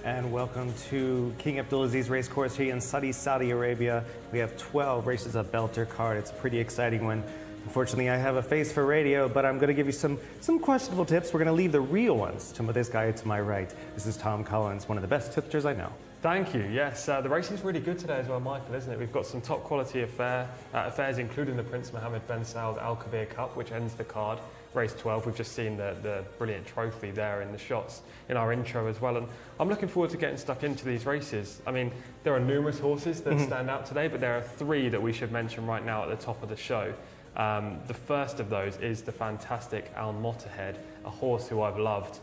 And welcome to King Abdulaziz Racecourse here in sunny Saudi Arabia. We have 12 races of Belter card. It's a pretty exciting one. Unfortunately, I have a face for radio, but I'm going to give you some questionable tips. We're going to leave the real ones to this guy to my right. This is Tom Collins, one of the best tipsters I know. Thank you. Yes, the racing's really good today as well, Michael, isn't it? We've got some top quality affairs, including the Prince Mohammed bin Saud Al Kabir Cup, which ends the card. Race 12, we've just seen the brilliant trophy there in the shots in our intro as well. And I'm looking forward to getting stuck into these races. I mean, there are numerous horses that stand out today, but there are three that we should mention right now at the top of the show. The first of those is the fantastic Al Motterhead, a horse who I've loved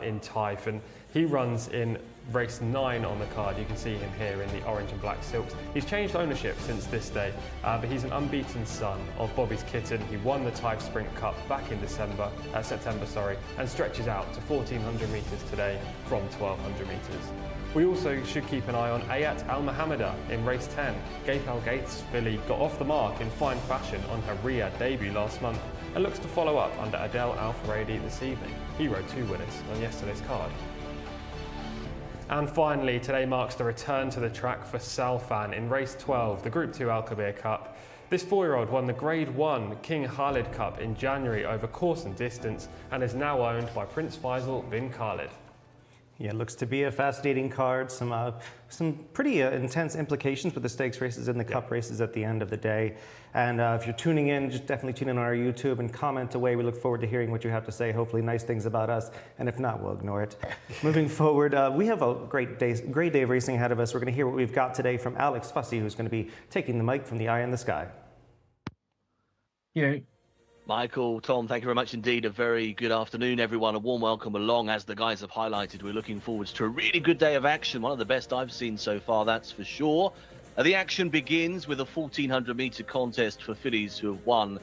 in Taif, and he runs in race 9 on the card. You can see him here in the orange and black silks. He's changed ownership since this day, but he's an unbeaten son of Bobby's Kitten. He won the Taif Sprint Cup back in September, and stretches out to 1400 metres today from 1200 metres. We also should keep an eye on Ayat Al Mohammeda in race 10. Gape Al Gates filly got off the mark in fine fashion on her Riyadh debut last month and looks to follow up under Adel Al Faradi this evening. He rode 2 winners on yesterday's card. And finally, today marks the return to the track for Salfan in race 12, the Group 2 Al Kabir Cup. This 4-year-old won the Grade 1 King Khalid Cup in January over course and distance and is now owned by Prince Faisal bin Khalid. Yeah, it looks to be a fascinating card. Some pretty intense implications with the stakes races and the cup races at the end of the day. And if you're tuning in, just definitely tune in on our YouTube and comment away. We look forward to hearing what you have to say. Hopefully nice things about us. And if not, we'll ignore it. Moving forward, we have a great day of racing ahead of us. We're going to hear what we've got today from Alex Fussy, who's going to be taking the mic from the eye in the sky. Yeah. Michael, Tom, thank you very much indeed. A very good afternoon, everyone. A warm welcome along. As the guys have highlighted, we're looking forward to a really good day of action. One of the best I've seen so far, that's for sure. The action begins with a 1400-metre contest for fillies who have won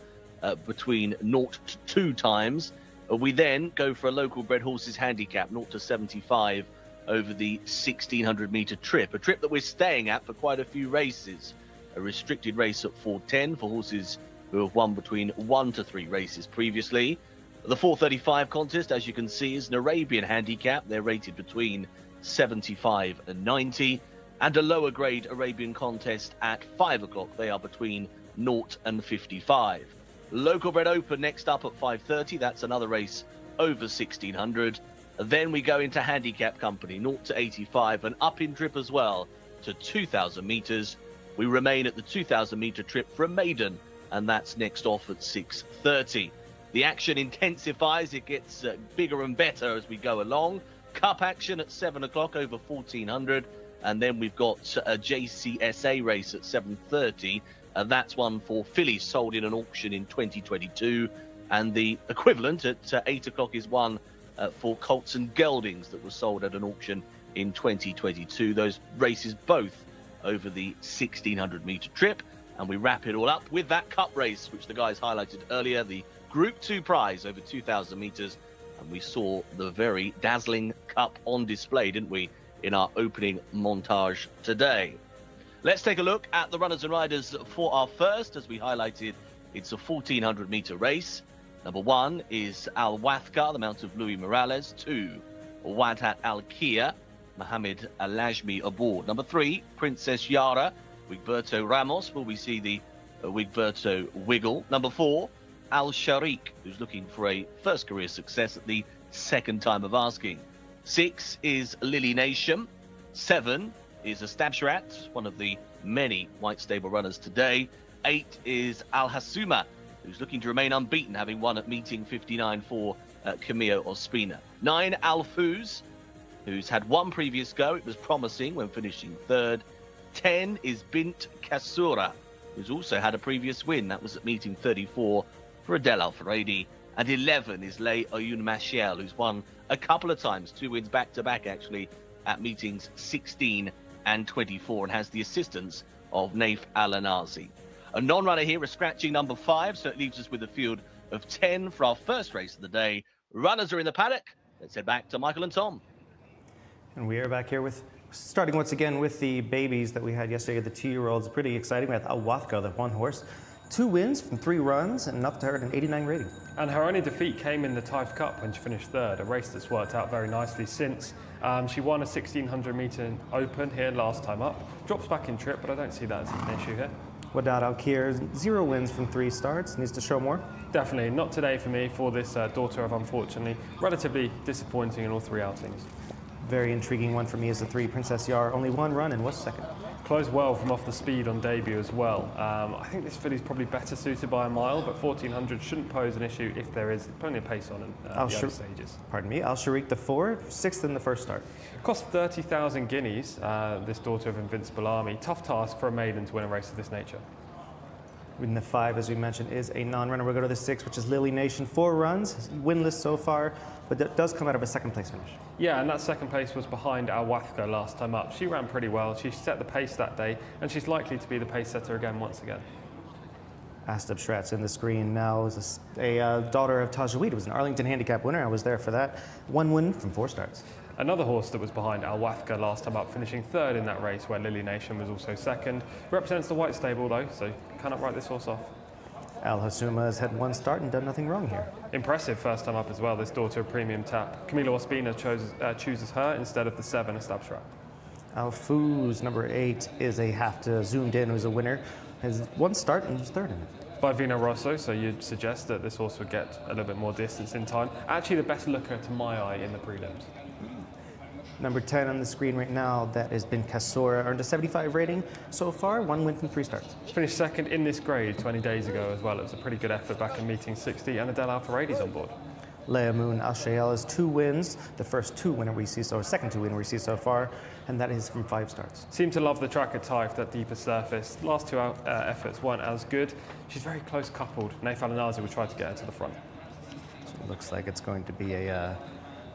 between 0 to 2 times. We then go for a local bred horses handicap, 0 to 75, over the 1600-metre trip. A trip that we're staying at for quite a few races. A restricted race at 410 for horses who have won between 1 to 3 races previously. The 435 contest, as you can see, is an Arabian handicap. They're rated between 75 and 90. And a lower grade Arabian contest at 5 o'clock. They are between 0 and 55. Local bred open next up at 5:30. That's another race over 1600. Then we go into handicap company, 0 to 85, and up in trip as well to 2000 metres. We remain at the 2000 metre trip for a maiden, and that's next off at 6:30. The action intensifies. It gets bigger and better as we go along. Cup action at 7 o'clock over 1400. And then we've got a Jcsa race at 7:30. That's one for fillies sold in an auction in 2022. And the equivalent at 8 o'clock is one for colts and geldings that was sold at an auction in 2022. Those races both over the 1600 metre trip. And we wrap it all up with that cup race, which the guys highlighted earlier, the Group 2 prize over 2,000 metres. And we saw the very dazzling cup on display, didn't we, in our opening montage today. Let's take a look at the runners and riders for our first. As we highlighted, it's a 1400 metre race. Number 1 is Al Wathka, the mount of Louis Morales. 2, Wadat Al Kia, Mohammed Al Lajmi aboard. Number 3, Princess Yara, Wigberto Ramos. Will we see the Wigberto wiggle? Number 4, Al Sharik, who's looking for a first career success at the second time of asking. 6 is Lily Nation. 7 is Astabsharat, one of the many white stable runners today. 8 is Al Hasuma, who's looking to remain unbeaten, having won at meeting 59 for Camillo Ospina. 9, Al Fuz, who's had one previous go. It was promising when finishing 3rd. 10 is Bint Kasura, who's also had a previous win. That was at meeting 34 for Adel Al Faradi. And 11 is Lay Oyun Machiel, who's won a couple of times, 2 wins back-to-back actually, at meetings 16 and 24, and has the assistance of Naif Al-Anazi. A non-runner here is scratching number 5, so it leaves us with a field of 10 for our first race of the day. Runners are in the paddock. Let's head back to Michael and Tom. And we are back here starting once again with the babies that we had yesterday, the 2-year-olds. Pretty exciting. We had Al Wathka, the 1 horse. 2 wins from 3 runs and enough to earn an 89 rating. And her only defeat came in the Taif Cup when she finished 3rd, a race that's worked out very nicely since. She won a 1600 metre open here last time up. Drops back in trip, but I don't see that as an issue here. Wadad Al-Kir, 0 wins from 3 starts, needs to show more. Definitely, not today for me, for this daughter of unfortunately relatively disappointing in all 3 outings. Very intriguing one for me is the 3 Princess Yar, only 1 run and was second. Closed well from off the speed on debut as well. I think this filly's probably better suited by a mile, but 1400 shouldn't pose an issue if there is plenty of pace on in the early stages. Pardon me, Al-Sharik the 4, 6th in the first start. Cost 30,000 guineas, this daughter of Invincible Army. Tough task for a maiden to win a race of this nature. In the 5, as we mentioned, is a non-runner. We'll go to the 6, which is Lily Nation. 4 runs, winless so far, but that does come out of a 2nd place finish. Yeah, and that 2nd place was behind Al-Wathqa last time up. She ran pretty well. She set the pace that day, and she's likely to be the pace setter again once again. Astab Shrat's in the screen now. Is a daughter of Tajweed. It was an Arlington Handicap winner. I was there for that. 1 win from 4 starts. Another horse that was behind Al-Wathqa last time up, finishing 3rd in that race, where Lily Nation was also 2nd. Represents the white stable though, so cannot write this horse off. Al Hasuma has had 1 start and done nothing wrong here. Impressive first time up as well, this daughter of Premium Tap. Camila Ospina chooses her instead of the 7 Astab Shrat. Al Fuz, number 8, is a have to zoomed in, who's a winner. Has 1 start and was 3rd in it. By Vino Rosso, so you'd suggest that this horse would get a little bit more distance in time. Actually the better looker to my eye in the prelims. Number 10 on the screen right now, that has been Kasora, earned a 75 rating so far, 1 win from 3 starts. Finished 2nd in this grade 20 days ago as well. It was a pretty good effort back in meeting 60, and Adele Alfaradi's on board. Leia Moon Al-Shayel has 2 wins, the first 2 winner we see, so 2nd 2 winner we see so far, and that is from 5 starts. Seemed to love the track at Taif, that deeper surface. Last 2 efforts weren't as good. She's very close coupled. Naif Alanazi will try to get her to the front. So it looks like it's going to be a,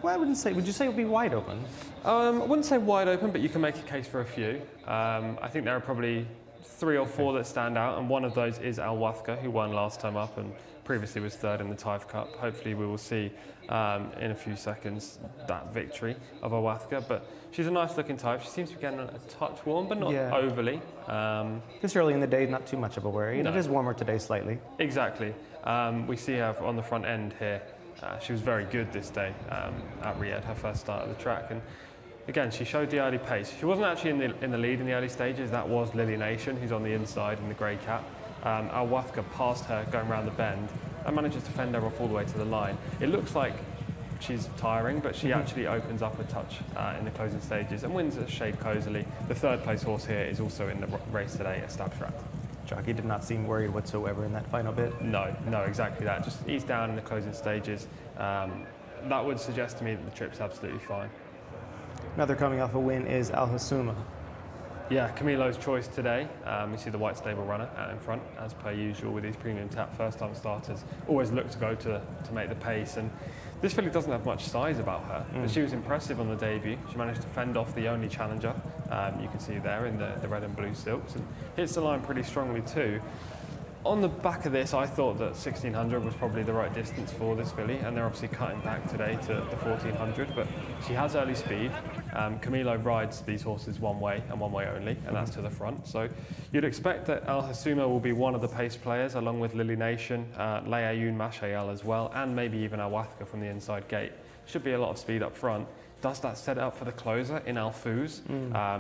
well, I wouldn't say, would you say it would be wide open? I wouldn't say wide open, but you can make a case for a few. I think there are probably 3 or 4 that stand out, and one of those is Al-Wathqa, who won last time up and previously was 3rd in the Taif Cup. Hopefully we will see in a few seconds that victory of Al-Wathqa, but she's a nice looking type. She seems to be getting a touch warm, but not overly. This early in the day, not too much of a worry. No. It is warmer today slightly. Exactly. We see her on the front end here. She was very good this day at Riyadh, her first start of the track. And again, she showed the early pace. She wasn't actually in the lead in the early stages. That was Lily Nation, who's on the inside in the grey cap. Al-Wathqa passed her going around the bend and manages to fend her off all the way to the line. It looks like she's tiring, but she actually opens up a touch in the closing stages and wins a shade cosily. The 3rd place horse here is also in the race today, Astab Shrat. Jockey did not seem worried whatsoever in that final bit. No, exactly that. Just ease down in the closing stages. That would suggest to me that the trip's absolutely fine. Another coming off a win is Al Hasuma. Yeah, Camilo's choice today. We see the white stable runner out in front, as per usual with these Premium Tap first-time starters. Always look to go to make the pace, and this filly doesn't have much size about her, but she was impressive on the debut. She managed to fend off the only challenger, you can see there in the red and blue silks, and hits the line pretty strongly too. On the back of this, I thought that 1600 was probably the right distance for this filly, and they're obviously cutting back today to the 1400, but she has early speed. Camilo rides these horses one way and one way only, and that's to the front. So you'd expect that Al Hasuma will be one of the pace players, along with Lily Nation, Leayoun Mashayel as well, and maybe even Al-Wathqa from the inside gate. Should be a lot of speed up front. Does that set it up for the closer in Al Fuz,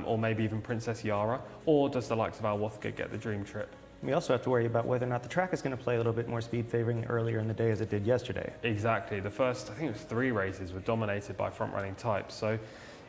or maybe even Princess Yara, or does the likes of Al-Wathqa get the dream trip? We also have to worry about whether or not the track is going to play a little bit more speed favoring earlier in the day as it did yesterday. Exactly. The first, I think it was 3 races, were dominated by front-running types. So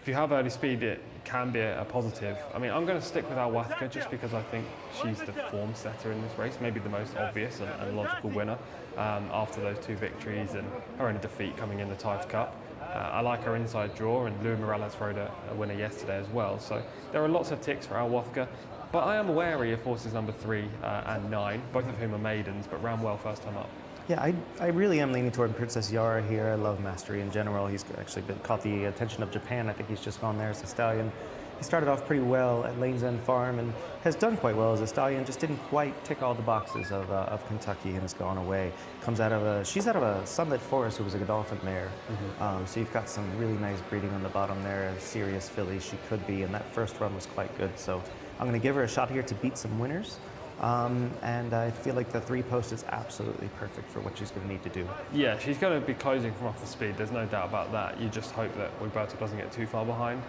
if you have early speed, it can be a positive. I mean, I'm going to stick with Al-Wathqa just because I think she's the form setter in this race, maybe the most obvious and logical winner after those 2 victories and her only defeat coming in the Taif Cup. I like her inside draw, and Louis Morales rode a winner yesterday as well. So there are lots of ticks for Al-Wathqa. But I am wary of horses number 3 and 9, both of whom are maidens, but ran well first time up. Yeah, I really am leaning toward Princess Yara here. I love Mastery in general. He's actually caught the attention of Japan. I think he's just gone there as a stallion. He started off pretty well at Lane's End Farm and has done quite well as a stallion, just didn't quite tick all the boxes of Kentucky and has gone away. She's out of a Sunlit Forest, who was a Godolphin mare. So you've got some really nice breeding on the bottom there, a serious filly she could be, and that first run was quite good. So I'm going to give her a shot here to beat some winners. And I feel like the 3-post is absolutely perfect for what she's going to need to do. Yeah, she's going to be closing from off the speed. There's no doubt about that. You just hope that Roberto doesn't get too far behind.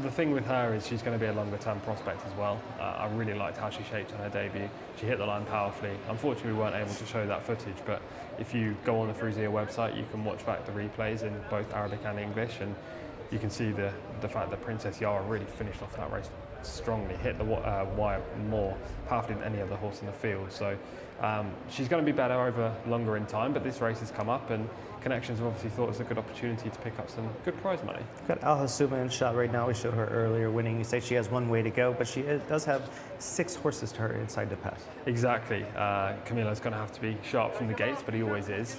The thing with her is she's going to be a longer term prospect as well. I really liked how she shaped on her debut. She hit the line powerfully. Unfortunately, we weren't able to show that footage, but if you go on the Fruzia website, you can watch back the replays in both Arabic and English, and you can see the fact that Princess Yara really finished off that race strongly, hit the wire more powerfully than any other horse in the field. So she's going to be better over longer in time, but this race has come up, and Connections have obviously thought it's a good opportunity to pick up some good prize money. We've got Al Hasuma in shot right now. We showed her earlier winning. You say she has one way to go, but she does have 6 horses to her inside to pass. Exactly. Camilo's going to have to be sharp from the gates, but he always is.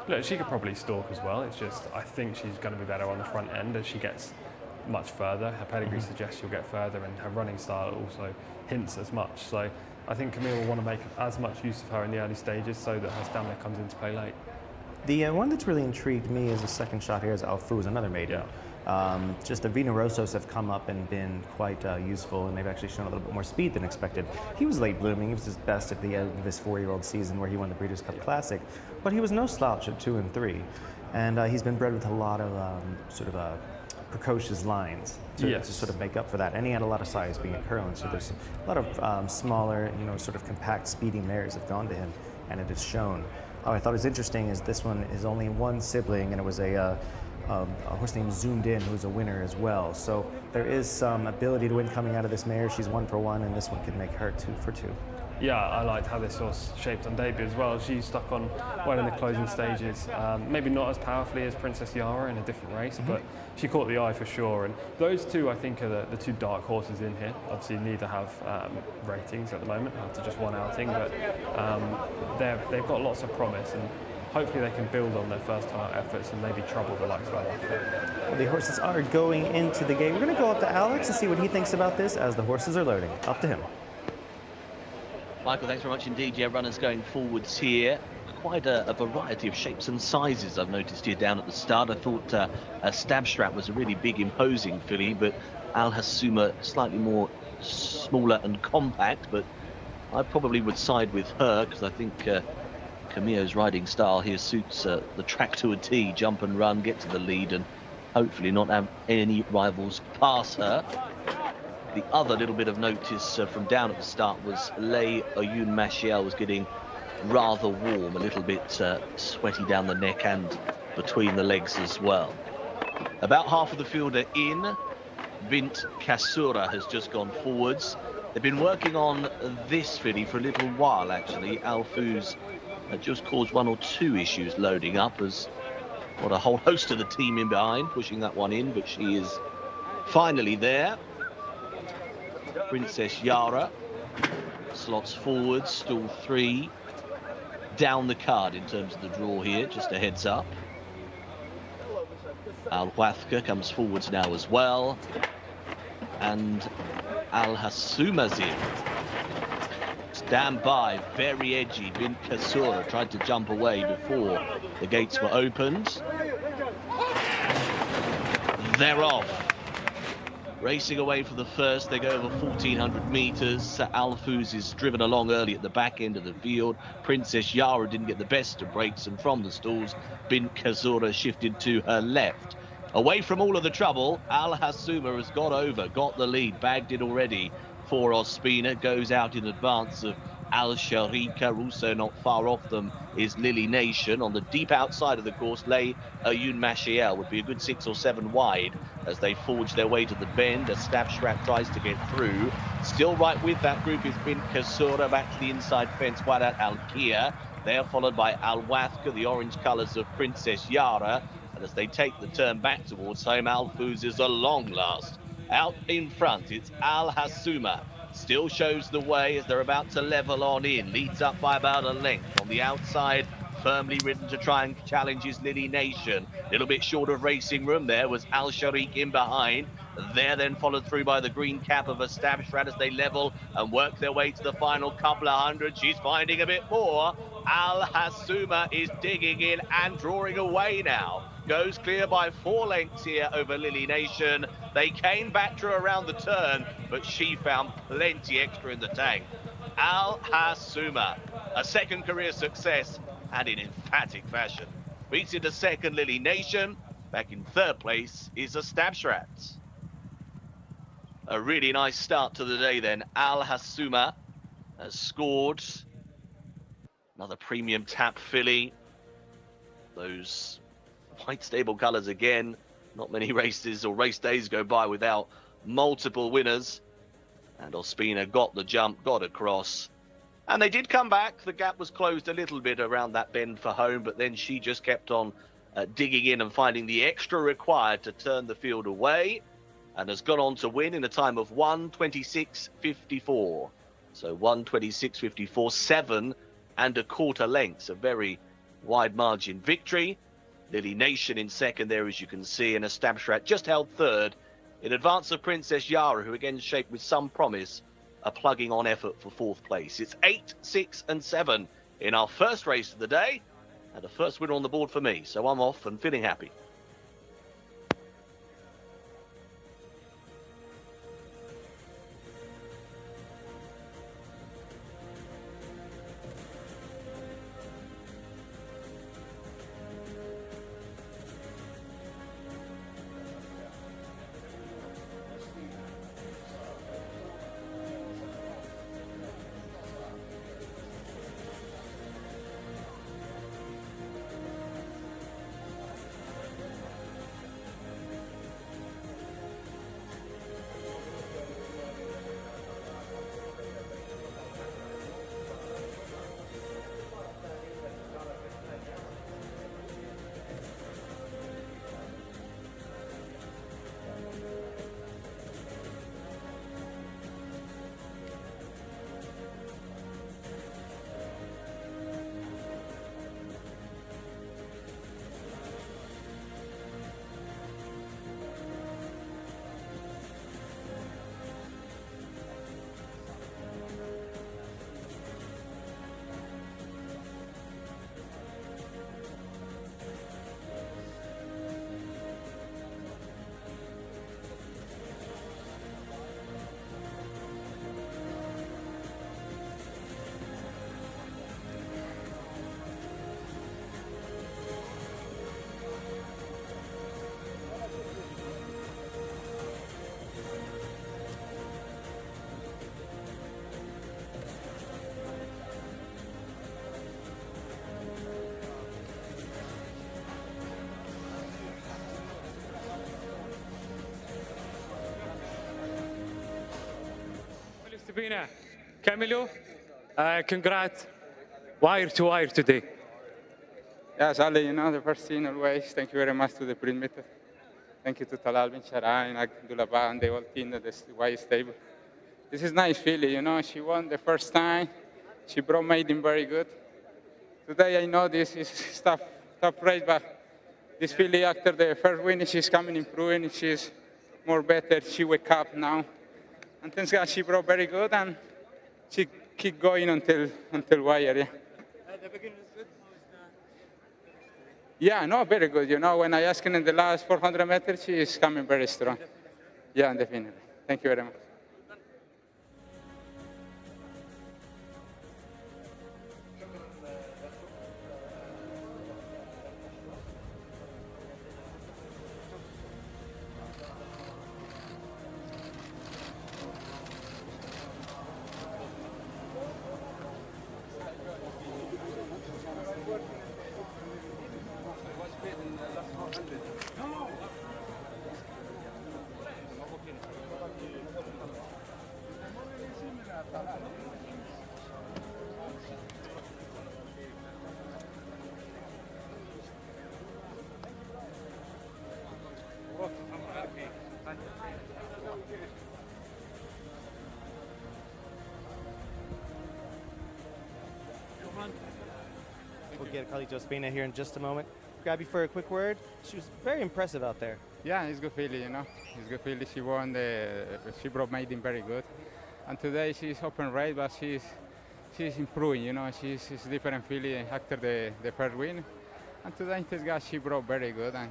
Look, she could probably stalk as well. It's just, I think she's going to be better on the front end as she gets much further. Her pedigree suggests she'll get further, and her running style also hints as much. So I think Camille will want to make as much use of her in the early stages so that her stamina comes into play late. The one that's really intrigued me as a second shot here is Alfuz, another maiden. Just the Vino Rossos have come up and been quite useful, and they've actually shown a little bit more speed than expected. He was late blooming. He was his best at the end of his 4-year-old season where he won the Breeders' Cup Classic, but he was no slouch at 2 and 3. And he's been bred with a lot of precocious lines to sort of make up for that. And he had a lot of size being a curling, so there's a lot of smaller, sort of compact, speedy mares have gone to him, and it has shown. What I thought was interesting is this one is only one sibling, and it was a horse named Zoomed In, who's a winner as well. So there is some ability to win coming out of this mare. She's 1 for 1, and this one could make her 2 for 2. Yeah, I liked how this horse shaped on debut as well. She stuck on well in the closing stages. Maybe not as powerfully as Princess Yara in a different race, but she caught the eye for sure. And those two, I think, are the 2 dark horses in here. Obviously, neither have ratings at the moment after just one outing, but they've got lots of promise, and hopefully they can build on their first time out efforts and maybe trouble the likes of Eleventh. Well, the horses are going into the gate. We're going to go up to Alex and see what he thinks about this as the horses are loading. Up to him. Michael, thanks very much indeed. Yeah, runners going forwards here. Quite a variety of shapes and sizes I've noticed here down at the start. I thought Stab Strap was a really big, imposing filly, but Al Hasuma slightly more smaller and compact, but I probably would side with her because I think Camille's riding style here suits the track to a T. Jump and run, get to the lead, and hopefully not have any rivals pass her. The other little bit of notice from down at the start was Lay Ayun Machiel was getting rather warm, a little bit sweaty down the neck and between the legs as well. About half of the field are in. Bint Kasura has just gone forwards. They've been working on this filly for a little while, actually. Alfuz just caused 1 or 2 issues loading up, as got a whole host of the team in behind, pushing that one in, but she is finally there. Princess Yara slots forward, stall 3, down the card in terms of the draw here, just a heads up. Al Huathka comes forwards now as well, and Al Hasuma's in. Stand by, very edgy. Bint Kasura tried to jump away before the gates were opened. They're off. Racing away for the first, they go over 1,400 metres. Alfuz is driven along early at the back end of the field. Princess Yara didn't get the best of breaks, and from the stalls, Bint Kasura shifted to her left. Away from all of the trouble, Al Hasuma has got over, got the lead, bagged it already for Ospina, goes out in advance of Al Sharika. Also not far off them is Lily Nation. On the deep outside of the course, Lay Ayun Machiel would be a good 6 or 7 wide as they forge their way to the bend. A Stab Strap tries to get through. Still right with that group is Bint Kasura, back to the inside fence, Wadat Al Kia. They're followed by Al Wathka, the orange colours of Princess Yara. And as they take the turn back towards home, Alfuz is a long last. Out in front, it's Al Hasuma. Still shows the way as they're about to level on in. Leads up by about a length. On the outside, firmly ridden to try and challenge his Lily Nation. A little bit short of racing room there was Al Sharik in behind. They're then followed through by the green cap of a Stab Strap as they level and work their way to the final couple of hundred. She's finding a bit more. Al Hasuma is digging in and drawing away now. goes clear by 4 lengths here over Lily Nation. They came back to her around the turn, but she found plenty extra in the tank. Al Hasuma, a second career success and in emphatic fashion. Beats into second Lily Nation. Back in third place is a Stabstrat. A really nice start to the day then. Al Hasuma has scored another premium tap filly. Those white stable colours again. Not many races or race days go by without multiple winners. And Ospina got the jump, got across. And they did come back. The gap was closed a little bit around that bend for home, but then she just kept on digging in and finding the extra required to turn the field away, and has gone on to win in a time of 1:26.54. So 1:26.54, 7.25 lengths, a very wide margin victory. Lily Nation in second there, as you can see, and a Stabstrat just held third in advance of Princess Yara, who again shaped with some promise, a plugging on effort for fourth place. It's 8, 6 and 7 in our first race of the day, and a first winner on the board for me. So I'm off and feeling happy. Sabina, Camilo, congrats. Wire to wire today. Yes, Ali, the first thing always, thank you very much to the print method. Thank you to Talal bin Shara and Abdullah and the whole team at the Y stable. This is nice filly, she won the first time. She brought maiden very good. Today I know this is tough race, but this filly after the first win, she's coming improving, she's more better, she wake up now. And thanks God she brought very good and she keep going until wire, yeah. The beginning is good. Yeah, no, very good. When I asked her in the last 400 meters, she is coming very strong. Yeah, definitely. Thank you very much. We'll get Carlito Ospina here in just a moment. Grab you for a quick word. She was very impressive out there. Yeah, it's good feeling, It's good feeling. She won she brought maiden very good. And today she's open race, but she's improving, She's different feeling after the first win. And today in test gas, she broke very good. And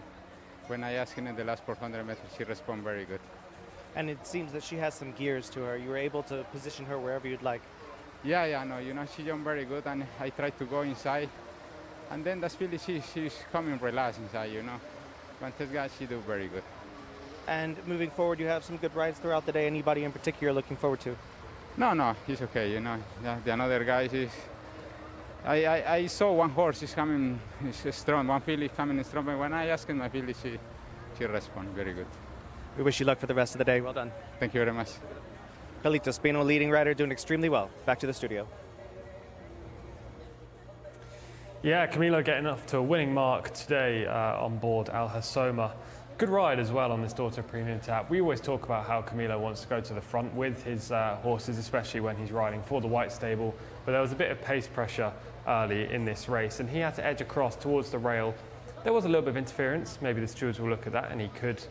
when I asked her in the last 400 meters, she responded very good. And it seems that she has some gears to her. You were able to position her wherever you'd like. Yeah, no, she jumped very good, and I tried to go inside. And then that's really she's coming relaxed inside, But test gas, she do very good. And moving forward, you have some good rides throughout the day. Anybody in particular you're looking forward to? No, he's okay, Yeah, the another guys is. I saw one horse is coming, is strong. One filly coming strong. But when I asked my filly, she responded very good. We wish you luck for the rest of the day. Well done. Thank you very much. Carlito Espino, leading rider, doing extremely well. Back to the studio. Yeah, Camilo getting off to a winning mark today on board Al Hassoma. Good ride as well on this Daughter Premium Tap. We always talk about how Camilo wants to go to the front with his horses, especially when he's riding for the white stable. But there was a bit of pace pressure early in this race, and he had to edge across towards the rail. There was a little bit of interference. Maybe the stewards will look at that, and he could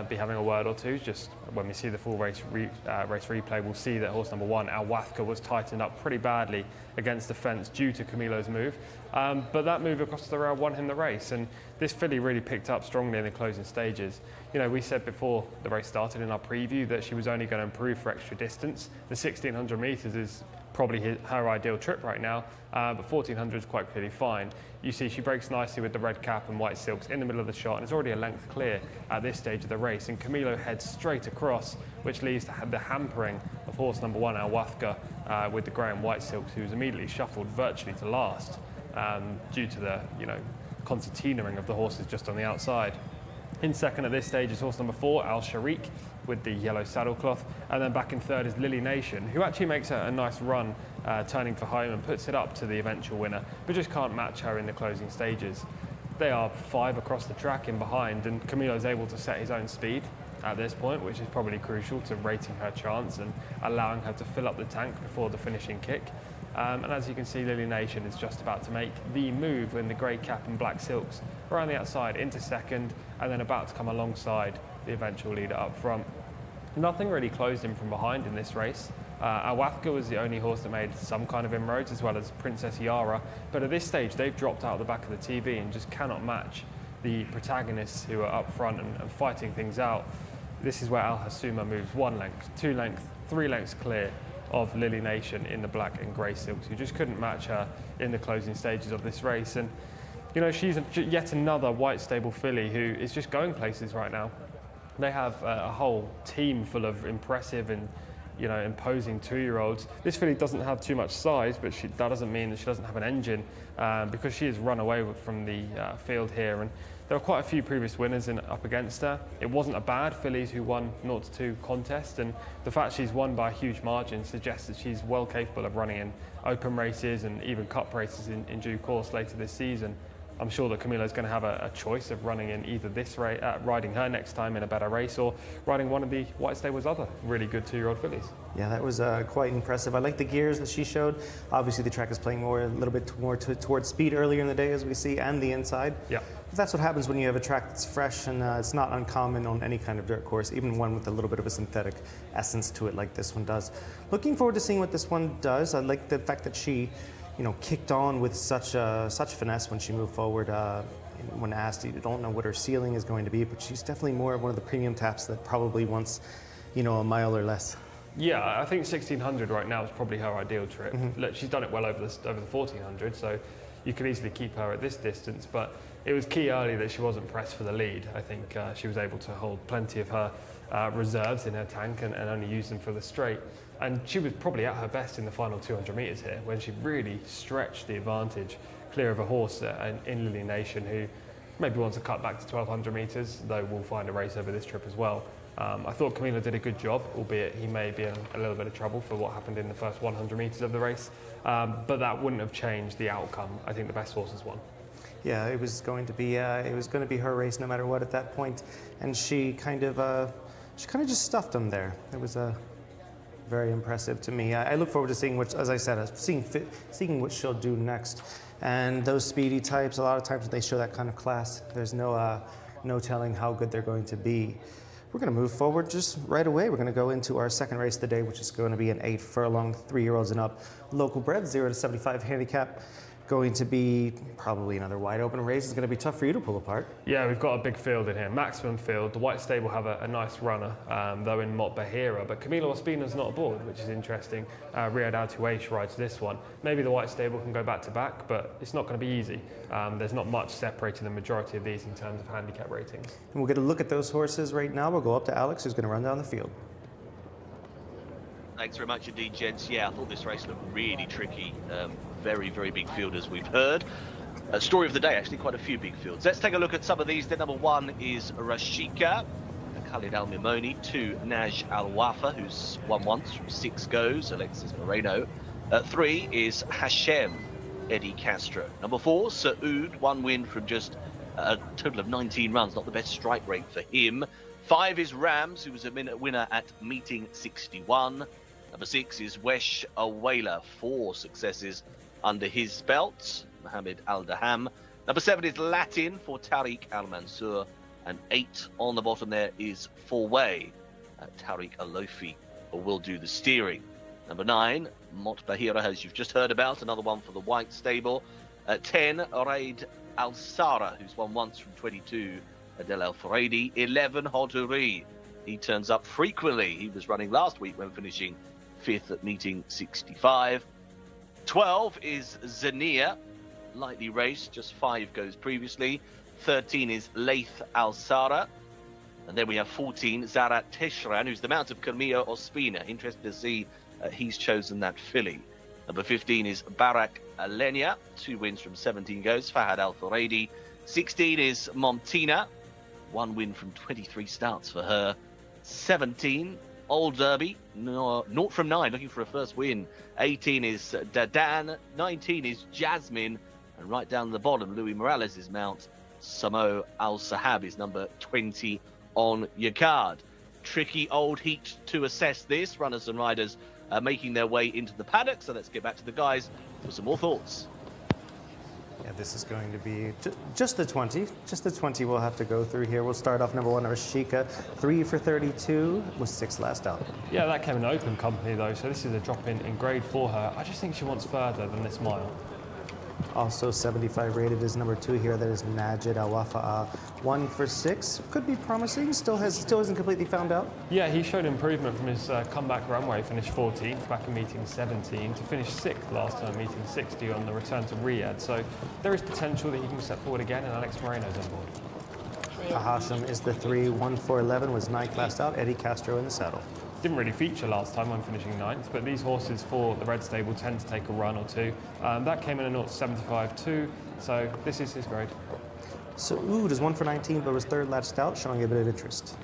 be having a word or two. Just when we see the full race replay, we'll see that horse number 1, Al Wathka, was tightened up pretty badly against the fence due to Camilo's move. But that move across the rail won him the race, and this filly really picked up strongly in the closing stages. We said before the race started in our preview that she was only going to improve for extra distance. The 1600 metres is probably her ideal trip right now, but 1400 is quite clearly fine. You see she breaks nicely with the red cap and white silks in the middle of the shot, and it's already a length clear at this stage of the race, and Camilo heads straight across, which leads to the hampering of horse number 1, Al Wathka, with the grey and white silks, who was immediately shuffled virtually to last due to the concertinaing of the horses just on the outside. In second at this stage is horse number 4, Al Sharik, with the yellow saddlecloth, and then back in third is Lily Nation, who actually makes a nice run turning for home and puts it up to the eventual winner, but just can't match her in the closing stages. They are 5 across the track in behind, and Camilo's able to set his own speed at this point, which is probably crucial to rating her chance and allowing her to fill up the tank before the finishing kick. And as you can see, Lily Nation is just about to make the move in the grey cap and black silks around the outside into second, and then about to come alongside the eventual leader up front. Nothing really closed him from behind in this race. Al Wathka was the only horse that made some kind of inroads, as well as Princess Yara, but at this stage they've dropped out the back of the TV and just cannot match the protagonists who are up front and fighting things out. This is where Al Hassoma moves 1 length, 2 lengths, 3 lengths clear of Lily Nation in the black and grey silks, who just couldn't match her in the closing stages of this race. And she's yet another white stable filly who is just going places right now. They have a whole team full of impressive and imposing 2-year-olds. This filly doesn't have too much size, but that doesn't mean that she doesn't have an engine, because she has run away from the field here. And there were quite a few previous winners up against her. It wasn't a bad fillies who won 0-2 contest, and the fact she's won by a huge margin suggests that she's well capable of running in open races and even cup races in due course later this season. I'm sure that Camilo's going to have a choice of running in either this race, riding her next time in a better race, or riding one of the White Stable's other really good 2-year-old fillies. Yeah, that was quite impressive. I like the gears that she showed. Obviously, the track is playing a little bit more towards speed earlier in the day, as we see, and the inside. Yeah. But that's what happens when you have a track that's fresh, and it's not uncommon on any kind of dirt course, even one with a little bit of a synthetic essence to it like this one does. Looking forward to seeing what this one does. I like the fact that she kicked on with such finesse when she moved forward. When asked, you don't know what her ceiling is going to be, but she's definitely more of one of the premium taps that probably wants, a mile or less. Yeah, I think 1600 right now is probably her ideal trip. Mm-hmm. Look, she's done it well over the 1400, so you could easily keep her at this distance, but it was key early that she wasn't pressed for the lead. I think she was able to hold plenty of her reserves in her tank and only use them for the straight. And she was probably at her best in the final 200 metres here, when she really stretched the advantage clear of a horse in Lily Nation, who maybe wants to cut back to 1200 metres, though we'll find a race over this trip as well. I thought Camilo did a good job, albeit he may be in a little bit of trouble for what happened in the first 100 metres of the race, but that wouldn't have changed the outcome. I think the best horses won. Yeah, it was going to be her race no matter what at that point, and she kind of just stuffed him there. It was very impressive to me. I look forward to seeing which, as I said, seeing what she'll do next. And those speedy types, a lot of times when they show that kind of class, there's no telling how good they're going to be. We're going to move forward just right away. We're going to go into our second race of the day, which is going to be an 8 furlong, 3-year-olds and up, local bred, 0 to 75 handicap. going to be probably another wide open race. It's going to be tough for you to pull apart. Yeah, we've got a big field in here, maximum field. The White Stable have a nice runner, though in Mot Bahira, but Camilo Ospina's not aboard, which is interesting. Riyadh Al Tuwaish rides this one. Maybe the White Stable can go back to back, but it's not going to be easy. There's not much separating the majority of these in terms of handicap ratings. And we'll get a look at those horses right now. We'll go up to Alex, who's going to run down the field. Thanks very much indeed, gents. Yeah, I thought this race looked really tricky. Very, very big field, as we've heard. Story of the day, actually, quite a few big fields. Let's take a look at some of these. The number 1 is Rashika, Khalid Al Mimoni. 2, Naj Al Wafa, who's won once from 6 goes, Alexis Moreno. 3 is Hashem, Eddie Castro. Number 4, Saud, 1 win from just a total of 19 runs, not the best strike rate for him. 5 is Rams, who was a winner at meeting 61. Number 6 is Wesh Awela, 4 successes under his belt. Mohammed Al-Daham. Number 7 is Latin for Tariq Al-Mansur. And 8 on the bottom there is Four-Way. Tariq Alofi will do the steering. Number 9, Mot Bahira, as you've just heard about, another one for the White Stable. 10, Raid Al-Sara, who's won once from 22, Adel Al-Faradi. 11, Hoduri. He turns up frequently. He was running last week when finishing 5th at meeting 65. 12 is Zania, lightly raced, just 5 goes previously. 13 is Laith Al-Sara. And then we have 14, Zarat Teshran, who's the mount of Camilo Ospina. Interested to see he's chosen that filly. Number 15 is Barak Alenia, 2 wins from 17 goes. Fahad Al-Faradi. 16 is Montina, 1 win from 23 starts for her. 17, Old Derby, 0 from 9, looking for a first win. 18 is Dadan. 19 is Jasmine. And right down the bottom, Louis Morales' mount, Samo Al-Sahab, is number 20 on your card. Tricky old heat to assess this. Runners and riders making their way into the paddock. So let's get back to the guys for some more thoughts. Yeah, this is going to be just the 20. Just the 20 we'll have to go through here. We'll start off number 1, Rashika, 3 for 32, with 6 last out. Yeah, that came in open company though, so this is a drop in grade for her. I just think she wants further than this mile. Also 75 rated is number 2 here. That is Najid Al Wafa, 1 for 6. Could be promising. Still isn't completely found out. Yeah, he showed improvement from his comeback runway. Finished 14th back in meeting 17 to finish 6th last time, meeting 60 on the return to Riyadh. So there is potential that he can step forward again, and Alex Moreno's on board. Hashim is the 3, 1 for 11 was 9th last out. Eddie Castro in the saddle. Didn't really feature last time when finishing 9th, but these horses for the Red Stable tend to take a run or two. That came in a 0.75 too, so this is his grade. Saud is 1 for 19, but was 3rd last out, showing a bit of interest.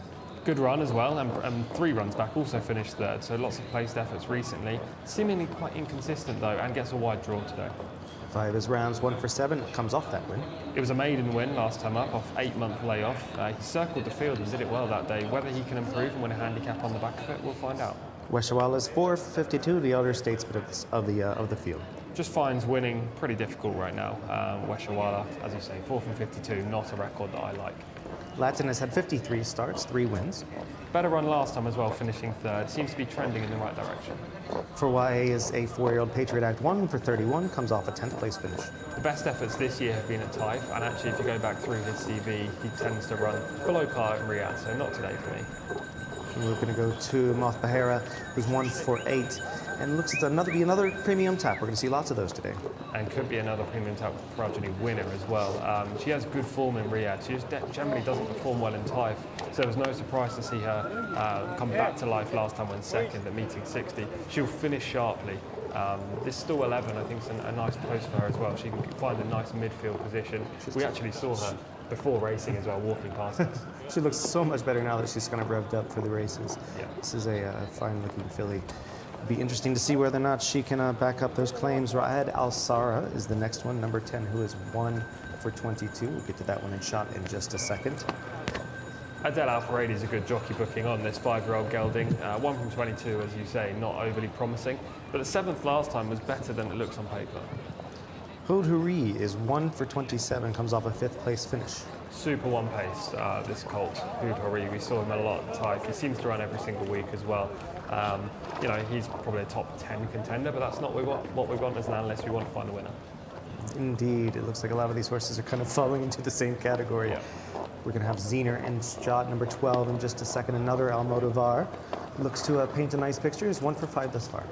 Good run as well, and 3 runs back, also finished 3rd, so lots of placed efforts recently. Seemingly quite inconsistent though, and gets a wide draw today. 5 is Rams, 1 for 7, comes off that win. It was a maiden win last time up, off 8-month layoff. He circled the field and did it well that day. Whether he can improve and win a handicap on the back of it, we'll find out. Weshawala is 4 for 52, the elder statesman of the field. Just finds winning pretty difficult right now. Weshawala, as you say, 4 from 52, not a record that I like. Latin has had 53 starts, 3 wins. Better run last time as well, finishing 3rd. Seems to be trending in the right direction. For YA is a 4-year-old Patriot Act, 1 for 31, comes off a 10th place finish. The best efforts this year have been at Taif, and actually if you go back through his CV, he tends to run below par in Riyadh, so not today for me. And we're going to go to Mot Bahira, who's 1 for 8, and looks to be another premium tap. We're going to see lots of those today. And could be another premium tap progeny winner as well. She has good form in Riyadh. She just generally doesn't perform well in Taif, so it was no surprise to see her come back to life last time when 2nd at meeting 60. She'll finish sharply. This still 11, I think, is a nice post for her as well. She can find a nice midfield position. We actually saw her before racing as well, walking past us. She looks so much better now that she's kind of revved up for the races. Yeah. This is a fine-looking filly. It'll be interesting to see whether or not she can back up those claims. Raed Al-Sara is the next one, number 10, who is 1 for 22. We'll get to that one in shot in just a second. Adel Al-Faradi is a good jockey booking on this 5-year-old gelding. 1 from 22, as you say, not overly promising. But the 7th last time was better than it looks on paper. Hoduri is 1 for 27, comes off a 5th place finish. Super one pace, this colt, Hoduri. We saw him a lot at Taif. He seems to run every single week as well. He's probably a top 10 contender, but that's not what we want as an analyst. We want to find a winner. Indeed, it looks like a lot of these horses are kind of falling into the same category. Yeah. We're going to have Zener and Jot, number 12, in just a second. Another Almodovar. Looks to paint a nice picture. He's 1 for 5 thus far.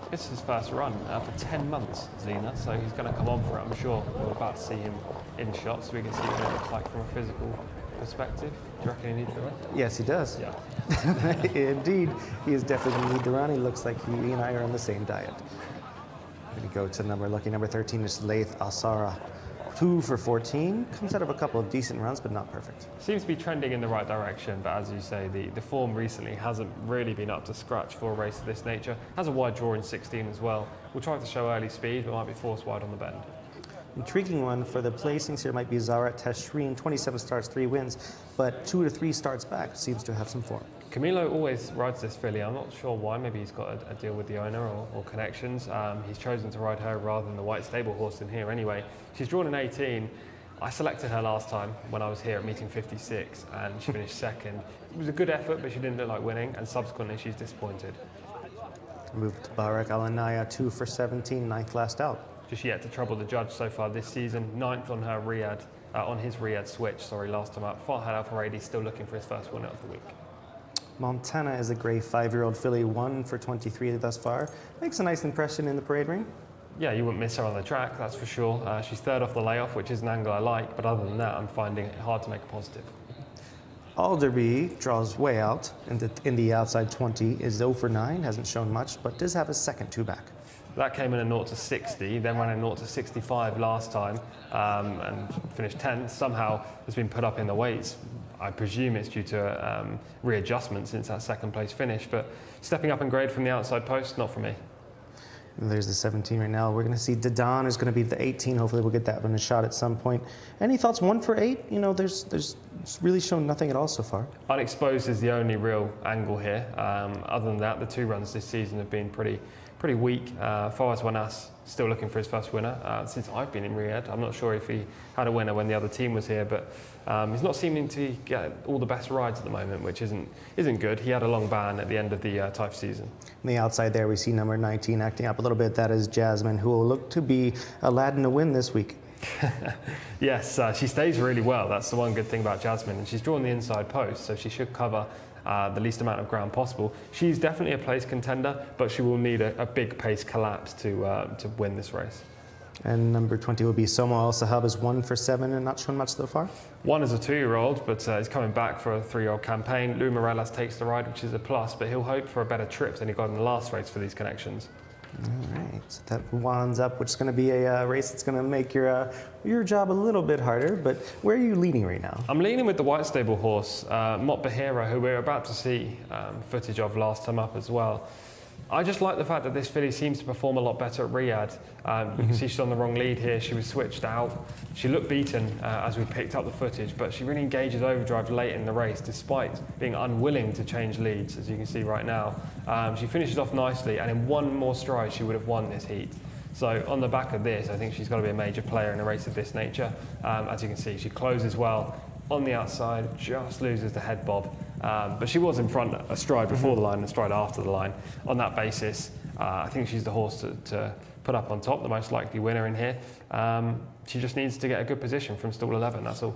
This is his first run for 10 months, Zena, so he's going to come on for it, I'm sure. We're about to see him in shots, so we can see what it looks like from a physical perspective. Do you reckon he needs the run? Yes, he does. Yeah. Indeed, he is definitely going to need the run. He looks like he and I are on the same diet. Going to go to lucky number 13, is Laith Asara. 2 for 14. Comes out of a couple of decent runs, but not perfect. Seems to be trending in the right direction, but as you say, the form recently hasn't really been up to scratch for a race of this nature. Has a wide draw in 16 as well. We'll try to show early speed, but might be forced wide on the bend. Intriguing one for the placings here might be Zarat Teshreen. 27 starts, 3 wins, but 2 to 3 starts back. Seems to have some form. Camilo always rides this filly. I'm not sure why. Maybe he's got a deal with the owner or connections. He's chosen to ride her rather than the white stable horse in here anyway. She's drawn an 18. I selected her last time when I was here at meeting 56 and she finished second. It was a good effort, but she didn't look like winning, and subsequently she's disappointed. Moved to Barak Alanaya, 2 for 17, 9th last out. Just yet to trouble the judge so far this season. 9th on her Riyadh, on his Riyadh switch, last time up. Farhad Al Faradi still looking for his first winner of the week. Montana is a grey 5-year-old filly, 1 for 23 thus far. Makes a nice impression in the parade ring. Yeah, you wouldn't miss her on the track, that's for sure. She's third off the layoff, which is an angle I like, but other than that, I'm finding it hard to make a positive. Alderby draws way out in the outside 20, is 0 for 9, hasn't shown much, but does have a second 2 back. That came in a 0 to 60, then ran a 0 to 65 last time and finished 10th. Somehow has been put up in the weights. I presume it's due to readjustment since that second place finish, but stepping up in grade from the outside post, not for me. And there's the 17 right now. We're going to see Dadan is going to be the 18. Hopefully we'll get that one a shot at some point. Any thoughts? 1 for 8? You know, there's it's really shown nothing at all so far. Unexposed is the only real angle here. Other than that, the 2 runs this season have been pretty weak. Fawaz Wanas still looking for his first winner since I've been in Riyadh. I'm not sure if he had a winner when the other team was here, but he's not seeming to get all the best rides at the moment, which isn't good. He had a long ban at the end of the Taif season. On the outside there, we see number 19 acting up a little bit. That is Jasmine, who will look to be Aladdin to win this week. Yes, she stays really well. That's the one good thing about Jasmine, and she's drawn the inside post, so she should cover the least amount of ground possible. She's definitely a place contender, but she will need a big pace collapse to win this race. And number 20 will be Soma Al Sahab, is 1 for 7 and not shown much so far. 1 is a 2-year-old, but he's coming back for a 3-year-old campaign. Lou Morales takes the ride, which is a plus, but he'll hope for a better trip than he got in the last race for these connections. All right, so that winds up, which is going to be a race that's going to make your job a little bit harder. But where are you leaning right now? I'm leaning with the white stable horse, Mot Bahira, who we're about to see footage of last time up as well. I just like the fact that this filly seems to perform a lot better at Riyadh. You can see she's on the wrong lead here. She was switched out. She looked beaten as we picked up the footage, but she really engages overdrive late in the race despite being unwilling to change leads, as you can see right now. She finishes off nicely, and in one more stride she would have won this heat. So on the back of this, I think she's got to be a major player in a race of this nature. As you can see, she closes well on the outside, just loses the head bob. But she was in front a stride before the line and a stride after the line. On that basis, I think she's the horse to put up on top, the most likely winner in here. She just needs to get a good position from stall 11, that's all.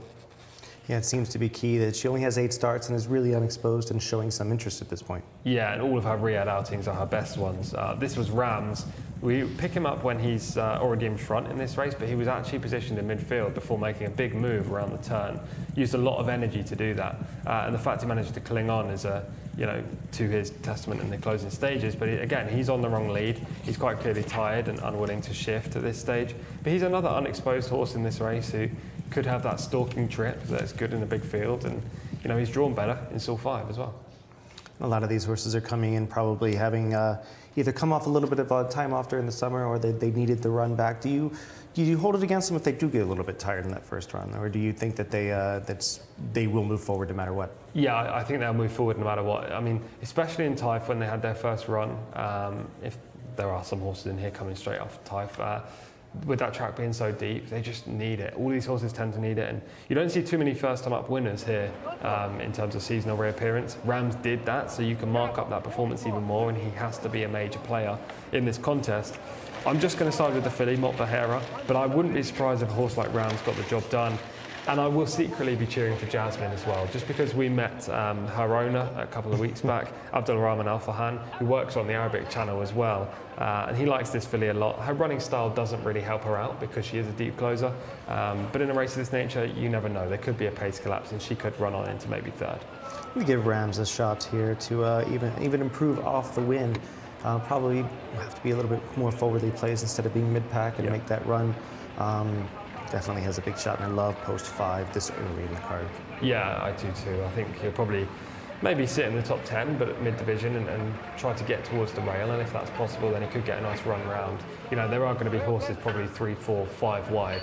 Yeah, it seems to be key that she only has 8 starts and is really unexposed and showing some interest at this point. Yeah, and all of her Riyadh outings are her best ones. This was Rams. We pick him up when he's already in front in this race, but he was actually positioned in midfield before making a big move around the turn. Used a lot of energy to do that, and the fact he managed to cling on is to his testament in the closing stages. But again, he's on the wrong lead. He's quite clearly tired and unwilling to shift at this stage. But he's another unexposed horse in this race who could have that stalking trip that's good in a big field, and he's drawn better in stall 5 as well. A lot of these horses are coming in probably having either come off a little bit of time off during the summer, or they needed the run back. Do you hold it against them if they do get a little bit tired in that first run, or do you think that they will move forward no matter what? Yeah, I think they'll move forward no matter what. I mean, especially in Taif when they had their first run. If there are some horses in here coming straight off Taif. with that track being so deep, they just need it. All these horses tend to need it, and you don't see too many first-time up winners here in terms of seasonal reappearance. Rams did that, so you can mark up that performance even more, and he has to be a major player in this contest. I'm just going to side with the filly, Mott Behera, but I wouldn't be surprised if a horse like Rams got the job done. And I will secretly be cheering for Jasmine as well, just because we met her owner a couple of weeks back, Abdul Rahman Al Fahan, who works on the Arabic channel as well. And he likes this filly a lot. Her running style doesn't really help her out because she is a deep closer. But in a race of this nature, you never know. There could be a pace collapse and she could run on into maybe third. We give Rams a shot here to even improve off the wind. Probably have to be a little bit more forwardly placed instead of being mid-pack and make that run. Definitely has a big shot, and I love post 5 this early in the card. Yeah, I do too. I think he'll probably maybe sit in the top 10, but at mid-division and try to get towards the rail, and if that's possible, then he could get a nice run round. You know, there are going to be horses probably 3, 4, 5 wide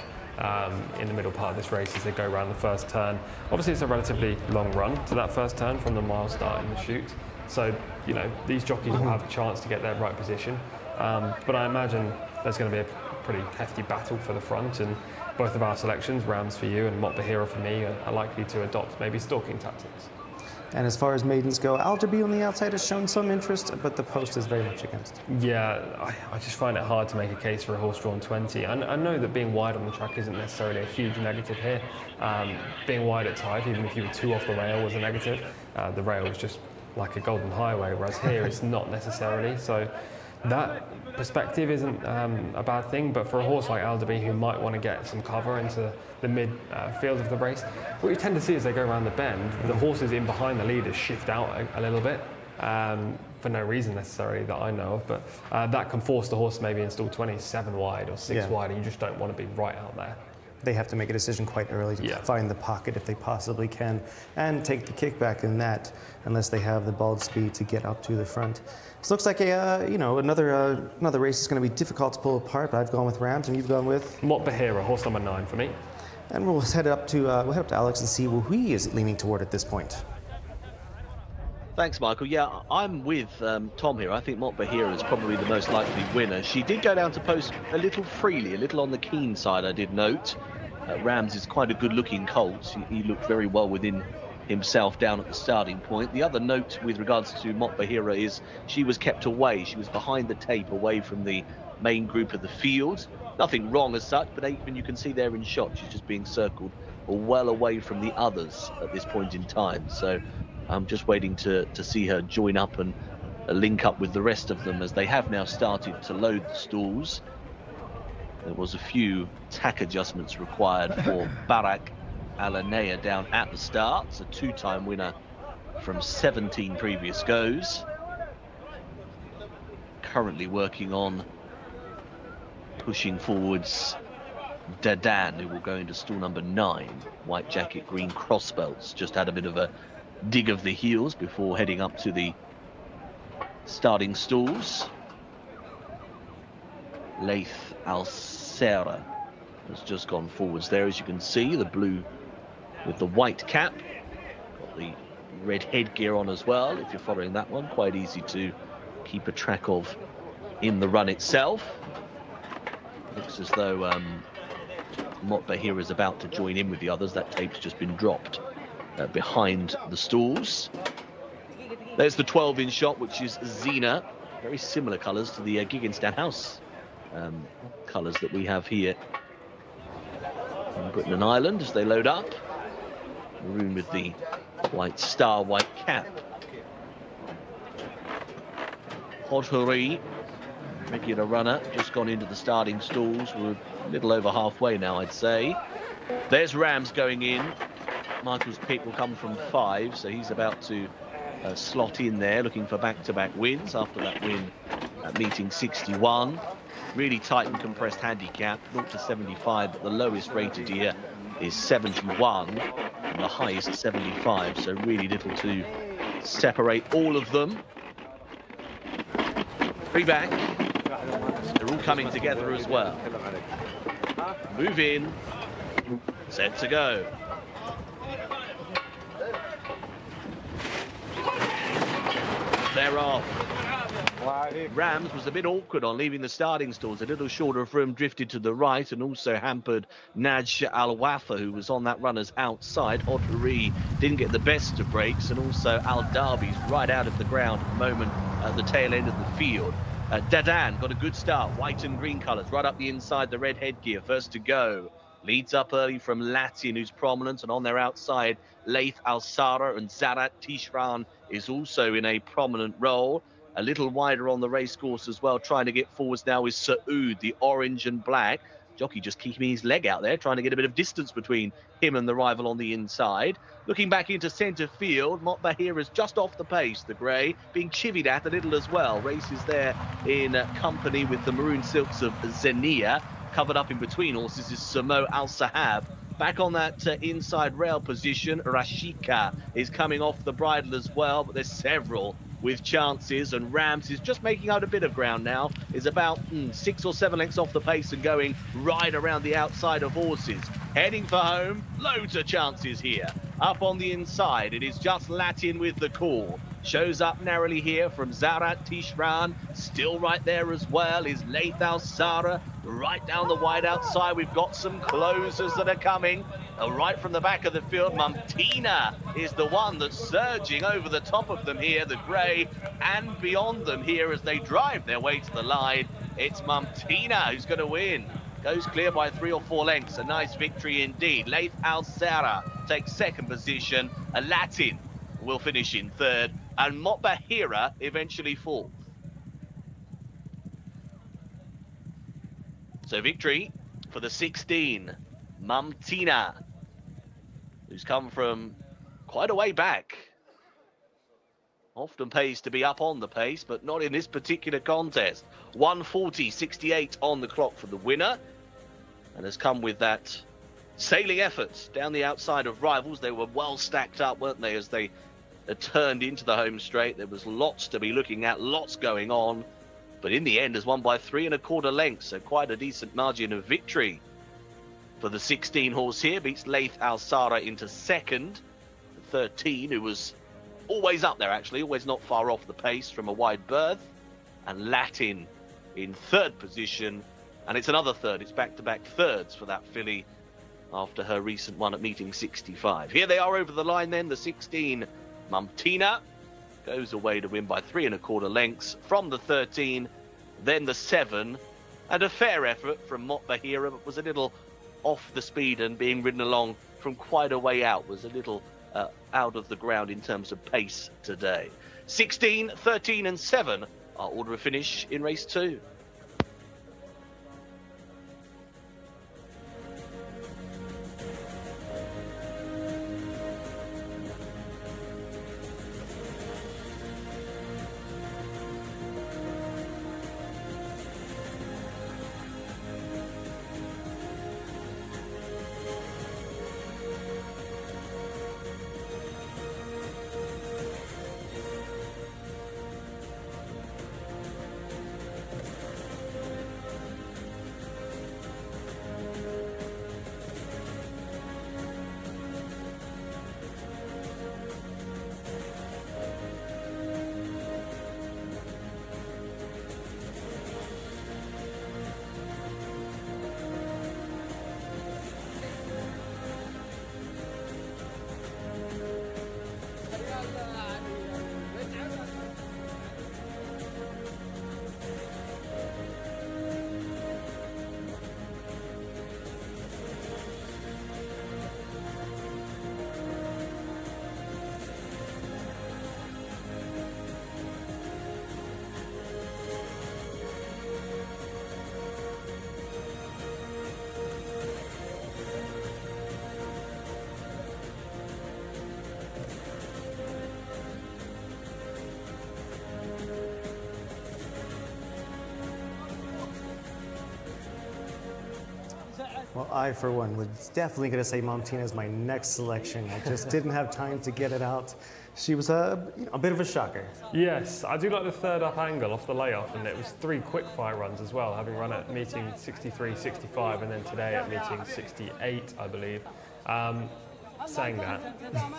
in the middle part of this race as they go around the first turn. Obviously, it's a relatively long run to that first turn from the mile start in the chute, so, you know, these jockeys will have a chance to get their right position, but I imagine there's going to be a pretty hefty battle for the front, and both of our selections, Rams for you and Mott Behera for me, are likely to adopt maybe stalking tactics. And as far as maidens go, Alderby on the outside has shown some interest, but the post is very much against. Yeah, I just find it hard to make a case for a horse drawn 20. I know that being wide on the track isn't necessarily a huge negative here. Being wide at tight, even if you were 2 off the rail, was a negative. The rail was just like a golden highway, whereas here it's not necessarily. So that perspective isn't a bad thing, but for a horse like Alderby who might want to get some cover into the mid field of the race, what you tend to see as they go around the bend, the horses in behind the leaders shift out a little bit for no reason necessarily that I know of, but that can force the horse to maybe install 27 wide or 6 wide, and you just don't want to be right out there. They have to make a decision quite early to find the pocket if they possibly can, and take the kickback in that, unless they have the bald speed to get up to the front. This looks like another race is going to be difficult to pull apart, but I've gone with Rams, and you've gone with Mott Behera, horse number 9 for me. And we'll head up to Alex and see who he is leaning toward at this point. Thanks, Michael. Yeah, I'm with Tom here. I think Mott Behera is probably the most likely winner. She did go down to post a little freely, a little on the keen side, I did note. Rams is quite a good-looking colt. He looked very well within himself down at the starting point. The other note with regards to Mott Behera is she was kept away. She was behind the tape, away from the main group of the field. Nothing wrong as such, but even you can see there in shot, she's just being circled well away from the others at this point in time. So I'm just waiting to see her join up and link up with the rest of them, as they have now started to load the stalls. There was a few tack adjustments required for Barak Alanea down at the start. It's a 2-time winner from 17 previous goes. Currently working on pushing forwards Dadan, who will go into stall number 9. White jacket, green crossbelts. Just had a bit of a dig of the heels before heading up to the starting stalls. Leith Alcera has just gone forwards there, as you can see, the blue with the white cap, got the red headgear on as well. If you're following that one, quite easy to keep a track of in the run itself. Looks as though Mott Behera is about to join in with the others. That tape's just been dropped behind the stalls. There's the 12 in shot, which is Xena. Very similar colours to the Gigginstown House colours that we have here in Britain and Ireland as they load up. Maroon with the white star, white cap. Hodhuri, regular runner, just gone into the starting stalls. We're a little over halfway now, I'd say. There's Rams going in. Michael's pick will come from 5, so he's about to slot in there, looking for back-to-back wins after that win at meeting 61. Really tight and compressed handicap, 0 to 75, but the lowest rated here is 71, and the highest 75, so really little to separate all of them. 3 back. They're all coming together as well. Move in, set to go. They're off. Rams was a bit awkward on leaving the starting stalls. A little short of room, drifted to the right, and also hampered Naj Al-Wafa, who was on that runner's outside. Odhuri didn't get the best of breaks, and also Al-Darbi's right out of the ground at the moment at the tail end of the field. Dadan got a good start, white and green colours, right up the inside, the red headgear, first to go. Leads up early from Latin, who's prominent, and on their outside, Laith Al-Sara and Zarat Tishran is also in a prominent role. A little wider on the racecourse as well, trying to get forwards now is Saud, the orange and black. Jockey just keeping his leg out there, trying to get a bit of distance between him and the rival on the inside. Looking back into centre field, Mot Bahir is just off the pace, the grey, being chivied at a little as well. Races there in company with the maroon silks of Zenia. Covered up in between horses is Samo Al-Sahab. Back on that inside rail position, Rashika is coming off the bridle as well, but there's several with chances, and Rams is just making out a bit of ground now, is about 6 or 7 lengths off the pace and going right around the outside of horses. Heading for home, loads of chances here. Up on the inside, it is just Latin with the call. Shows up narrowly here from Zarat Tishran. Still right there as well is Laith Al-Sara. Right down the wide outside, we've got some closers that are coming. Right from the back of the field, Mumtina is the one that's surging over the top of them here, the grey, and beyond them here as they drive their way to the line. It's Mumtina who's going to win. Goes clear by 3 or 4 lengths. A nice victory indeed. Laith Al-Sara takes second position. A Latin will finish in third. And Mot Bahira eventually fourth. So victory for the 16, Mumtina, who's come from quite a way back. Often pays to be up on the pace, but not in this particular contest. 1:40.68 on the clock for the winner, and has come with that sailing effort down the outside of rivals. They were well stacked up, weren't they, as they turned into the home straight. There was lots to be looking at, lots going on, but in the end has won by 3 1/4 lengths, so quite a decent margin of victory for the 16 horse here. Beats Laith Al-Sara into second. The 13, who was always up there actually, always not far off the pace from a wide berth, and Latin in third position, and it's another third. It's back-to-back thirds for that filly after her recent one at meeting 65. Here they are over the line then, the 16, Mumtina, goes away to win by 3 1/4 lengths from the 13, then the 7, and a fair effort from Mot Bahira, but was a little off the speed and being ridden along from quite a way out, was a little out of the ground in terms of pace today. 16, 13 and 7 are order of finish in race 2. Well, I, for one, was definitely going to say Mumtina is my next selection. I just didn't have time to get it out. She was a bit of a shocker. Yes, I do like the third up angle off the layoff, and it was 3 quick fire runs as well, having run at meeting 63, 65, and then today at meeting 68, I believe. saying that.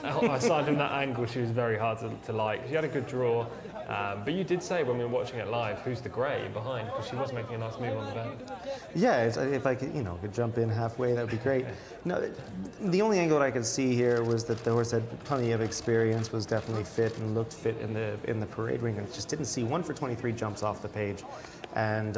Aside from that angle, she was very hard to like. She had a good draw, but you did say when we were watching it live, who's the grey behind? Because she was making a nice move on the bend. Yeah, if I could, could jump in halfway, that would be great. No, the only angle that I could see here was that the horse had plenty of experience, was definitely fit and looked fit in the parade ring, and just didn't see 1 for 23 jumps off the page, and.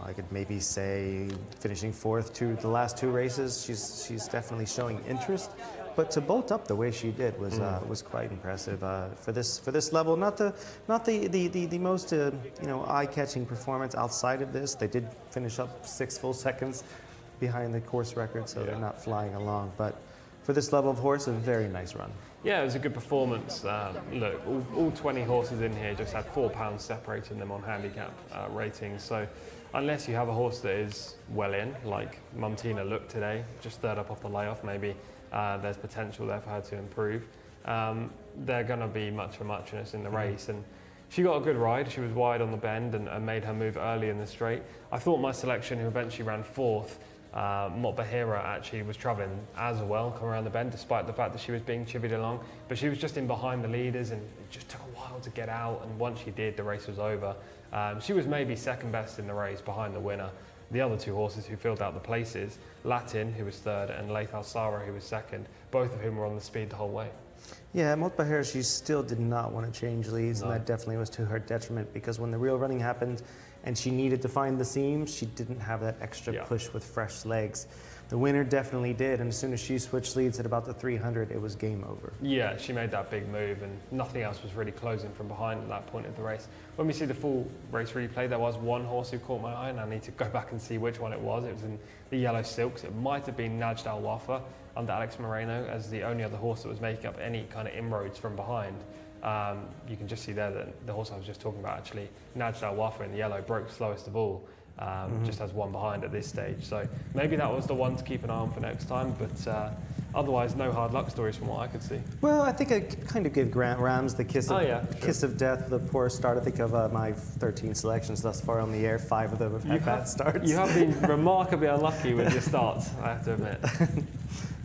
I could maybe say finishing 4th to the last 2 races, she's definitely showing interest. But to bolt up the way she did was quite impressive for this level. Not the most eye-catching performance outside of this. They did finish up 6 full seconds behind the course record, so they're not flying along. But for this level of horse, a very nice run. Yeah, it was a good performance. Look, all 20 horses in here just had 4 pounds separating them on handicap ratings. So unless you have a horse that is well in, like Mumtina looked today, just 3rd up off the layoff, maybe there's potential there for her to improve. They're going to be much for muchness in the race. And she got a good ride. She was wide on the bend and made her move early in the straight. I thought my selection, who eventually ran 4th, Mott Bahira, actually was travelling as well, come around the bend, despite the fact that she was being chivied along. But she was just in behind the leaders, and it just took a while to get out. And once she did, the race was over. She was maybe 2nd best in the race behind the winner. The other 2 horses who filled out the places, Latin, who was 3rd, and Laith Al-Sara, who was 2nd, both of whom were on the speed the whole way. Yeah, Mott Bahira, she still did not want to change leads, and that definitely was to her detriment, because when the real running happened and she needed to find the seams, she didn't have that extra push with fresh legs. The winner definitely did, and as soon as she switched leads at about the 300, it was game over. Yeah, she made that big move, and nothing else was really closing from behind at that point of the race. When we see the full race replay, there was one horse who caught my eye, and I need to go back and see which one it was. It was in the yellow silks. It might have been Najd Al Wafa under Alex Moreno as the only other horse that was making up any kind of inroads from behind. You can just see there that the horse I was just talking about, actually, Najd Al Wafa in the yellow, broke slowest of all. Just has 1 behind at this stage. So maybe that was the one to keep an eye on for next time, but otherwise no hard luck stories from what I could see. Well, I think I kind of give Grant Rams the kiss of death, the poor start. I think of my 13 selections thus far on the air, 5 of them have had bad starts. You have been remarkably unlucky with your starts, I have to admit.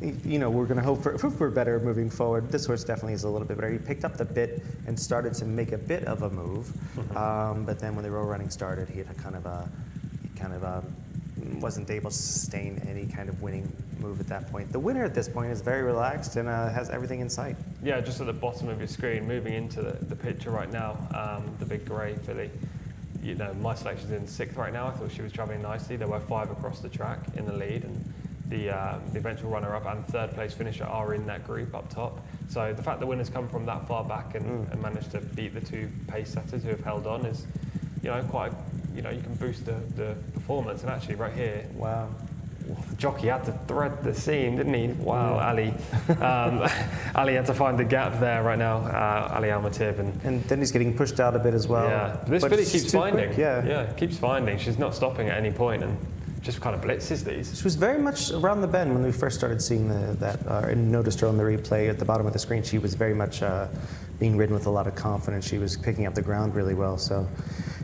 We're going to hope for better moving forward. This horse definitely is a little bit better. He picked up the bit and started to make a bit of a move, but then when the row running started, he had kind of wasn't able to sustain any kind of winning move at that point. The winner at this point is very relaxed and has everything in sight. Yeah, just at the bottom of your screen, moving into the picture right now, the big grey filly. My selection's in 6th right now. I thought she was travelling nicely. There were 5 across the track in the lead, and the eventual runner-up and 3rd place finisher are in that group up top. So the fact that winners come from that far back and managed to beat the 2 pace setters who have held on is, quite. You can boost the performance. And actually, right here, wow, the jockey had to thread the seam, didn't he? Wow, Ali. Ali had to find the gap there right now. Ali Al-Matib, and then he's getting pushed out a bit as well. Yeah, this filly keeps finding. Quick, keeps finding. She's not stopping at any point, and just kind of blitzes these. She was very much around the bend when we first started seeing that and noticed her on the replay at the bottom of the screen. She was very much being ridden with a lot of confidence. She was picking up the ground really well. So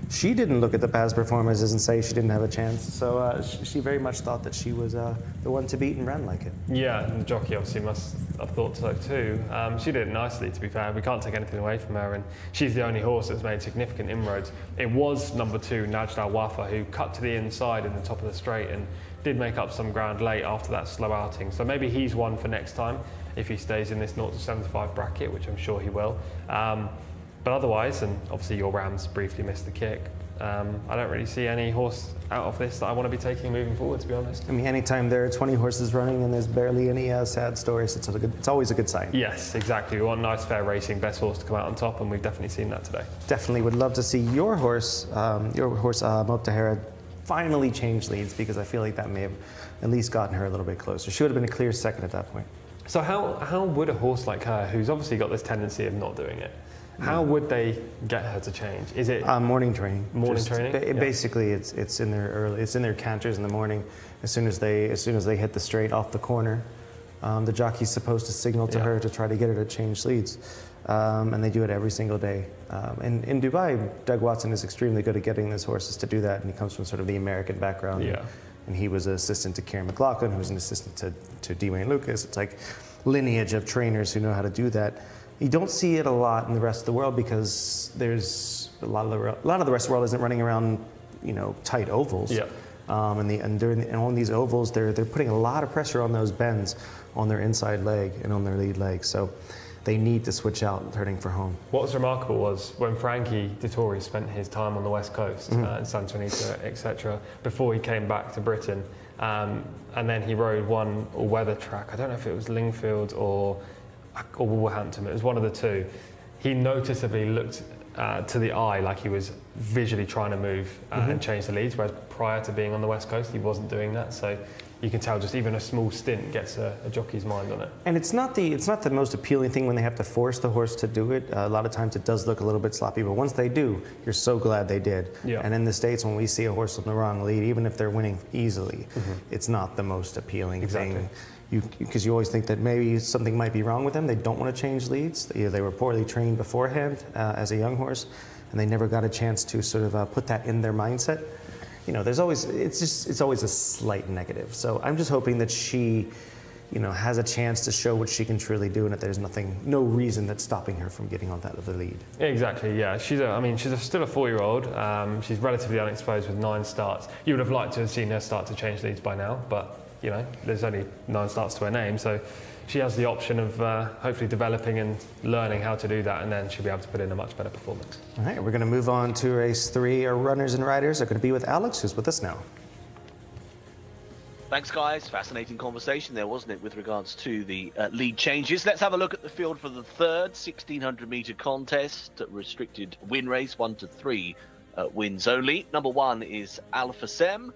she didn't look at the past performances and say she didn't have a chance. So she very much thought that she was the one to beat and ran like it. Yeah, and the jockey obviously must have thought so too. She did it nicely, to be fair. We can't take anything away from her, and she's the only horse that's made significant inroads. It was number 2, Najd Al Wafa, who cut to the inside in the top of the straight and did make up some ground late after that slow outing. So maybe he's one for next time if he stays in this 0 to 75 bracket, which I'm sure he will. But otherwise, and obviously your Rams briefly missed the kick, I don't really see any horse out of this that I want to be taking moving forward, to be honest. I mean, anytime there are 20 horses running and there's barely any sad stories, it's always a good sign. Yes, exactly. We want nice, fair racing, best horse to come out on top, and we've definitely seen that today. Definitely would love to see your horse, Mott Bahira, finally change leads, because I feel like that may have at least gotten her a little bit closer. She would have been a clear 2nd at that point. So how would a horse like her, who's obviously got this tendency of not doing it, how would they get her to change? Is it morning training? Training. Basically, it's in their canters in the morning. As soon as they hit the straight off the corner, the jockey's supposed to signal to her to try to get her to change leads, and they do it every single day. And in Dubai, Doug Watson is extremely good at getting his horses to do that, and he comes from sort of the American background. Yeah. and he was an assistant to Kieran McLaughlin, who was an assistant to Dwayne Lucas. It's like lineage of trainers who know how to do that. You don't see it a lot in the rest of the world because there's a lot of the rest of the world isn't running around, tight ovals. Yeah. And on these ovals, they're putting a lot of pressure on those bends on their inside leg and on their lead leg. So they need to switch out turning for home. What was remarkable was when Frankie Dettori spent his time on the West Coast, in Santonito, etc., before he came back to Britain, and then he rode one all-weather track. I don't know if it was Lingfield or Wolverhampton. It was one of the two. He noticeably looked to the eye like he was visually trying to move and change the leads, whereas prior to being on the West Coast, he wasn't doing that. So you can tell just even a small stint gets a jockey's mind on it. And it's not the most appealing thing when they have to force the horse to do it. A lot of times it does look a little bit sloppy, but once they do, you're so glad they did. Yeah. And in the States, when we see a horse on the wrong lead, even if they're winning easily, it's not the most appealing thing. Because you always think that maybe something might be wrong with them. They don't want to change leads. Either they were poorly trained beforehand as a young horse, and they never got a chance to sort of put that in their mindset. It's always a slight negative. So I'm just hoping that she, has a chance to show what she can truly do, and that there's no reason that's stopping her from getting on that of the lead. Exactly, yeah. She's still a 4-year-old. She's relatively unexposed with 9 starts. You would have liked to have seen her start to change leads by now, but there's only 9 starts to her name, so she has the option of hopefully developing and learning how to do that, and then she'll be able to put in a much better performance. All right, we're going to move on to race 3. Our runners and riders are going to be with Alex, who's with us now. Thanks, guys. Fascinating conversation there, wasn't it, with regards to the lead changes. Let's have a look at the field for the third 1,600-metre contest, restricted win race, 1 to 3 wins only. Number 1 is Alpha Sem.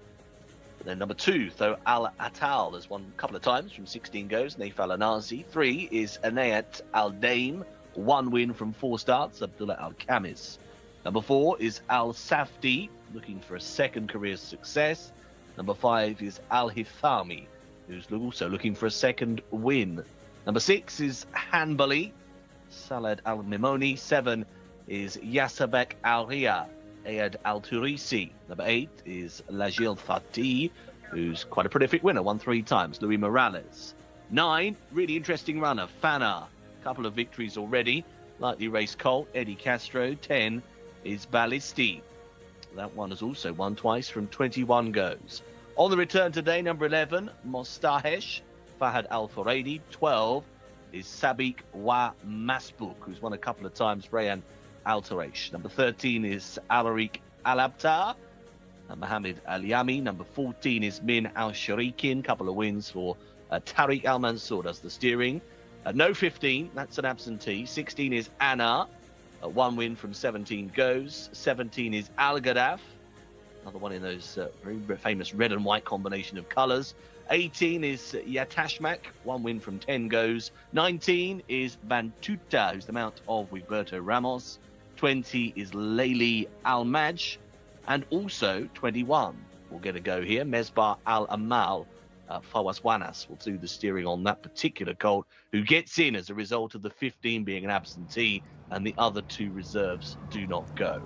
Then number 2, though, Al Atal has won a couple of times from 16 goes, Naif Al Anazi. 3 is Anayat Al Daim, 1 win from 4 starts, Abdullah Al Khamis. Number 4 is Al Safdi, looking for a second career success. Number 5 is Al Hithami, who's also looking for a second win. Number 6 is Hanbali, Salad Al Mimoni. 7 is Yasabek Al Ria, Ayad Al Turisi. Number 8 is Lajil Fatih, who's quite a prolific winner, won 3 times, Louis Morales. 9, really interesting runner, Fana, couple of victories already, lightly raced colt, Eddie Castro. 10 is Ballisti. That one has also won twice from 21 goes. On the return today, number 11, Mostahesh, Fahad Al Furedi. 12 is Sabik Wa Masbuk, who's won a couple of times, Rayan Al Taresh. Number 13 is Alarik Al Abtar, Mohammed Al Yami. Number 14 is Min Al Sharikin, couple of wins for Tariq Al Mansour does the steering. No 15, that's an absentee. 16 is Anna, 1 win from 17 goes. 17 is Al Gadaf, another one in those very famous red and white combination of colours. 18 is Yatashmak, 1 win from 10 goes. 19 is Bantuta, who's the mount of Wigberto Ramos. 20 is Layli Al-Maj. And also 21 will get a go here. Mesbah Al-Amal, Fawaswanas will do the steering on that particular colt, who gets in as a result of the 15 being an absentee and the other 2 reserves do not go.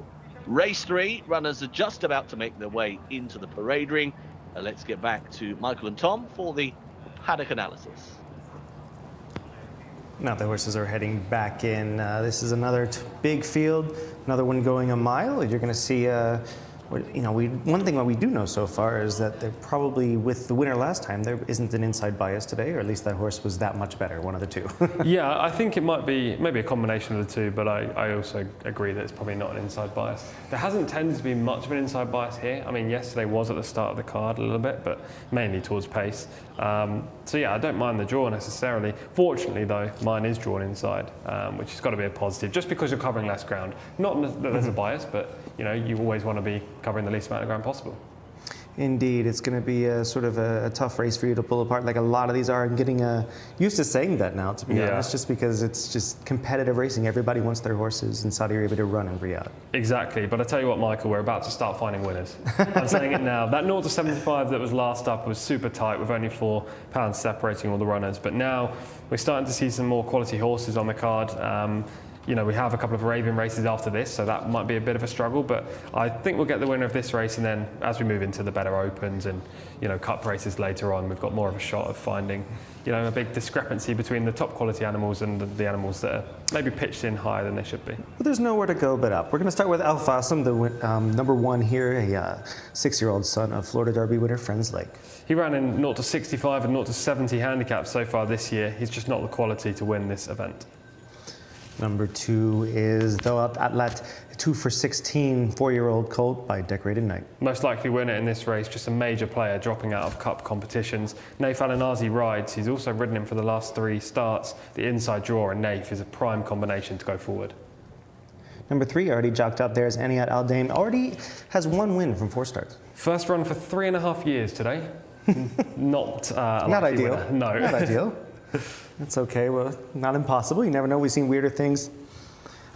Race 3, runners are just about to make their way into the parade ring. Let's get back to Michael and Tom for the paddock analysis. Now the horses are heading back in. This is another big field, another one going a mile. You're going to see, one thing that we do know so far is that they're probably, with the winner last time, there isn't an inside bias today, or at least that horse was that much better, one of the 2. Yeah, I think it might be maybe a combination of the 2, but I also agree that it's probably not an inside bias. There hasn't tended to be much of an inside bias here. I mean, yesterday was at the start of the card a little bit, but mainly towards pace. So yeah, I don't mind the draw necessarily. Fortunately though, mine is drawn inside, which has got to be a positive, just because you're covering less ground. Not that there's a bias, but you always want to be covering the least amount of ground possible. Indeed, it's going to be a sort of a tough race for you to pull apart, like a lot of these are. I'm getting used to saying that now, to be honest, just because it's just competitive racing. Everybody wants their horses in Saudi Arabia to run in Riyadh. Exactly, but I tell you what, Michael, we're about to start finding winners. I'm saying it now. That 0 to 75 that was last up was super tight, with only 4 pounds separating all the runners. But now we're starting to see some more quality horses on the card. You know, we have a couple of Arabian races after this, so that might be a bit of a struggle, but I think we'll get the winner of this race, and then as we move into the better opens and, you know, cup races later on, we've got more of a shot of finding, you know, a big discrepancy between the top quality animals and the animals that are maybe pitched in higher than they should be. Well, there's nowhere to go but up. We're going to start with Al Fassem, the number 1 here, a 6-year-old son of Florida Derby winner Friends Lake. He ran in 0 to 65 and 0 to 70 handicaps so far this year. He's just not the quality to win this event. Number 2 is Thoat Atlat, 2 for 16, 4-year-old colt by Decorated Knight. Most likely winner in this race, just a major player dropping out of cup competitions. Naif Alanazi rides. He's also ridden him for the last 3 starts. The inside draw and Naif is a prime combination to go forward. Number 3, already jocked up there, is Aniat Al Dain. Already has 1 win from 4 starts. First run for 3.5 years today. Not ideal. Winner. No. Not ideal. That's okay. Well, not impossible. You never know. We've seen weirder things.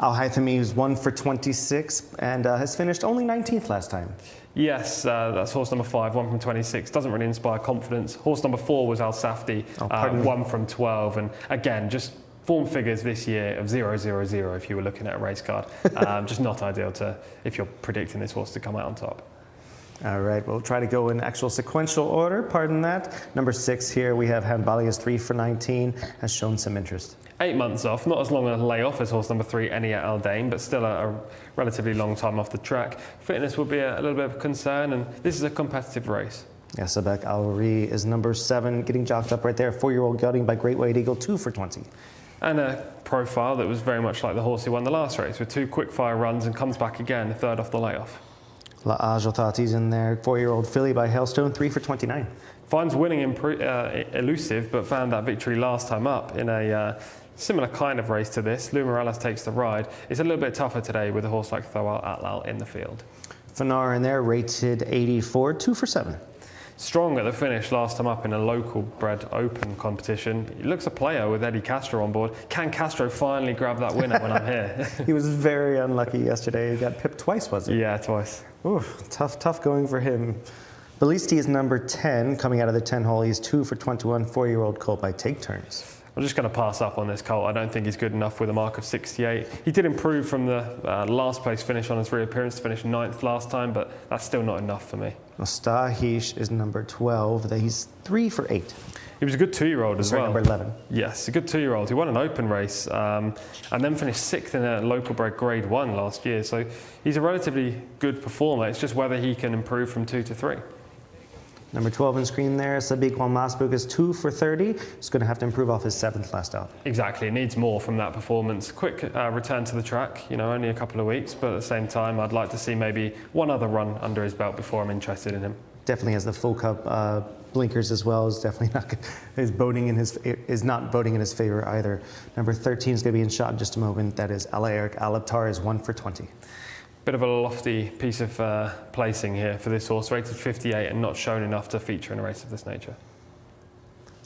Al Haythami is 1 for 26 and has finished only 19th last time. Yes, that's horse number 5, 1 from 26. Doesn't really inspire confidence. Horse number 4 was Al Safdi, 1 from 12. And again, just form figures this year of 0, 0, 0 if you were looking at a race card. Just not ideal if you're predicting this horse to come out on top. All right, we'll try to go in actual sequential order, pardon that. Number 6 here, we have Hanbali is 3 for 19, has shown some interest. 8 months off, not as long a layoff as horse number 3, Eniat Al Dain, but still a relatively long time off the track. Fitness will be a little bit of a concern, and this is a competitive race. Yeah, Sabek Al-Ri is number 7, getting jocked up right there. 4-year-old gelding by Great White Eagle, 2 for 20. And a profile that was very much like the horse who won the last race, with 2 quick-fire runs and comes back again, 3rd off the layoff. La Ajotati's in there, 4-year-old filly by Hailstone, 3 for 29. Finds winning elusive, but found that victory last time up in a similar kind of race to this. Lou Morales takes the ride. It's a little bit tougher today with a horse like Thoat Atlal in the field. Fanar in there, rated 84, 2 for 7. Strong at the finish last time up in a local bred open competition. He looks a player with Eddie Castro on board. Can Castro finally grab that winner when I'm here? He was very unlucky yesterday. He got pipped twice, was it? Yeah, twice. Oof, tough going for him. Belisti is number 10, coming out of the 10 hole. He's 2 for 21, 4-year-old colt by Take Turns. I'm just going to pass up on this colt. I don't think he's good enough with a mark of 68. He did improve from the last place finish on his reappearance to finish 9th last time, but that's still not enough for me. Mustahish is number 12. He's 3 for 8. He was a good 2-year-old as well. Number 11. Yes, a good 2-year-old. He won an open race and then finished 6th in a local bred Grade 1 last year. So he's a relatively good performer. It's just whether he can improve from 2 to 3. Number 12 on screen there, Sadiq Walmasbuk is 2 for 30. He's going to have to improve off his 7th last out. Exactly, it needs more from that performance. Quick return to the track, you know, only a couple of weeks, but at the same time, I'd like to see maybe one other run under his belt before I'm interested in him. Definitely has the full cup blinkers as well. Is definitely not voting in his favor either. Number 13 is going to be in shot in just a moment. That is Alarik Alaptar is 1 for 20. Bit of a lofty piece of placing here for this horse, rated 58 and not shown enough to feature in a race of this nature.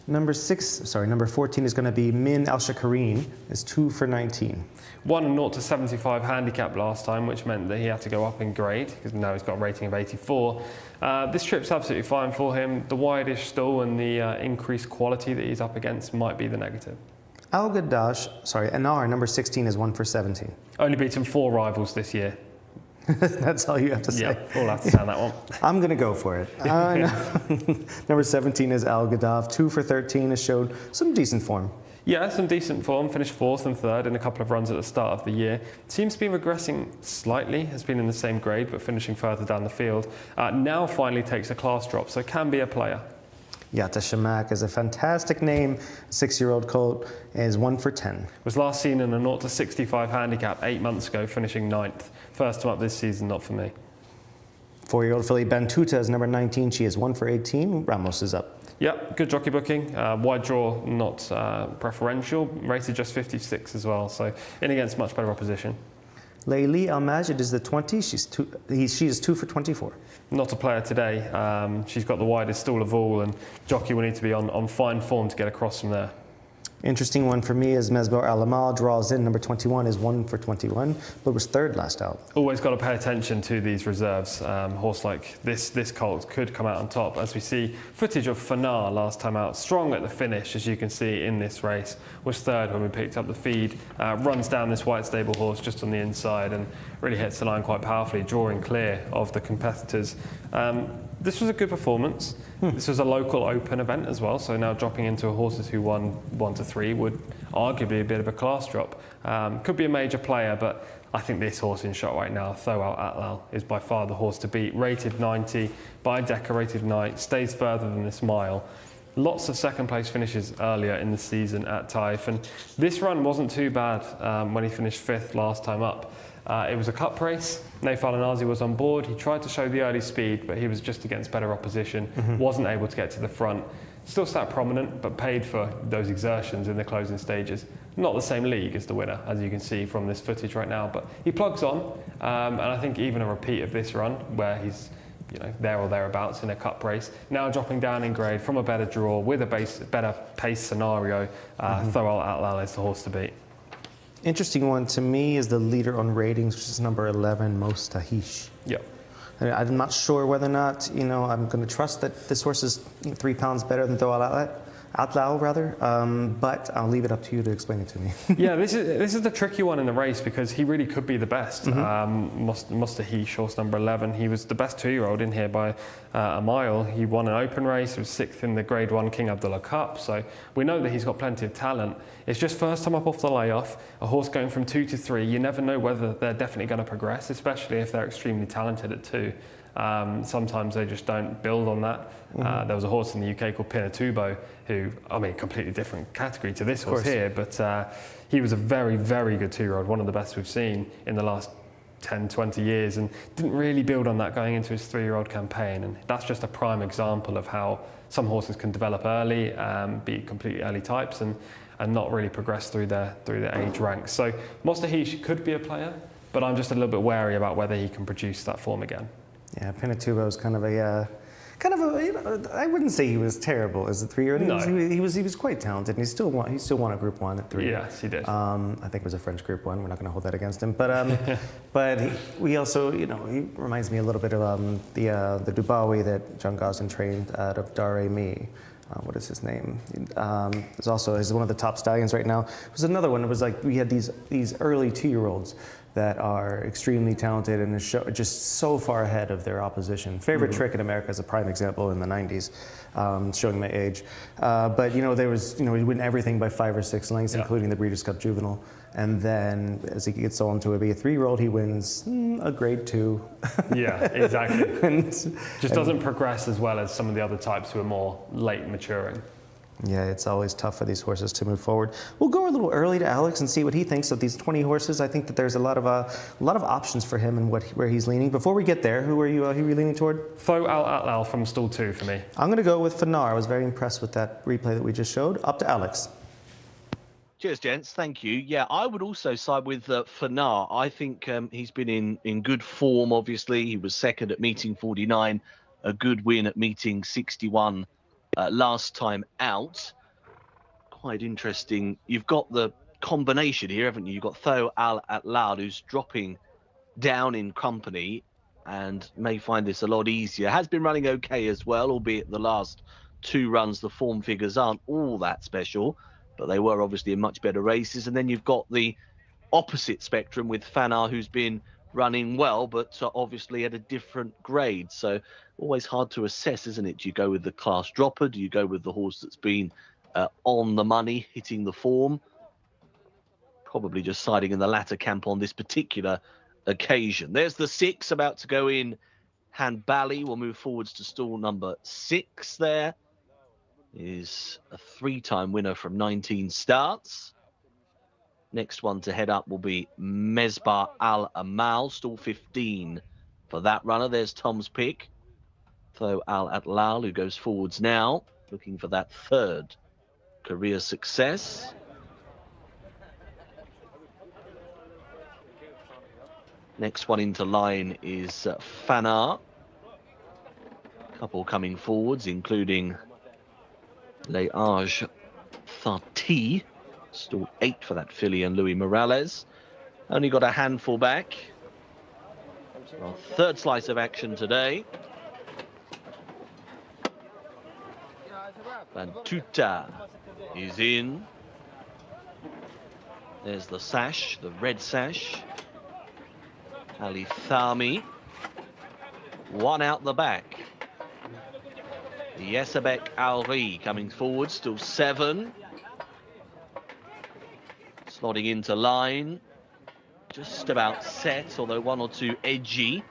Number 14 is going to be Min Al Shakareen, is 2 for 19. Won a 0 to 75 handicap last time, which meant that he had to go up in grade, because now he's got a rating of 84. This trip's absolutely fine for him. The wideish stall and the increased quality that he's up against might be the negative. Anar, number 16, is 1 for 17. Only beaten 4 rivals this year. That's all you have to say. Yeah, all I have to say on that one. I'm going to go for it. Number 17 is Al Gaddav. 2 for 13 has showed some decent form. Yeah, some decent form. Finished 4th and 3rd in a couple of runs at the start of the year. Seems to be regressing slightly. Has been in the same grade, but finishing further down the field. Now finally takes a class drop, so can be a player. Yata Shamak is a fantastic name. 6-year-old colt is 1 for 10. Was last seen in a 0 to 65 handicap 8 months ago, finishing 9th. First time up this season, not for me. 4-year-old filly Bantuta is number 19. She is 1 for 18. Ramos is up. Yep, good jockey booking. Wide draw, not preferential. Rated just 56 as well, so in against much better opposition. Layli Al-Majid is the 20. She is 2 for 24. Not a player today. She's got the widest stall of all, and jockey will need to be on fine form to get across from there. Interesting one for me is Mesbar Alamal draws in number 21, is 1 for 21, but was third last out. Always got to pay attention to these reserves. Horse like this colt could come out on top, as we see footage of Fanar last time out, strong at the finish, as you can see in this race, was third when we picked up the feed, runs down this white stable horse just on the inside and really hits the line quite powerfully, drawing clear of the competitors. This was a good performance. This was a local open event as well, so now dropping into horses who won 1 to 3 would arguably a bit of a class drop. Could be a major player, but I think this horse in shot right now, Tho Al Atlal, is by far the horse to beat. Rated 90 by Decorated Knight, stays further than this mile. Lots of second place finishes earlier in the season at Taif, and this run wasn't too bad when he finished 5th last time up. It was a cup race. Naif Al-Nazi was on board. He tried to show the early speed, but he was just against better opposition, wasn't able to get to the front. Still sat prominent, but paid for those exertions in the closing stages. Not the same league as the winner, as you can see from this footage right now, but he plugs on, and I think even a repeat of this run, where he's there or thereabouts in a cup race, now dropping down in grade from a better draw with a better pace scenario, Tho Al Atlal is the horse to beat. Interesting one to me is the leader on ratings, which is number 11, Mostahish. Yep. I'm not sure whether or not, I'm going to trust that this horse is 3 pounds better than Tho Al Atlal, rather, but I'll leave it up to you to explain it to me. Yeah, this is the tricky one in the race because he really could be the best. Mostahish, horse number 11, he was the best 2-year-old in here by a mile. He won an open race, was 6th in the Grade 1 King Abdullah Cup, so we know that he's got plenty of talent. It's just first time up off the layoff, a horse going from 2 to 3, you never know whether they're definitely going to progress, especially if they're extremely talented at 2. Sometimes they just don't build on that. There was a horse in the UK called Pinatubo who, completely different category to this horse here, but he was a very, very good 2-year-old, one of the best we've seen in the last 10, 20 years, and didn't really build on that going into his 3-year-old campaign. And that's just a prime example of how some horses can develop early, be completely early types, and not really progress through their age ranks. So Mostahish could be a player, but I'm just a little bit wary about whether he can produce that form again. Yeah, Pinatubo is kind of a, I wouldn't say he was terrible as a 3-year-old. No. He was quite talented, and he still won a Group 1 at 3. Yes, he did. I think it was a French Group 1. We're not going to hold that against him. But we also, he reminds me a little bit of the Dubawi that John Gosden trained out of Dar Mi. What is his name? He's one of the top stallions right now. It was another one. It was like we had these early 2-year-olds that are extremely talented and just so far ahead of their opposition. Favorite Trick in America is a prime example in the 90s, showing my age. But there was, we win everything by 5 or 6 lengths, including the Breeders' Cup Juvenile. And then as he gets on to be a 3-year-old, he wins a Grade 2. Yeah, exactly. Just doesn't progress as well as some of the other types who are more late maturing. Yeah, it's always tough for these horses to move forward. We'll go a little early to Alex and see what he thinks of these 20 horses. I think that there's a lot of options for him and where he's leaning. Before we get there, who are you leaning toward? Tho Al Atlal from stall 2 for me. I'm going to go with Fanar. I was very impressed with that replay that we just showed. Up to Alex. Cheers, gents. Thank you. Yeah, I would also side with Fanar. I think he's been in good form, obviously. He was 2nd at meeting 49, a good win at meeting 61 last time out. Quite interesting. You've got the combination here, haven't you? You've got Tho Al Atlal, who's dropping down in company and may find this a lot easier. Has been running okay as well, albeit the last 2 runs, the form figures aren't all that special, but they were obviously in much better races. And then you've got the opposite spectrum with Fanar, who's been running well, but obviously at a different grade. So always hard to assess, isn't it? Do you go with the class dropper? Do you go with the horse that's been on the money, hitting the form? Probably just siding in the latter camp on this particular occasion. There's the 6 about to go in. Hanbali will move forwards to stall number 6 there. Is a 3-time winner from 19 starts. Next one to head up will be Mesbar Al Amal, stall 15 for that runner. There's Tom's pick. Tho Al Atlal, who goes forwards now, looking for that 3rd career success. Next one into line is Fanar. Couple coming forwards, including Les Arges Thati. Still 8 for that filly and Louis Morales. Only got a handful back. Our third slice of action today. Bantuta is in. There's the sash, the red sash. Ali Thami. One out the back. Yesabek Alri coming forward, still 7. Slotting into line. Just about set, although 1 or 2 edgy.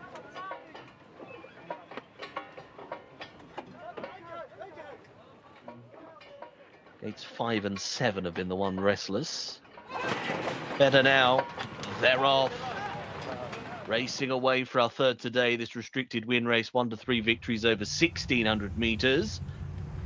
Gates 5 and 7 have been the one restless. Better now, they're off. Racing away for our third today, this restricted win race, 1 to 3 victories over 1,600 metres.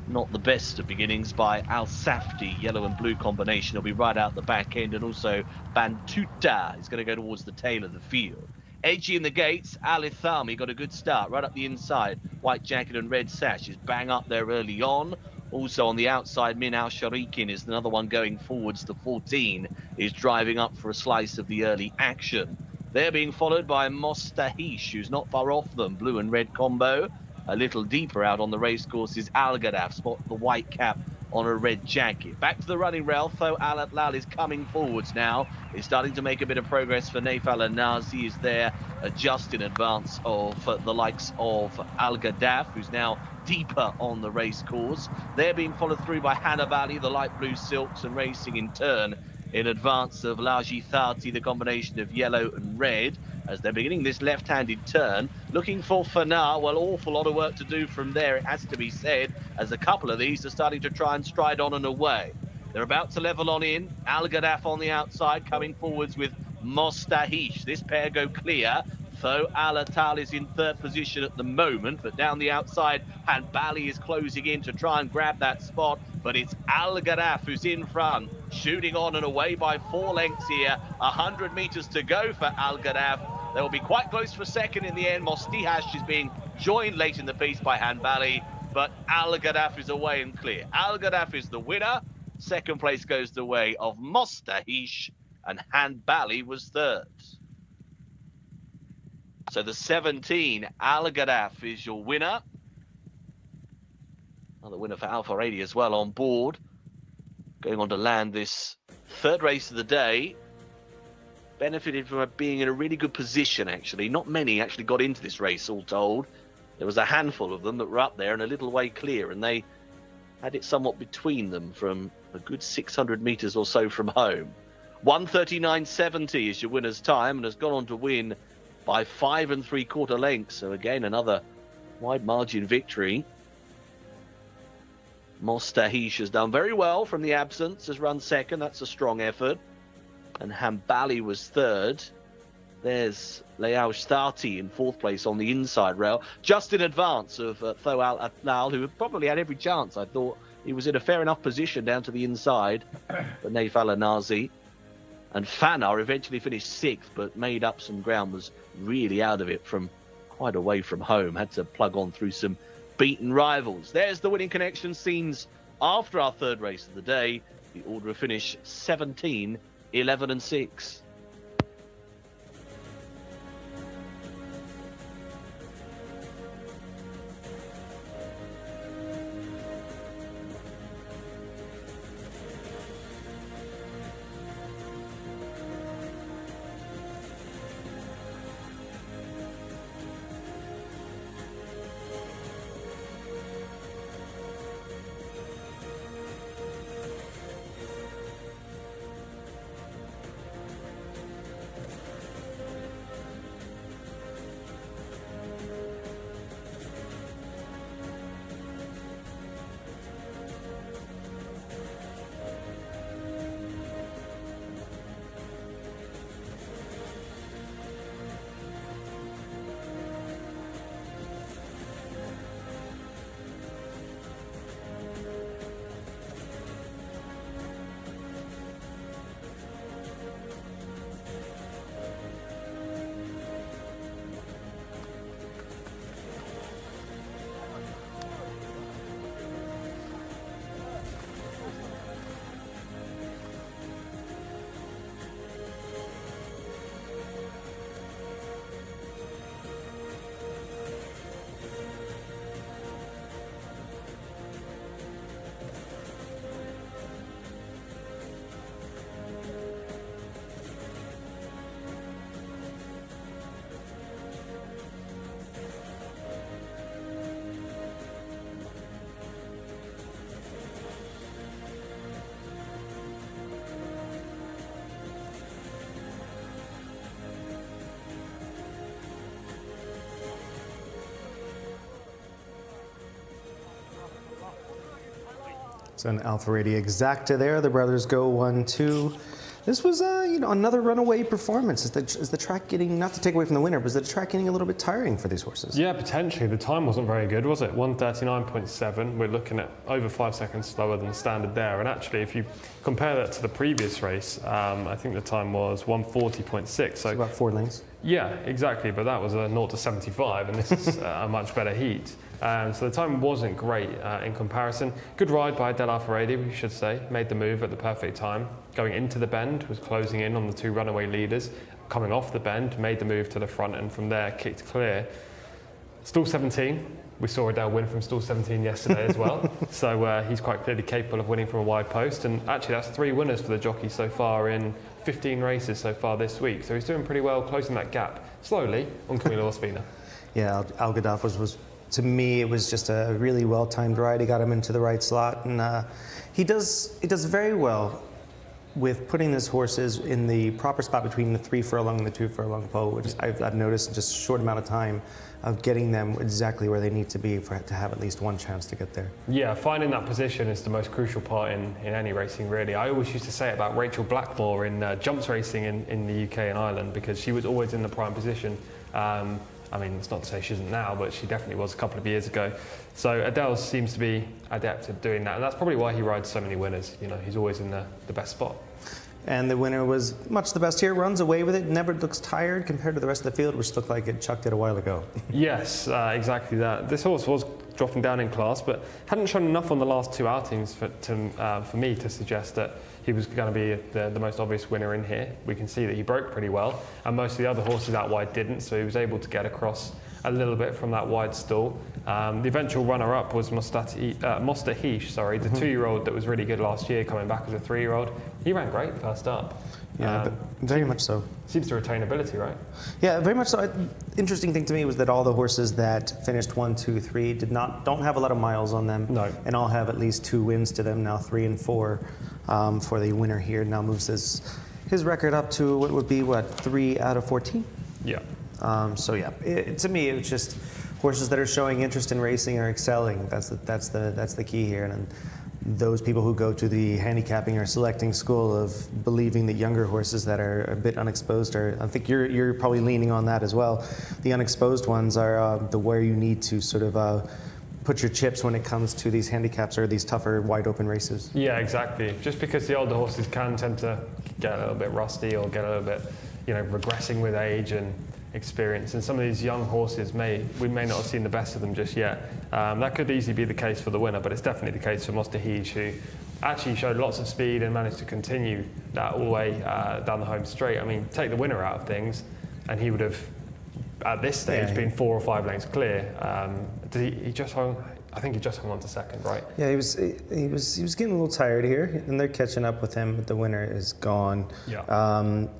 Not the best of beginnings by Al Safti, yellow and blue combination. He'll be right out the back end, and also Bantuta is going to go towards the tail of the field. Edgy in the gates, Ali Thami got a good start right up the inside. White jacket and red sash is bang up there early on. Also on the outside, Min Al Sharikin is another one going forwards. The 14 is driving up for a slice of the early action. They're being followed by Mostahish, who's not far off them. Blue and red combo. A little deeper out on the racecourse is Al Gadaf. Spot the white cap on a red jacket. Back to the running rail. Tho Al Atlal is coming forwards now. He's starting to make a bit of progress for Naif Al Nazi is there just in advance of the likes of Al Gadaf, who's now deeper on the racecourse. They're being followed through by Hannah Valley, the light blue silks, and racing in turn in advance of Laji Thati, the combination of yellow and red, as they're beginning this left-handed turn. Looking for Fanar. Well, awful lot of work to do from there, it has to be said, as a couple of these are starting to try and stride on and away. They're about to level on in. Al Gadaf on the outside, coming forwards with Mostahish. This pair go clear. Tho Al Atal is in third position at the moment, but down the outside, Hanbali is closing in to try and grab that spot, but it's Al Gadaf who's in front, shooting on and away by 4 lengths here. 100 metres to go for Al Gadaf. They'll be quite close for second in the end. Mostihash is being joined late in the piece by Hanbali, but Al Gadaf is away and clear. Al Gadaf is the winner. Second place goes the way of Mostahish, and Hanbali was third. So the 17, Al Gadaf, is your winner. Another winner for Alpha 80 as well on board. Going on to land this third race of the day. Benefited from being in a really good position, actually. Not many actually got into this race, all told. There was a handful of them that were up there and a little way clear, and they had it somewhat between them from a good 600 metres or so from home. 1:39.70 is your winner's time, and has gone on to win by 5 3/4 lengths. So again, another wide margin victory. Mostahish has done very well from the absence, has run second. That's a strong effort. And Hanbali was third. There's Leao Stati in fourth place on the inside rail, just in advance of Tho Al Atlal, who probably had every chance. I thought he was in a fair enough position down to the inside, but Naif Al Nazi. And Fanar eventually finished 6th, but made up some ground, was really out of it from quite away from home. Had to plug on through some beaten rivals. There's the winning connection scenes after our third race of the day. The order of finish 17, 11 and 6. So an Alpharedi Exacta there. The brothers go 1-2. This was, another runaway performance. Is the track getting, not to take away from the winner, but is the track getting a little bit tiring for these horses? Yeah, potentially. The time wasn't very good, was it? 1:39.7. We're looking at over 5 seconds slower than standard there. And actually, if you compare that to the previous race, I think the time was 1:40.6. So about 4 lengths. Yeah, exactly. But that was a 0 to 75, and this is a much better heat. So the time wasn't great in comparison. Good ride by Del Alpharedi, we should say. Made the move at the perfect time. Going into the bend, was closing in on the 2 runaway leaders. Coming off the bend, made the move to the front, and from there kicked clear. Stall 17. We saw Adele win from stall 17 yesterday as well. So he's quite clearly capable of winning from a wide post. And actually that's 3 winners for the jockey so far in 15 races so far this week. So he's doing pretty well closing that gap slowly on Camilo Ospina. Yeah, Al Gadaf was, to me, it was just a really well-timed ride. He got him into the right slot, and he does very well with putting his horses in the proper spot between the 3 furlong and the 2 furlong pole, which I've noticed in just a short amount of time of getting them exactly where they need to be to have at least one chance to get there. Yeah, finding that position is the most crucial part in any racing, really. I always used to say about Rachel Blackmore in jumps racing in the UK and Ireland, because she was always in the prime position. I mean, it's not to say she isn't now, but she definitely was a couple of years ago. So Adele seems to be adept at doing that, and that's probably why he rides so many winners. You know, he's always in the best spot. And the winner was much the best here, runs away with it, never looks tired compared to the rest of the field, which looked like it chucked it a while ago. Yes, exactly that. This horse was dropping down in class, but hadn't shown enough on the last 2 outings for me to suggest that he was going to be the most obvious winner in here. We can see that he broke pretty well, and most of the other horses out wide didn't, so he was able to get across a little bit from that wide stall. The eventual runner-up was Mostahish, the 2-year-old that was really good last year, coming back as a 3-year-old. He ran great first up. Yeah, very much so. Seems to retain ability, right? Yeah, very much so. Interesting thing to me was that all the horses that finished 1, 2, 3 don't have a lot of miles on them. No. And all have at least 2 wins to them, now 3 and 4 for the winner here. Now moves his record up to what would be, 3 out of 14? Yeah. So yeah, to me, it's just horses that are showing interest in racing are excelling. That's the key here. And those people who go to the handicapping or selecting school of believing that younger horses that are a bit unexposed are, I think you're probably leaning on that as well. The unexposed ones are the where you need to sort of put your chips when it comes to these handicaps or these tougher wide open races. Yeah, exactly. Just because the older horses can tend to get a little bit rusty or get a little bit, regressing with age and experience, and some of these young horses we may not have seen the best of them just yet. That could easily be the case for the winner, but it's definitely the case for Mostahish, who actually showed lots of speed and managed to continue that all the way down the home straight. I mean, take the winner out of things, and he would have, at this stage, been 4 or 5 lengths clear. He just hung? I think he just hung on to second, right? Yeah, he was getting a little tired here, and they're catching up with him, but the winner is gone. Yeah.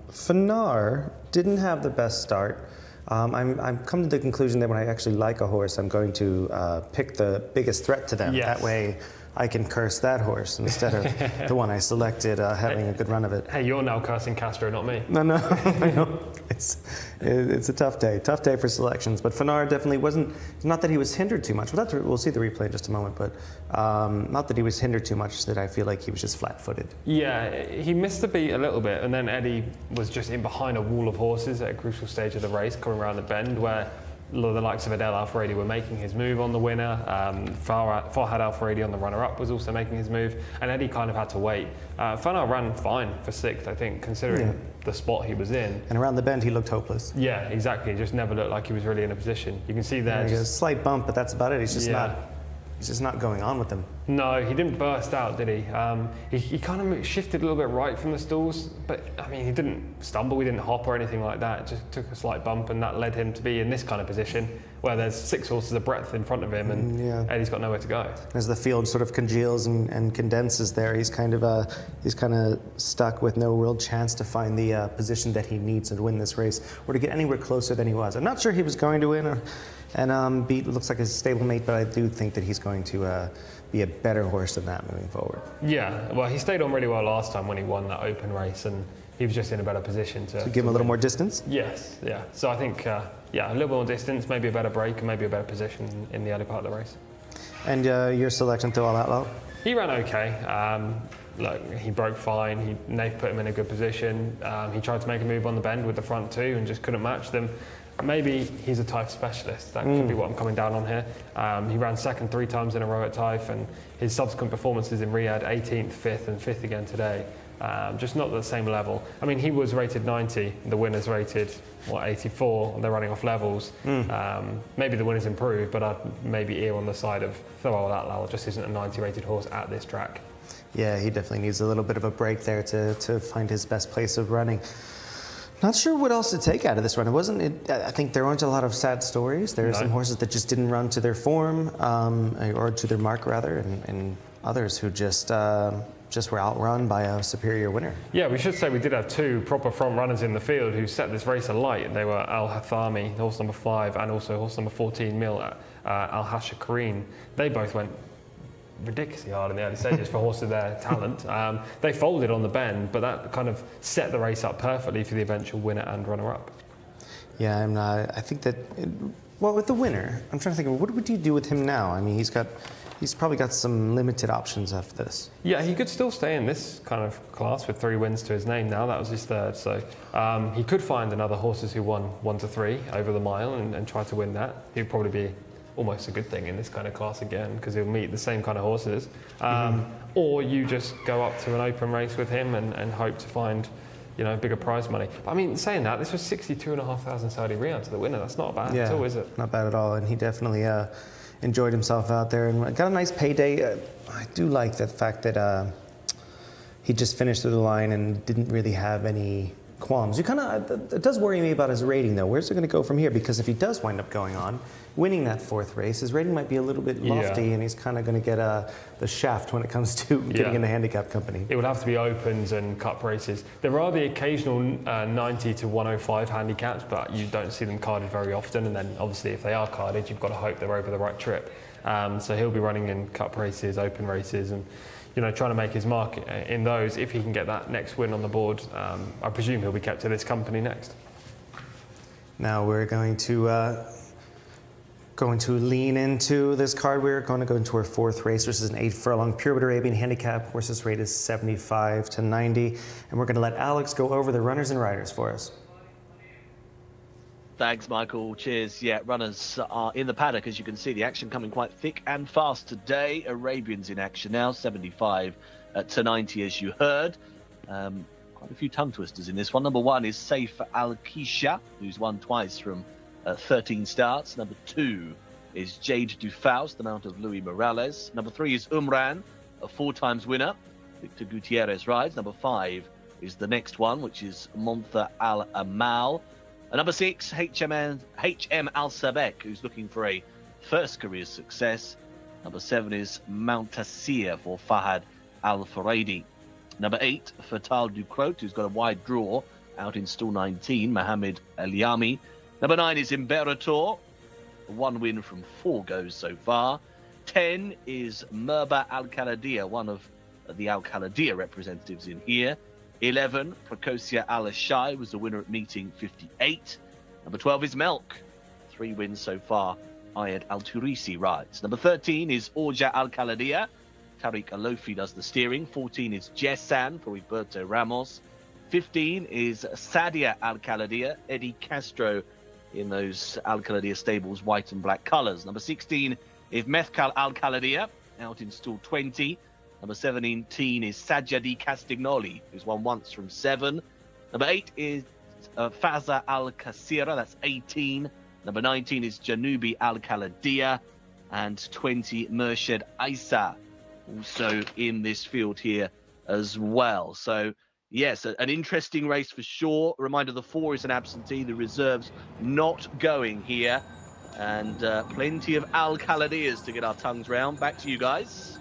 Fanar didn't have the best start. I'm come to the conclusion that when I actually like a horse, I'm going to pick the biggest threat to them. Yes. That way I can curse that horse instead of the one I selected having a good run of it. Hey, you're now cursing Castro, not me. No, I know. It's a tough day for selections. But Fanar definitely wasn't, not that he was hindered too much. We'll see the replay in just a moment, but not that he was hindered too much, that I feel like he was just flat-footed. Yeah, he missed the beat a little bit, and then Eddie was just in behind a wall of horses at a crucial stage of the race, coming around the bend, where the likes of Adele Alpharedi were making his move on the winner. Farhad Alpharedi on the runner-up was also making his move, and Eddie kind of had to wait. Fanar ran fine for 6th, I think, considering the spot he was in. And around the bend, he looked hopeless. Yeah, exactly. He just never looked like he was really in a position. You can see there. He has a slight bump, but that's about it. He's just not going on with them. No, he didn't burst out, did he? He kind of shifted a little bit right from the stalls, but I mean, he didn't stumble, he didn't hop or anything like that. Just took a slight bump, and that led him to be in this kind of position where there's 6 horses of breadth in front of him, and Eddie's got nowhere to go. As the field sort of congeals and condenses there, he's kind of stuck with no real chance to find the position that he needs to win this race or to get anywhere closer than he was. I'm not sure he was going to win and beat looks like his stablemate, but I do think that he's going to be a better horse than that moving forward. Yeah, well, he stayed on really well last time when he won that open race, and he was just in a better position to give him a little more distance? Yes, yeah. So I think, a little more distance, maybe a better break, and maybe a better position in the early part of the race. And your selection through all that lot? He ran okay. Look, he broke fine. Nath put him in a good position. He tried to make a move on the bend with the front two and just couldn't match them. Maybe he's a Taif specialist. That could be what I'm coming down on here. He ran second 3 times in a row at Taif, and his subsequent performances in Riyadh, 18th, 5th, and 5th again today. Just not at the same level. I mean, he was rated 90. The winner's rated, 84? They're running off levels. Maybe the winner's improved, but I'd maybe err on the side of Thawal Atlal just isn't a 90 rated horse at this track. Yeah, he definitely needs a little bit of a break there to find his best place of running. Not sure what else to take out of this run. I think there weren't a lot of sad stories. There are some horses that just didn't run to their form, or to their mark rather, and others who just were outrun by a superior winner. Yeah, we should say we did have 2 proper front runners in the field who set this race alight. They were Al Hathami, horse number 5, and also horse number 14, Mil Al Hashakareen. They both went ridiculously hard in the early stages for horses of their talent. They folded on the bend, but that kind of set the race up perfectly for the eventual winner and runner-up. Yeah, I think that, with the winner, I'm trying to think of what would you do with him now? I mean, he's probably got some limited options after this. Yeah, he could still stay in this kind of class with 3 wins to his name now. That was his 3rd. So he could find another horses who won 1 to 3 over the mile and try to win that. He'd probably be almost a good thing in this kind of class again, because he'll meet the same kind of horses. Or you just go up to an open race with him and hope to find, bigger prize money. But I mean, saying that, this was 62,500 Saudi riyal to the winner. That's not bad at all, is it? Not bad at all. And he definitely enjoyed himself out there and got a nice payday. I do like the fact that he just finished through the line and didn't really have any qualms. It does worry me about his rating, though. Where's it going to go from here? Because if he does wind up going on, winning that 4th race, his rating might be a little bit lofty, and he's kind of going to get the shaft when it comes to getting in the handicap company. It would have to be opens and cup races. There are the occasional 90 to 105 handicaps, but you don't see them carded very often. And then, obviously, if they are carded, you've got to hope they're over the right trip. So he'll be running in cup races, open races, and trying to make his mark in those. If he can get that next win on the board, I presume he'll be kept to this company next. Now we're going to lean into this card. We're going to go into our 4th race. This is an 8 furlong purebred Arabian handicap. Horse's rate is 75 to 90. And we're going to let Alex go over the runners and riders for us. Thanks, Michael. Cheers. Yeah, runners are in the paddock. As you can see, the action coming quite thick and fast today. Arabians in action now, 75 to 90, as you heard. Quite a few tongue twisters in this one. Number 1 is Saif Al-Kisha, who's won twice from 13 starts. Number 2 is Jade Dufaus, the mount of Louis Morales. Number 3 is Umran, a 4 times winner. Victor Gutierrez rides. Number 5 is the next one, which is Montha Al-Amal. Number 6, HM Al-Sabek, who's looking for a first career success. Number 7 is Mountassir for Fahad Al-Faraidi. Number 8, Fatal Ducroat, who's got a wide draw out in stall 19, Mohamed El-Yami. Number 9 is Imperator, 1 win from 4 goes so far. 10 is Merba Al-Khaladia, one of the Al-Khaladia representatives in here. 11, Prakosia Al-Shai was the winner at meeting 58. Number 12 is Melk, 3 wins so far. Ayed Al-Turisi rides. Number 13 is Orja Al-Khaladia. Tariq Alofi does the steering. 14 is Jessan for Roberto Ramos. 15 is Sadia Al-Khaladia. Eddie Castro in those Al-Khaladia stables, white and black colours. Number 16 is Methkal Al-Khaladia, out in stall 20. Number 17 is Sajjadi Castignoli, who's won once from 7. Number 8 is Faza Al-Kasira, that's 18. Number 19 is Janubi Al-Khaladia. And 20, Murshid Isa, also in this field here as well. So, yes, an interesting race for sure. A reminder, the 4 is an absentee. The reserves not going here. And plenty of Al-Khaladias to get our tongues round. Back to you guys.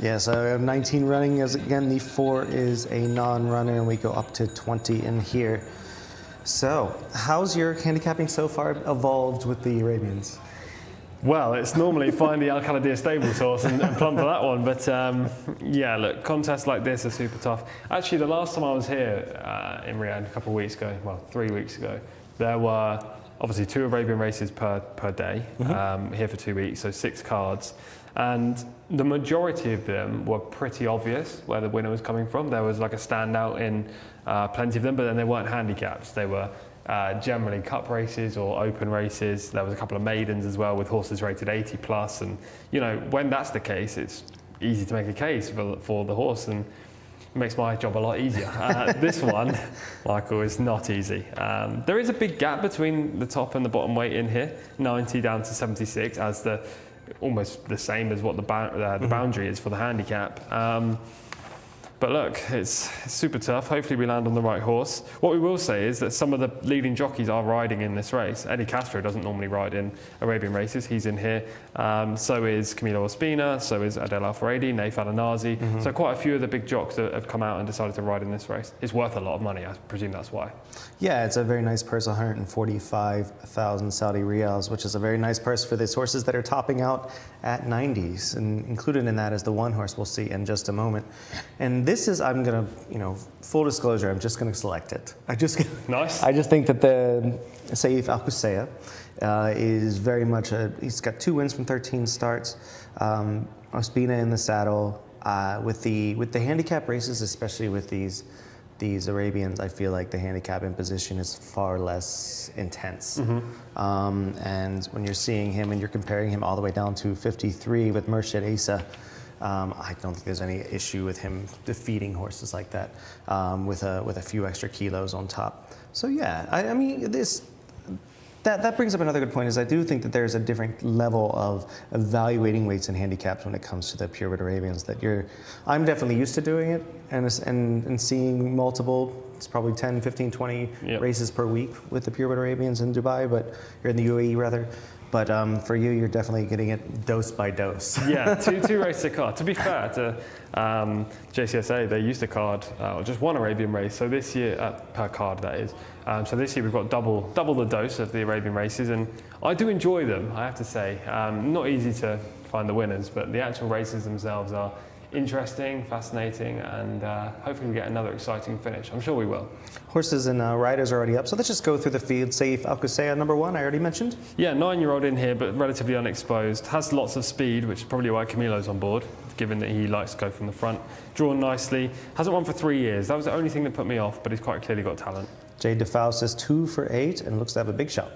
Yeah, so we have 19 running. As again, the 4 is a non-runner, and we go up to 20 in here. So, how's your handicapping so far evolved with the Arabians? Well, it's normally find the Al-Khaladia stable source and plumb for that one. But yeah, look, contests like this are super tough. Actually, the last time I was here in Riyadh a couple of weeks ago, well, 3 weeks ago, there were obviously 2 Arabian races per day, here for 2 weeks, so 6 cards. And the majority of them were pretty obvious where the winner was coming from. There was like a standout in plenty of them, but then they weren't handicaps. They were generally cup races or open races. There was a couple of maidens as well with horses rated 80 plus. And, you know, when that's the case, it's easy to make a case for the horse, and it makes my job a lot easier. This one, Michael, is not easy. There is a big gap between the top and the bottom weight in here, 90 down to 76, as almost the same as what the boundary is for the handicap. But look, it's super tough. Hopefully we land on the right horse. What we will say is that some of the leading jockeys are riding in this race. Eddie Castro doesn't normally ride in Arabian races. He's in here. So is Camilo Ospina. So is Adel Al-Faradi, Naif Al-Anazi. So quite a few of the big jocks have come out and decided to ride in this race. It's worth a lot of money. I presume that's why. Yeah, it's a very nice purse, 145,000 Saudi riyals, which is a very nice purse for these horses that are topping out at 90s. And included in that is the one horse we'll see in just a moment. And this is, I'm gonna, full disclosure, I'm just gonna select it. Nice. I just think that the Saif Al-Qusayya is very much he's got 2 wins from 13 starts. Ospina in the saddle. With the handicap races, especially with these Arabians, I feel like the handicap imposition is far less intense. And when you're seeing him and you're comparing him all the way down to 53 with Murshid Asa, I don't think there's any issue with him defeating horses like that with a few extra kilos on top. So yeah, I mean that brings up another good point. Is I do think that there's a different level of evaluating weights and handicaps when it comes to the purebred Arabians. I'm definitely used to doing it and seeing multiple. It's probably 10, 15, 20 races per week with the purebred Arabians in Dubai, but you're in the UAE rather. But for you're definitely getting it dose by dose. Yeah, two races a card. To be fair to Jcsa, they used to card just one Arabian race. So this year, per card that is. So this year we've got double the dose of the Arabian races, and I do enjoy them, I have to say. Not easy to find the winners, but the actual races themselves are interesting, fascinating, and hopefully we get another exciting finish. I'm sure we will. Horses and riders are already up, so let's just go through the field. Saif Al-Qusayya, number 1, I already mentioned. Yeah, 9-year-old in here, but relatively unexposed. Has lots of speed, which is probably why Camilo's on board, given that he likes to go from the front. Drawn nicely. Hasn't won for 3 years. That was the only thing that put me off, but he's quite clearly got talent. Jade DeFaust is 2 for 8 and looks to have a big shot.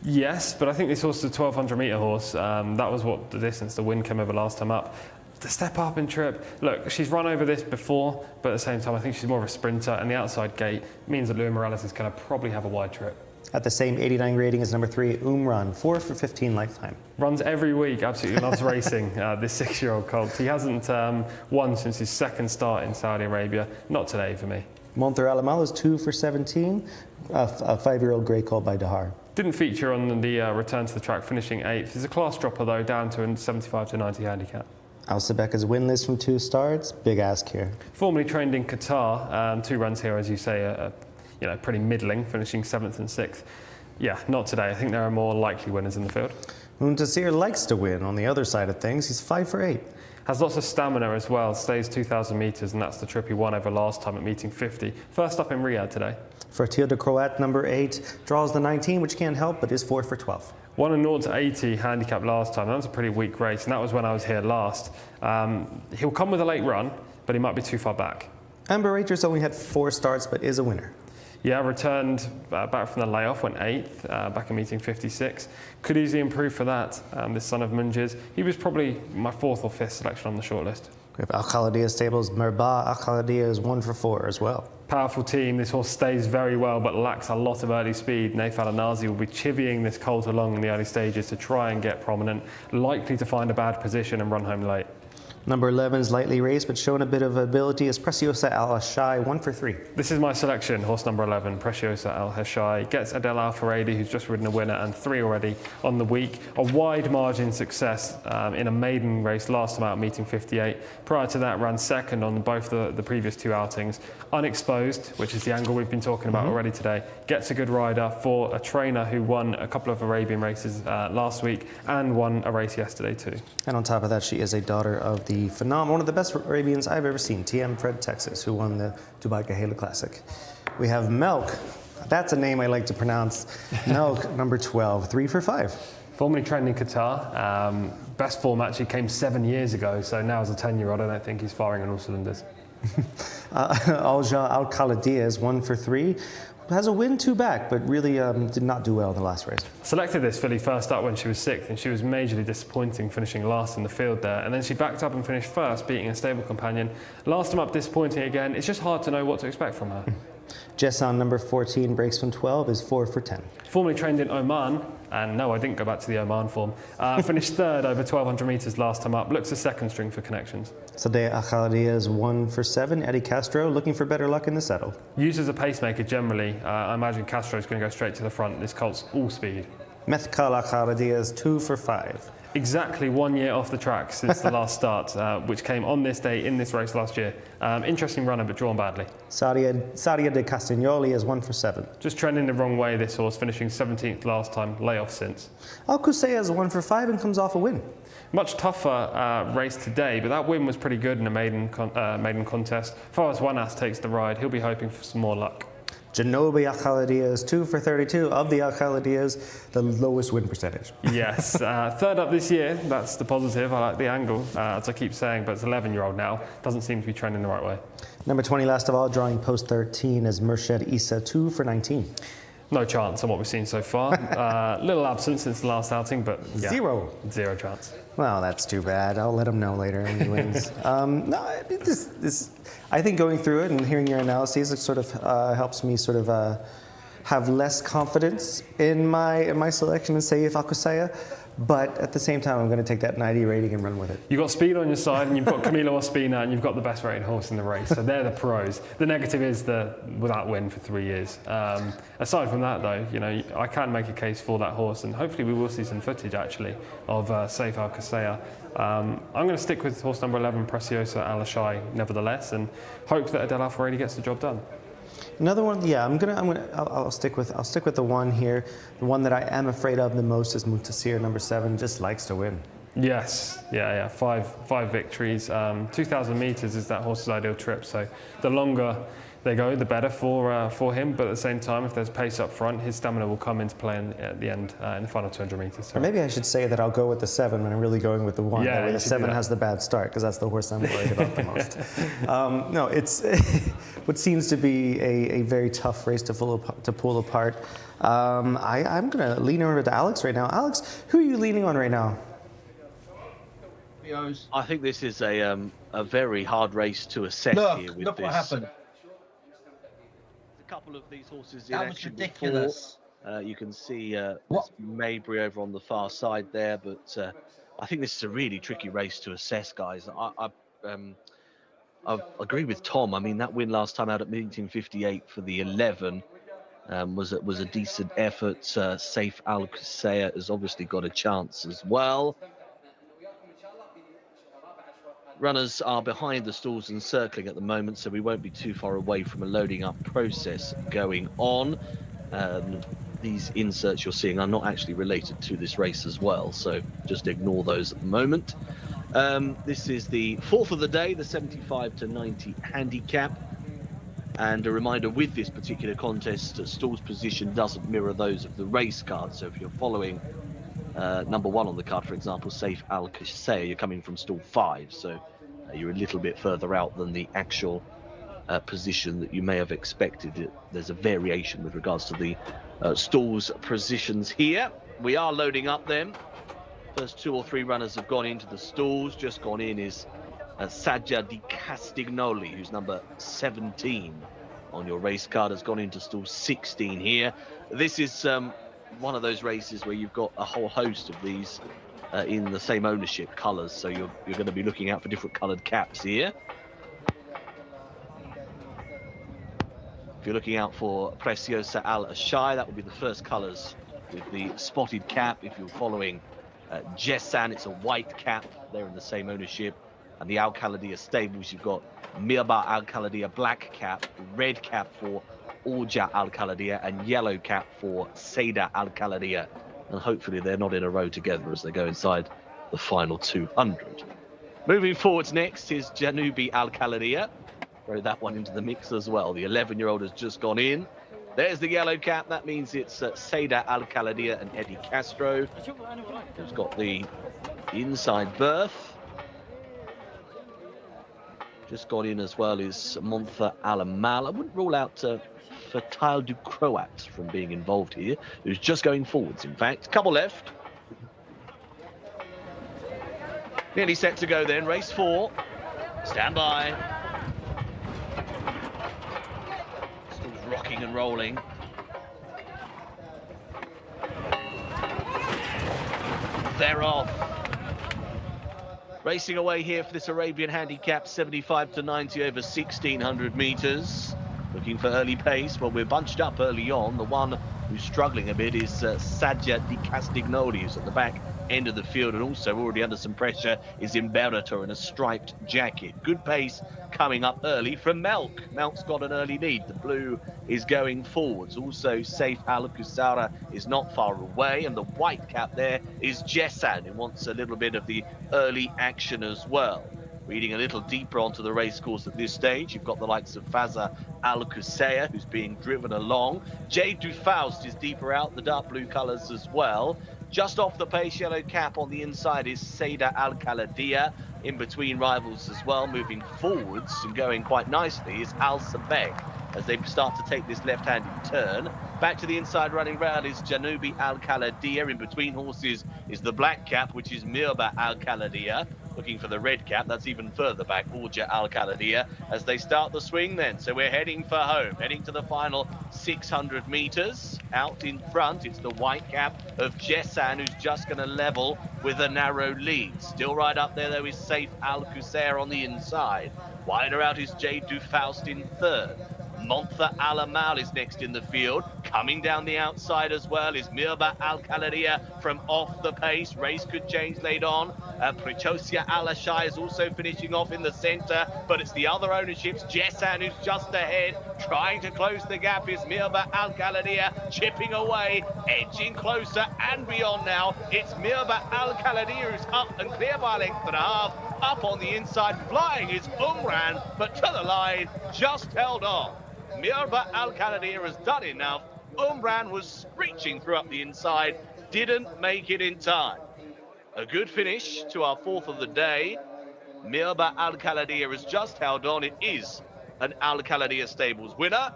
Yes, but I think this horse is a 1,200 metre horse. That was what the distance the wind came over last time up. The step up and trip, look, she's run over this before, but at the same time I think she's more of a sprinter, and the outside gate means that Louis Morales is going to probably have a wide trip. At the same 89 rating as number 3, Umran, 4 for 15 lifetime. Runs every week, absolutely loves racing, this 6-year-old colt. He hasn't won since his 2nd start in Saudi Arabia. Not today for me. Monter Alamal is 2 for 17, a 5-year-old grey colt by Dahar. Didn't feature on the return to the track, finishing 8th. He's a class dropper though, down to a 75 to 90 handicap. Al-Sabek is winless from 2 starts. Big ask here. Formerly trained in Qatar, 2 runs here, as you say, pretty middling, finishing 7th and 6th. Yeah, not today. I think there are more likely winners in the field. Muntasir likes to win on the other side of things. He's 5 for 8. Has lots of stamina as well, stays 2,000 metres, and that's the trip he won over last time at meeting 50. First up in Riyadh today. Fertil de Croat, number 8, draws the 19, which can't help, but is 4 for 12. Won a 0 to 80 handicap last time. That was a pretty weak race, and that was when I was here last. He'll come with a late run, but he might be too far back. Amber Rangers only had 4 starts, but is a winner. Yeah, returned back from the layoff, went 8th, back in meeting 56. Could easily improve for that, this son of Munjiz. He was probably my 4th or 5th selection on the shortlist. We have Al-Khalidiyah stables. Merba Al-Khalidiyah is 1 for 4 as well. Powerful team. This horse stays very well, but lacks a lot of early speed. Naif Al-Anazi will be chivying this colt along in the early stages to try and get prominent. Likely to find a bad position and run home late. Number 11 is lightly raced, but showing a bit of ability is Preciosa Al-Hashai, 1 for 3. This is my selection, horse number 11, Preciosa Al-Hashai. Gets Adel Al-Faradi, who's just ridden a winner, and 3 already on the week. A wide margin success in a maiden race last time out, meeting 58. Prior to that, ran 2nd on both the previous 2 outings. Unexposed, which is the angle we've been talking about already today. Gets a good rider for a trainer who won a couple of Arabian races last week and won a race yesterday too. And on top of that, she is a daughter of the phenomenal, one of the best Arabians I've ever seen, TM Fred Texas, who won the Dubai Kahela Classic. We have Melk, That's a name I like to pronounce. No, number 12, 3 for 5. Formerly trained in Qatar. Best form actually came 7 years ago, so now as a 10-year-old, I don't think he's firing on all cylinders. Alja Al-Khalidiyah 1 for 3. Has a win, 2 back, but really did not do well in the last race. Selected this filly first up when she was 6th, and she was majorly disappointing, finishing last in the field there. And then she backed up and finished first, beating a stable companion. Last time up, disappointing again. It's just hard to know what to expect from her. Jcsa number 14 breaks from 12 is 4 for 10. Formerly trained in Oman, and no, I didn't go back to the Oman form. Finished 3rd over 1,200 metres last time up. Looks a 2nd string for Connections. Sadeh Al-Khalidiyah is 1 for 7. Eddie Castro looking for better luck in the saddle. Used as a pacemaker generally, I imagine Castro's going to go straight to the front. This colt's all speed. Methkal Al-Khalidiyah is 2 for 5. Exactly 1 year off the track since the last start, which came on this day in this race last year. Interesting runner, but drawn badly. Sadia de Castagnoli is 1 for 7. Just trending the wrong way, this horse, finishing 17th last time, layoff since. Al-Qusayya is 1 for 5 and comes off a win. Much tougher race today, but that win was pretty good in a maiden contest. Forrest Wanas takes the ride. He'll be hoping for some more luck. Janobi Al-Khalidiyah is 2 for 32. Of the Al-Khalidiyahs, the lowest win percentage. Yes, 3rd up this year. That's the positive. I like the angle, as I keep saying, but it's 11-year-old now. Doesn't seem to be trending the right way. Number 20, last of all, drawing post 13 is Murshid Issa, 2 for 19. No chance on what we've seen so far. Little absent since the last outing, but yeah, zero chance. Well, that's too bad. I'll let him know later when he wins. No, I mean, I think going through it and hearing your analyses, it sort of helps me sort of have less confidence in my selection and say Al-Qusayya. But at the same time, I'm going to take that 90 rating and run with it. You've got speed on your side, and you've got Camilo Ospina, and you've got the best rated horse in the race. So they're the pros. The negative is the without win for 3 years. Aside from that, though, you know, I can make a case for that horse, and hopefully we will see some footage actually of Saif Al-Qusayya. I'm going to stick with horse number 11, Preciosa Al-Ashai, nevertheless, and hope that Adele Al-Faredi gets the job done. Another one, yeah, I'll stick with the one here. The one that I am afraid of the most is Muntasir, number 7, just likes to win. Yes, yeah, 5 victories. 2,000 metres is that horse's ideal trip. So the longer they go, the better for him. But at the same time, if there's pace up front, his stamina will come into play at the end in the final 200 metres. So. Or maybe I should say that I'll go with the 7 when I'm really going with the 1. Yeah, that way the 7 has the bad start, because that's the horse I'm worried about the most. No, it's what seems to be a very tough race to pull apart. I'm going to lean over to Alex right now. Alex, who are you leaning on right now? I think this is a very hard race to assess here with look this. What happened. A couple of these horses in That was action ridiculous. before. You can see Maybury over on the far side there, but I think this is a really tricky race to assess, guys. I agree with Tom. I mean, that win last time out at 1958 for the 11 was a decent effort. Saif Al-Qusayya has obviously got a chance as well. Runners are behind the stalls and circling at the moment, so we won't be too far away from a loading up process going on. These inserts you're seeing are not actually related to this race as well, so just ignore those at the moment. This is the 4th of the day, the 75 to 90 handicap. And a reminder with this particular contest, stalls position doesn't mirror those of the race card. So if you're following number 1 on the card, for example, Saif Al-Qusayya, you're coming from stall 5. So you're a little bit further out than the actual position that you may have expected. There's a variation with regards to the stalls positions here. We are loading up them. First 2 or 3 runners have gone into the stalls. Just gone in is Sadja di Castignoli, who's number 17 on your race card, has gone into stall 16 here. This is one of those races where you've got a whole host of these in the same ownership colours, so you're going to be looking out for different coloured caps here. If you're looking out for Preciosa Al-Ashai, that will be the first colours with the spotted cap. If you're following Jcsa, it's a white cap. They're in the same ownership. And the Al-Khalidiyah stables, you've got Mirba Al-Khalidiyah black cap, red cap for Alja Al-Khalidiyah, and yellow cap for Seda Al-Khalidiyah. And hopefully they're not in a row together as they go inside the final 200. Moving forwards next is Janubi Al-Khalidiyah. Throw that one into the mix as well. The 11-year-old has just gone in. There's the yellow cap. That means it's Seda Al-Khaladia and Eddie Castro who's got the inside berth. Just got in as well is Montha Alamal. I wouldn't rule out Fatal du Croat from being involved here, who's just going forwards, in fact. Couple left. Nearly set to go then. Race 4. Stand by. Still rocking and rolling. They're off. Racing away here for this Arabian handicap, 75 to 90 over 1,600 meters. Looking for early pace. Well, we're bunched up early on. The one who's struggling a bit is Sadja Di Castignoli, who's at the back end of the field, and also already under some pressure is Imperator in a striped jacket. Good pace coming up early from Melk. Melk's got an early lead. The blue is going forwards. Also, Safe Al Kusara is not far away, and the white cap there is Jcsa, who wants a little bit of the early action as well. Reading a little deeper onto the race course at this stage, you've got the likes of Faza Al Kusaya, who's being driven along. J. Dufaust is deeper out, the dark blue colours as well. Just off the pace, yellow cap on the inside is Seda Al-Khaladia. In between rivals as well, moving forwards and going quite nicely is Al Sabek as they start to take this left-handed turn. Back to the inside running round is Janubi Al-Khaladia. In between horses is the black cap, which is Mirba Al-Khaladia. Looking for the red cap, that's even further back, Orja Al-Khaladia, as they start the swing then. So we're heading for home, heading to the final 600 meters. Out in front, it's the white cap of Jcsa, who's just going to level with a narrow lead. Still right up there, though, is Safe Al-Qusair on the inside. Wider out is J. Dufaust in third. Montha Alamal is next in the field. Coming down the outside as well is Mirba Al-Khaladia from off the pace. Race could change late on. Prechosia Al-Ashai is also finishing off in the centre, but it's the other ownerships. Jcsa, who's just ahead. Trying to close the gap is Mirba Al-Khaladia, chipping away, edging closer and beyond now. It's Mirba Al-Khaladia who's up and clear by a length and a half. Up on the inside, flying is Umran, but to the line, just held on. Mirba Al-Khaladia has done enough. Umran was screeching through up the inside, didn't make it in time. A good finish to our fourth of the day. Mirba Al-Khaladia has just held on. It is an Al-Khaladia Stables winner,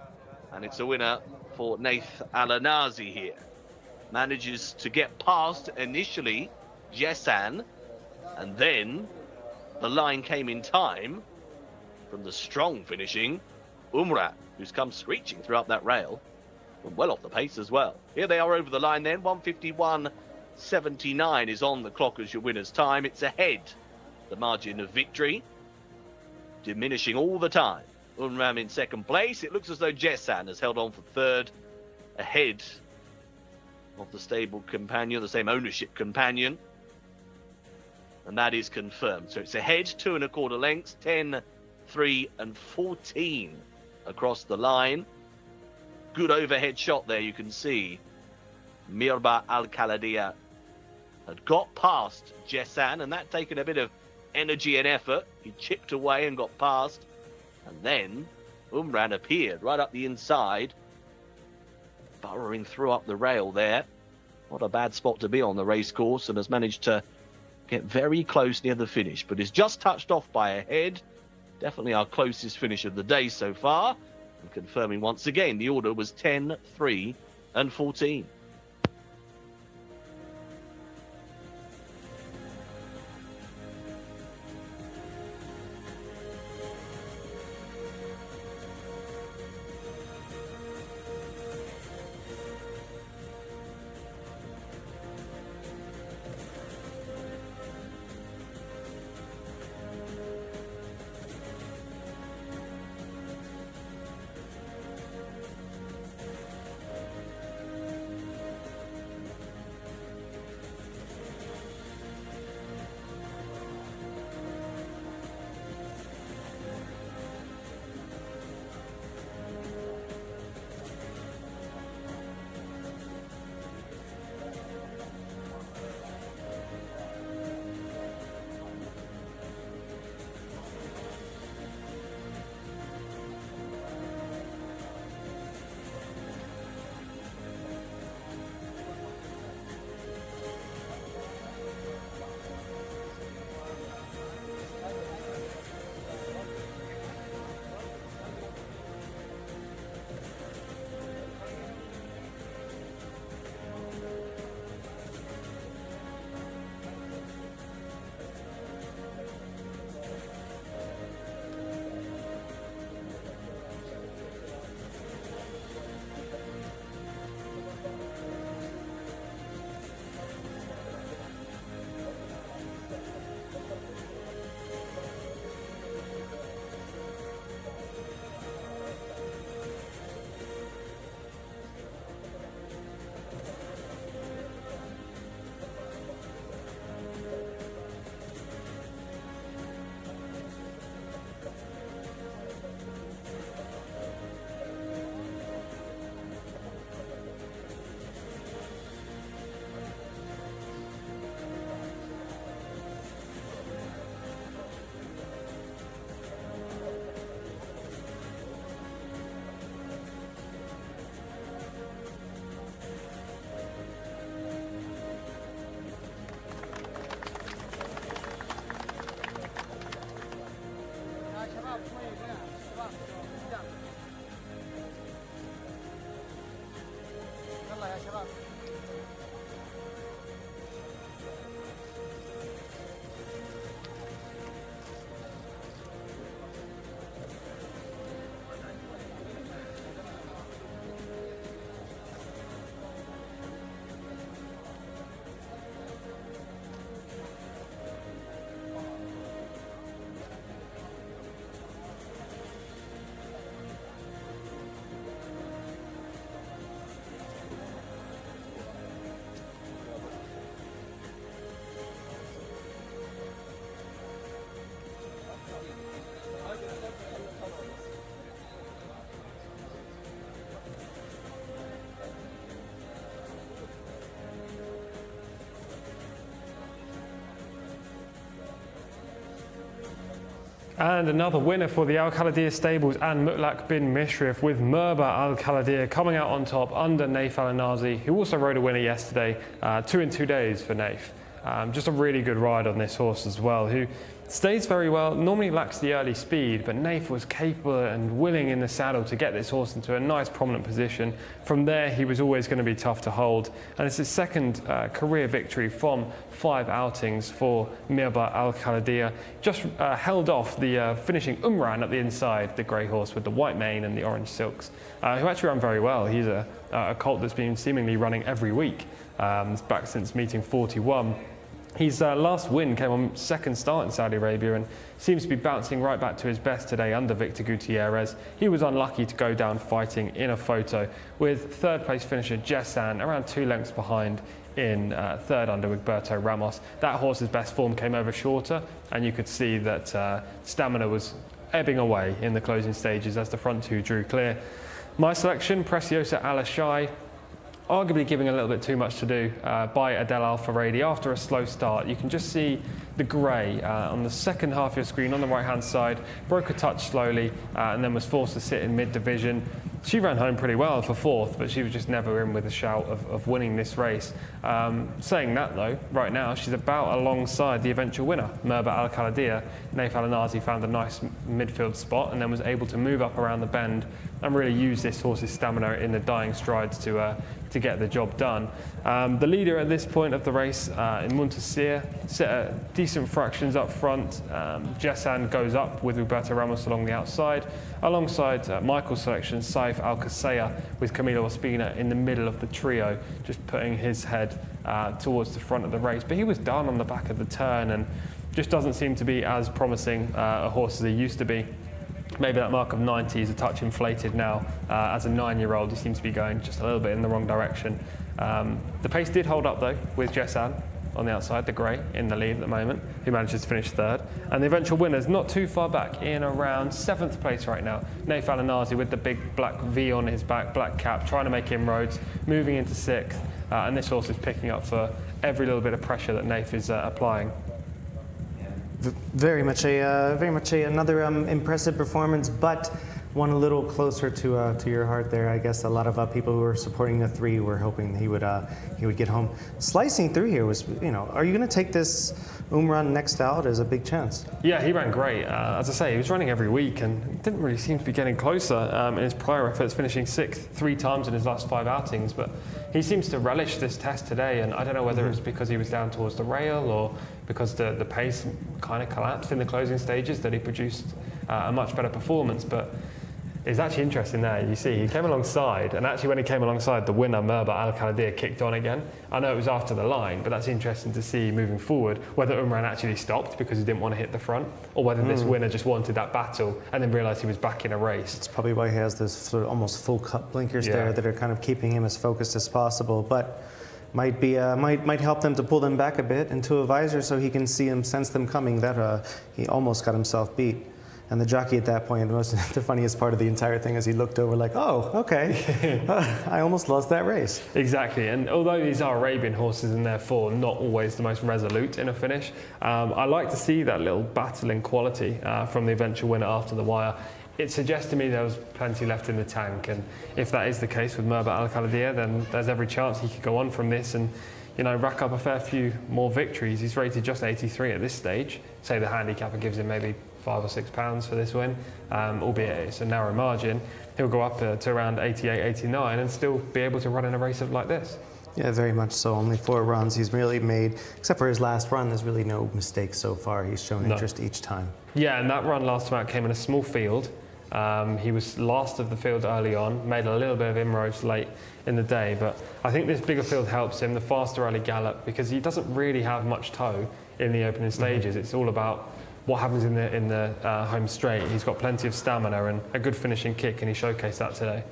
and it's a winner for Nath Al-Anazi here. Manages to get past initially Jessan, and then the line came in time from the strong finishing Umran, who's come screeching throughout that rail from well off the pace as well. Here they are over the line then. 151.79 is on the clock as your winner's time. It's ahead. The margin of victory diminishing all the time. Umran in second place. It looks as though Jessan has held on for third, ahead of the stable companion, the same ownership companion. And that is confirmed. So it's ahead 2 1/4 lengths, 10, 3 and 14 across the line. Good overhead shot there, you can see. Mirba Al-Khaladia had got past Jessan, and that taken a bit of energy and effort. He chipped away and got past. And then Umran appeared right up the inside, burrowing through up the rail there. Not a bad spot to be on the race course, and has managed to get very close near the finish, but is just touched off by a head. Definitely our closest finish of the day so far. And confirming once again, the order was 10, 3 and 14. And another winner for the Al Khalidiyah stables and Mutlaq bin Mishrif, with Merba Al Khalidiyah coming out on top under Naif Al Anazi, who also rode a winner yesterday, 2 in 2 days for Naif. Just a really good ride on this horse as well, who stays very well, normally lacks the early speed, but Naif was capable and willing in the saddle to get this horse into a nice prominent position. From there, he was always going to be tough to hold. And it's his second career victory from 5 outings for Mirba Al Khalidiyah. Just held off the finishing Umran at the inside, the grey horse with the white mane and the orange silks, who actually ran very well. He's a colt that's been seemingly running every week, back since meeting 41. His last win came on second start in Saudi Arabia and seems to be bouncing right back to his best today under Victor Gutierrez. He was unlucky to go down fighting in a photo, with third place finisher Jcsa around 2 lengths behind in third under Egberto Ramos. That horse's best form came over shorter, and you could see that stamina was ebbing away in the closing stages as the front 2 drew clear. My selection, Preciosa Alashai, arguably giving a little bit too much to do by Adel Al-Faradi after a slow start. You can just see the grey on the second half of your screen on the right hand side, broke a touch slowly and then was forced to sit in mid-division. She ran home pretty well for 4th, but she was just never in with a shout of winning this race. Saying that though, right now she's about alongside the eventual winner, Merba Al Khalidiyah. Naif Al Anazi found a nice midfield spot and then was able to move up around the bend and really use this horse's stamina in the dying strides to get the job done. The leader at this point of the race in Muntasir set decent fractions up front. Jcsa goes up with Roberto Ramos along the outside, alongside Michael's selection, Saif Al-Qasaya, with Camilo Ospina in the middle of the trio, just putting his head towards the front of the race. But he was down on the back of the turn and just doesn't seem to be as promising a horse as he used to be. Maybe that mark of 90 is a touch inflated now. As a 9-year-old, he seems to be going just a little bit in the wrong direction. The pace did hold up though, with Jcsa on the outside, the grey in the lead at the moment, who manages to finish 3rd. And the eventual winner's not too far back, in around 7th place right now. Naif Al Anazi with the big black V on his back, black cap, trying to make inroads, moving into 6th. And this horse is picking up for every little bit of pressure that Naif is applying. Very much another impressive performance, but one a little closer to your heart there. I guess a lot of people who were supporting the 3 were hoping he would get home. Slicing through here was, are you going to take this Umran next out as a big chance? Yeah, he ran great. As I say, he was running every week and didn't really seem to be getting closer in his prior efforts, finishing 6th 3 times in his last 5 outings. But he seems to relish this test today, and I don't know whether it's because he was down towards the rail or because the pace kind of collapsed in the closing stages that he produced a much better performance. But it's actually interesting there. You see, he came alongside, and actually when he came alongside, the winner, Merba Al Khalidiyah, kicked on again. I know it was after the line, but that's interesting to see moving forward, whether Umran actually stopped because he didn't want to hit the front, or whether this winner just wanted that battle and then realised he was back in a race. It's probably why he has those sort of almost full cut blinkers there that are kind of keeping him as focused as possible. But might help them to pull them back a bit into a visor so he can see them, sense them coming. That he almost got himself beat. And the jockey at that point, the funniest part of the entire thing is he looked over like, oh, okay, I almost lost that race. Exactly, and although these are Arabian horses and therefore not always the most resolute in a finish, I like to see that little battling quality from the eventual winner after the wire. It suggests to me there was plenty left in the tank, and if that is the case with Merba Al Khalidiyah, then there's every chance he could go on from this and rack up a fair few more victories. He's rated just 83 at this stage. Say the handicapper gives him maybe £5 or £6 for this win, albeit it's a narrow margin. He'll go up to around 88, 89 and still be able to run in a race like this. Yeah, very much so. Only 4 runs he's really made, except for his last run. There's really no mistakes so far. He's shown interest each time. Yeah, and that run last time out came in a small field. He was last of the field early on, made a little bit of inroads late in the day, but I think this bigger field helps him, the faster early gallop, because he doesn't really have much toe in the opening stages. It's all about what happens in the home straight. He's got plenty of stamina and a good finishing kick, and he showcased that today.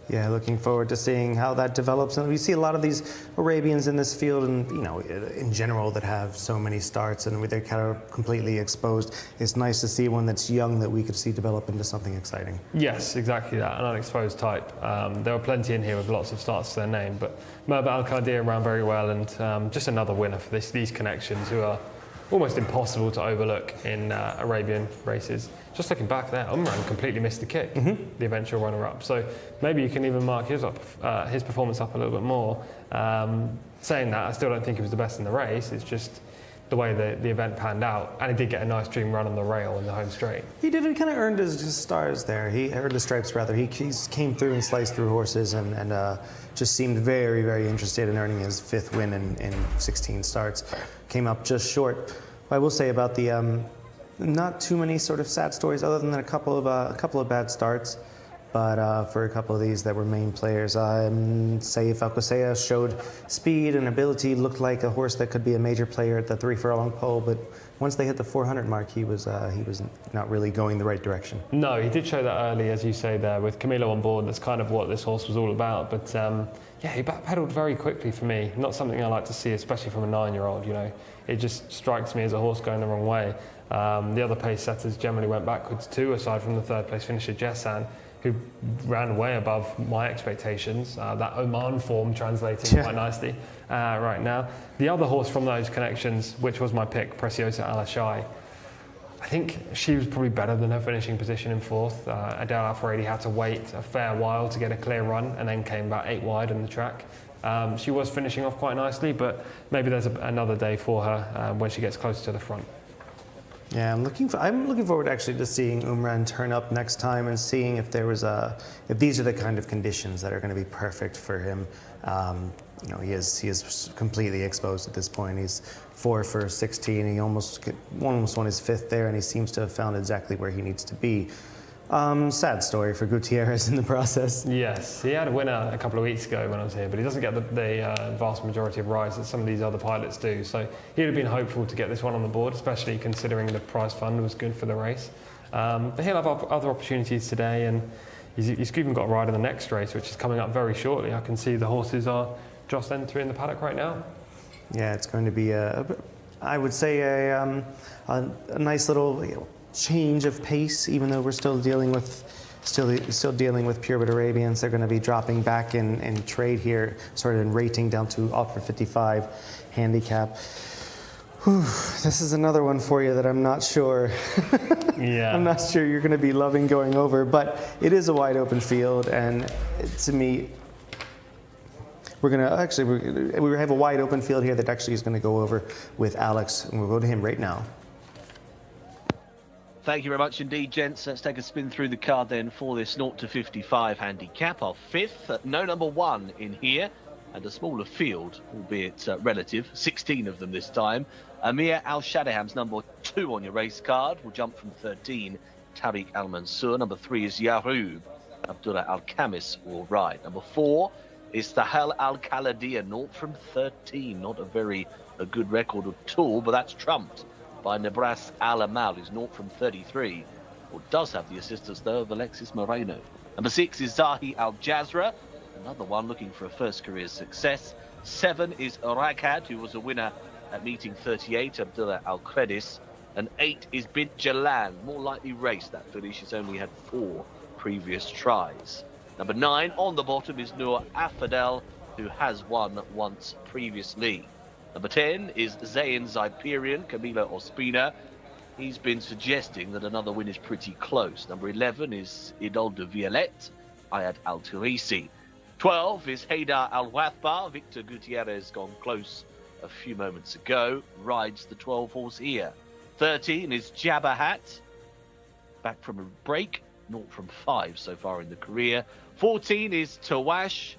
Yeah, looking forward to seeing how that develops. And we see a lot of these Arabians in this field, and in general, that have so many starts and they're kind of completely exposed. It's nice to see one that's young that we could see develop into something exciting. Yes, exactly that, an unexposed type. There were plenty in here with lots of starts to their name, but Merba Al Khalidiyah ran very well, and just another winner for these connections who are almost impossible to overlook in Arabian races. Just looking back there, Umran completely missed the kick, the eventual runner-up. So maybe you can even mark his performance up a little bit more. Saying that, I still don't think he was the best in the race. It's just the way the event panned out, and he did get a nice dream run on the rail in the home straight. He did. He kind of earned his stars there. He earned the stripes rather. He came through and sliced through horses, and just seemed very, very interested in earning his 5th win in 16 starts. Came up just short. I will say about the not too many sort of sad stories, other than a couple of bad starts. But for a couple of these that were main players, Saif Al-Qusayya showed speed and ability, looked like a horse that could be a major player at the 3 furlong pole, but once they hit the 400 mark, he was not really going the right direction. No, he did show that early, as you say there, with Camilo on board. That's kind of what this horse was all about. But yeah, he backpedaled very quickly for me. Not something I like to see, especially from a 9-year-old. You know, it just strikes me as a horse going the wrong way. The other pace setters generally went backwards too, aside from the 3rd place finisher Jcsa, who ran way above my expectations. That Oman form translating quite nicely right now. The other horse from those connections, which was my pick, Preciosa Alashai, I think she was probably better than her finishing position in 4th. Adele Alfaredi had to wait a fair while to get a clear run and then came about 8 wide on the track. She was finishing off quite nicely, but maybe there's another day for her when she gets closer to the front. Yeah, I'm looking forward actually to seeing Umran turn up next time and seeing if if these are the kind of conditions that are going to be perfect for him. You know, he is completely exposed at this point. He's 4 for 16. He almost won his 5th there, and he seems to have found exactly where he needs to be. Sad story for Gutierrez in the process. Yes, he had a winner a couple of weeks ago when I was here, but he doesn't get the vast majority of rides that some of these other pilots do. So he'd have been hopeful to get this one on the board, especially considering the prize fund was good for the race. But he'll have other opportunities today, and he's even got a ride in the next race, which is coming up very shortly. I can see the horses are just entering the paddock right now. Yeah, it's going to be I would say a nice little change of pace, even though we're still dealing with purebred Arabians. They're going to be dropping back in trade here, sort of in rating down to opt for 55 handicap. Whew, this is another one for you that I'm not sure. Yeah, I'm not sure you're going to be loving going over, but it is a wide open field, and to me, we have a wide open field here that actually is going to go over with Alex, and we'll go to him right now. Thank you very much indeed, gents. Let's take a spin through the card then for this 0 to 55 handicap. Our 5th, no number 1 in here, and a smaller field, albeit relative, 16 of them this time. Amir Al-Shadaham's number 2 on your race card. Will jump from 13, Tariq Al-Mansour. Number 3 is Yaroub. Abdullah Al-Khamis will ride. Number 4 is Tahal Al-Khaladiya, 0 from 13. Not a good record at all, but that's trumped by Nabras Al-Amal, who's 0 from 33, or does have the assistance, though, of Alexis Moreno. Number 6 is Zahi Al-Jazra, another one looking for a first career success. 7 is Rakad, who was a winner at meeting 38, Abdullah Al-Kredis. And 8 is Bint Jalan, more lightly raced. That filly, she's only had 4 previous tries. Number 9 on the bottom is Noor Afadel, who has won once previously. Number 10 is Zayn Zyperian, Camilo Ospina. He's been suggesting that another win is pretty close. Number 11 is Idol de Violette, Ayad Al-Turisi. 12 is Haydar Al-Wathbar. Victor Gutierrez gone close a few moments ago. Rides the 12 horse here. 13 is Jabbahat, back from a break. 0 from 5 so far in the career. 14 is Tawash,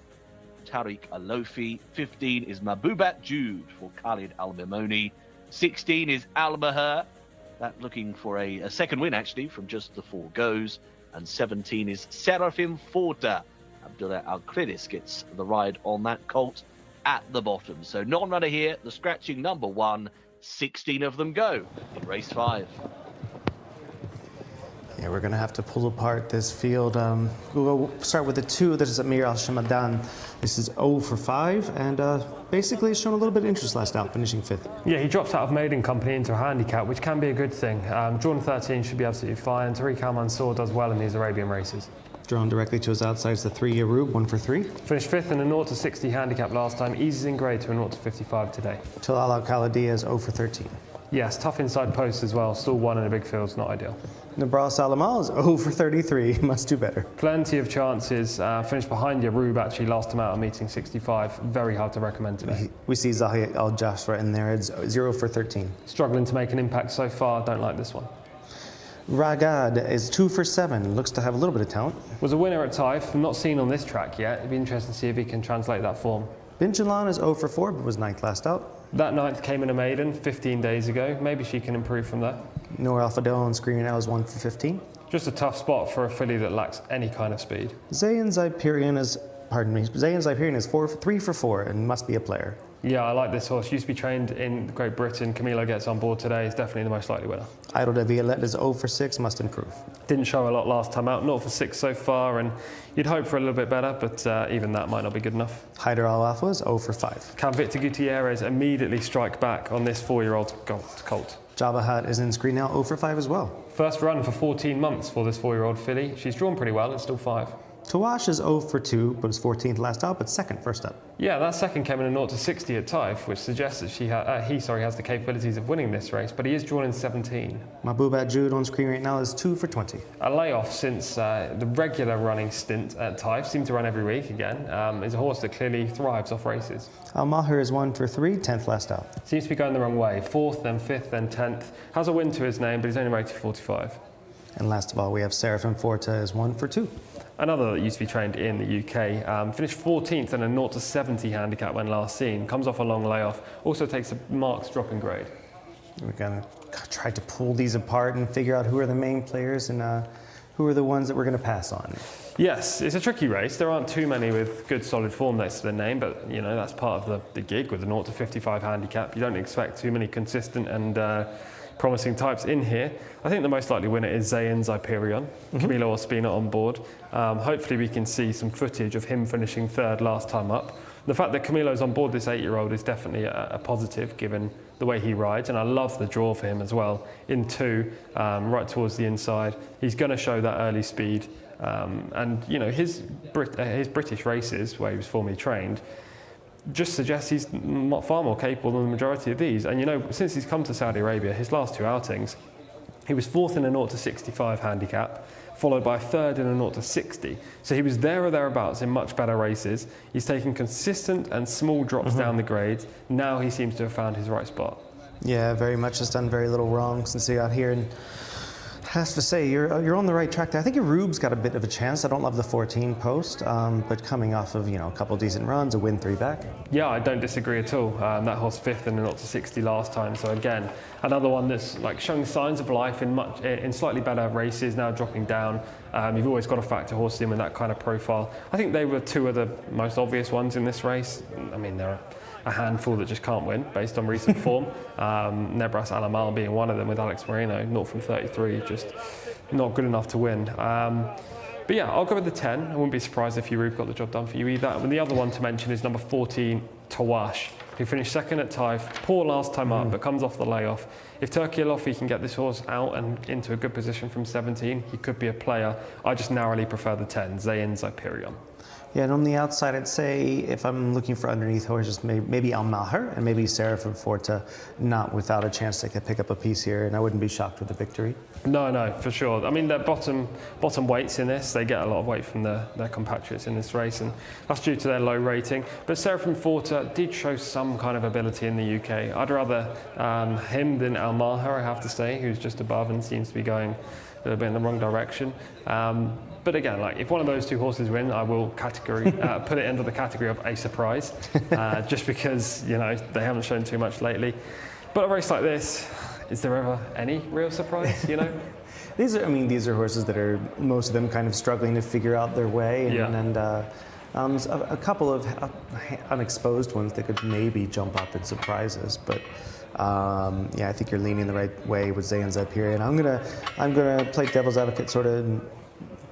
Tariq Alofi. 15 is Mabubat Jude for Khalid Al-Mimoni. 16 is Al-Mahar, that looking for a second win actually from just the 4 goes. And 17 is Seraphim Forta. Abdullah Al-Kredis gets the ride on that colt at the bottom. So non-runner here, the scratching number 1, 16 of them go in race 5. Yeah, we're going to have to pull apart this field. We'll start with the 2. That is Amir Al-Shamadan. This is 0 for 5, and basically has shown a little bit of interest last out, finishing 5th. Yeah, he drops out of maiden company into a handicap, which can be a good thing. Drawn 13 should be absolutely fine. Tariq Al-Mansour does well in these Arabian races. Drawn directly to his outside is the 3 Yaroub, 1 for 3. Finished 5th in a 0 to 60 handicap last time. Eases in grade to a 0 to 55 today. Talal Al-Khaladiya is 0 for 13. Yes, tough inside post as well. Stall 1 in a big field's not ideal. Nabras Alamal is 0 for 33. Must do better. Plenty of chances. Finished behind Yarub actually last time out on meeting 65. Very hard to recommend today. We see Zahi Al Jafra in there. It's 0 for 13. Struggling to make an impact so far. Don't like this one. Ragad is 2 for 7. Looks to have a little bit of talent. Was a winner at Taif. Not seen on this track yet. It'd be interesting to see if he can translate that form. Bin Jalal is 0 for 4, but was 9th last out. That 9th came in a maiden 15 days ago. Maybe she can improve from there. Noor Al-Fadel on screen now is 1 for 15. Just a tough spot for a filly that lacks any kind of speed. Zayn Zyperian is 3 for 4 and must be a player. Yeah, I like this horse. Used to be trained in Great Britain. Camilo gets on board today. Is definitely the most likely winner. Idol de Violette is 0 for 6, must improve. Didn't show a lot last time out. 0 for 6 so far, and you'd hope for a little bit better, but even that might not be good enough. Hyder Al Alpha is 0 for 5. Can Victor Gutierrez immediately strike back on this 4-year-old colt? Java Hat is in screen now 0 for 5 as well. First run for 14 months for this 4-year-old filly. She's drawn pretty well. It's still 5. Tawash is 0 for 2, but was 14th last out, but second first up. Yeah, that second came in a 0 to 60 at Taif, which suggests that he has the capabilities of winning this race, but he is drawn in 17. Mahbub Jude on screen right now is 2 for 20. A layoff since the regular running stint at Taif, seemed to run every week again. Is a horse that clearly thrives off races. Al Maher is 1 for 3, 10th last out. Seems to be going the wrong way. 4th, then 5th, then 10th. Has a win to his name, but he's only rated 45. And last of all, we have Seraphim Forte is 1 for 2. Another that used to be trained in the UK, finished 14th in a 0 to 70 handicap when last seen, comes off a long layoff, also takes a marked drop in grade. We're going to try to pull these apart and figure out who are the main players and who are the ones that we're going to pass on. Yes, it's a tricky race. There aren't too many with good solid form next to their name, but you know that's part of the gig with the 0 to 55 handicap. You don't expect too many consistent and promising types in here. I think the most likely winner is Zayn Zyperian. Camilo Ospina on board. Hopefully we can see some footage of him finishing 3rd last time up. The fact that Camilo's on board this 8-year-old is definitely a positive given the way he rides, and I love the draw for him as well. In 2, right towards the inside. He's going to show that early speed, and you know his British races where he was formerly trained just suggests he's far more capable than the majority of these. And you know, since he's come to Saudi Arabia, his last 2 outings, he was 4th in a 0 to 65 handicap, followed by 3rd in a 0 to 60. So he was there or thereabouts in much better races. He's taken consistent and small drops down the grades. Now he seems to have found his right spot. Yeah, very much has done very little wrong since he got here, and has to say you're on the right track there. I think Rube's got a bit of a chance. I don't love the 14 post, but coming off of a couple decent runs, a win 3 back. Yeah, I don't disagree at all. That horse 5th in a 0 to 60 last time. So again, another one that's like showing signs of life in slightly better races, now dropping down. You've always got to factor horses in with that kind of profile. I think they were 2 of the most obvious ones in this race. I mean, there are a handful that just can't win based on recent form. Nebras Alamal being one of them with Alex Moreno, 0 from 33, just not good enough to win. But yeah, I'll go with the 10. I wouldn't be surprised if Yarub got the job done for you either. And the other one to mention is number 14, Tawash, who finished 2nd at Taif, poor last time up, but comes off the layoff. If Turkey Alofi can get this horse out and into a good position from 17, he could be a player. I just narrowly prefer the 10, Zayn Zyperian. Yeah, and on the outside, I'd say if I'm looking for underneath horses, maybe Al Maher and maybe Seraphim Forte, not without a chance they could pick up a piece here, and I wouldn't be shocked with the victory. No, for sure. I mean, their bottom weights in this, they get a lot of weight from their compatriots in this race, and that's due to their low rating. But Seraphim Forte did show some kind of ability in the UK. I'd rather him than Al Maher, I have to say, who's just above and seems to be going a little bit in the wrong direction. But again, like if one of those 2 horses win, I will put it into the category of a surprise, just because they haven't shown too much lately. But a race like this, is there ever any real surprise? These are horses that are most of them kind of struggling to figure out their way, and a couple of unexposed ones that could maybe jump up and surprise us, but. I think you're leaning the right way with Zayn Zyperian. I'm gonna play devil's advocate, sort of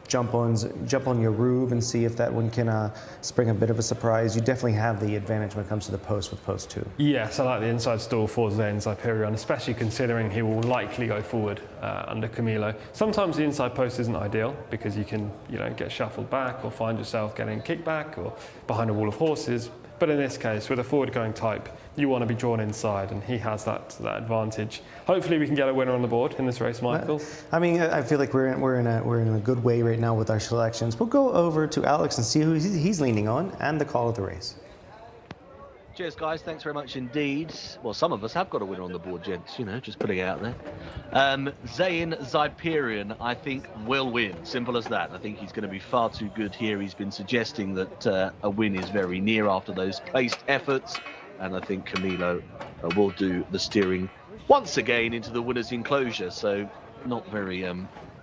jump on Yarub and see if that one can spring a bit of a surprise. You definitely have the advantage when it comes to the post with post 2. Yes, I like the inside stall for Zayn Zyperian, especially considering he will likely go forward under Camilo. Sometimes the inside post isn't ideal because you can get shuffled back or find yourself getting kicked back or behind a wall of horses. But in this case, with a forward-going type, you want to be drawn inside, and he has that advantage. Hopefully, we can get a winner on the board in this race, Michael. I mean, I feel like we're in a good way right now with our selections. We'll go over to Alex and see who he's leaning on and the call of the race. Cheers, guys. Thanks very much indeed. Well, some of us have got a winner on the board, gents, you know, just putting it out there. Zayn Zyperian, I think, will win. Simple as that. I think he's going to be far too good here. He's been suggesting that a win is very near after those placed efforts. And I think Camilo will do the steering once again into the winner's enclosure. So not very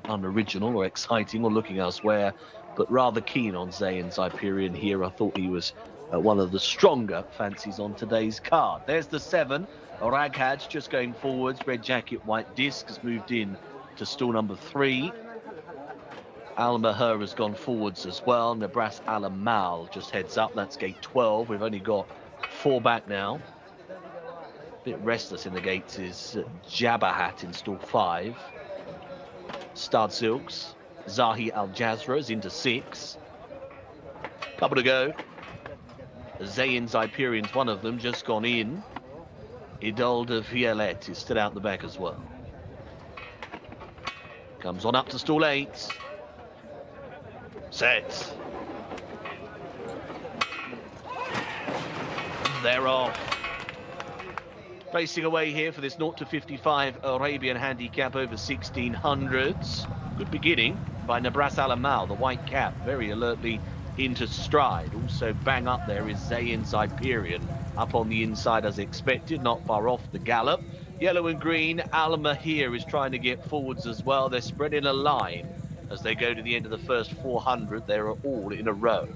unoriginal or exciting or looking elsewhere, but rather keen on Zayn Zyperian here. I thought he was one of the stronger fancies on today's card. There's the 7. Raghaj just going forwards. Red jacket, white disc has moved in to stall number 3. Al Mahir has gone forwards as well. Nabras Alamal just heads up. That's gate 12. We've only got 4 back now. A bit restless in the gates is Jabahat in stall 5. Stad Silks. Zahi Al Jazra is into 6. Couple to go. Zayn Zyperian's one of them, just gone in. Idole de Violette is still out the back as well. Comes on up to stall 8. Set. They're off. Racing away here for this 0 to 55 Arabian handicap over 1600s. Good beginning by Nabras Alamal, the white cap, very alertly into stride. Also bang up there is Zayn Zyperian, up on the inside as expected, not far off the gallop. Yellow and green, Al Mahir is trying to get forwards as well. They're spreading a line as they go to the end of the first 400. They're all in a row.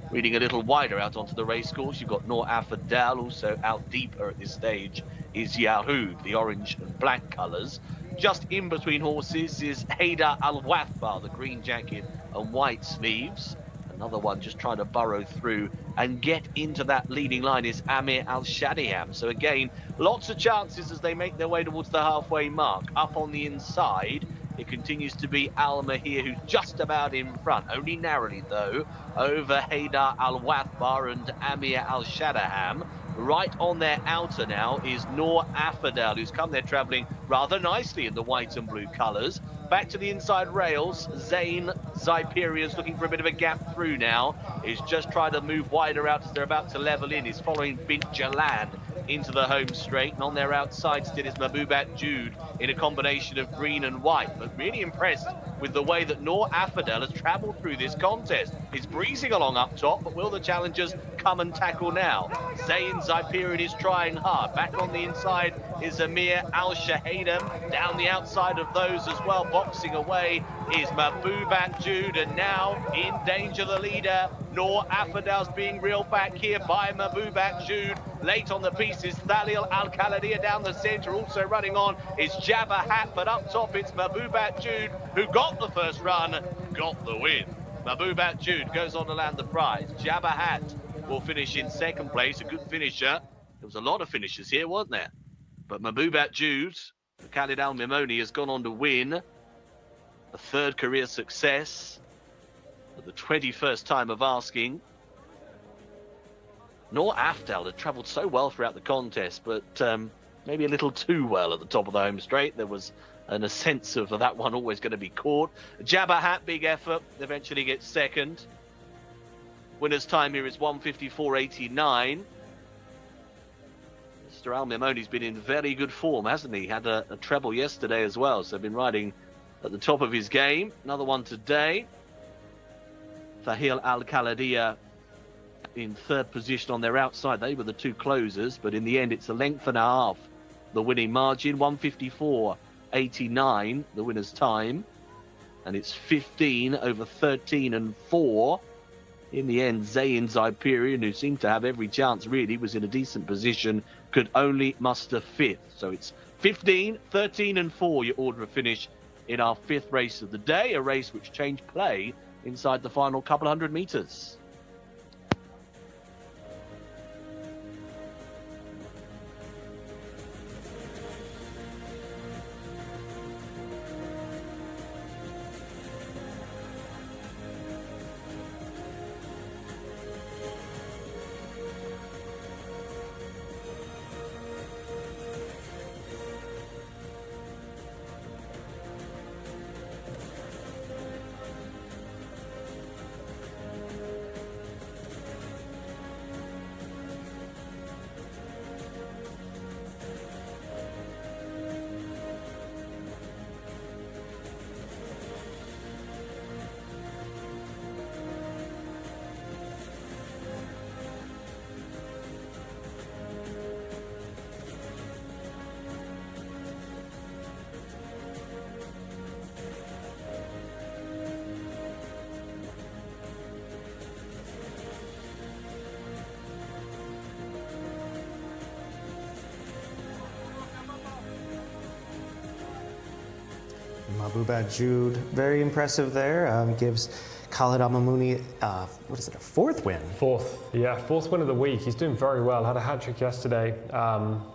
Reading a little wider out onto the racecourse, you've got Noor Afadal. Also out deeper at this stage is Yahoud, the orange and black colours. Just in between horses is Haydar Al Wathbar, the green jacket and white sleeves. Another one just trying to burrow through and get into that leading line is Amir Al Shadiham. So again, lots of chances as they make their way towards the halfway mark. Up on the inside, it continues to be Al Mahir, who's just about in front, only narrowly though, over Haydar Al Wathbar and Amir Al Shadiham. Right on their outer now is Noor Afadal, who's come there travelling rather nicely in the white and blue colours. Back to the inside rails, Zayn Zyperian's looking for a bit of a gap through now. He's just trying to move wider out as they're about to level in. He's following Bint Jalan into the home straight, and on their outside still is Mahboubat Jude in a combination of green and white. But really impressed with the way that Noor Afadal has travelled through this contest. He's breezing along up top, but will the challengers come and tackle now? Zayn Zyperian is trying hard. Back on the inside is Amir Al Shahidam. Down the outside of those as well, boxing away is Mahboubat Jude, and now in danger the leader. Noor Afadal's being reeled back here by Mahboubat Jude. Late on the piece is Thalil Al Khaladia down the centre. Also running on is Jabahat, but up top it's Mahboubat Jude, who got the first run, got the win. Mahboubat Jude goes on to land the prize. Jabahat will finish in second place, a good finisher. There was a lot of finishers here, wasn't there? But Mahboubat Jude, Khalid Al Mimoni, has gone on to win a 3rd career success for the 21st time of asking. Noor Afdal had travelled so well throughout the contest, but maybe a little too well at the top of the home straight. There was a sense of that one always going to be caught. Jabahat, big effort, eventually gets second. Winner's time here is 1:54.89. Mr. Al Mimoni's been in very good form, hasn't he? Had a treble yesterday as well, so been riding at the top of his game. Another one today. Thahil Al Khaladia in 3rd position on their outside. They were the 2 closers, but in the end it's a length and a half. The winning margin, 1:54.89, the winner's time. And it's 15 over 13 and 4. In the end, Zayn Zyperian, who seemed to have every chance really, was in a decent position, could only muster 5th. So it's 15, 13 and 4 your order of finish in our 5th race of the day, a race which changed play inside the final couple hundred metres. Mahboubat Jude, very impressive there. Gives Khalid Al-Mamouni, what is it, a 4th win? Fourth win of the week. He's doing very well. Had a hat-trick yesterday.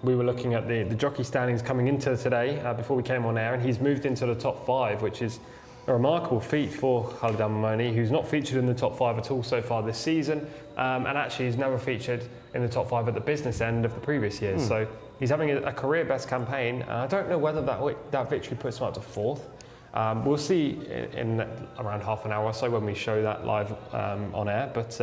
We were looking at the jockey standings coming into today before we came on air, and he's moved into the top 5, which is a remarkable feat for Khalid Al-Mamouni, who's not featured in the top 5 at all so far this season, and actually he's never featured in the top 5 at the business end of the previous years. So he's having a career best campaign, and I don't know whether that victory puts him up to 4th. We'll see in around half an hour or so when we show that live on air, but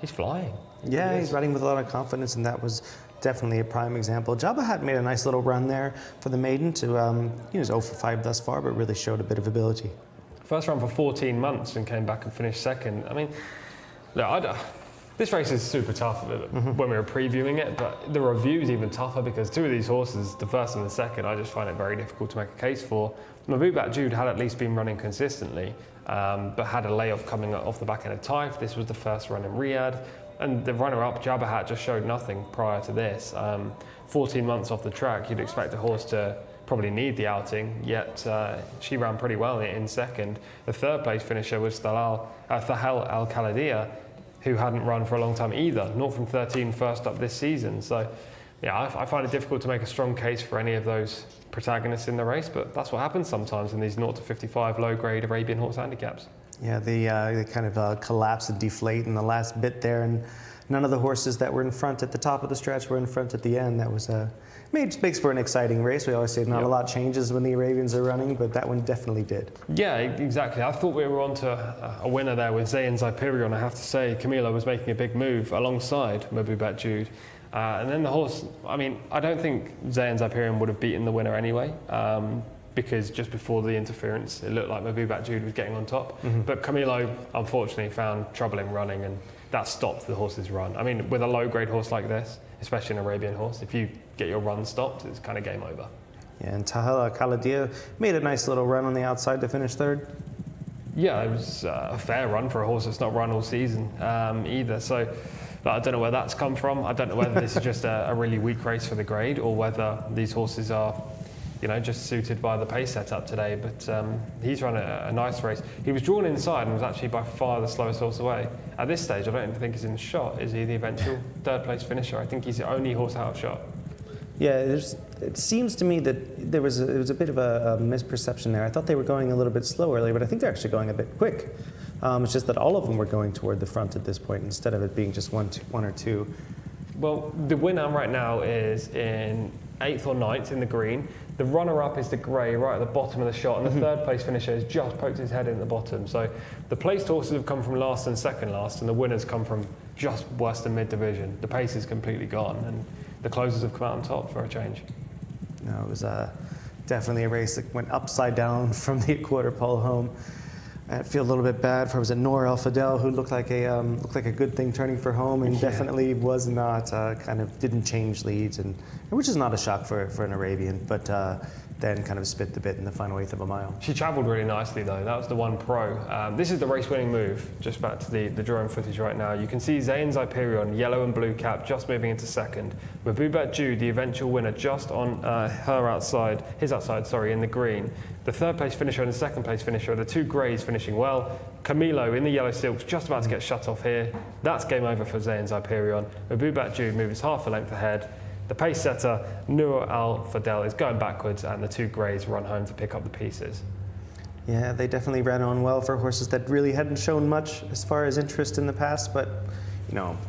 he's flying. Yeah, he's riding with a lot of confidence, and that was definitely a prime example. Jabba made a nice little run there for the maiden to, he was 0 for 5 thus far, but really showed a bit of ability. First run for 14 months and came back and finished 2nd. I mean, look, this race is super tough when we were previewing it, but the review's even tougher because 2 of these horses, the 1st and the 2nd, I just find it very difficult to make a case for. Mahboubat Jude had at least been running consistently, but had a layoff coming off the back end of Taif. This was the first run in Riyadh, and the runner-up, Jabba just showed nothing prior to this. 14 months off the track, you'd expect a horse to probably need the outing, yet she ran pretty well in 2nd. The 3rd place finisher was Thahel Al-Khalidia, who hadn't run for a long time either, 0 from 13 first up this season. So yeah, I find it difficult to make a strong case for any of those protagonists in the race, but that's what happens sometimes in these 0 to 55 low-grade Arabian horse handicaps. Yeah, they kind of collapse and deflate in the last bit there, and none of the horses that were in front at the top of the stretch were in front at the end. That was makes for an exciting race. We always say not a lot changes when the Arabians are running, but that one definitely did. Yeah, exactly. I thought we were on to a winner there with Zayn Zyperion. I have to say, Camilo was making a big move alongside Mahboubat Jude. And then the horse, I mean, I don't think Zayn Zyperion would have beaten the winner anyway, because just before the interference, it looked like Mahboubat Jude was getting on top. But Camilo, unfortunately, found trouble in running, and that stopped the horse's run. I mean, with a low-grade horse like this, especially an Arabian horse, if you get your run stopped, it's kind of game over. Yeah, and Thahel Al-Khalidia made a nice little run on the outside to finish 3rd. Yeah, it was a fair run for a horse that's not run all season either. So I don't know where that's come from. I don't know whether this is just a really weak race for the grade, or whether these horses are, just suited by the pace setup today. But he's run a nice race. He was drawn inside and was actually by far the slowest horse away. At this stage, I don't even think he's in shot. Is he the eventual 3rd place finisher? I think he's the only horse out of shot. Yeah, it seems to me that there was a bit of a misperception there. I thought they were going a little bit slow earlier, but I think they're actually going a bit quick. It's just that all of them were going toward the front at this point instead of it being just one or two. Well, the winner right now is in 8th or 9th in the green. The runner-up is the grey right at the bottom of the shot, and the 3rd place finisher has just poked his head in at the bottom. So the placed horses have come from last and second last, and the winners come from just worse than mid-division. The pace is completely gone, and the closers have come out on top for a change. No, it was definitely a race that went upside down from the quarter pole home. I feel a little bit bad for, was it Noor El Fadel, who looked like a good thing turning for home, and definitely was not, kind of didn't change leads, and which is not a shock for an Arabian, but then kind of spit the bit in the final 1/8 of a mile. She travelled really nicely though. That was the one pro. This is the race-winning move. Just back to the drone footage right now. You can see Zayn Zyperion, yellow and blue cap, just moving into 2nd. Mahboubat Jude, the eventual winner, just on his outside, in the green. The 3rd place finisher and the 2nd place finisher, the 2 greys finishing well. Camilo in the yellow silks, just about to get shut off here. That's game over for Zayn Zyperion. Mahboubat Jude moves half a length ahead. The pace setter, Noor Al Fadel, is going backwards, and the 2 greys run home to pick up the pieces. Yeah, they definitely ran on well for horses that really hadn't shown much as far as interest in the past, but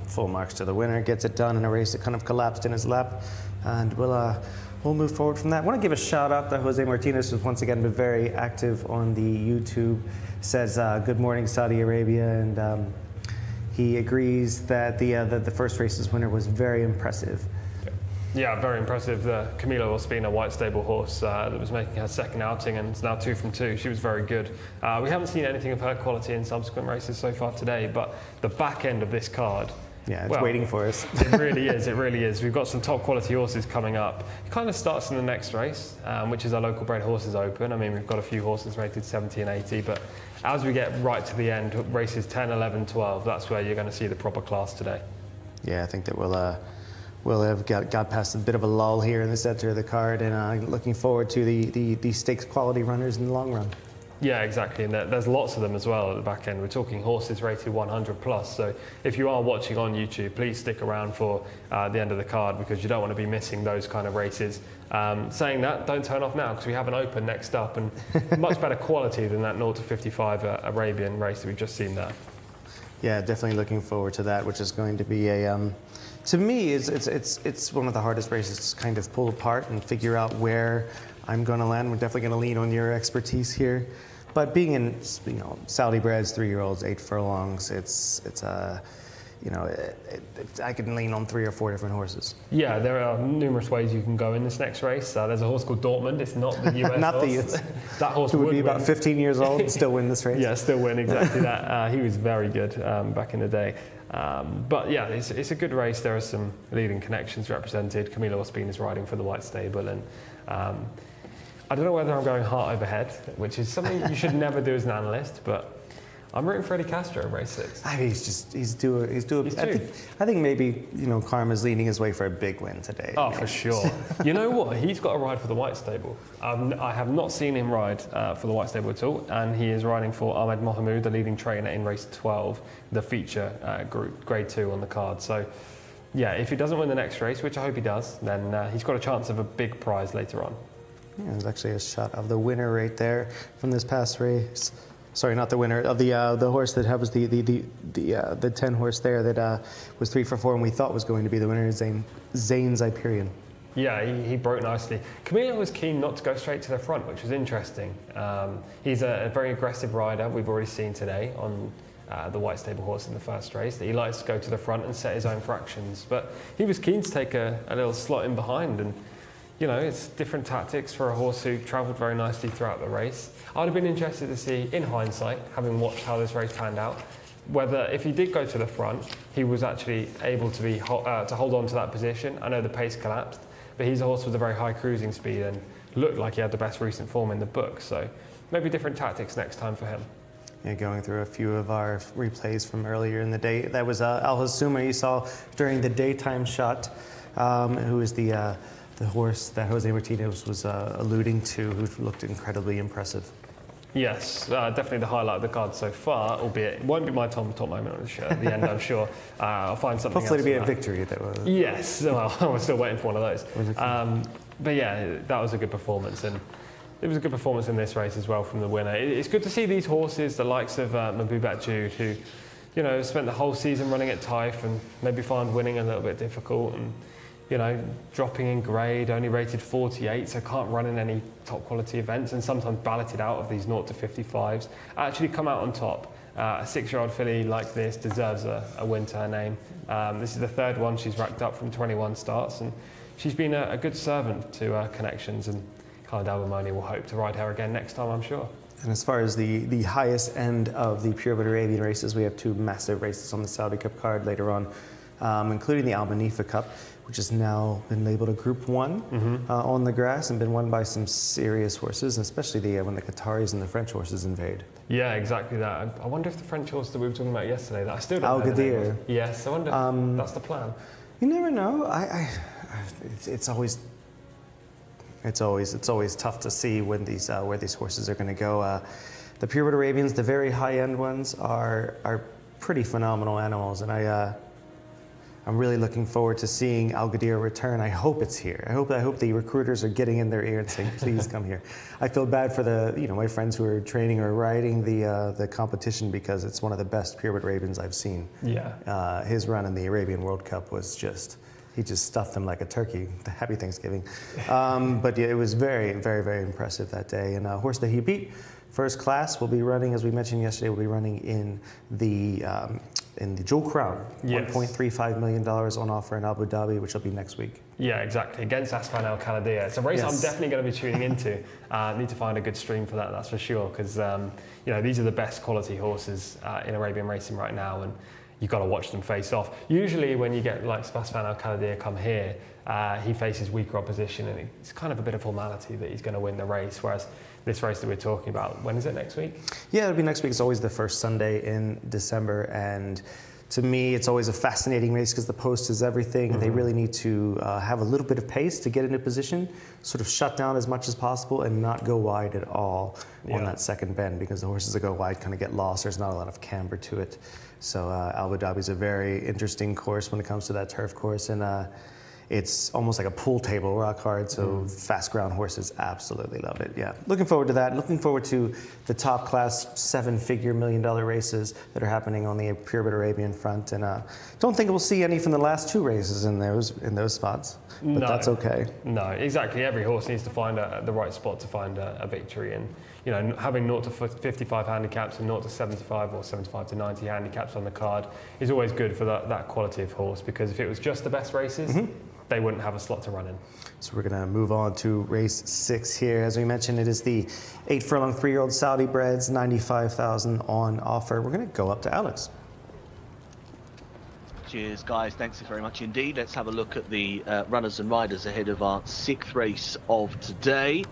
full marks to the winner, gets it done in a race that kind of collapsed in his lap, and we'll move forward from that. I want to give a shout out to Jose Martinez, who's once again been very active on the YouTube. Says good morning Saudi Arabia, and he agrees that the first race's winner was very impressive. Yeah, very impressive. The Camilo Ospina white stable horse that was making her 2nd outing, and it's now 2 from 2. She was very good. We haven't seen anything of her quality in subsequent races so far today, but the back end of this card, yeah, it's waiting for us. It really is, it really is. We've got some top quality horses coming up. It kind of starts in the next race, which is our local bred horses open. I mean, we've got a few horses rated 70 and 80, but as we get right to the end, races 10, 11, 12, that's where you're going to see the proper class today. Yeah, I think that we'll have got past a bit of a lull here in the center of the card, and looking forward to the stakes quality runners in the long run. Yeah, exactly, and there's lots of them as well at the back end. We're talking horses rated 100 plus, so if you are watching on YouTube, please stick around for the end of the card, because you don't want to be missing those kind of races. Saying that, don't turn off now, because we have an Open next up, and much better quality than that 0 to 55 Arabian race that we've just seen there. Yeah, definitely looking forward to that, which is going to be a, to me, it's one of the hardest races to kind of pull apart and figure out where I'm going to land. We're definitely going to lean on your expertise here. But being in, Saudi breds, 3-year-olds, 8 furlongs, I can lean on 3 or 4 different horses. Yeah, there are numerous ways you can go in this next race. There's a horse called Dortmund. It's not the US Not horse. the US. That horse Who would be win. about 15 years old and still win this race. Yeah, still win, exactly that. He was very good back in the day. But yeah, it's a good race. There are some leading connections represented. Camilo Ospina is riding for the White Stable, and I don't know whether I'm going heart over head, which is something you should never do as an analyst, but I'm rooting for Eddie Castro in race 6. I mean, he's due. I think maybe Karma's leaning his way for a big win today. Oh, for sure. You know what? He's got a ride for the White Stable. I have not seen him ride for the White Stable at all, and he is riding for Ahmed Mohamoud, the leading trainer in race 12, the feature group, grade 2 on the card. So, yeah, if he doesn't win the next race, which I hope he does, then he's got a chance of a big prize later on. Yeah, there's actually a shot of the winner right there from this past race. Sorry, not the winner of the horse that was the 10 horse there that was 3 for 4 and we thought was going to be the winner, Zayn Zyperian. Yeah, he broke nicely. Camilo was keen not to go straight to the front, which was interesting. He's a very aggressive rider. We've already seen today on the White Stable horse in the first race that he likes to go to the front and set his own fractions. But he was keen to take a little slot in behind, and it's different tactics for a horse who travelled very nicely throughout the race. I'd have been interested to see, in hindsight, having watched how this race panned out, whether if he did go to the front, he was actually able to to hold on to that position. I know the pace collapsed, but he's a horse with a very high cruising speed and looked like he had the best recent form in the book. So maybe different tactics next time for him. Yeah, going through a few of our replays from earlier in the day. That was Al Hasuma you saw during the daytime shot, who is the horse that Jose Martinez was alluding to, who looked incredibly impressive. Yes, definitely the highlight of the card so far, albeit it won't be my top moment on the show at the end, I'm sure. I'll find something Hopefully else. Hopefully to be a victory. That was. Yes, well, I'm still waiting for one of those. But yeah, that was a good performance, and it was a good performance in this race as well from the winner. It's good to see these horses, the likes of Mahboubat Jude, who spent the whole season running at Taif and maybe find winning a little bit difficult, and dropping in grade, only rated 48, so can't run in any top quality events, and sometimes balloted out of these 0 to 55s. Actually come out on top. A 6-year-old filly like this deserves a win to her name. This is the 3rd one she's racked up from 21 starts, and she's been a good servant to Connections, and Khaled Al-Bamoni will hope to ride her again next time, I'm sure. And as far as the highest end of the Purebred Arabian races, we have 2 massive races on the Saudi Cup card later on, including the Al Manifa Cup, which has now been labeled a Group 1 on the grass and been won by some serious horses, especially when the Qataris and the French horses invade. Yeah, exactly that. I wonder if the French horse that we were talking about yesterday, that I still don't know. Al-Ghadir. Yes, I wonder if that's the plan. You never know. It's always tough to see when where these horses are going to go. The Purebred Arabians, the very high-end ones, are pretty phenomenal animals, and I'm really looking forward to seeing Al-Ghadir return. I hope it's here. I hope the recruiters are getting in their ear and saying, please come here. I feel bad for my friends who are training or riding the competition, because it's one of the best Purebred Arabians I've seen. Yeah. His run in the Arabian World Cup was he just stuffed them like a turkey. Happy Thanksgiving. But yeah, it was very, very, very impressive that day. And a horse that he beat, First Class, will be running, as we mentioned yesterday, will be running in the Jewel Crown. Yes. $1.35 million on offer in Abu Dhabi, which will be next week. Yeah, exactly. Against Asfan Al Khalidiyah. It's a race I'm definitely going to be tuning into. Need to find a good stream for that's for sure, because these are the best quality horses in Arabian racing right now, and you've got to watch them face off. Usually when you get like Asfan Al Khalidiyah come here, he faces weaker opposition, and it's kind of a bit of formality that he's going to win the race, whereas this race that we're talking about, when is it, next week? Yeah, it'll be next week. It's always the first Sunday in December, and To me, it's always a fascinating race because the post is everything. And they really need to have a little bit of pace to get into position, sort of shut down as much as possible and not go wide at all on that second bend, because the horses that go wide kind of get lost. There's not a lot of camber to it. So Abu Dhabi is a very interesting course when it comes to that turf course. And it's almost like a pool table rock hard, so fast ground horses absolutely love it. Yeah, looking forward to that. Looking forward to the top class 7-figure $1 million races that are happening on the Pyramid Arabian front, and don't think we'll see any from the last 2 races in those spots, but that's okay. No, exactly. Every horse needs to find the right spot to find a victory, and you know, having 0 to 55 handicaps and 0 to 75 or 75 to 90 handicaps on the card is always good for that quality of horse, because if it was just the best races, they wouldn't have a slot to run in. So we're going to move on to race 6 here. As we mentioned, it is the 8 furlong 3-year-old Saudi breds, 95,000 on offer. We're going to go up to Alex. Cheers, guys. Thanks very much indeed. Let's have a look at the runners and riders ahead of our 6th race of today.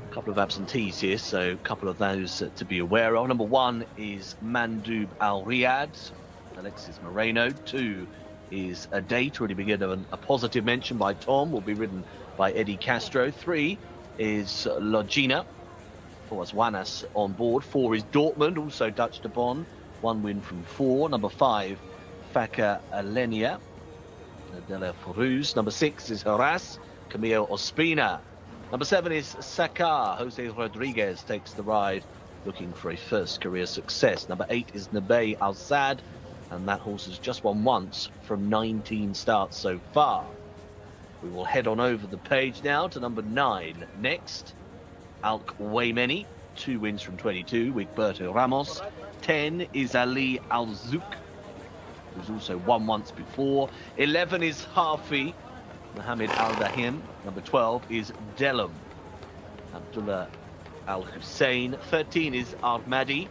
A couple of absentees here, so a couple of those to be aware of. Number 1 is Mandub Al Riyadh, Alexis Moreno. 2 is a date, already been given a positive mention by Tom, will be ridden by Eddie Castro. 3 is Logina, 4 is Wanas on board. 4 is Dortmund, also touched upon, 1 win from 4. Number 5, Faka Alenia, Della Furuz. Number 6 is Haras, Camilo Ospina. Number 7 is Sakar, Jose Rodriguez takes the ride, looking for a first career success. Number 8 is Nabay Al-Sad, and that horse has just won once from 19 starts so far. We will head on over the page now to number 9 next. Alk Waymeni, 2 wins from 22, Wigberto Ramos. 10 is Ali Al-Zouk, who's also won once before. 11 is Hafi, Mohammed Al-Dahim. Number 12 is Delham, Abdullah Al-Hussein. 13 is Ahmadi,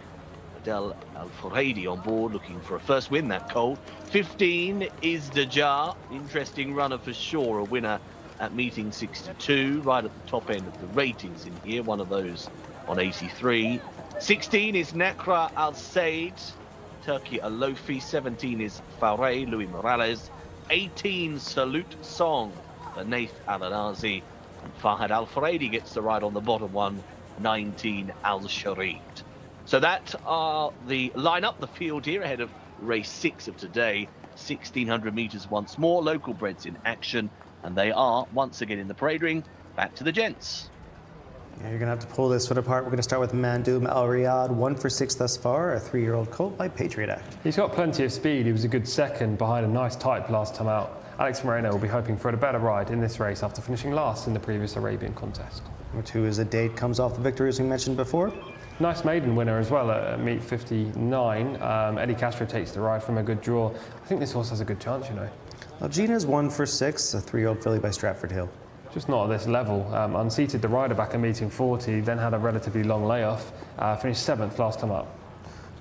Del Al-Furaydi on board, looking for a first win that cold. 15 is Dajar, interesting runner for sure, a winner at meeting 62, right at the top end of the ratings in here, one of those on 83. 16 is Nakra Al-Said, Turkey Alofi. 17 is Faray, Louis Morales. 18 Salute Song, Nath Al-Anazi, and Fahad Al-Furaydi gets the ride on the bottom one. 19 Al-Sharid. So that are the lineup, the field here ahead of race 6 of today. 1,600 metres once more, local breds in action, and they are once again in the parade ring. Back to the gents. Yeah, you're going to have to pull this one apart. We're going to start with Mandub Al Riyadh, 1 for 6 thus far, a 3-year-old colt by Patriot Act. He's got plenty of speed. He was a good second behind a nice type last time out. Alex Moreno will be hoping for a better ride in this race after finishing last in the previous Arabian contest. Number 2 is a date, comes off the victory as we mentioned before. Nice maiden winner as well at meet 59. Eddie Castro takes the ride from a good draw. I think this horse has a good chance, you know. Gina's 1 for 6, a 3-year-old filly by Stratford Hill. Just not at this level. Unseated the rider back in meeting 40, then had a relatively long layoff. Finished 7th last time up.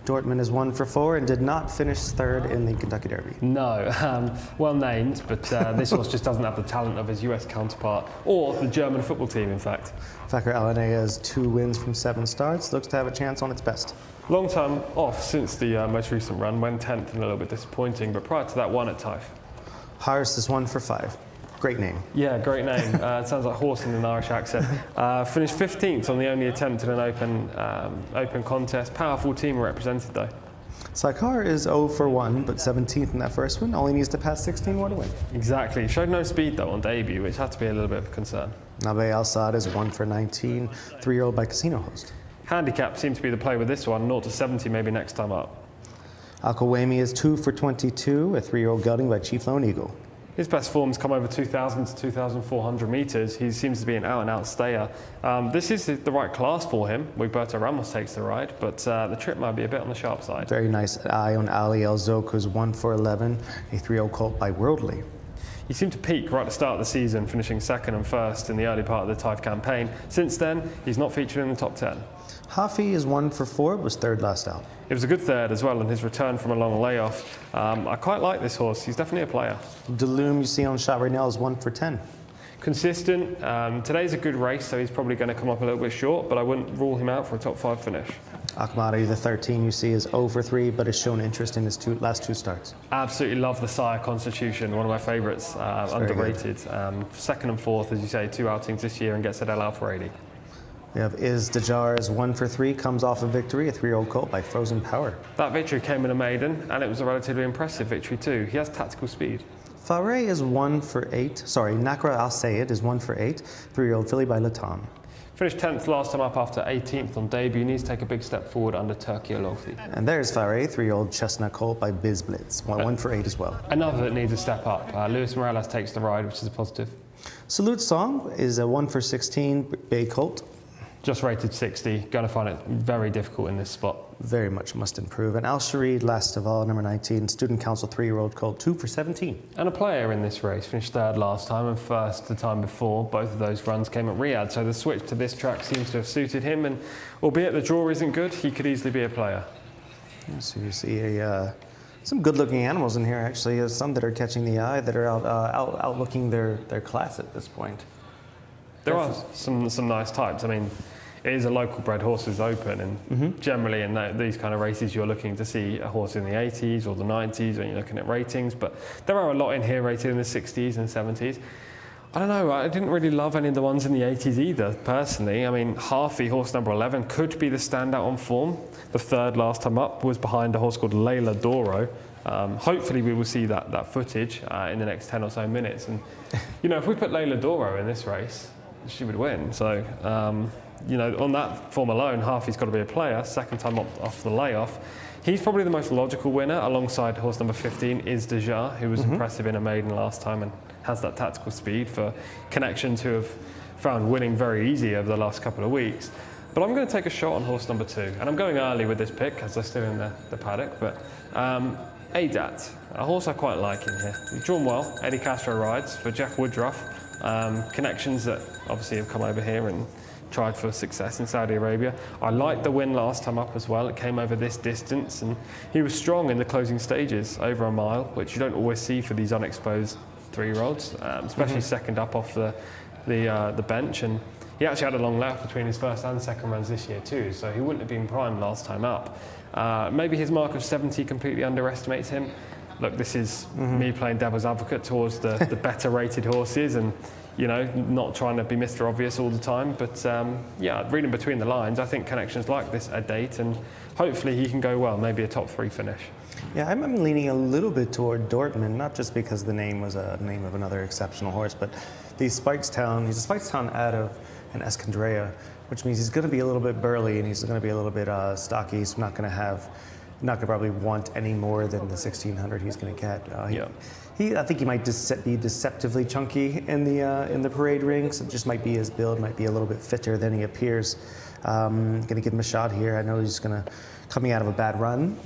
Dortmund is 1 for 4 and did not finish 3rd in the Kentucky Derby. No, well named, but this horse just doesn't have the talent of his US counterpart, or the German football team, in fact. Fakir Alanea has 2 wins from 7 starts, looks to have a chance on its best. Long time off since the most recent run, went 10th and a little bit disappointing, but prior to that, won at Taif. Harris is 1 for 5. Great name. Yeah, great name. It sounds like horse in an Irish accent. Finished 15th on the only attempt at an open contest. Powerful team represented though. Sakar is 0 for 1, but 17th in that first one. All he needs to pass 16 more to win. Exactly. Showed no speed though on debut, which had to be a little bit of a concern. Nabe Al-Sad is 1 for 19, 3-year-old by Casino Host. Handicap seemed to be the play with this one, 0 to 70 maybe next time up. Al-Kawemi is 2 for 22, a 3-year-old gelding by Chief Lone Eagle. His best form's come over 2,000 to 2,400 metres. He seems to be an out-and-out stayer. This is the right class for him. Wigberto Ramos takes the ride, but the trip might be a bit on the sharp side. Very nice eye on Ali El-Zouk, who's 1 for 11, a 3-year-old colt by Worldly. He seemed to peak right at the start of the season, finishing 2nd and 1st in the early part of the Taif campaign. Since then, he's not featured in the top 10. Hafi is 1 for 4, was 3rd last out. It was a good 3rd as well in his return from a long layoff. I quite like this horse. He's definitely a player. Delume, you see on shot right now, is 1 for 10. Consistent. Today's a good race, so he's probably going to come up a little bit short, but I wouldn't rule him out for a top 5 finish. Ahmadi, the 13 you see, is 0 for 3, but has shown interest in his last two starts. Absolutely love the Sire Constitution, one of my favourites, underrated. Second and fourth, as you say, 2 outings this year and gets at El Alfaredi. We have Jcsa is 1 for 3, comes off a victory, a 3-year-old colt by Frozen Power. That victory came in a maiden, and it was a relatively impressive victory too. He has tactical speed. Faure is 1 for 8. Sorry, Nakra Al Sayed is 1 for 8, 3-year-old filly by Latam. Finished 10th last time up after 18th on debut. Needs to take a big step forward under Turkey Olofi. And there's Faure, 3-year-old chestnut colt by Biz Blitz, 1 for 8 as well. Another that needs a step up. Luis Morales takes the ride, which is a positive. Salute Song is a 1 for 16 bay colt. Just rated 60. Going to find it very difficult in this spot. Very much must improve. And Al Sharid, last of all, number 19, Student Council 3-year-old colt, 2 for 17. And a player in this race. Finished third last time and first the time before. Both of those runs came at Riyadh. So the switch to this track seems to have suited him. And albeit the draw isn't good, he could easily be a player. So you see some good-looking animals in here, actually. There's some that are catching the eye, that are outlooking their class at this point. There are some nice types. I mean, it is a local bred horses open, and generally in these kind of races you're looking to see a horse in the 80s or the 90s when you're looking at ratings, but there are a lot in here rated in the 60s and 70s. I don't know, I didn't really love any of the ones in the 80s either, personally. I mean, Harfy, horse number 11, could be the standout on form. The third last time up was behind a horse called Layla Doro. Hopefully we will see that footage in the next 10 or so minutes. And, you know, if we put Layla Doro in this race, she would win. So, you know, on that form alone, Harfy's got to be a player. Second time off the layoff. He's probably the most logical winner, alongside horse number 15, Jcsa, who was impressive in a maiden last time and has that tactical speed for connections who have found winning very easy over the last couple of weeks. But I'm going to take a shot on horse number 2, and I'm going early with this pick as they're still in the paddock. But Adat, a horse I quite like in here. He's drawn well. Eddie Castro rides for Jeff Woodruff. Connections that obviously have come over here and tried for success in Saudi Arabia. I liked the win last time up as well. It came over this distance, and he was strong in the closing stages, over a mile, which you don't always see for these unexposed 3-year-olds, especially second up off the bench. And he actually had a long lap between his first and second runs this year too, so he wouldn't have been primed last time up. Maybe his mark of 70 completely underestimates him. Look, this is me playing devil's advocate towards the better rated horses, and you know, not trying to be Mr. Obvious all the time, but yeah, reading between the lines, I think connections like this are date, and hopefully he can go well, maybe a top 3 finish. Yeah, I'm leaning a little bit toward Dortmund, not just because the name was a name of another exceptional horse, but he's a Speightstown out of an Escondrea, which means he's going to be a little bit burly and he's going to be a little bit stocky. He's not going to probably want any more than the 1600 he's going to get. I think he might be deceptively chunky in the parade ring, so it just might be his build, might be a little bit fitter than he appears. Going to give him a shot here. I know he's coming out of a bad run,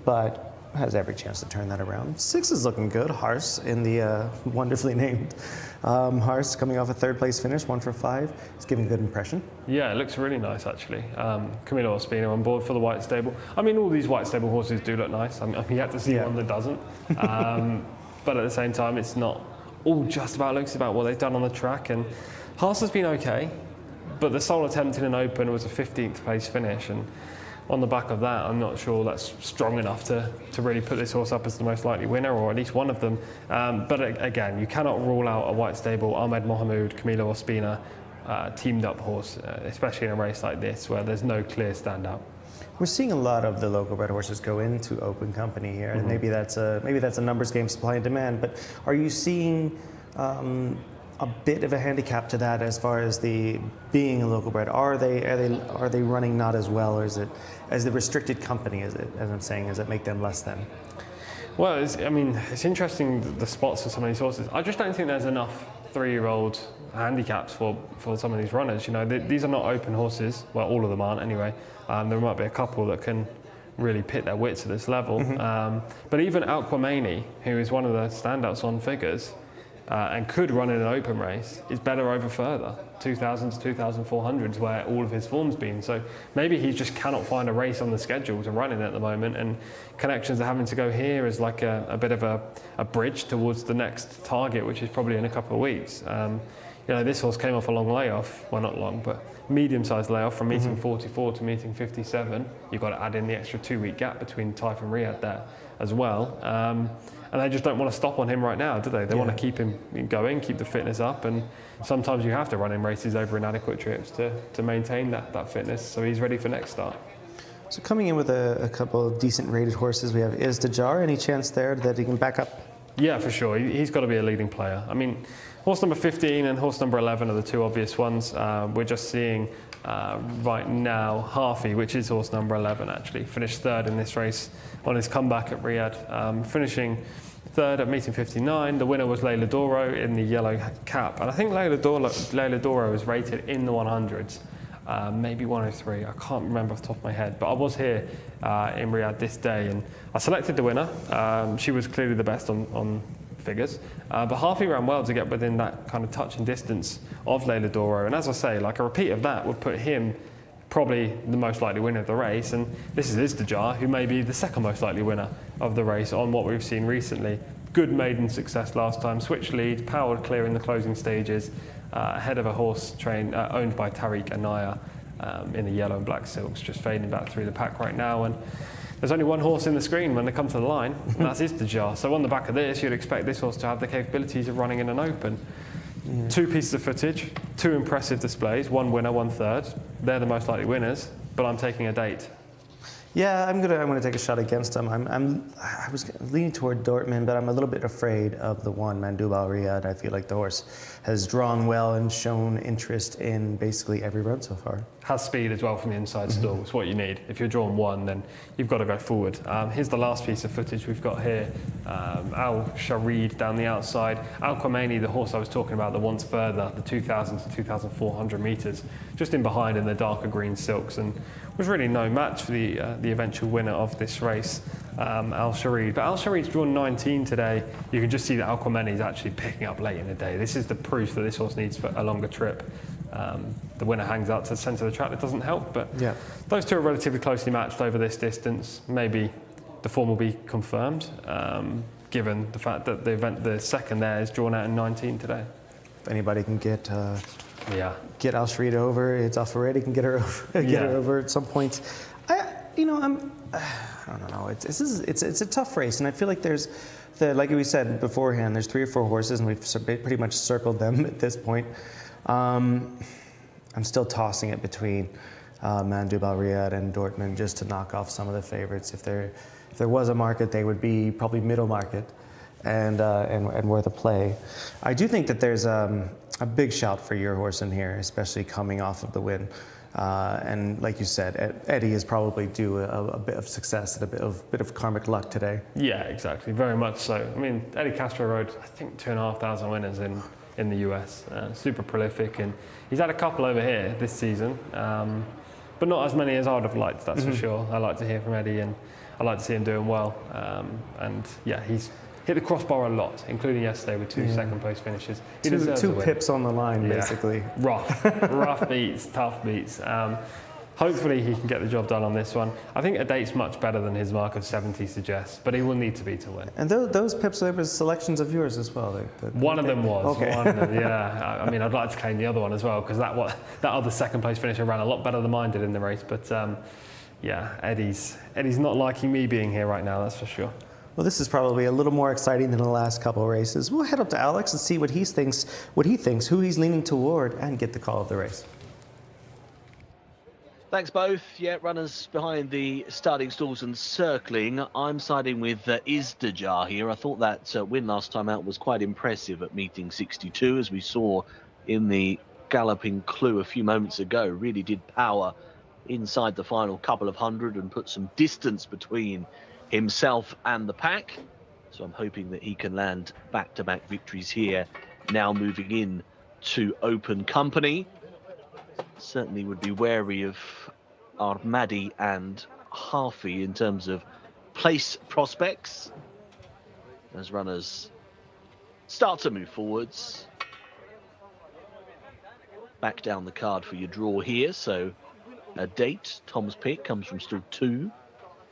but has every chance to turn that around. 6 is looking good. Hars in the wonderfully named Hars, coming off a 3rd place finish, 1 for 5. It's giving a good impression. Yeah, it looks really nice actually. Camilo Ospina on board for the White Stable. I mean, all these White Stable horses do look nice. I'm yet to see one that doesn't. But at the same time, it's not all just about looks, about what they've done on the track. And Hars has been okay, but the sole attempt in an open was a 15th place finish, and on the back of that, I'm not sure that's strong enough to really put this horse up as the most likely winner, or at least one of them. But again, you cannot rule out a White Stable, Ahmed Mohamed, Camilo Ospina, teamed up horse, especially in a race like this where there's no clear standout. We're seeing a lot of the local bred horses go into open company here, and maybe that's a numbers game, supply and demand. But are you seeing a bit of a handicap to that as far as the being a local bred? Are they running not as well, or is it as the restricted company? As I'm saying, does it make them less than? Well, it's interesting the spots for some of these horses. I just don't think there's enough 3-year-old handicaps for some of these runners. You know, these are not open horses. Well, all of them aren't anyway. There might be a couple that can really pit their wits at this level. But even Aquamani, who is one of the standouts on figures, and could run in an open race, is better over further, 2,000s to 2,400s, where all of his form's been. So maybe he just cannot find a race on the schedule to run in at the moment, and connections are having to go here as like a bit of a bridge towards the next target, which is probably in a couple of weeks. You know, this horse came off a long layoff, well not long, but medium-sized layoff from meeting 44 to meeting 57. You've got to add in the extra 2-week gap between Taif and Riyadh there as well. And they just don't want to stop on him right now, do they? They want to keep him going, keep the fitness up, and sometimes you have to run him races over inadequate trips to maintain that fitness, so he's ready for next start. So coming in with a couple of decent rated horses, we have Jcsa. Any chance there that he can back up? Yeah, for sure. He's got to be a leading player. I mean, horse number 15 and horse number 11 are the two obvious ones. We're just seeing right now Harfi, which is horse number 11 actually, finished third in this race on his comeback at Riyadh, finishing third at meeting 59. The winner was Leila Doro in the yellow cap, and I think Leila Doro was rated in the 100s. Maybe 103, I can't remember off the top of my head, but I was here in Riyadh this day and I selected the winner. She was clearly the best on figures, but Harfi ran well to get within that kind of touching distance of Leila Doro, and as I say, like a repeat of that would put him probably the most likely winner of the race, and this is Jcsa, who may be the second most likely winner of the race on what we've seen recently. Good maiden success last time, switch lead, powered clear in the closing stages, ahead of a horse owned by Tariq Anaya in the yellow and black silks, just fading back through the pack right now. And there's only one horse in the screen when they come to the line, and that's Jcsa. So on the back of this, you'd expect this horse to have the capabilities of running in an open. Yeah. 2 pieces of footage, 2 impressive displays, 1 winner, 1 third. They're the most likely winners, but I'm taking a date. Yeah, I'm gonna take a shot against him. I was leaning toward Dortmund, but I'm a little bit afraid of the one Mandub Al Riyadh. I feel like the horse has drawn well and shown interest in basically every run so far. Has speed as well from the inside stall. It's what you need. If you're drawn 1, then you've got to go forward. Here's the last piece of footage we've got here. Al Sharid down the outside. Al Khomeini, the horse I was talking about that wants further, the 2,000 to 2,400 metres, just in behind in the darker green silks, and was really no match for the eventual winner of this race, Al Sharid. But Al Sharid's drawn 19 today. You can just see that Al Khomeini is actually picking up late in the day. This is the proof that this horse needs for a longer trip. The winner hangs out to the centre of the track. That doesn't help, but yeah, those two are relatively closely matched over this distance. Maybe the form will be confirmed, given the fact that the second there is drawn out in 19 today. If anybody can get Al Sharid over, it's already can get her over at some point. I don't know. It's a tough race, and I feel like like we said beforehand, there's 3 or 4 horses, and we've pretty much circled them at this point. I'm still tossing it between Mandub Al Riyadh and Dortmund just to knock off some of the favorites. If there was a market, they would be probably middle market and worth a play. I do think that there's a big shout for your horse in here, especially coming off of the win. And like you said, Eddie is probably due a bit of success and a bit of karmic luck today. Yeah, exactly, very much so. I mean, Eddie Castro rode, I think, 2,500 winners in the US. Super prolific, and he's had a couple over here this season, but not as many as I would have liked, that's for sure. I like to hear from Eddie, and I like to see him doing well. And yeah, he's hit the crossbar a lot, including yesterday with 2 second place finishes. He two pips on the line, basically. Rough beats, tough beats. Hopefully he can get the job done on this one. I think a date's much better than his mark of 70 suggests, but he will need to be to win. And those pips were selections of yours as well? One of them was. Okay. One of them, yeah. I mean, I'd like to claim the other one as well, because that other second place finisher ran a lot better than mine did in the race. But yeah, Eddie's not liking me being here right now, that's for sure. Well, this is probably a little more exciting than the last couple of races. We'll head up to Alex and see what he thinks, who he's leaning toward, and get the call of the race. Thanks both. Yeah, runners behind the starting stalls and circling. I'm siding with Jcsa here. I thought that win last time out was quite impressive at meeting 62, as we saw in the Galloping Clue a few moments ago. Really did power inside the final couple of hundred and put some distance between himself and the pack. So I'm hoping that he can land back-to-back victories here, now moving in to open company. Certainly would be wary of Armadi and Harfi in terms of place prospects as runners start to move forwards. Back down the card for your draw here, so a date. Tom's pick comes from stall 2.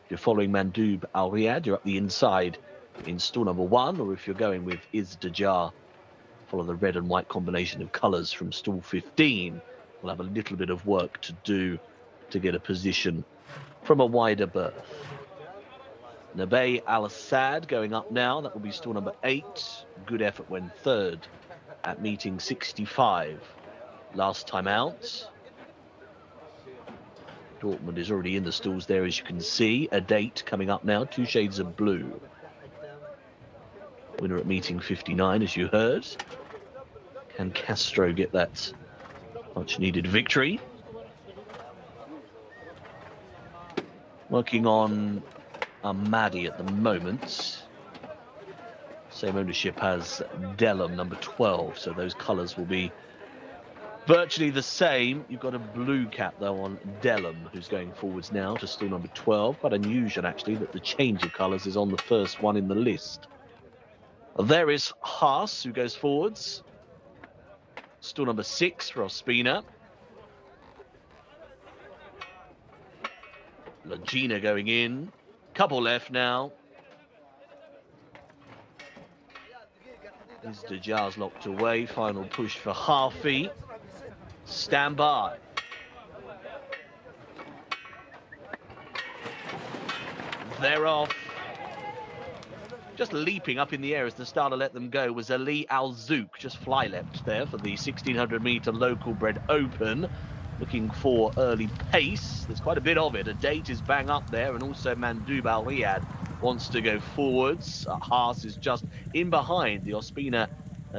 If you're following Mandub Al Riyadh, you're up the inside in stall number 1, or if you're going with Jcsa follow the red and white combination of colours from stall 15. We'll have a little bit of work to do to get a position from a wider berth. Nabay Al-Assad going up now. That will be stall number 8. Good effort when third at meeting 65 last time out. Dortmund is already in the stalls there, as you can see. A date coming up now, 2 shades of blue. Winner at meeting 59, as you heard. Can Castro get that much needed victory? Working on Ahmadi at the moment. Same ownership as Delham, number 12, so those colours will be virtually the same. You've got a blue cap, though, on Delham, who's going forwards now to stall number 12. Quite unusual, actually, that the change of colours is on the first one in the list. There is Haas, who goes forwards. Stall number 6 for Ospina. Lagina going in. Couple left now. Izdajar's locked away. Final push for Harfi. Stand by. They're off. Just leaping up in the air as the starter let them go was Ali Al-Zouk. Just fly leapt there for the 1600 metre local bred open. Looking for early pace. There's quite a bit of it. A date is bang up there, and also Mandoub Al-Riyadh wants to go forwards. Haas is just in behind. The Ospina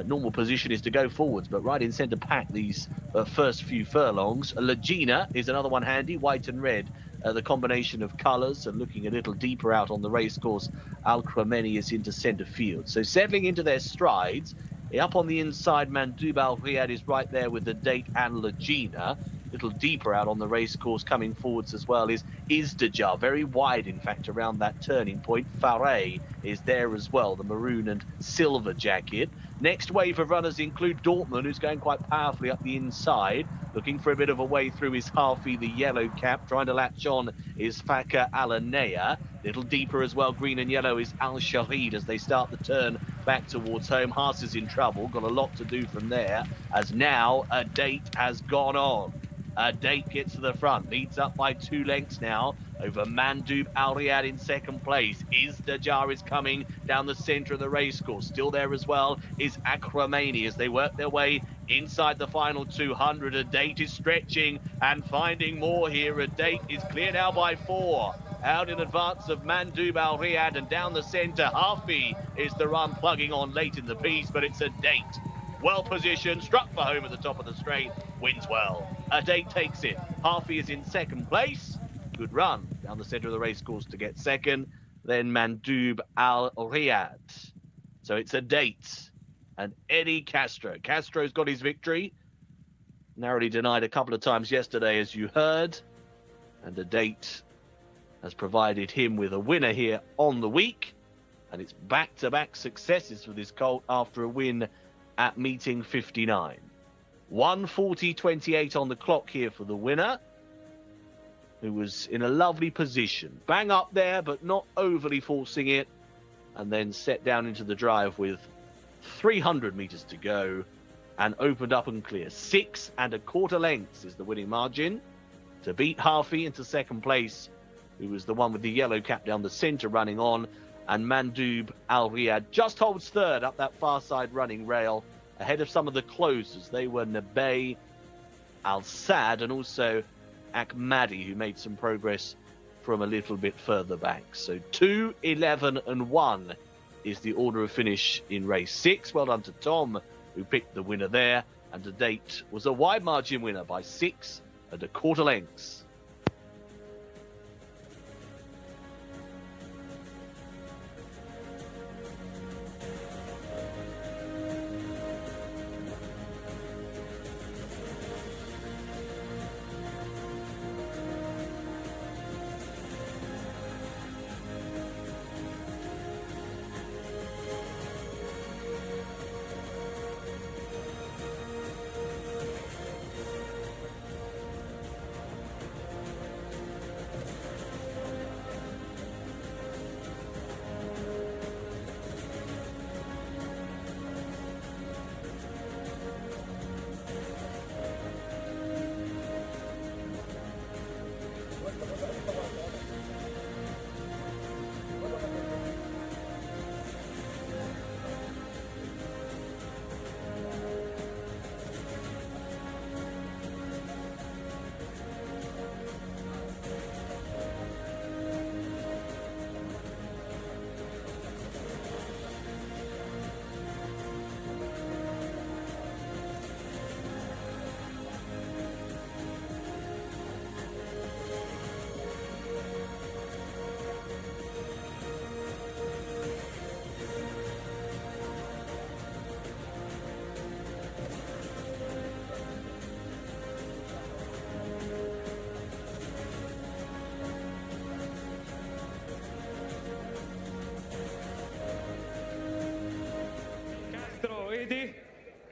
normal position is to go forwards, but right in centre pack these first few furlongs. Lagina is another one handy, white and red. The combination of colours, and looking a little deeper out on the racecourse, Al-Khrameni is into centre field. So settling into their strides. Up on the inside, Mandoub Al-Riyadh is right there with the date and Lagina. Little deeper out on the racecourse, coming forwards as well, is Izdajar. Very wide, in fact, around that turning point. Faray is there as well, the maroon and silver jacket. Next wave of runners include Dortmund, who's going quite powerfully up the inside. Looking for a bit of a way through is Harfi, the yellow cap. Trying to latch on is Fakir Alanea. Little deeper as well, green and yellow, is Al Shahid as they start the turn back towards home. Haas is in trouble, got a lot to do from there, as now a date has gone on. A date gets to the front, leads up by 2 lengths now over Mandoub Al-Riyadh in second place. Izdajar is coming down the centre of the racecourse. Still there as well is Akramani as they work their way inside the final 200. A date is stretching and finding more here. A date is clear now by 4. Out in advance of Mandoub Al-Riyadh, and down the centre, Harfi is the run plugging on late in the piece, but it's a date. Well positioned, struck for home at the top of the straight, wins well. A date takes it. Harfi is in second place. Good run down the centre of the racecourse to get second. Then Mandoub Al-Riyadh. So it's a date. And Eddie Castro. Castro's got his victory. Narrowly denied a couple of times yesterday, as you heard. And a date has provided him with a winner here on the week. And it's back-to-back successes for this colt after a win at meeting 59. 1:40.28 on the clock here for the winner, who was in a lovely position. Bang up there, but not overly forcing it. And then set down into the drive with 300 metres to go and opened up and clear. 6 1/4 lengths is the winning margin to beat Harfi into second place, who was the one with the yellow cap down the centre running on. And Mandoub Al-Riyadh just holds third up that far side running rail, ahead of some of the closers. They were Nabay Al-Sad and also Ahmadi, who made some progress from a little bit further back. So 2, 11 and 1 is the order of finish in race 6. Well done to Tom, who picked the winner there. And to date was a wide margin winner by 6 1/4 lengths.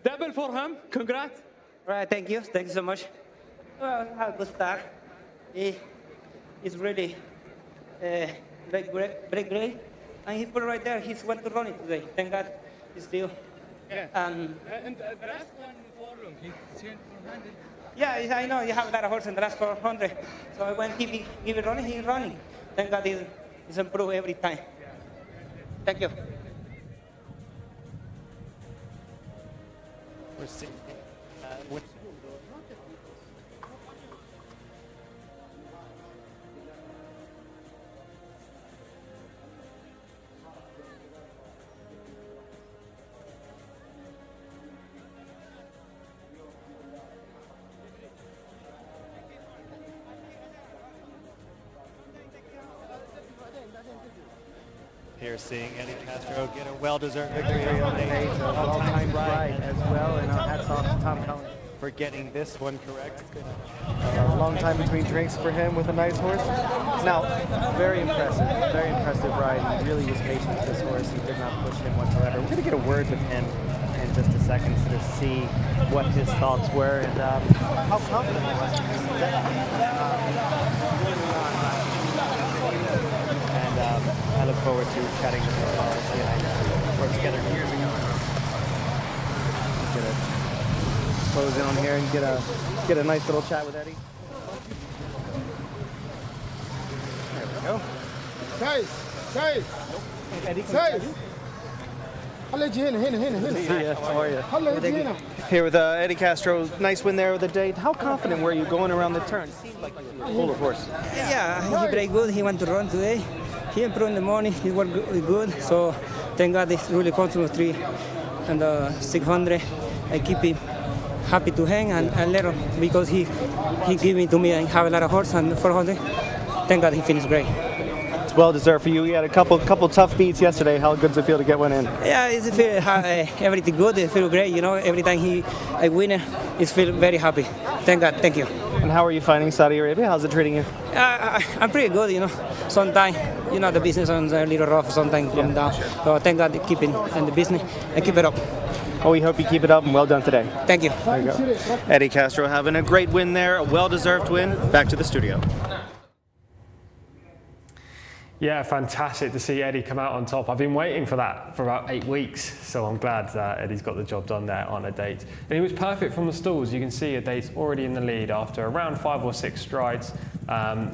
Double for him. Congrats. Right, thank you so much. Well, have a good start. He's really very great. And he put it right there. He's went to run it today. Thank God he's still. Yeah. And the last one for him, he changed for 100. yeah, I know you have a lot of horse in the last 400. So when he give it running, he's running. Thank God he's improved every time. Thank you. We're seeing, here seeing Eddie Castro get a well-deserved victory on a all-time ride as well, and hats off to Tom Collins for getting this one correct. It's been a long time between drinks for him with a nice horse. Now, very impressive ride. He really was patient with this horse. He did not push him whatsoever. We're going to get a word with him in just a second to see what his thoughts were and how confident he was. I look forward to chatting with him as we worked together years ago. Get a close in on here and get a nice little chat with Eddie. There we go. Eddie, how are you? Here with Eddie Castro, nice win there of the day. How confident were you going around the turn? It seemed like you were full of horse. Yeah, he played good. He went to run today. He improved in the morning. He worked good. So thank God he's really confident with 3 and 600. I keep him happy to hang and let him because he gave it to me and have a lot of horse and 400. Thank God he finished great. It's well deserved for you. You had a couple tough beats yesterday. How good does it feel to get one in? Yeah, it's feel everything good. It feel great. You know, every time I win, it feel very happy. Thank God. Thank you. And how are you finding Saudi Arabia? How's it treating you? I'm pretty good. You know, sometimes the business is a little rough. Sometimes come down. Sure. So thank God keeping in the business and keep it up. Well, we hope you keep it up and well done today. Thank you. There you go. Eddie Castro having a great win there, a well-deserved win. Back to the studio. Yeah, fantastic to see Eddie come out on top. I've been waiting for that for about 8 weeks, so I'm glad Eddie's got the job done there on a date. And he was perfect from the stalls. You can see a date's already in the lead after around 5 or 6 strides.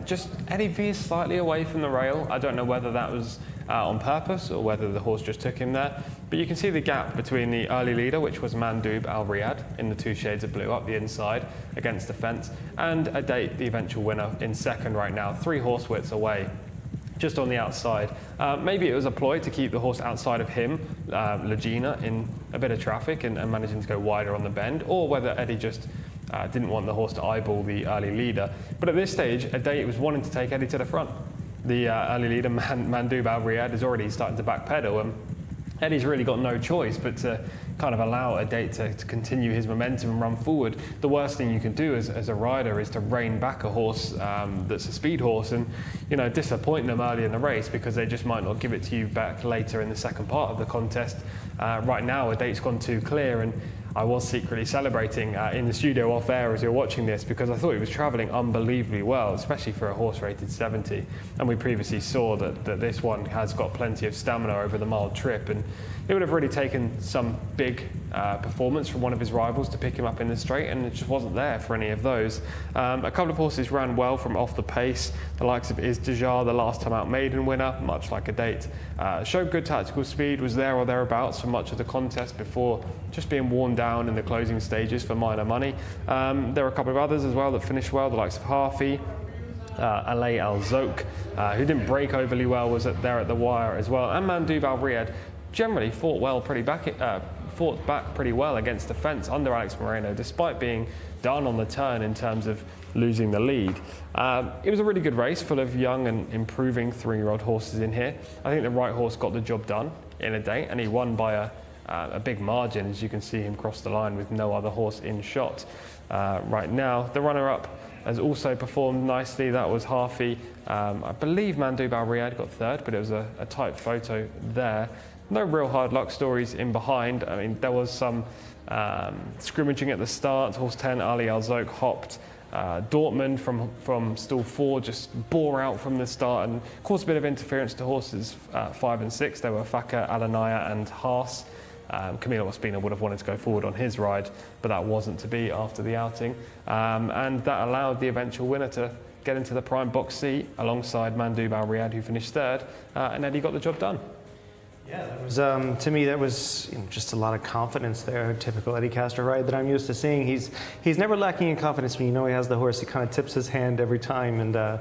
Just Eddie veers slightly away from the rail. I don't know whether that was on purpose or whether the horse just took him there. But you can see the gap between the early leader, which was Mandoob Al Riyadh in the 2 shades of blue up the inside against the fence, and a date, the eventual winner, in second right now, 3 horse widths away. Just on the outside. Maybe it was a ploy to keep the horse outside of him, Legina, in a bit of traffic and managing to go wider on the bend, or whether Eddie just didn't want the horse to eyeball the early leader. But at this stage, a date was wanting to take Eddie to the front. The early leader, Mandoob Al Riyadh, is already starting to backpedal, and Eddie's really got no choice but to kind of allow a date to continue his momentum and run forward. The worst thing you can do as a rider is to rein back a horse that's a speed horse and disappoint them early in the race because they just might not give it to you back later in the second part of the contest. Right now, a date's gone too clear, and I was secretly celebrating in the studio off air as you're watching this because I thought he was travelling unbelievably well, especially for a horse rated 70. And we previously saw that this one has got plenty of stamina over the mile trip, and it would have really taken some big performance from one of his rivals to pick him up in the straight, and it just wasn't there for any of those. A couple of horses ran well from off the pace. The likes of Jcsa, the last time out maiden winner, much like a date, showed good tactical speed, was there or thereabouts for much of the contest before just being worn down in the closing stages for minor money. There were a couple of others as well that finished well, the likes of Harfi, Alay Al Zouk, who didn't break overly well, was there at the wire as well, and Mandoob Al Riyadh generally fought back pretty well against the fence under Alex Moreno, despite being down on the turn in terms of losing the lead. It was a really good race, full of young and improving 3-year-old horses in here. I think the right horse got the job done in a day, and he won by a big margin, as you can see him cross the line with no other horse in shot. Right now, the runner-up has also performed nicely. That was Harfi. I believe Mandoob Al Riyadh got third, but it was a tight photo there. no real hard luck stories in behind. I mean, there was some scrimmaging at the start. Horse 10, Ali Al-Zouk, hopped. Dortmund from stall 4 just bore out from the start and caused a bit of interference to horses 5 and 6. There were Fakir, Alanaya and Haas. Camilo Ospina would have wanted to go forward on his ride, but that wasn't to be after the outing. And that allowed the eventual winner to get into the prime box seat alongside Mandub Al Riyadh, who finished 3rd, and Eddie got the job done. Yeah, that was, to me, that was just a lot of confidence there. A typical Eddie Castro ride that I'm used to seeing. He's never lacking in confidence when you know he has the horse. He kind of tips his hand every time, and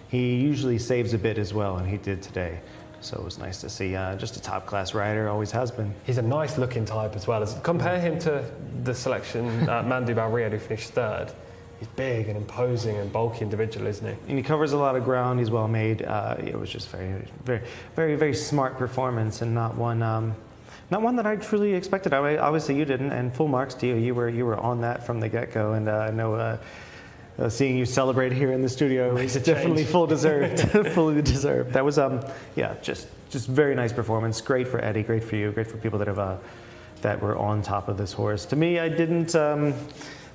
he usually saves a bit as well, and he did today. So it was nice to see just a top-class rider, always has been. He's a nice-looking type as well. Compare him to the selection Mandub Al Riyadh, who finished 3rd. He's big and imposing and bulky individual, isn't he? And he covers a lot of ground. He's well made. It was just very smart performance, and not one that I truly expected. Obviously, you didn't, and full marks to you. You were on that from the get-go, and I know seeing you celebrate here in the studio is definitely fully deserved. That was just very nice performance. Great for Eddie. Great for you. Great for people that were on top of this horse. To me, I didn't.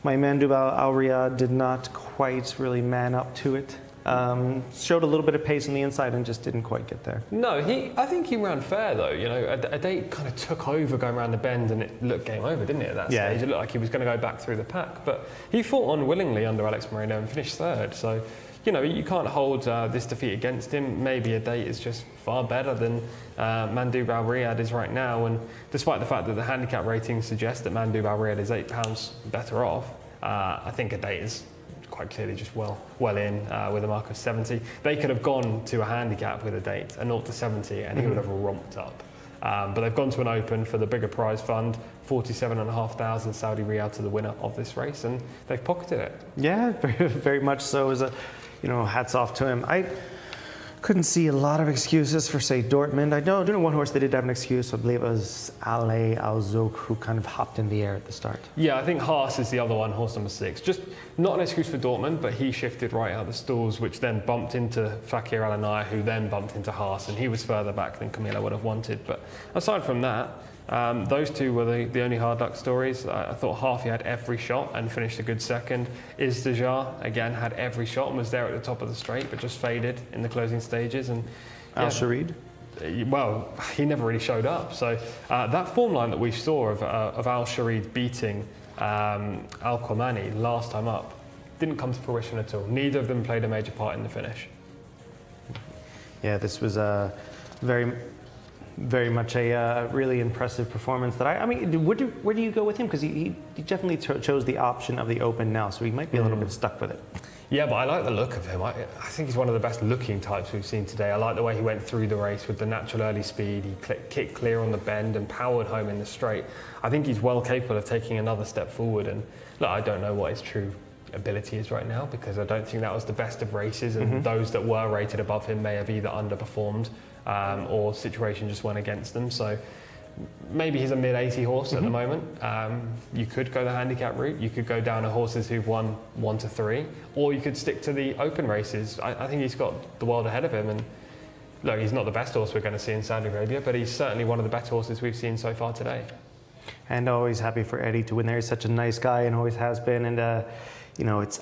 My Mandub Al Riyadh did not quite really man up to it. Showed a little bit of pace on the inside and just didn't quite get there. No, I think he ran fair though. You know, a date kind of took over going around the bend, and it looked game over, didn't it? At that stage, it looked like he was going to go back through the pack, but he fought unwillingly under Alex Moreno and finished 3rd. So, you know, you can't hold this defeat against him. Maybe a date is just far better than Mandub Al Riyadh is right now, and despite the fact that the handicap ratings suggest that Mandub Al Riyadh is £8 better off, I think a date is quite clearly just well in with a mark of 70. They could have gone to a handicap with a date, a 0 to 70, and he would have romped up. But they've gone to an open for the bigger prize fund, 47,500 Saudi Riyal to the winner of this race, and they've pocketed it. Yeah, very much so. As hats off to him. I couldn't see a lot of excuses for, say, Dortmund. I do know one horse that did have an excuse. I believe it was Ali Al-Zouk, who kind of hopped in the air at the start. Yeah, I think Haas is the other one, horse number 6. Just not an excuse for Dortmund, but he shifted right out of the stalls, which then bumped into Fakir Alanaya, who then bumped into Haas, and he was further back than Camilo would have wanted. But aside from that, those two were the only hard luck stories. I thought Harfi had every shot and finished a good 2nd. Jcsa, again, had every shot and was there at the top of the straight, but just faded in the closing stages. And Al Sharid? Well, he never really showed up. So that form line that we saw of Al Sharid beating Al Qamani last time up didn't come to fruition at all. Neither of them played a major part in the finish. Yeah, this was very much a really impressive performance. That I mean, where do you go with him? Because he definitely chose the option of the open now, so he might be a little bit stuck with it. Yeah, but I like the look of him. I think he's one of the best looking types we've seen today. I like the way he went through the race with the natural early speed. He kicked clear on the bend and powered home in the straight. I think he's well capable of taking another step forward. And look, I don't know what his true ability is right now, because I don't think that was the best of races, and those that were rated above him may have either underperformed or situation just went against them. So maybe he's a mid-80 horse at the moment. You could go the handicap route. You could go down to horses who've won 1 to 3, or you could stick to the open races. I think he's got the world ahead of him. And look, he's not the best horse we're going to see in Saudi Arabia, but he's certainly one of the better horses we've seen so far today. And always happy for Eddie to win there. He's such a nice guy and always has been. And I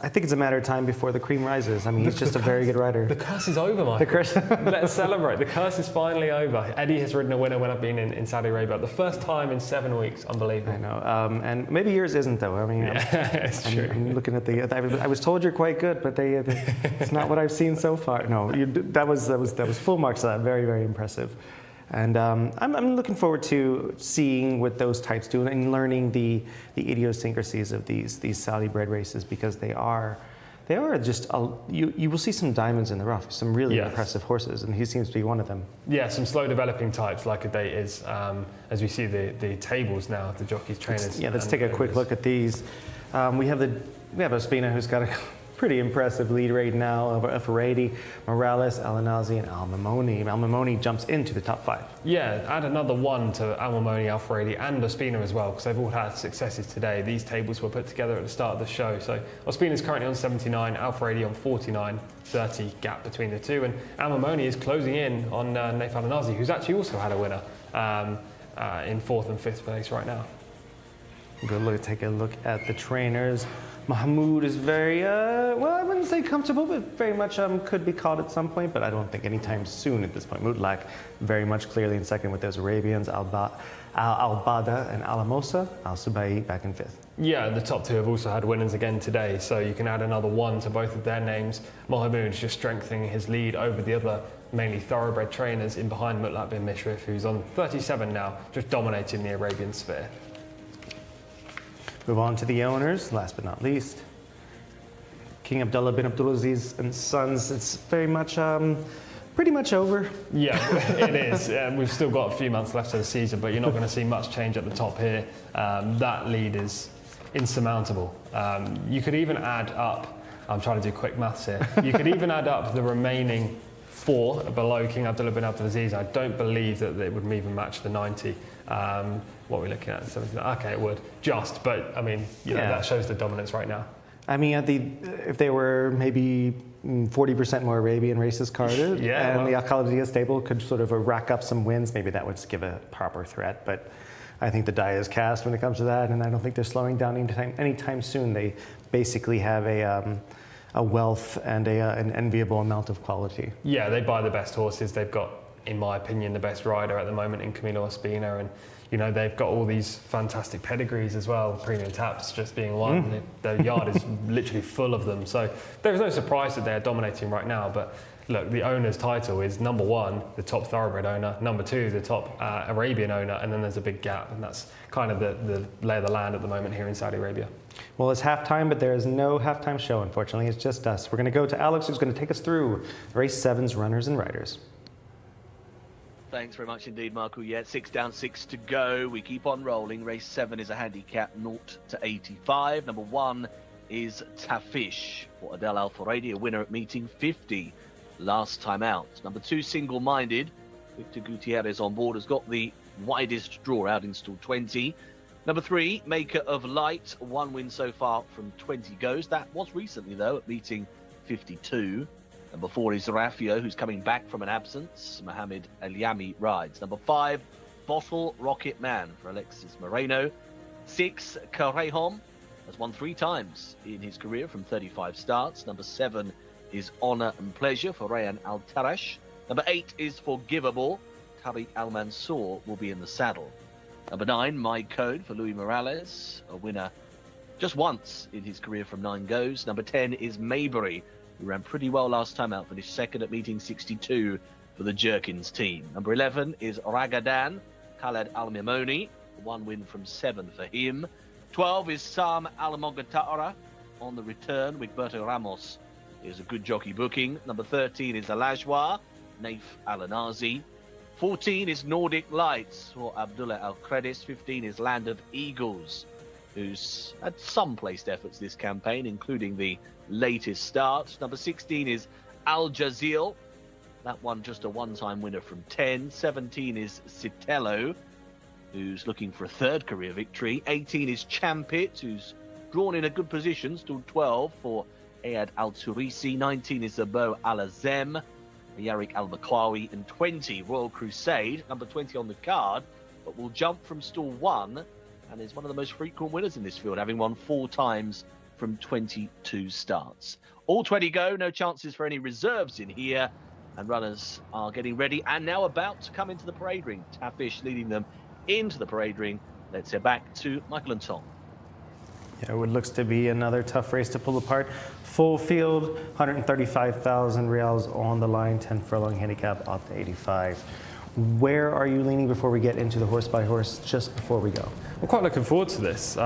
think it's a matter of time before the cream rises. I mean, he's just a very good rider. The curse is over, Michael. Let's celebrate. The curse is finally over. Eddie has ridden a winner when I've been in Saudi Arabia. The first time in 7 weeks. Unbelievable. I know. And maybe yours isn't, though. I mean, it's true. I'm looking at I was told you're quite good, but it's not what I've seen so far. No, that was full marks of that. Very, very impressive. And I'm looking forward to seeing what those types do and learning the idiosyncrasies of these Saudi-bred races, because they are just you will see some diamonds in the rough, some really impressive horses, and he seems to be one of them. Yeah, some slow developing types like a date is, as we see the tables now, the jockeys, trainers. Let's take a quick look at these. We have Ospina, who's got a pretty impressive lead right now of Faradi, Morales, Al-Anazi, and Al-Mamoni. Al-Mamoni jumps into the top 5. Yeah, add another 1 to Al-Mamoni, Al-Faradi, and Ospina as well, because they've all had successes today. These tables were put together at the start of the show. So Ospina's currently on 79, Al-Faradi on 49, 30 gap between the two, and Al-Mamoni is closing in on Naif Al-Anazi, who's actually also had a winner in 4th and 5th place right now. Take a look at the trainers. Mahmoud is very, well, I wouldn't say comfortable, but very much could be caught at some point, but I don't think anytime soon at this point. Mutlaq very much clearly in second with those Arabians, Al-Bada and Alamosa. Al-Subai back in 5th. Yeah, the top two have also had winners again today, so you can add another 1 to both of their names. Mahmoud's just strengthening his lead over the other mainly thoroughbred trainers in behind Mutlaq bin Mishrif, who's on 37 now, just dominating the Arabian sphere. Move on to the owners, last but not least. King Abdullah bin Abdulaziz and Sons, it's very much, pretty much over. Yeah, it is. We've still got a few months left of the season, but you're not going to see much change at the top here. That lead is insurmountable. You could even add up, I'm trying to do quick maths here, you could even add up the remaining 4 below King Abdullah bin Abdulaziz. I don't believe that it would even match the 90. What are we looking at? 17. Okay, it would. Just, but I mean, you know, that shows the dominance right now. I mean, if they were maybe 40% more Arabian races carded, and the Al-Khalidiyya stable could sort of rack up some wins, maybe that would give a proper threat. But I think the die is cast when it comes to that, and I don't think they're slowing down anytime soon. They basically have a wealth and an enviable amount of quality. Yeah, they buy the best horses. They've got, in my opinion, the best rider at the moment in Camilo Ospina, and you know, they've got all these fantastic pedigrees as well, Premium Taps just being one. The yard is literally full of them. So there's no surprise that they're dominating right now. But look, the owner's title is number 1, the top thoroughbred owner, number 2, the top Arabian owner, and then there's a big gap. And that's kind of the lay of the land at the moment here in Saudi Arabia. Well, it's halftime, but there is no halftime show, unfortunately. It's just us. We're going to go to Alex, who's going to take us through race 7's runners and riders. Thanks very much indeed, Marco. Yeah, 6 down, 6 to go. We keep on rolling. Race 7 is a handicap 0 to 85. Number 1 is Tafish for Adel Al-Furedi, a winner at meeting 50 last time out. Number 2, Single Minded. Victor Gutierrez on board has got the widest draw out in stall 20. Number 3, Maker of Light, 1 win so far from 20 goes. That was recently, though, at meeting 52. Number 4 is Rafio, who's coming back from an absence. Mohamed El-Yami rides. Number 5, Bottle Rocket Man for Alexis Moreno. 6, Carrejón, has won 3 times in his career from 35 starts. Number 7 is Honor and Pleasure for Rayan Al-Tarash. Number 8 is Forgivable. Tariq Al-Mansour will be in the saddle. Number 9, My Code for Luis Morales, a winner just once in his career from 9 goes. Number 10 is Maybury, who ran pretty well last time out, finished second at meeting 62 for the Jerkins team. Number 11 is Ragadan, Khaled Al-Mimoni, 1 win from 7 for him. 12 is Sam Al-Mogatara on the return. Wigberto Ramos is a good jockey booking. Number 13 is Alajwa, Naif Al-Anazi. 14 is Nordic Lights for Abdullah Al-Kredis. 15 is Land of Eagles, who's had some placed efforts this campaign, including the latest start. Number 16 is Al Jazil. That one just a one-time winner from 10. 17 is Citello, who's looking for a 3rd career victory. 18 is Champit, who's drawn in a good position, still 12 for Ayad Al-Turisi. 19 is Zabo Al-Azem, Yarik Al-Baklawi, and 20 Royal Crusade, number 20 on the card, but will jump from stall 1 and is one of the most frequent winners in this field, having won 4 times from 22 starts. All 20 go, no chances for any reserves in here, and runners are getting ready and now about to come into the parade ring. Tafish leading them into the parade ring. Let's head back to Michael and Tom. Yeah, it looks to be another tough race to pull apart. Full field, 135,000 reals on the line, 10 furlong handicap, off to 85. Where are you leaning before we get into the horse by horse, just before we go? I'm quite looking forward to this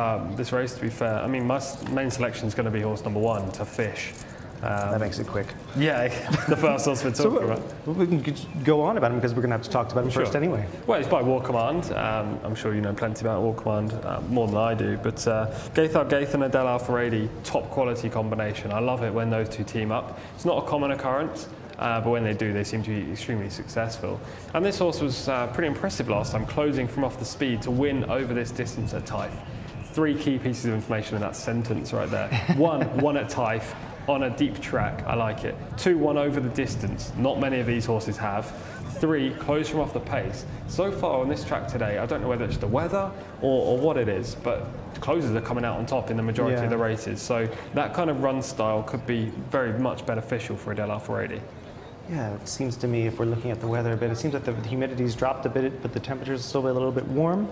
race, to be fair. I mean, my main selection is going to be horse number 1, Tafish. That makes it quick. Yeah, the first horse we're talking about. We can go on about him because we're going to have to talk about him first anyway. Well, it's by War Command. I'm sure you know plenty about War Command, more than I do. But Gaith and Adel Al-Furedi, top quality combination. I love it when those two team up. It's not a common occurrence, but when they do, they seem to be extremely successful. And this horse was pretty impressive last time, closing from off the speed to win over this distance at Taif. 3 key pieces of information in that sentence right there. One at Taif. on a deep track. I like it. 2-1 over the distance. Not many of these horses have. 3, close from off the pace. So far on this track today, I don't know whether it's the weather or what it is, but closers are coming out on top in the majority of the races. So that kind of run style could be very much beneficial for a Del Alfaredi. Yeah, it seems to me, if we're looking at the weather a bit, it seems like the humidity's dropped a bit, but the temperature's still a little bit warm.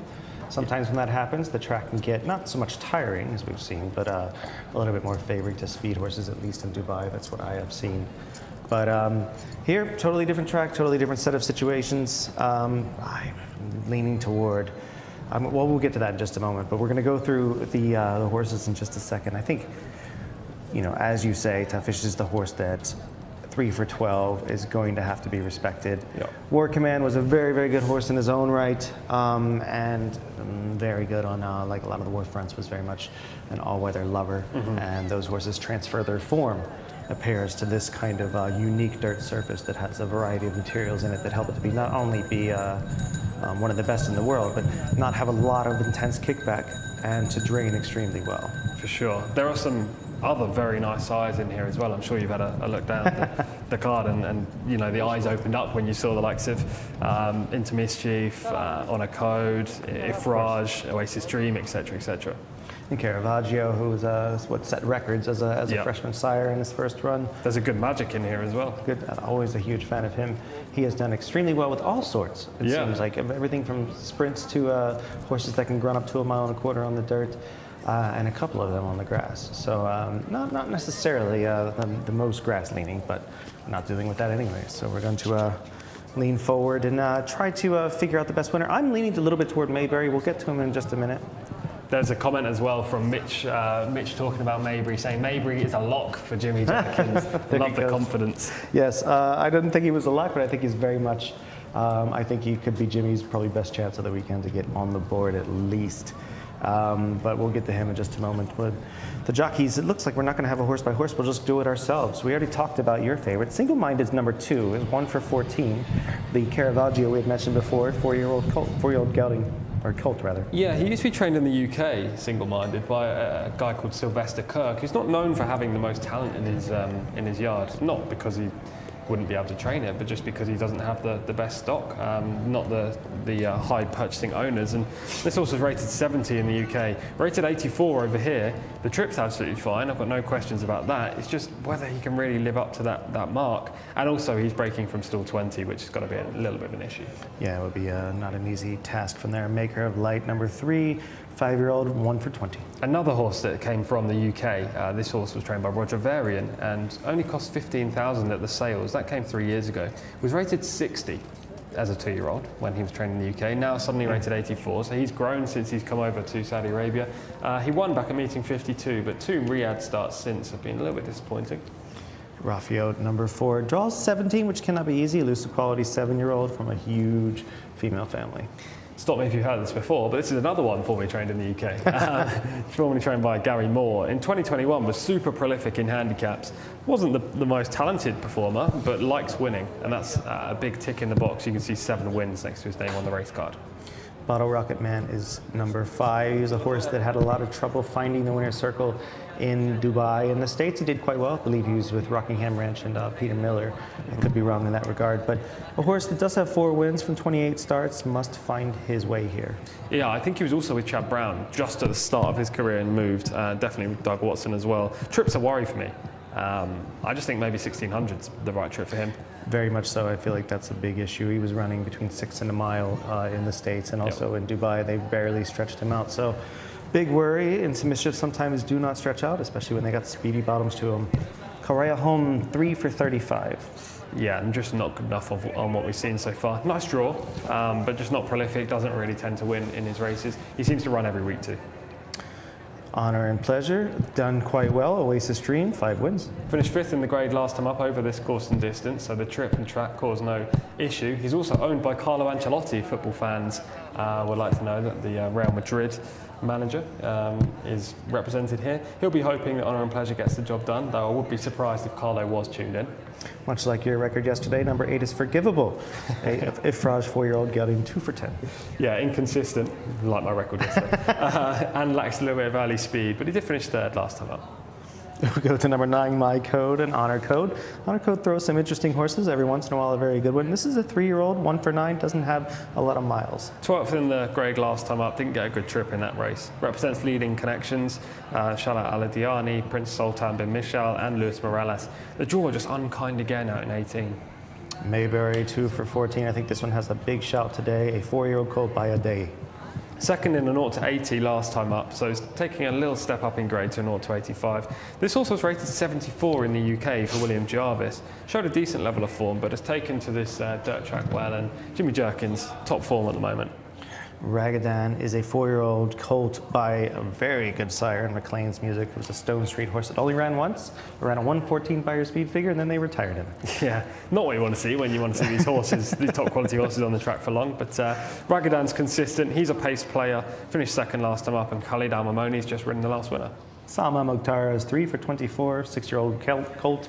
Sometimes when that happens, the track can get not so much tiring, as we've seen, but a little bit more favoring to speed horses, at least in Dubai. That's what I have seen. But here, totally different track, totally different set of situations. I'm leaning toward, well, we'll get to that in just a moment, but we're going to go through the horses in just a second. I think, as you say, Tafish is the horse that 3 for 12 is going to have to be respected. Yep. War Command was a very, very good horse in his own right, and very good on, like a lot of the War Fronts, was very much an all-weather lover, and those horses transfer their form pairs to this kind of unique dirt surface that has a variety of materials in it that help it to be not only be one of the best in the world, but not have a lot of intense kickback and to drain extremely well. For sure. There are some other very nice eyes in here as well. I'm sure you've had a look down the card and the eyes opened up when you saw the likes of Into Mischief, Honor Code, Ifraj, Oasis Dream, etc., etc. And Caravaggio, who's set records as a freshman sire in his first run. There's a good magic in here as well. Good, always a huge fan of him. He has done extremely well with all sorts. It seems like everything from sprints to horses that can run up to 1.25 miles on the dirt, and a couple of them on the grass. So not necessarily the most grass leaning, but not dealing with that anyway. So we're going to lean forward and try to figure out the best winner. I'm leaning a little bit toward Mayberry. We'll get to him in just a minute. There's a comment as well from Mitch talking about Mayberry, saying Mayberry is a lock for Jimmy Jenkins. Love the confidence. Yes, I didn't think he was a lock, but I think he's very much, I think he could be Jimmy's probably best chance of the weekend to get on the board at least. But we'll get to him in just a moment. But the jockeys, it looks like we're not going to have a horse by horse. We'll just do it ourselves. We already talked about your favorite. Single Mind is number 2, is 1 for 14. The Caravaggio we had mentioned before, 4-year-old gelding. Or colt, rather. Yeah, he used to be trained in the UK, single-minded, by a guy called Sylvester Kirk, who's not known for having the most talent in his yard. Not because he wouldn't be able to train it, but just because he doesn't have the best stock, not the high purchasing owners. And this horse was rated 70 in the UK, rated 84 over here. The trip's absolutely fine, I've got no questions about that. It's just whether he can really live up to that mark. And also he's breaking from stall 20, which has got to be a little bit of an issue. Yeah, it would be not an easy task from there. Maker of Light, number 3, 5-year-old, 1 for 20. Another horse that came from the UK, this horse was trained by Roger Varian and only cost 15,000 at the sales. That came 3 years ago. Was rated 60 as a 2-year-old when he was trained in the UK. Now suddenly rated 84, so he's grown since he's come over to Saudi Arabia. He won back at meeting 52, but 2 Riyadh starts since have been a little bit disappointing. Rafael, number 4, draws 17, which cannot be easy. Elusive quality 7-year-old from a huge female family. Stop me if you've heard this before, but this is another one formerly trained in the UK. Formerly trained by Gary Moore. In 2021 was super prolific in handicaps. Wasn't the most talented performer, but likes winning. And that's a big tick in the box. You can see 7 wins next to his name on the race card. Bottle Rocket Man is number 5. He's a horse that had a lot of trouble finding the winner's circle in Dubai. In the States, he did quite well. I believe he was with Rockingham Ranch and Peter Miller. I could be wrong in that regard. But a horse that does have 4 wins from 28 starts must find his way here. Yeah, I think he was also with Chad Brown just at the start of his career and moved. Definitely with Doug Watson as well. Trip's a worry for me. I just think maybe 1600's the right trip for him. Very much so. I feel like that's a big issue. He was running between 6 and a mile in the States, and also in Dubai, they barely stretched him out. So big worry. Into Mischief sometimes do not stretch out, especially when they got speedy bottoms to them. Correa home 3 for 35. Yeah, and just not good enough on what we've seen so far. Nice draw, but just not prolific. Doesn't really tend to win in his races. He seems to run every week too. Honor and Pleasure, done quite well. Oasis Dream, 5 wins. Finished 5th in the grade last time up over this course and distance, so the trip and track caused no issue. He's also owned by Carlo Ancelotti. Football fans would like to know that the Real Madrid manager is represented here. He'll be hoping that Honor and Pleasure gets the job done, though I would be surprised if Carlo was tuned in. Much like your record yesterday, number 8 is Forgivable. Ifraj, 4-year-old, getting 2 for 10. Yeah, inconsistent, like my record yesterday, and lacks a little bit of early speed, but he did finish 3rd last time up. We go to number 9, My Code and Honor Code. Honor Code throws some interesting horses every once in a while, a very good one. This is a 3-year-old, 1 for 9, doesn't have a lot of miles. 12th in the grade last time up, didn't get a good trip in that race. Represents leading connections, Shala Aladiani, Prince Sultan bin Michel and Luis Morales. The draw just unkind again out in 18. Mayberry, 2 for 14. I think this one has a big shout today, a 4-year-old colt by a day. Second in the 0 to 80 last time up, so it's taking a little step up in grade to 0 to 85. This horse was rated 74 in the UK for William Jarvis. Showed a decent level of form, but has taken to this dirt track well, and Jimmy Jerkins, top form at the moment. Ragadan is a 4-year-old colt by a very good sire in McLean's Music. It was a Stone Street horse that only ran once. It ran a 114 by your speed figure, and then they retired him. Yeah, not what you want to see when you want to see these horses, these top quality horses on the track for long. But Ragadan's consistent. He's a pace player. Finished second last time up, and Khalid Al-Mamoni's just ridden the last winner. Salma Mukhtar is 3 for 24, 6-year-old colt,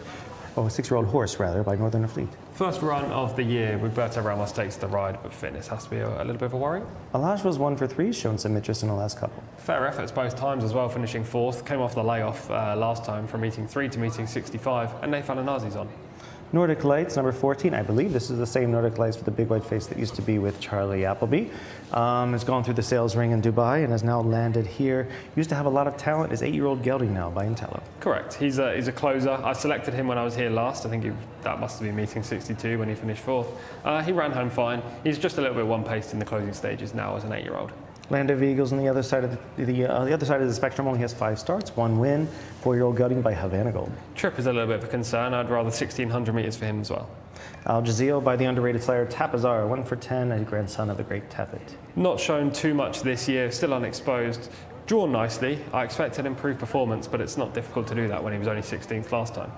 oh, 6-year-old horse rather, by Northern Fleet. First run of the year, Roberto Ramos takes the ride, but fitness has to be a little bit of a worry. Alaj was 1 for 3, shown some interest in the last couple. Fair efforts both times as well, finishing 4th. Came off the layoff last time from meeting 3 to meeting 65, and Nathan Anazi's on. Nordic Lights, number 14. I believe this is the same Nordic Lights with the big white face that used to be with Charlie Appleby. Has gone through the sales ring in Dubai and has now landed here. Used to have a lot of talent. Is 8-year-old gelding now by Intello. Correct. He's a closer. I selected him when I was here last. I think that must have been meeting 62 when he finished 4th. He ran home fine. He's just a little bit one-paced in the closing stages now as an 8-year-old. Land of Eagles on the other side of the other side of the spectrum only has 5 starts, 1 win, 4-year-old gelding by Havana Gold. Trip is a little bit of a concern. I'd rather 1,600 metres for him as well. Al Jazeera by the underrated sire Tapazar, 1 for 10, a grandson of the great Tepet. Not shown too much this year, still unexposed. Drawn nicely. I expected improved performance, but it's not difficult to do that when he was only 16th last time.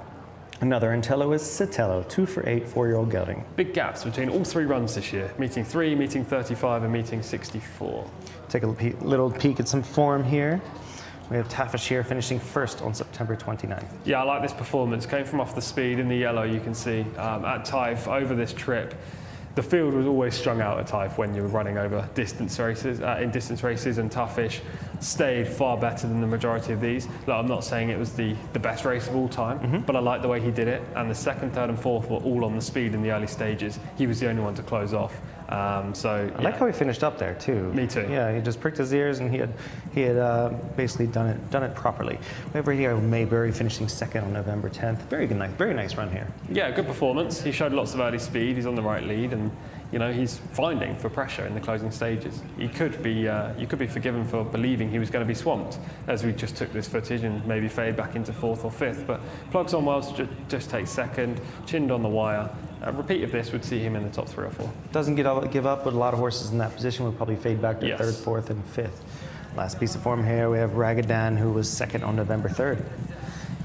Another Intello is Citello, 2 for 8, 4-year-old gelding. Big gaps between all 3 runs this year, meeting 3, meeting 35 and meeting 64. Take a little peek at some form here. We have Tafashir finishing 1st on September 29th. Yeah, I like this performance. Came from off the speed in the yellow, you can see, at Taif over this trip. The field was always strung out at Taif when you were running over distance races, in distance races, and Toughish stayed far better than the majority of these. Like, I'm not saying it was the best race of all time, but I like the way he did it. And the 2nd, 3rd and 4th were all on the speed in the early stages. He was the only one to close off. I like how he finished up there too. Me too. Yeah, he just pricked his ears and he had basically done it properly. We have right here Mayberry finishing 2nd on November 10th. Very nice run here. Yeah, good performance. He showed lots of early speed. He's on the right lead, and he's finding for pressure in the closing stages. He could be you could be forgiven for believing he was going to be swamped, as we just took this footage and maybe fade back into 4th or 5th. But plugs on well to just take 2nd, chinned on the wire. A repeat of this would see him in the top 3 or 4. Doesn't give up, but a lot of horses in that position would probably fade back to Yes. 3rd, 4th, and 5th. Last piece of form here, we have Ragadan, who was 2nd on November 3rd.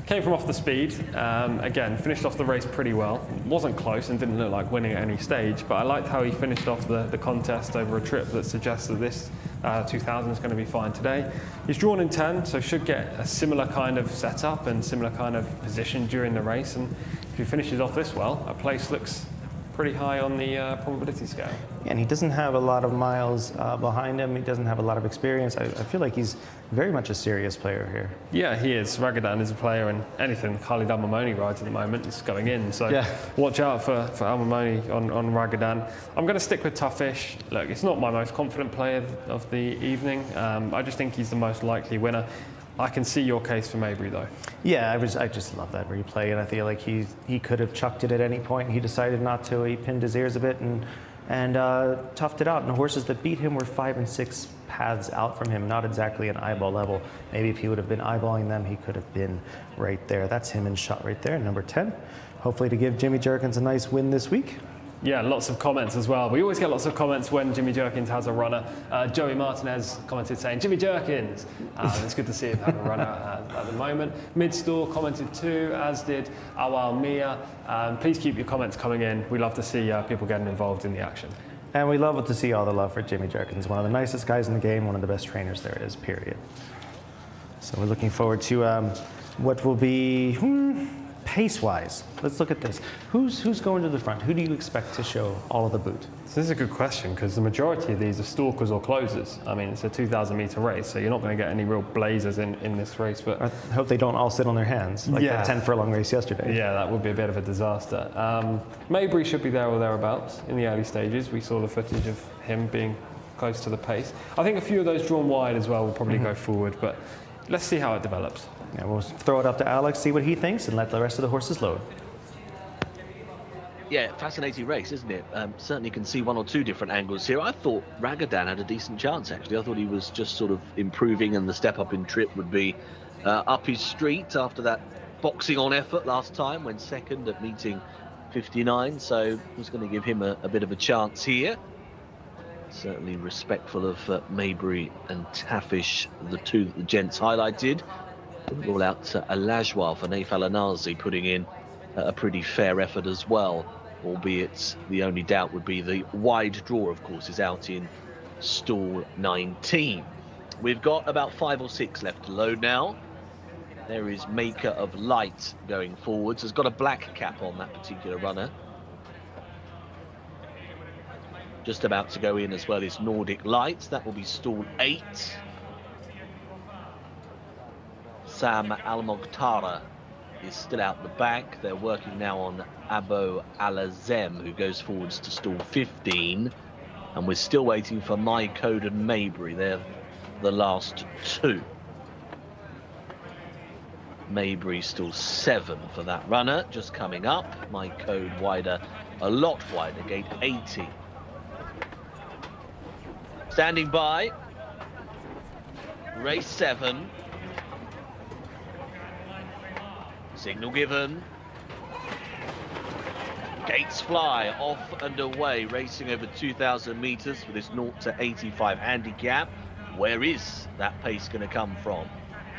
Came from off the speed, again, finished off the race pretty well. Wasn't close and didn't look like winning at any stage, but I liked how he finished off the contest over a trip that suggests that this 2000 is going to be fine today. He's drawn in 10, so should get a similar kind of setup and similar kind of position during the race, and if he finishes off this well, a place looks pretty high on the probability scale. And he doesn't have a lot of miles behind him. He doesn't have a lot of experience. I feel like he's very much a serious player here. Yeah, he is. Ragadan is a player, and anything Khalid Al-Mamoni rides at the moment is going in. So yeah. Watch out for Al-Mamoni on Ragadan. I'm going to stick with Toughish. Look, it's not my most confident player of the evening. I just think he's the most likely winner. I can see your case for Mayberry, though. Yeah, I just love that replay, and I feel like he could have chucked it at any point. He decided not to. He pinned his ears a bit and toughed it out. And the horses that beat him were 5 and 6 paths out from him, not exactly an eyeball level. Maybe if he would have been eyeballing them, he could have been right there. That's him in shot right there, number 10. Hopefully to give Jimmy Jerkins a nice win this week. Yeah, lots of comments as well. We always get lots of comments when Jimmy Jerkins has a runner. Joey Martinez commented saying, Jimmy Jerkins. It's good to see him have a runner at the moment. Midstore commented too, as did Awal Mia. Please keep your comments coming in. We love to see people getting involved in the action. And we love to see all the love for Jimmy Jerkins. One of the nicest guys in the game, one of the best trainers there is, period. So we're looking forward to what will be pace-wise, let's look at this. Who's going to the front? Who do you expect to show all of the boot? So this is a good question because the majority of these are stalkers or closers. I mean, it's a 2,000 meter race, so you're not going to get any real blazers in this race. But I hope they don't all sit on their hands like Yeah. that 10 furlong race yesterday. yeah, that would be a bit of a disaster. Mabry should be there or thereabouts in the early stages. We saw the footage of him being close to the pace. I think a few of those drawn wide as well will probably go forward, but let's see how it develops. Yeah, we'll throw it up to Alex, see what he thinks, and let the rest of the horses load. Yeah, fascinating race, isn't it? Certainly can see one or two different angles here. I thought Ragadan had a decent chance, actually. I thought he was just sort of improving, and the step up in trip would be up his street after that boxing on effort last time when second at meeting 59. So I was going to give him a bit of a chance here. Certainly respectful of Mabry and Tafish, the two that the gents highlighted. Rule out Alajwa for Naif Al-Anazi, putting in a pretty fair effort as well, albeit the only doubt would be the wide draw, of course, is out in stall 19. We've got about 5 or 6 left to load now. There is Maker of Light going forwards. Has got a black cap on that particular runner. Just about to go in as well is Nordic Lights. That will be stall 8. Sam Al-Moghtara is still out the back. They're working now on Abo Al-Azem, who goes forwards to stall 15. And we're still waiting for My Code and Mabry. They're the last 2. Mabry still 7 for that runner, just coming up. My Code wider, a lot wider, gate 80. Standing by, race 7. Signal given. Gates fly, off and away, racing over 2,000 metres for this 0 to 85 handicap. Where is that pace going to come from?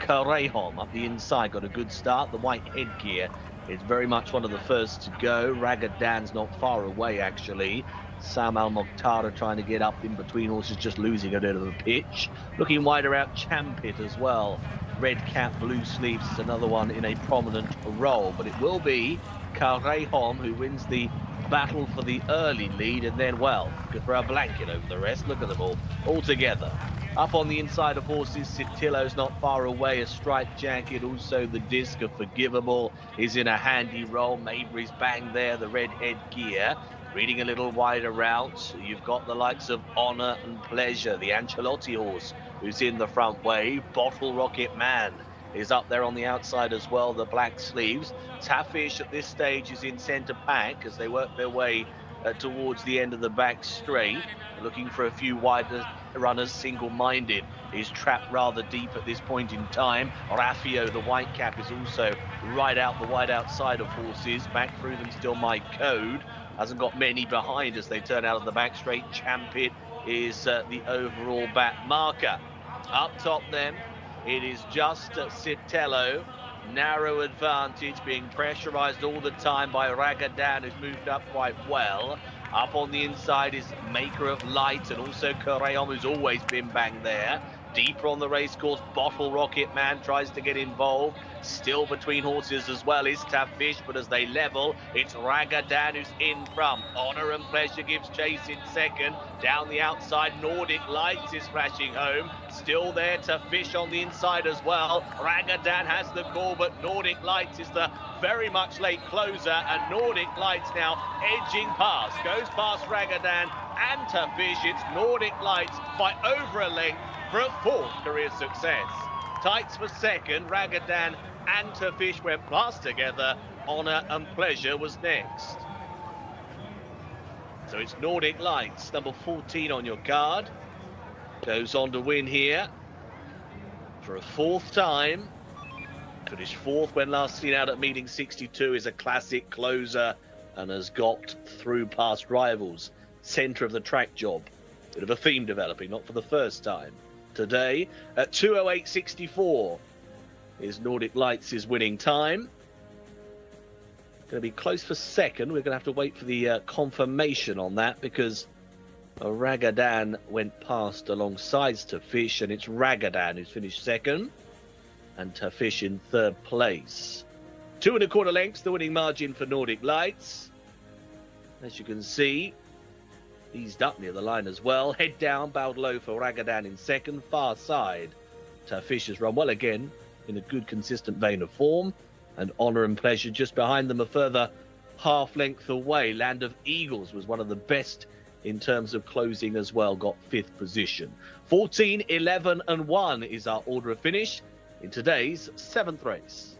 Karehom up the inside, got a good start. The white headgear is very much one of the first to go. Ragadan's not far away, actually. Sam Al-Moghtara trying to get up in between horses, just losing a bit of a pitch. Looking wider out, Champit as well. Red cap, blue sleeves is another one in a prominent role. But it will be Karehom who wins the battle for the early lead, and then, well, could throw a blanket over the rest. Look at them all together. Up on the inside of horses, Sitillo's not far away. A striped jacket, also the disc of Forgivable is in a handy role. Mabry's bang there, the red headgear. Reading a little wider out, you've got the likes of Honor and Pleasure, the Ancelotti horse, who's in the front wave. Bottle Rocket Man is up there on the outside as well, the black sleeves. Tafish at this stage is in centre pack as they work their way towards the end of the back straight, looking for a few wider runners. Single-minded is trapped rather deep at this point in time. Raffio, the white cap, is also right out the wide outside of horses. Back through them still My Code. Hasn't got many behind as they turn out of the back straight. Champit is the overall back marker. Up top then, it is just Sitello. Narrow advantage, being pressurised all the time by Ragadan, who's moved up quite well. Up on the inside is Maker of Light, and also Karehom, who's always been bang there. Deeper on the racecourse, Bottle Rocket Man tries to get involved. Still between horses as well is Tafish, but as they level, it's Ragadan who's in front. Honor and Pleasure gives chase in second. Down the outside, Nordic Lights is flashing home. Still there, Tafish on the inside as well. Ragadan has the call, but Nordic Lights is the very much late closer, and Nordic Lights now edging past. Goes past Ragadan and Tafish. It's Nordic Lights by over a length for a 4th career success. Tights for second, Ragadan and Tafish went past together. Honor and Pleasure was next. So it's Nordic Lights, number 14 on your card. Goes on to win here for a 4th time. Finished 4th when last seen out at meeting 62, is a classic closer and has got through past rivals. Centre of the track job. Bit of a theme developing, not for the first time. Today at 2:08.64 is Nordic Lights' winning time. Going to be close for second. We're going to have to wait for the confirmation on that, because Ragadan went past alongside Tafish, and it's Ragadan who's finished second and Tafish in 3rd place. 2.25 lengths, the winning margin for Nordic Lights. As you can see, eased up near the line as well. Head down, bowed low for Ragadan in second. Far side, Tafish has run well again in a good, consistent vein of form. And Honor and Pleasure just behind them, a further half length away. Land of Eagles was one of the best in terms of closing as well, got 5th position. 14, 11 and 1 is our order of finish in today's 7th race.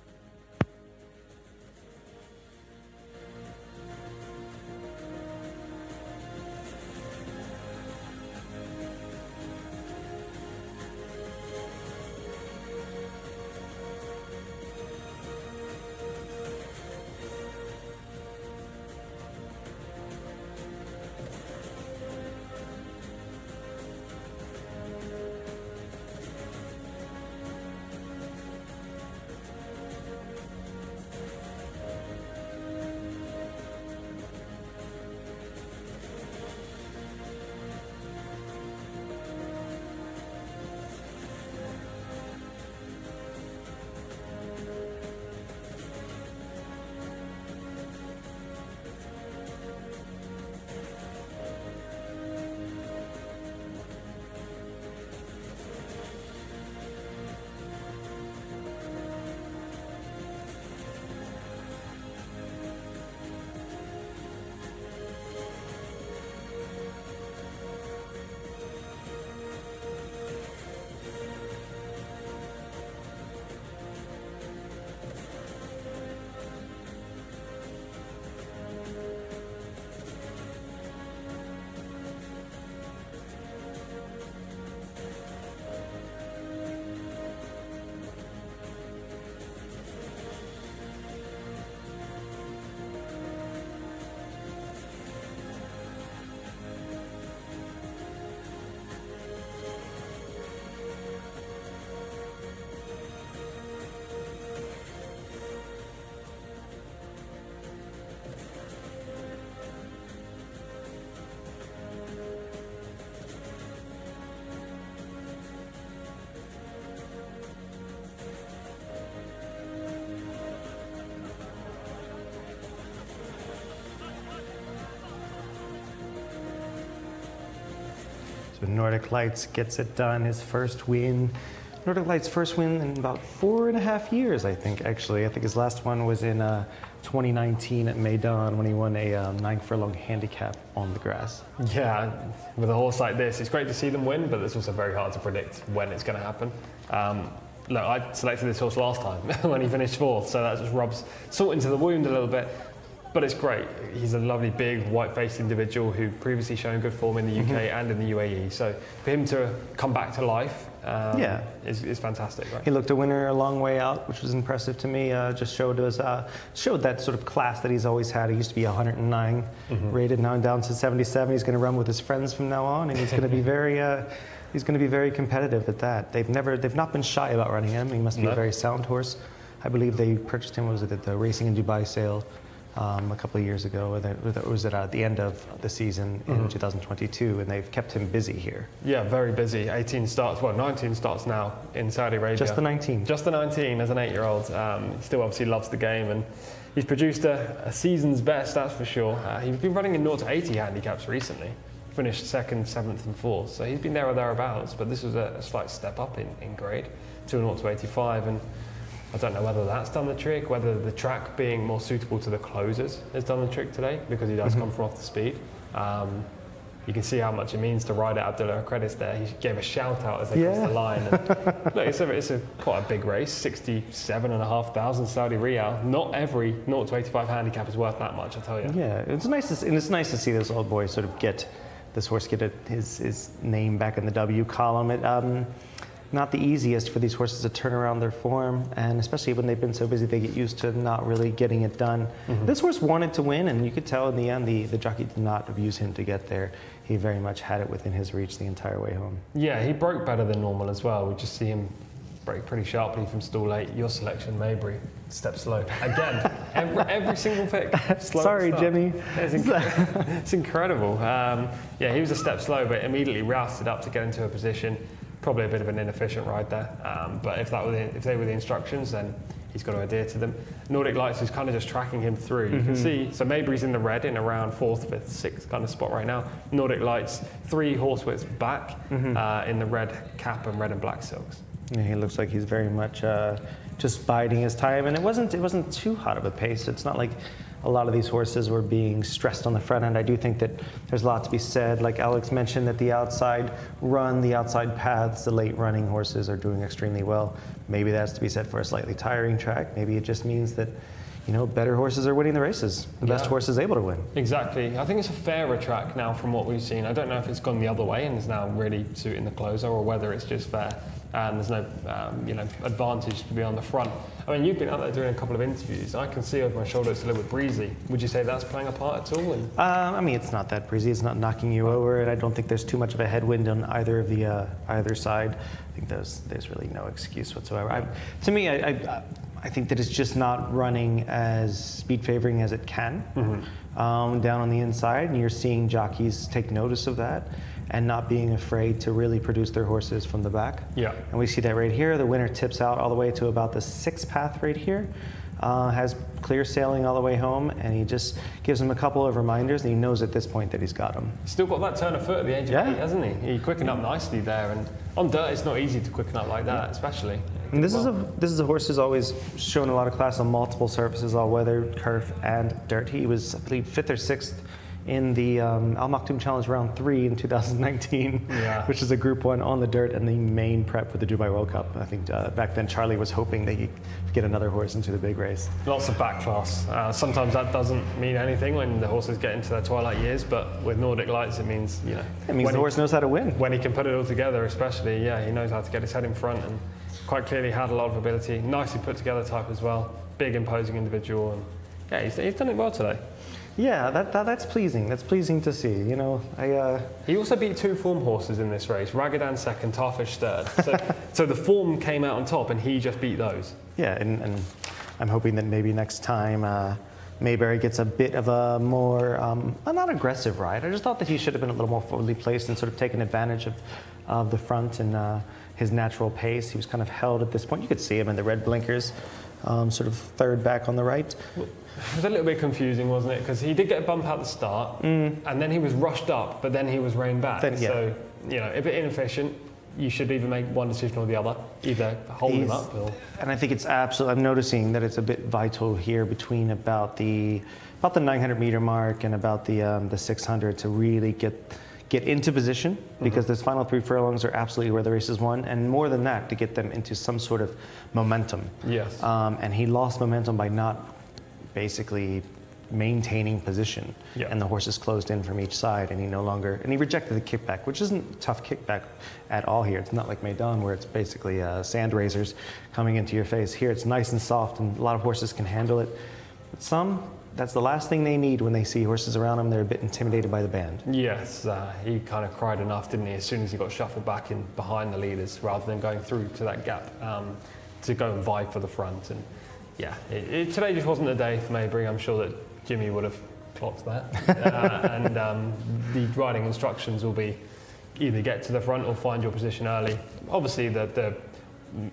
So Nordic Lights gets it done, his first win. Nordic Lights' first win in about 4.5 years, I think, actually. I think his last one was in 2019 at Maidan when he won a 9 furlong handicap on the grass. Yeah, with a horse like this, it's great to see them win, but it's also very hard to predict when it's going to happen. Look, I selected this horse last time when he finished 4th, so that just rubs salt into the wound a little bit. But it's great. He's a lovely, big, white-faced individual who previously shown good form in the UK and in the UAE. So for him to come back to life is fantastic. Right? He looked a winner a long way out, which was impressive to me. Just showed that sort of class that he's always had. He used to be 109 rated, now down to 77. He's going to run with his friends from now on, and he's going to be very. He's going to be very competitive at that. They've not been shy about running him. He must be a very sound horse. I believe they purchased him, was it at the Racing in Dubai sale a couple of years ago, or was it at the end of the season in 2022, and they've kept him busy here. Yeah, very busy. 19 starts now in Saudi Arabia. Just the 19. Just the 19 as an 8-year-old. Still obviously loves the game, and he's produced a season's best, that's for sure. He's been running in 0 to 80 handicaps recently. Finished 2nd, 7th and 4th, so he's been there or thereabouts, but this was a slight step up in grade, 2 0 to 85, and I don't know whether that's done the trick, whether the track being more suitable to the closers has done the trick today, because he does come from off the speed. You can see how much it means to ride at Abdullah Credits there. He gave a shout out as they crossed the line. And look, it's quite a big race, 67,500 Saudi Riyal. Not every 0 to 85 handicap is worth that much, I tell you. Yeah, it's nice to see this old boy sort of get his name back in the W column. Not the easiest for these horses to turn around their form, and especially when they've been so busy, they get used to not really getting it done. This horse wanted to win, and you could tell in the end the jockey did not abuse him to get there. He very much had it within his reach the entire way home. Yeah, he broke better than normal as well. We just see him break pretty sharply from stall 8. Your selection, Maybury, step slow. Again, every single pick. Sorry, Jimmy. It's incredible. He was a step slow, but immediately rousted up to get into a position. Probably a bit of an inefficient ride there, but if they were the instructions, then he's got to adhere to them. Nordic Lights is kind of just tracking him through. You can see, so Mayberry's in the red in around 4th, 5th, 6th kind of spot right now. Nordic Lights 3 horse widths back in the red cap and red and black silks. Yeah, he looks like he's very much just biding his time, and it wasn't too hot of a pace. It's not like a lot of these horses were being stressed on the front end. I do think that there's a lot to be said. Like Alex mentioned, that the outside run, the outside paths, the late running horses are doing extremely well. Maybe that's to be said for a slightly tiring track. Maybe it just means that, you know, better horses are winning the races. The best horse is able to win. Exactly. I think it's a fairer track now from what we've seen. I don't know if it's gone the other way and is now really suiting the closer, or whether it's just fair and there's no advantage to be on the front. I mean, you've been out there doing a couple of interviews. I can see over my shoulder it's a little bit breezy. Would you say that's playing a part at all? I mean, it's not that breezy. It's not knocking you over, and I don't think there's too much of a headwind on either of the either side. I think there's really no excuse whatsoever. I think that it's just not running as speed favoring as it can down on the inside, and you're seeing jockeys take notice of that and not being afraid to really produce their horses from the back. Yeah. And we see that right here. The winner tips out all the way to about the 6th path right here. Has clear sailing all the way home, and he just gives him a couple of reminders, and he knows at this point that he's got him. Still got that turn of foot at the age of 8, hasn't he? He quickened up nicely there, and on dirt it's not easy to quicken up like that, especially. And this is a horse who's always shown a lot of class on multiple surfaces, all weather, turf, and dirt. He was, I believe, 5th or 6th in the Al Maktoum Challenge Round 3 in 2019, which is a Group 1 on the dirt and the main prep for the Dubai World Cup. I think back then Charlie was hoping that he could get another horse into the big race. Lots of back class. Sometimes that doesn't mean anything when the horses get into their twilight years, but with Nordic Lights it means, you know. It means the horse knows how to win. When he can put it all together, especially, he knows how to get his head in front, and quite clearly had a lot of ability. Nicely put together type as well. Big imposing individual, and he's done it well today. Yeah, that's pleasing. That's pleasing to see. You know, He also beat 2 form horses in this race. Ragadan second, Tarfish third. So the form came out on top, and he just beat those. Yeah, and I'm hoping that maybe next time Mayberry gets a bit of a more not aggressive ride. I just thought that he should have been a little more forwardly placed and sort of taken advantage of the front and his natural pace. He was kind of held at this point. You could see him in the red blinkers, sort of third back on the right. It was a little bit confusing, wasn't it? Because he did get a bump at the start, and then he was rushed up, but then he was reined back. So, you know, a bit inefficient. You should either make one decision or the other, either hold him up or... And I think it's absolutely, I'm noticing that it's a bit vital here between about the 900 meter mark and about the 600 to really get into position, because those final 3 furlongs are absolutely where the race is won, and more than that, to get them into some sort of momentum. Yes. And he lost momentum by not basically maintaining position, and the horses closed in from each side, and he rejected the kickback, which isn't a tough kickback at all here. It's not like Maidan where it's basically sand razors coming into your face. Here it's nice and soft, and a lot of horses can handle it. But that's the last thing they need when they see horses around them. They're a bit intimidated by the band. Yes, he kind of cried enough, didn't he, as soon as he got shuffled back in behind the leaders, rather than going through to that gap to go and vie for the front. And today just wasn't a day for Mayberry. I'm sure that Jimmy would have clocked that. And the riding instructions will be either get to the front or find your position early. Obviously,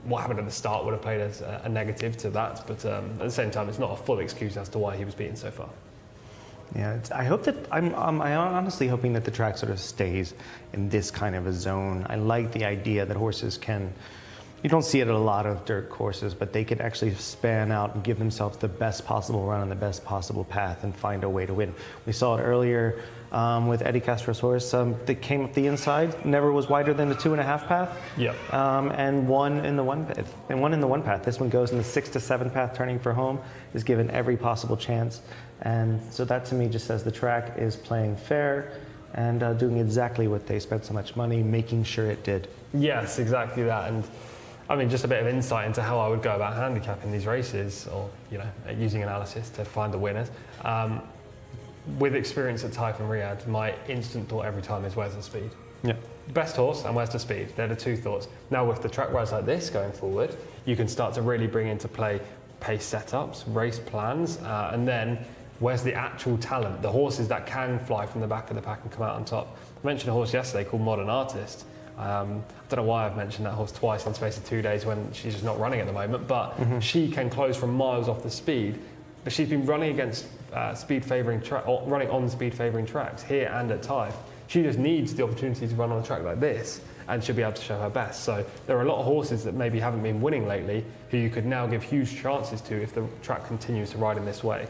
what happened at the start would have played as a negative to that, but at the same time, it's not a full excuse as to why he was beaten so far. Yeah, I hope that I'm honestly hoping that the track sort of stays in this kind of a zone. I like the idea that horses can. You don't see it at a lot of dirt courses, but they can actually span out and give themselves the best possible run on the best possible path and find a way to win. We saw it earlier with Eddie Castro's horse. They came up the inside, never was wider than the 2.5 path. Yep. And one in the one path. This one goes in the 6 to 7 path, turning for home, is given every possible chance. And so that to me just says the track is playing fair and doing exactly what they spent so much money making sure it did. Yes, exactly that. And I mean, just a bit of insight into how I would go about handicapping these races, or using analysis to find the winners. With experience at Taif and Riyadh, my instant thought every time is, where's the speed? Yeah. Best horse and where's the speed? They're the 2 thoughts. Now with the track rides like this going forward, you can start to really bring into play pace setups, race plans, and then where's the actual talent? The horses that can fly from the back of the pack and come out on top. I mentioned a horse yesterday called Modern Artist. I don't know why I've mentioned that horse twice in the space of 2 days when she's just not running at the moment, but she can close from miles off the speed. But she's been running against running on speed favouring tracks here and at Tythe. She just needs the opportunity to run on a track like this, and she'll be able to show her best. So there are a lot of horses that maybe haven't been winning lately, who you could now give huge chances to if the track continues to ride in this way.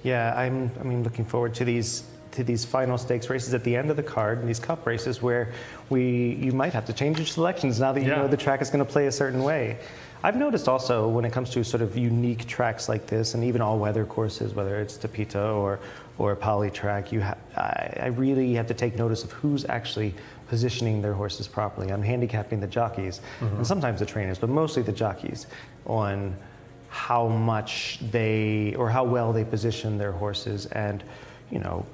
Yeah, I'm looking forward to these final stakes races at the end of the card, and these cup races where you might have to change your selections now that you know the track is going to play a certain way. I've noticed also when it comes to sort of unique tracks like this, and even all-weather courses, whether it's Tapita or a poly track, I really have to take notice of who's actually positioning their horses properly. I'm handicapping the jockeys, and sometimes the trainers, but mostly the jockeys, on how much how well they position their horses, and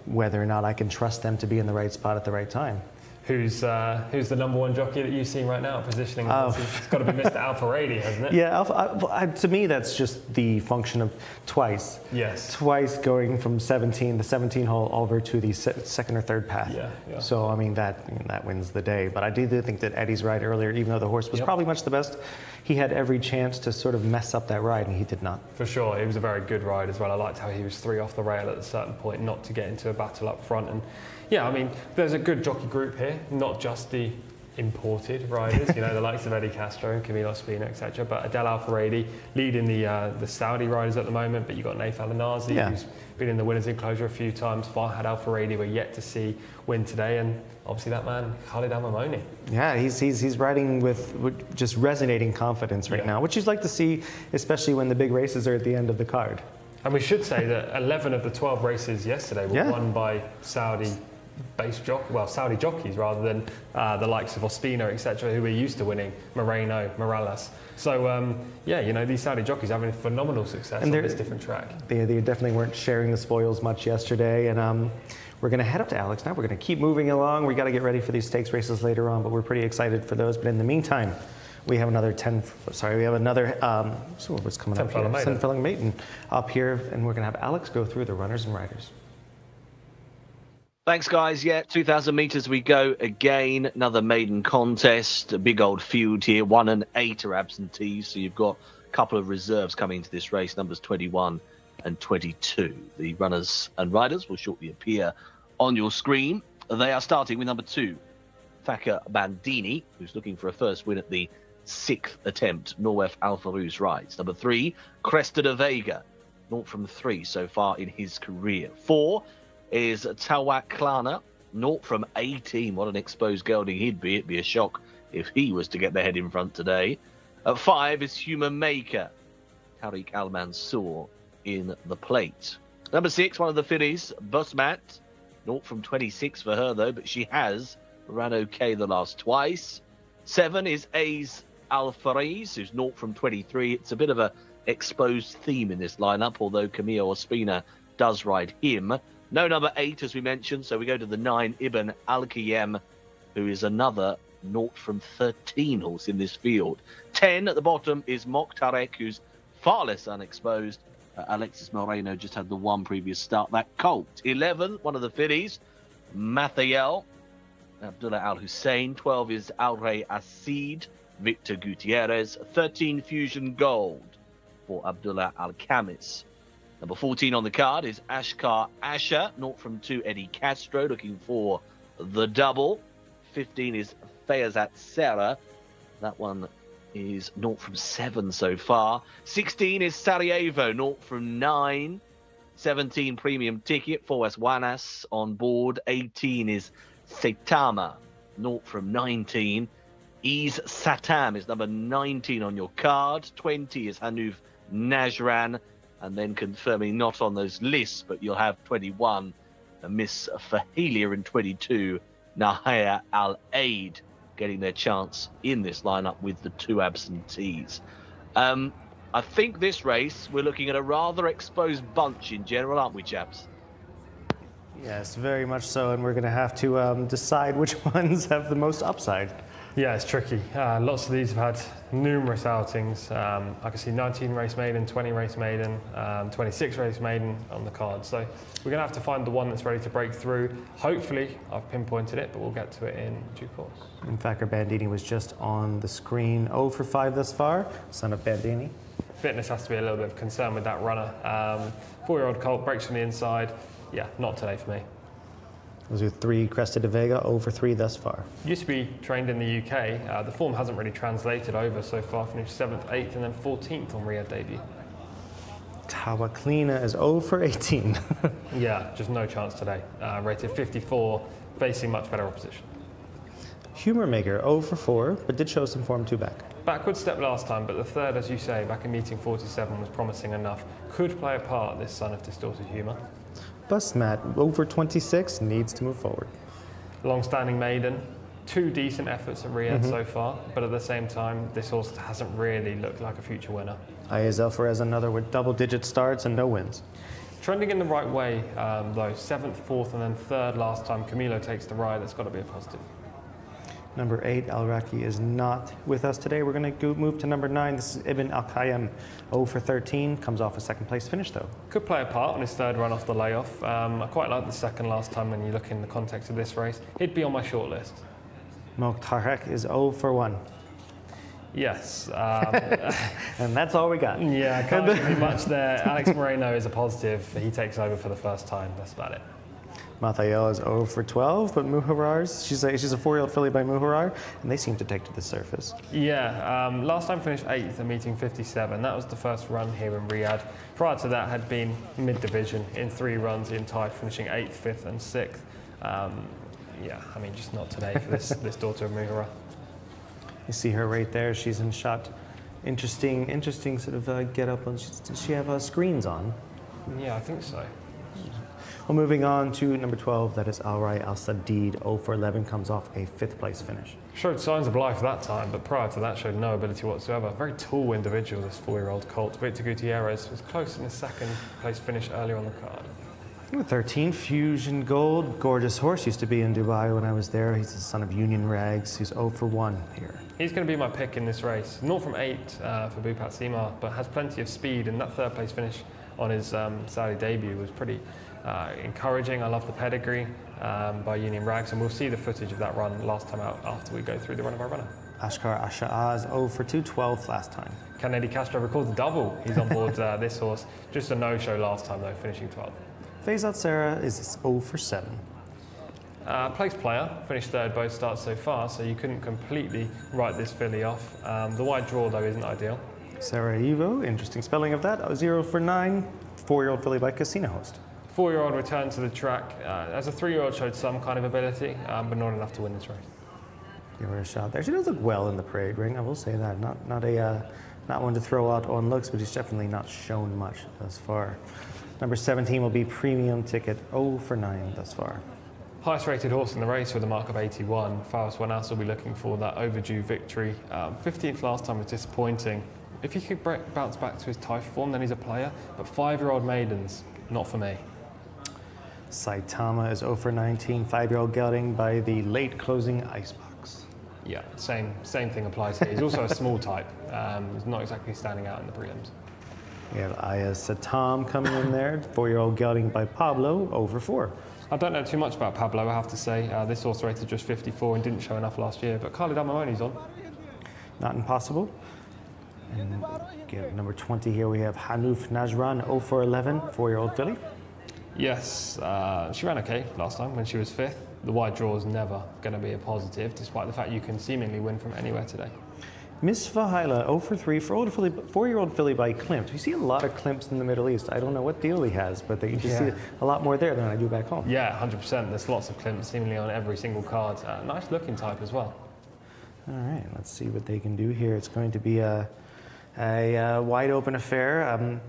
whether or not I can trust them to be in the right spot at the right time. Who's the number one jockey that you've seen right now positioning? It's got to be Mr. Alfaredi, hasn't it? Yeah, to me that's just the function of twice. Yes. Twice going from the 17 hole over to the second or third path. Yeah. So that wins the day. But I do think that Eddie's ride earlier, even though the horse was probably much the best, he had every chance to sort of mess up that ride, and he did not. For sure, it was a very good ride as well. I liked how he was 3 off the rail at a certain point, not to get into a battle up front. And yeah, I mean, there's a good jockey group here, not just the imported riders, the likes of Eddie Castro and Camilo Ospina, etc. But Adel Alfaredi leading the Saudi riders at the moment. But you've got Naif Al-Anazi, who's been in the winners' enclosure a few times. Farhad Alfaredi, we're yet to see win today, and obviously that man, Khalid Al-Mamoni. Yeah, he's riding with just resonating confidence right now, which you'd like to see, especially when the big races are at the end of the card. And we should say that 11 of the 12 races yesterday were won by Saudi jockeys rather than the likes of Ospina, etc., who we're used to winning, Moreno, Morales. So, these Saudi jockeys having phenomenal success on this different track. They definitely weren't sharing the spoils much yesterday, and we're going to head up to Alex now. We're going to keep moving along. We got to get ready for these stakes races later on, but we're pretty excited for those. But in the meantime, we have another what's coming up here? 10 Furlong Maiden up here, and we're going to have Alex go through the runners and riders. Thanks, guys. 2,000 metres we go again. Another maiden contest. A big old field here. 1 and 8 are absentees, so you've got a couple of reserves coming into this race, numbers 21 and 22. The runners and riders will shortly appear on your screen. They are starting with number 2, Fakir Bandini, who's looking for a first win at the 6th attempt. Norwef Alfaruz rides. Number 3, Cresta de Vega, 0 from 3 so far in his career. 4 is Tawak Klana, 0 from 18. What an exposed gelding he'd be. It'd be a shock if he was to get the head in front today. At 5 is Human Maker, Tariq Al Mansour in the plate. Number 6, one of the fillies, Busmat, 0 from 26 for her though, but she has ran okay the last twice. 7 is Ace Al Fariz, who's 0 from 23. It's a bit of a exposed theme in this lineup, although Camilo Ospina does ride him. No number 8, as we mentioned, so we go to the 9, Ibn Al-Qiyam, who is another 0 from 13 horse in this field. 10 at the bottom is Mokhtarek, who's far less unexposed. Alexis Moreno just had the 1 previous start. That colt. 11, one of the fillies, Mathiel, Abdullah Al-Hussein. 12 is Al-Rey Asid, Victor Gutierrez. 13, Fusion Gold for Abdullah Al-Khamis. Number 14 on the card is Ashkar Asher, 0 from 2, Eddie Castro, looking for the double. 15 is Fayazat Serra. That one is 0 from 7 so far. 16 is Sarajevo, 0 from 9. 17, Premium Ticket, 4 Wanas on board. 18 is Saitama, 0 from 19. Ease Satam is number 19 on your card. 20 is Hanuf Najran. And then confirming not on those lists, but you'll have 21, Miss Fahelia, in 22, Nahaya Al-Aid, getting their chance in this lineup with the 2 absentees. I think this race, we're looking at a rather exposed bunch in general, aren't we, chaps? Yes, very much so, and we're going to have to decide which ones have the most upside. Yeah, it's tricky. Lots of these have had numerous outings. I can see 19 race maiden, 20 race maiden, 26 race maiden on the card. So we're going to have to find the one that's ready to break through. Hopefully, I've pinpointed it, but we'll get to it in due course. In fact, our Bandini was just on the screen. 0 for 5 thus far, son of Bandini. Fitness has to be a little bit of concern with that runner. 4-year-old colt breaks from the inside. Yeah, not today for me. Those are 3 Cresta de Vega, 0 for 3 thus far. Used to be trained in the UK. The form hasn't really translated over so far. Finished 7th, 8th, and then 14th on Riyadh debut. Tawaclina is 0 for 18. Yeah, just no chance today. Rated 54, facing much better opposition. Humor Maker, 0 for 4, but did show some form 2 back. Backward step last time, but the third, as you say, back in meeting 47 was promising enough. Could play a part, this son of distorted humour. Busmat, 0 for 26, needs to move forward. Long-standing maiden, 2 decent efforts at Riyadh so far, but at the same time, this horse hasn't really looked like a future winner. Ayaz Elferez, another with double-digit starts and no wins. Trending in the right way, though. 7th, 4th, and then 3rd last time. Camilo takes the ride. That's got to be a positive. Number 8, Al Raki, is not with us today. We're going to move to number 9. This is Ibn Al Qayyam, 0 for 13. Comes off a 2nd place finish, though. Could play a part on his 3rd run off the layoff. I quite like the 2nd last time when you look in the context of this race. He'd be on my short list. Mokhtarek is 0 for 1. Yes. And that's all we got. Yeah, I can't give you much there. Alex Moreno is a positive. He takes over for the first time. That's about it. Mathael is 0 for 12, but Muharrar's, she's a 4-year-old filly by Muharrar, and they seem to take to the surface. Yeah, last time finished 8th at meeting 57. That was the first run here in Riyadh. Prior to that had been mid-division in 3 runs in tied, finishing 8th, 5th and 6th. Yeah, I mean, just not today for this daughter of Muharrar. You see her right there. She's in shot. Interesting sort of get up. Does she have screens on? Yeah, I think so. Well, moving on to number 12, that is Al-Rai Al-Sadid, 0 for 11, comes off a 5th place finish. Showed signs of life that time, but prior to that showed no ability whatsoever. Very tall individual, this 4-year-old colt. Victor Gutierrez was close in his 2nd place finish earlier on the card. Number 13, Fusion Gold, gorgeous horse, used to be in Dubai when I was there. He's the son of Union Rags. He's 0 for 1 here. He's going to be my pick in this race. 0 from 8 for Bupat Simar, but has plenty of speed, and that 3rd place finish on his Saudi debut was pretty encouraging. I love the pedigree by Union Rags, and we'll see the footage of that run last time out after we go through the run of our runner. Ashkar Asha'a is 0 for 2, 12th last time. Kennedy Castro records a double. He's on board this horse. Just a no-show last time though, finishing 12th. Faisal Sarah is 0 for 7. Place player, finished 3rd both starts so far, so you couldn't completely write this filly off. The wide draw though isn't ideal. Sarajevo, interesting spelling of that, 0 for 9, 4-year-old filly by Casino Host. 4-year-old returned to the track. As a 3-year-old showed some kind of ability, but not enough to win this race. Give her a shot there. She does look well in the parade ring, I will say that. Not one to throw out on looks, but he's definitely not shown much thus far. Number 17 will be Premium Ticket, 0 for 9 thus far. Highest rated horse in the race with a mark of 81. Faris Wanas will be looking for that overdue victory. 15th last time was disappointing. If he could bounce back to his Taif form, then he's a player. But 5-year-old maidens, not for me. Saitama is 0 for 19, 5-year-old gelding by the late closing Icebox. Yeah, same thing applies here. He's also a small type. He's not exactly standing out in the prelims. We have Ayaz Satam coming in there, 4-year-old gelding by Pablo, 0 for 4. I don't know too much about Pablo, I have to say. This horse rated just 54 and didn't show enough last year, but Khalid Amamoni's on. Not impossible. And number 20 here, we have Hanouf Najran, 0 for 11, 4-year-old filly. Yes, she ran okay last time when she was 5th. The wide draw is never going to be a positive, despite the fact you can seemingly win from anywhere today. Miss Vahaila, 0 for 3, 4-year-old filly by Klimt. We see a lot of Klimts in the Middle East. I don't know what deal he has, but you just see a lot more there than I do back home. Yeah, 100%. There's lots of Klimts seemingly on every single card. Nice looking type as well. All right, let's see what they can do here. It's going to be a wide open affair.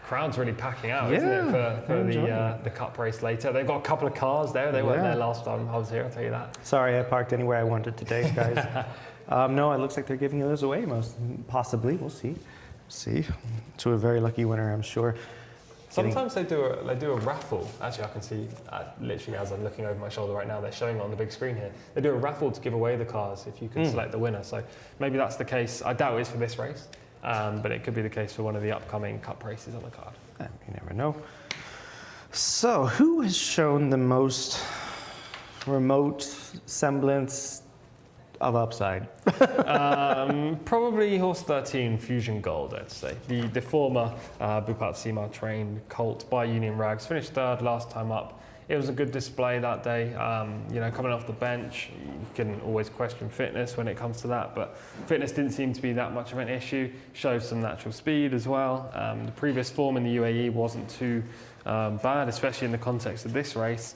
Crowd's really packing out, isn't it, for the cup race later. They've got a couple of cars there. They weren't there last time I was here, I'll tell you that. Sorry, I parked anywhere I wanted today, guys. No, it looks like they're giving those away, possibly. We'll see. To a very lucky winner, I'm sure. Sometimes they do a raffle. Actually, I can see literally as I'm looking over my shoulder right now, they're showing it on the big screen here. They do a raffle to give away the cars if you can select the winner. So maybe that's the case. I doubt it's for this race, but it could be the case for one of the upcoming Cup races on the card. You never know. So, who has shown the most remote semblance of upside? Probably horse 13, Fusion Gold, I'd say. The former Bupat Sima trained colt by Union Rags, finished third last time up. It was a good display that day. You know, coming off the bench, you can always question fitness when it comes to that, but fitness didn't seem to be that much of an issue. Showed some natural speed as well. The previous form in the UAE wasn't too bad, especially in the context of this race.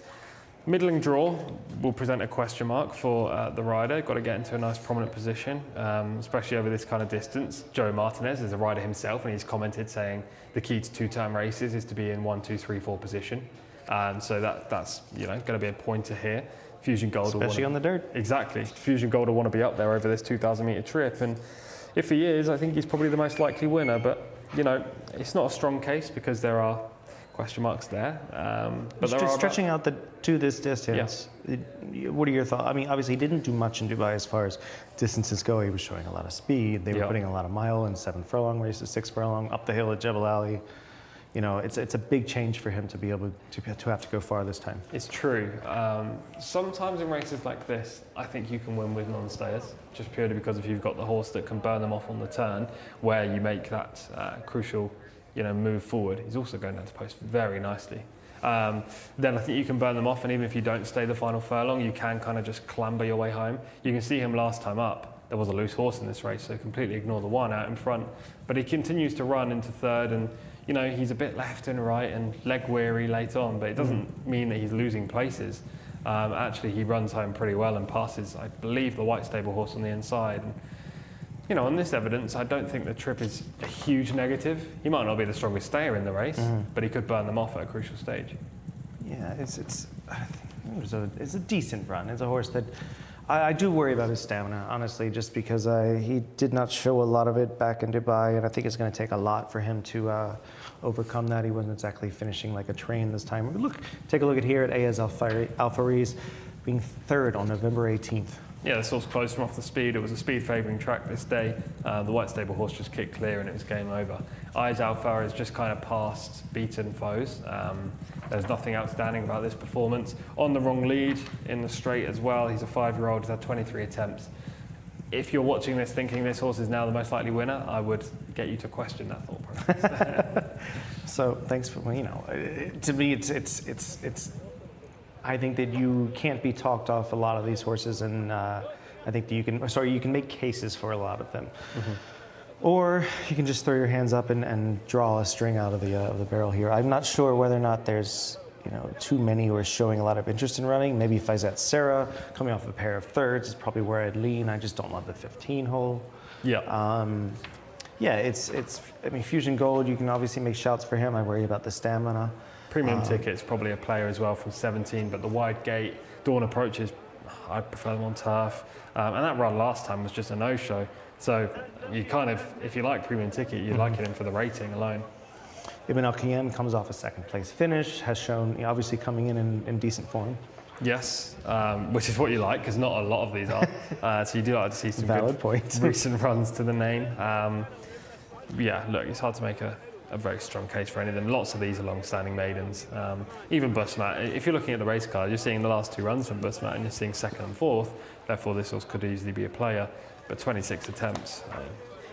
Middling draw will present a question mark for the rider. Got to get into a nice prominent position, especially over this kind of distance. Joe Martinez is a rider himself, and he's commented saying the key to two-turn races is to be in 1, 2, 3, 4 position. So that's going to be a pointer here. Fusion Gold, especially on the dirt. Exactly. Fusion Gold will want to be up there over this 2,000 metre trip, and if he is, I think he's probably the most likely winner. But it's not a strong case because there are question marks there. But just stretching out to this distance, what are your thoughts? I mean, obviously he didn't do much in Dubai as far as distances go. He was showing a lot of speed. They were putting a lot of mile and 7 furlong races, 6 furlong up the hill at Jebel Ali. It's a big change for him to be able to have to go far this time. It's true. Sometimes in races like this, I think you can win with non-stayers, just purely because if you've got the horse that can burn them off on the turn, where you make that crucial move forward. He's also going down to post very nicely. Then I think you can burn them off, and even if you don't stay the final furlong, you can kind of just clamber your way home. You can see him last time up. There was a loose horse in this race, so completely ignore the one out in front. But he continues to run into third, and he's a bit left and right and leg weary late on, but it doesn't mean that he's losing places. Actually, he runs home pretty well and passes, I believe, the white stable horse on the inside. And, on this evidence, I don't think the trip is a huge negative. He might not be the strongest stayer in the race, but he could burn them off at a crucial stage. Yeah, it's a decent run. It's a horse that I do worry about his stamina, honestly, just because he did not show a lot of it back in Dubai, and I think it's going to take a lot for him to overcome that. He wasn't exactly finishing like a train this time. Take a look at here at Ayaz Al-Faris being third on November 18th. Yeah, this horse closed from off the speed. It was a speed favouring track this day. The white stable horse just kicked clear and it was game over. Ayaz Al-Faris just kind of passed beaten foes. There's nothing outstanding about this performance. On the wrong lead in the straight as well. He's a 5-year-old. He's had 23 attempts. If you're watching this thinking this horse is now the most likely winner, I would get you to question that thought process. So thanks for, to me it's I think that you can't be talked off a lot of these horses, and I think that you can make cases for a lot of them. Or you can just throw your hands up and draw a string out of the barrel here. I'm not sure whether or not there's too many who are showing a lot of interest in running. Maybe Faizat Sarah coming off a pair of thirds is probably where I'd lean. I just don't love the 15 hole. Yeah. I mean, Fusion Gold, you can obviously make shouts for him. I worry about the stamina. Premium Ticket's probably a player as well from 17, but the wide gate, Dawn Approaches, I prefer them on turf. And that run last time was just a no-show. So you kind of, if you like Premium Ticket, you like it in for the rating alone. Ibn Al-Qiyam comes off a second place finish, has shown, obviously coming in decent form. Yes, which is what you like, because not a lot of these are. So you do like to see some Valid good point. recent runs to the name. Yeah, look, it's hard to make a very strong case for any of them. Lots of these are long-standing maidens. Even Busmat, if you're looking at the race card, you're seeing the last 2 runs from Busmat and you're seeing 2nd and 4th. Therefore, this horse could easily be a player. But 26 attempts.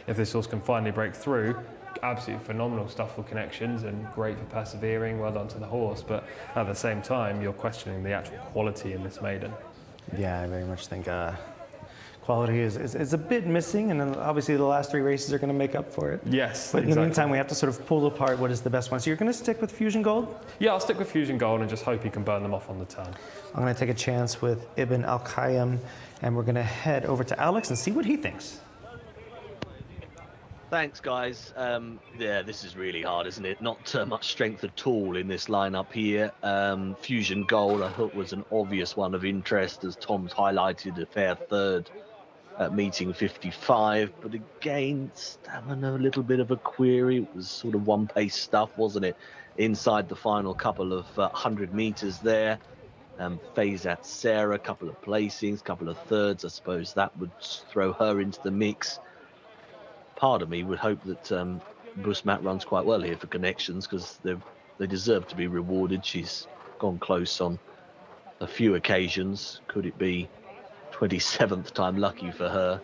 If this horse can finally break through, absolutely phenomenal stuff for connections and great for persevering. Well done to the horse. But at the same time, you're questioning the actual quality in this maiden. Yeah, I very much think quality is a bit missing, and then obviously the last 3 races are going to make up for it. Yes, but in the meantime, we have to sort of pull apart what is the best one. So you're going to stick with Fusion Gold? Yeah, I'll stick with Fusion Gold and just hope he can burn them off on the turn. I'm going to take a chance with Ibn Al-Qiyam, and we're going to head over to Alex and see what he thinks. Thanks, guys. Yeah, this is really hard, isn't it? Not much strength at all in this lineup here. Fusion Gold, I thought, was an obvious one of interest, as Tom's highlighted, a fair third at meeting 55. But again, stamina, a little bit of a query. It was sort of one-pace stuff, wasn't it? inside the final couple of 100 meters there. Jcsa, a couple of placings, couple of thirds. I suppose that would throw her into the mix. Part of me would hope that Busmat runs quite well here for connections, because they deserve to be rewarded. She's gone close on a few occasions. Could it be 27th time lucky for her?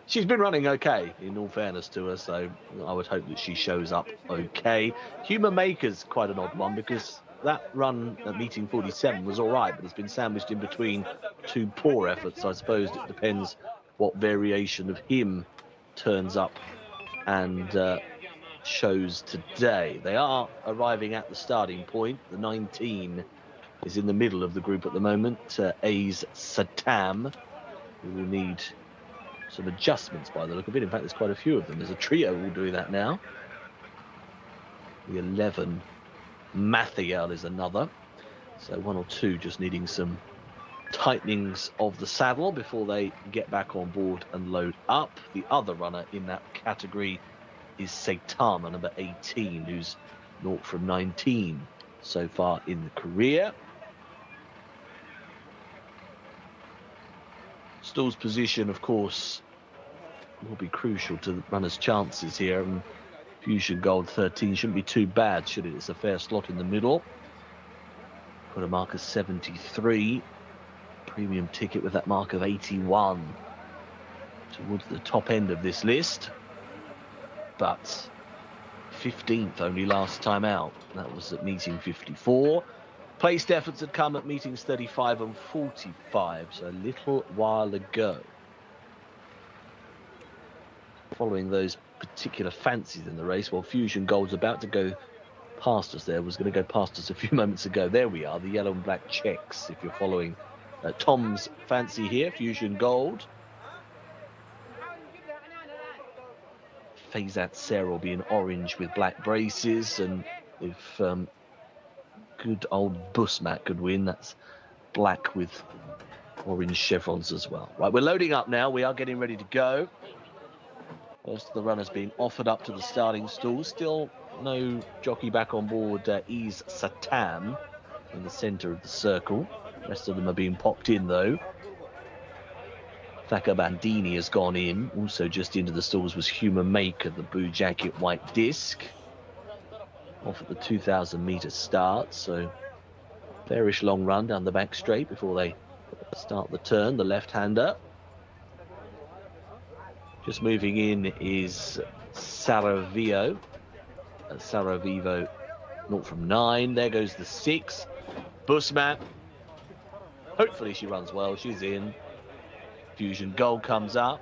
She's been running okay, in all fairness to her, so I would hope that she shows up okay. Human Maker's quite an odd one, because that run at meeting 47 was all right, but it's been sandwiched in between two poor efforts. I suppose it depends what variation of him turns up and shows today. They are arriving at the starting point. The 19 is in the middle of the group at the moment. Jcsa, who will need some adjustments by the look of it. In fact, there's quite a few of them. There's a trio all doing that now. The 11, Mathiel, is another. So one or two just needing some tightenings of the saddle before they get back on board and load up. The other runner in that category is Saitama, number 18, who's 0 from 19 so far in the career. Stall's position, of course, will be crucial to the runner's chances here. And Fusion Gold 13 shouldn't be too bad, should it? It's a fair slot in the middle. Got a mark of 73. Premium ticket with that mark of 81 towards the top end of this list. But 15th only last time out. That was at meeting 54. Placed efforts had come at meetings 35 and 45, so a little while ago. Following those particular fancies in the race, while Fusion Gold's about to go past us there, was going to go past us a few moments ago. There we are, the yellow and black checks, if you're following Tom's fancy here. Fusion Gold. Jcsa will be in orange with black braces, and if good old Busmat could win, that's black with orange chevrons as well. Right, we're loading up now. We are getting ready to go. First of the runners being offered up to the starting stall. Still no jockey back on board. Jcsa in the centre of the circle. The rest of them are being popped in, though. Thacker Bandini has gone in. Also just into the stalls was Human Maker, the blue jacket, white disc. Off at the 2,000 metre start, so fairish long run down the back straight before they start the turn, the left-hander. Just moving in is Saravivo, 0 from 9. There goes the 6. Busmat. Hopefully she runs well. She's in. Fusion Gold comes up.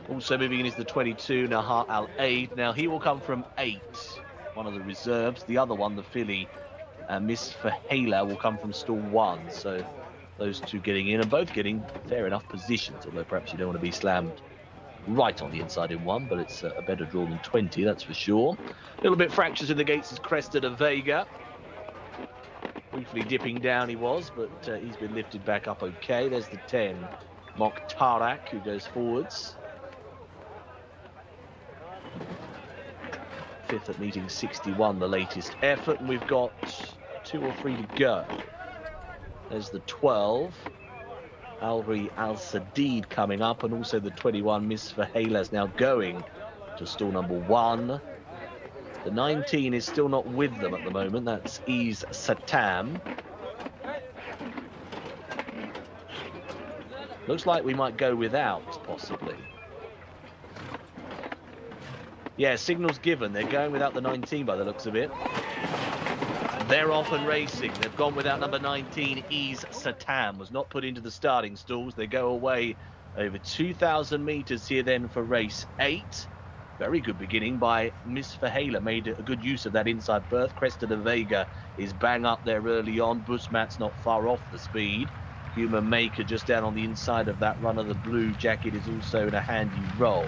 Also moving in is the 22, Nahar Al-Aid. Now he will come from 8, one of the reserves. The other one, the filly, Miss Fahela, will come from stall 1. So those two getting in, and both getting fair enough positions, although perhaps you don't want to be slammed right on the inside in one, but it's a better draw than 20, that's for sure. A little bit fractures in the gates is Cresta de Vega. Briefly dipping down he was, but he's been lifted back up okay. There's the 10, Mokhtarak, who goes forwards. 5th at meeting 61, the latest effort, and we've got 2 or 3 to go. There's the 12, Alri Al-Sadid coming up, and also the 21, Miss Fahela, is now going to stall number 1. The 19 is still not with them at the moment. That's Jcsa. Looks like we might go without, possibly. Yeah, signals given. They're going without the 19 by the looks of it. They're off and racing. They've gone without number 19, Jcsa. Was not put into the starting stalls. They go away over 2,000 metres here then for race 8. Very good beginning by Miss Fahela. Made a good use of that inside berth. Cresta de Vega is bang up there early on. Busmat's not far off the speed. Human Maker just down on the inside of that runner. The blue jacket is also in a handy roll.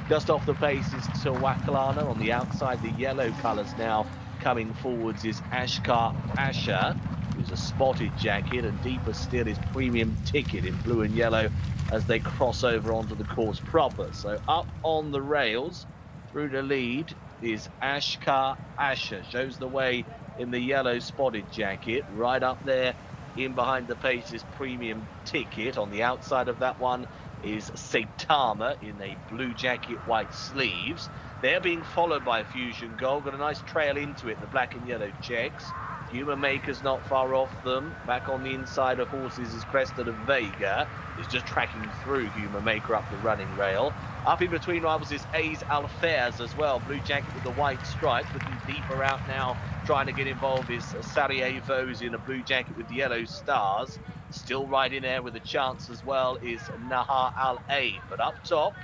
Just off the pace is Tawakalana. On the outside, the yellow colours now coming forwards is Ashkar Asha, who's who's a spotted jacket, and deeper still is Premium Ticket in blue and yellow as they cross over onto the course proper. So up on the rails, through the lead, is Ashkar Asher, shows the way in the yellow spotted jacket. Right up there, in behind the pace is Premium Ticket. On the outside of that one is Saitama in a blue jacket, white sleeves. They're being followed by Fusion Gold, got a nice trail into it, the black and yellow checks. Human Maker's not far off them. Back on the inside of horses is Crested of Vega, is just tracking through Human Maker up the running rail. Up in between rivals is A's Alfairs as well, blue jacket with the white stripes, looking deeper out now, trying to get involved is Sarajevo's in a blue jacket with the yellow stars. Still right in there with a chance as well is Nahar Al-Ain. But up top,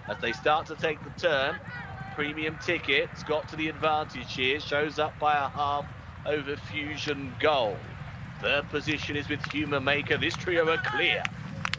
as they start to take the turn, Premium Ticket's got to the advantage here, shows up by a half over Fusion Gold. Third position is with Human Maker. This trio are clear.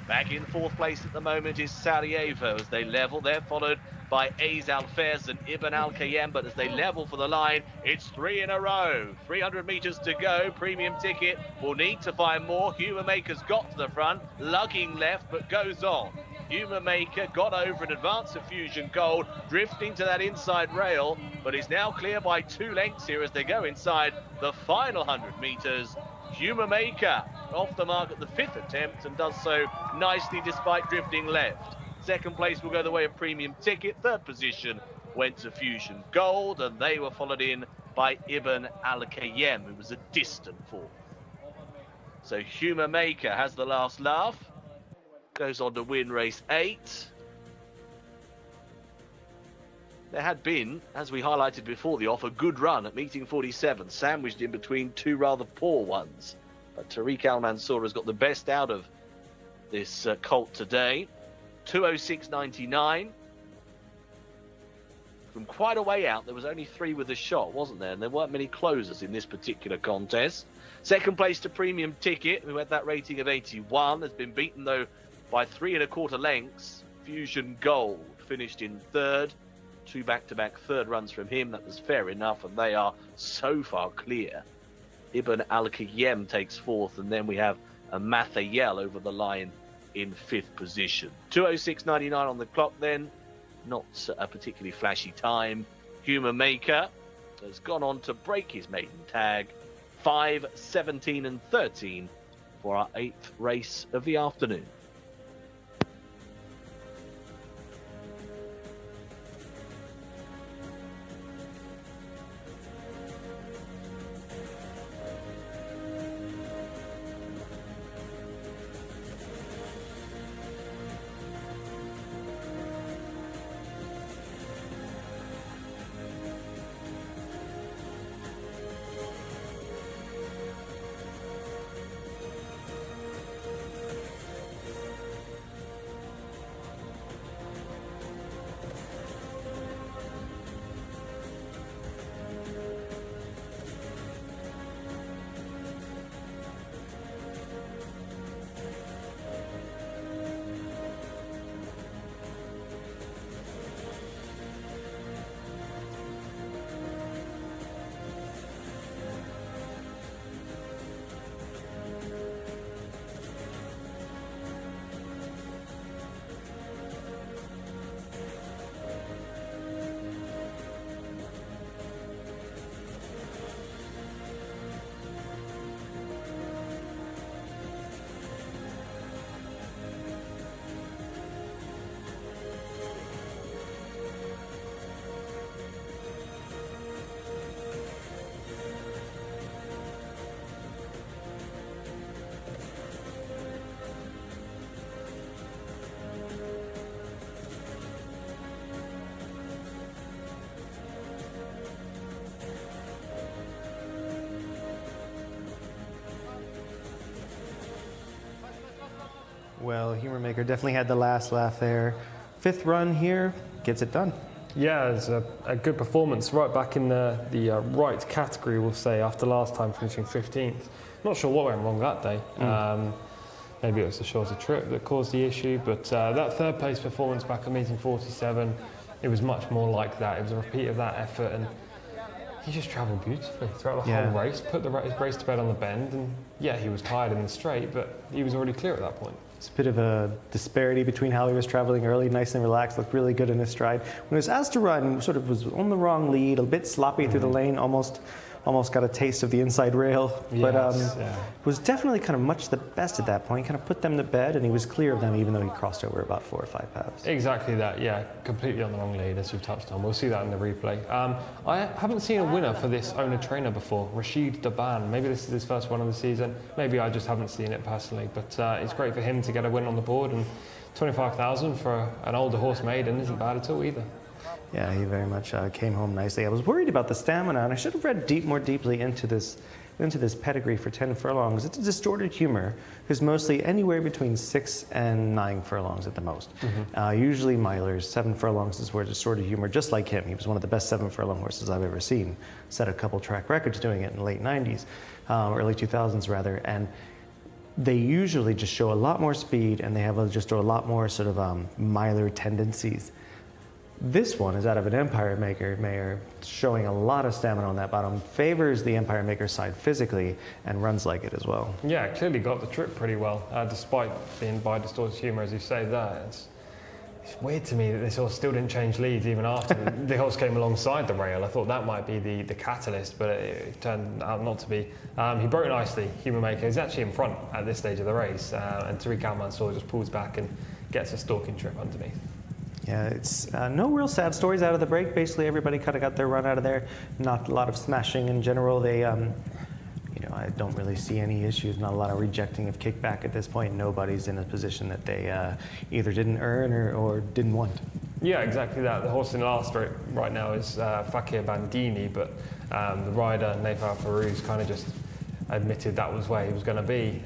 Back in fourth place at the moment is Sarajevo as they level. They're followed by A's Alfairs and Ibn Al-Kayem, but as they level for the line, it's 3 in a row. 300 meters to go. Premium Ticket will need to find more. Human Maker's got to the front, lugging left, but goes on. Human Maker got over in advance of Fusion Gold, drifting to that inside rail, but is now clear by 2 lengths here as they go inside the final 100 meters. Human Maker off the mark at the 5th attempt and does so nicely despite drifting left. Second place will go the way of Premium Ticket. Third position went to Fusion Gold, and they were followed in by Ibn Al-Kayem, who was a distant fourth. So Human Maker has the last laugh, goes on to win race 8. There had been, as we highlighted before the off, a good run at meeting 47, sandwiched in between 2 rather poor ones. But Tariq Al-Mansour has got the best out of this colt today. 2:06.99. From quite a way out, there was only 3 with a shot, wasn't there? And there weren't many closers in this particular contest. Second place to Premium Ticket, who had that rating of 81, has been beaten, though, by 3 1/4 lengths. Fusion Gold finished in third. 2 back-to-back third runs from him. That was fair enough, and they are so far clear. Ibn Al-Kayem takes fourth, and then we have a Mathayel over the line in 5th position. 2:06.99 on the clock then. Not a particularly flashy time. Human Maker has gone on to break his maiden tag. 5:17.13 for our 8th race of the afternoon. Well, Human Maker definitely had the last laugh there. 5th run here, gets it done. Yeah, it's a good performance, right back in the right category, we'll say, after last time finishing 15th. Not sure what went wrong that day. Maybe it was the shorter trip that caused the issue, but that 3rd place performance back at meeting 47, it was much more like that. It was a repeat of that effort, and He just travelled beautifully throughout the Yeah. whole race, put the race to bed on the bend, and yeah, he was tired in the straight, but he was already clear at that point. It's a bit of a disparity between how he was traveling early, nice and relaxed, looked really good in his stride. When he was asked to run, sort of was on the wrong lead, a bit sloppy through the lane, almost got a taste of the inside rail, but was definitely kind of much the best at that point. Kind of put them to bed, and he was clear of them, even though he crossed over about 4 or 5 paths. Exactly that, yeah, completely on the wrong lead, as you've touched on. We'll see that in the replay. I haven't seen a winner for this owner-trainer before, Rashid Daban. Maybe this is his first one of the season. Maybe I just haven't seen it personally, but it's great for him to get a win on the board, and 25,000 for an older horse maiden isn't bad at all either. Yeah, he very much came home nicely. I was worried about the stamina, and I should have read more deeply into this pedigree for 10 furlongs. It's a distorted humor, because mostly anywhere between 6 and 9 furlongs at the most. Usually milers, 7 furlongs is where distorted humor, just like him. He was one of the best 7 furlong horses I've ever seen. Set a couple track records doing it in the late 90s, early 2000s rather, and they usually just show a lot more speed, and they have just a lot more sort of miler tendencies. This one is out of an Empire Maker, showing a lot of stamina on that bottom, favors the Empire Maker side physically, and runs like it as well. Yeah, clearly got the trip pretty well, despite being by distorted humour, as you say there. It's weird to me that this horse still didn't change leads even after the horse came alongside the rail. I thought that might be the catalyst, but it turned out not to be. He broke nicely, Human Maker. He's actually in front at this stage of the race, and Tariq Al-Mansour just pulls back and gets a stalking trip underneath. Yeah, it's no real sad stories out of the break. Basically, everybody kind of got their run out of there. Not a lot of smashing in general. They, I don't really see any issues. Not a lot of rejecting of kickback at this point. Nobody's in a position that they either didn't earn or didn't want. Yeah, exactly that. The horse in last right now is Fakir Bandini, but the rider, Nafar Farouz, kind of just admitted that was where he was going to be.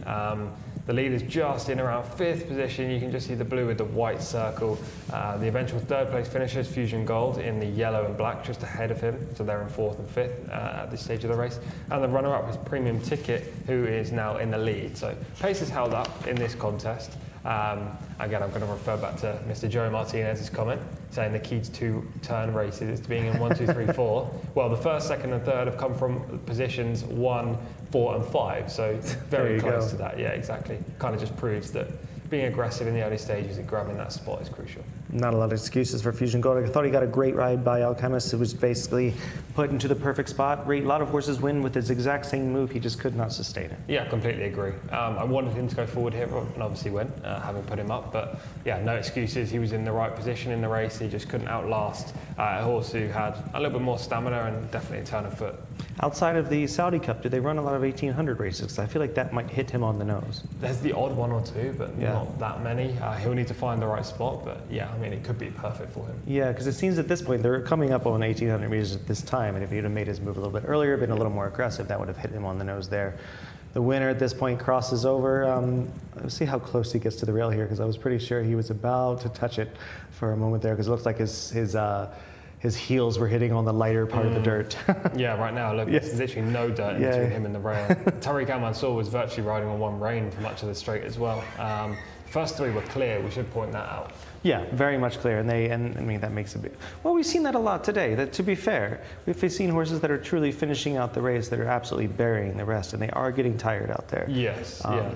The lead is just in around 5th position. You can just see the blue with the white circle. The eventual 3rd place finishers, Fusion Gold, in the yellow and black, just ahead of him. So they're in 4th and 5th at this stage of the race. And the runner-up is Premium Ticket, who is now in the lead. So pace is held up in this contest. Again, I'm going to refer back to Mr. Joe Martinez's comment, saying the key to 2-turn races is to being in 1, 2, 3, 4. Well, the 1st, 2nd, and 3rd have come from positions 1, 4, and 5. So very close to that. Yeah, exactly. Kind of just proves that being aggressive in the early stages and grabbing that spot is crucial. Not a lot of excuses for Fusion Gold. I thought he got a great ride by Alchemist. It was basically put into the perfect spot. A lot of horses win with his exact same move. He just could not sustain it. Yeah, completely agree. I wanted him to go forward here, and obviously went, having put him up. But yeah, no excuses. He was in the right position in the race. He just couldn't outlast a horse who had a little bit more stamina and definitely a turn of foot. Outside of the Saudi Cup, did they run a lot of 1800 races? Because I feel like that might hit him on the nose. There's the odd 1 or 2, but not that many. He'll need to find the right spot, but yeah, I mean, it could be perfect for him. Yeah, because it seems at this point they're coming up on 1800 meters at this time, and if he'd have made his move a little bit earlier, been a little more aggressive, that would have hit him on the nose there. The winner at this point crosses over. Let's see how close he gets to the rail here, because I was pretty sure he was about to touch it for a moment there, because it looks like his heels were hitting on the lighter part of the dirt. Yeah, right now, look, there's literally no dirt between him and the rail. Tariq Al-Mansour was virtually riding on 1 rein for much of the straight as well. First 3 were clear, we should point that out. Yeah, very much clear, and I mean, that makes a big... Well, we've seen that a lot today, that to be fair, we've seen horses that are truly finishing out the race that are absolutely burying the rest, and they are getting tired out there. Yes, yeah.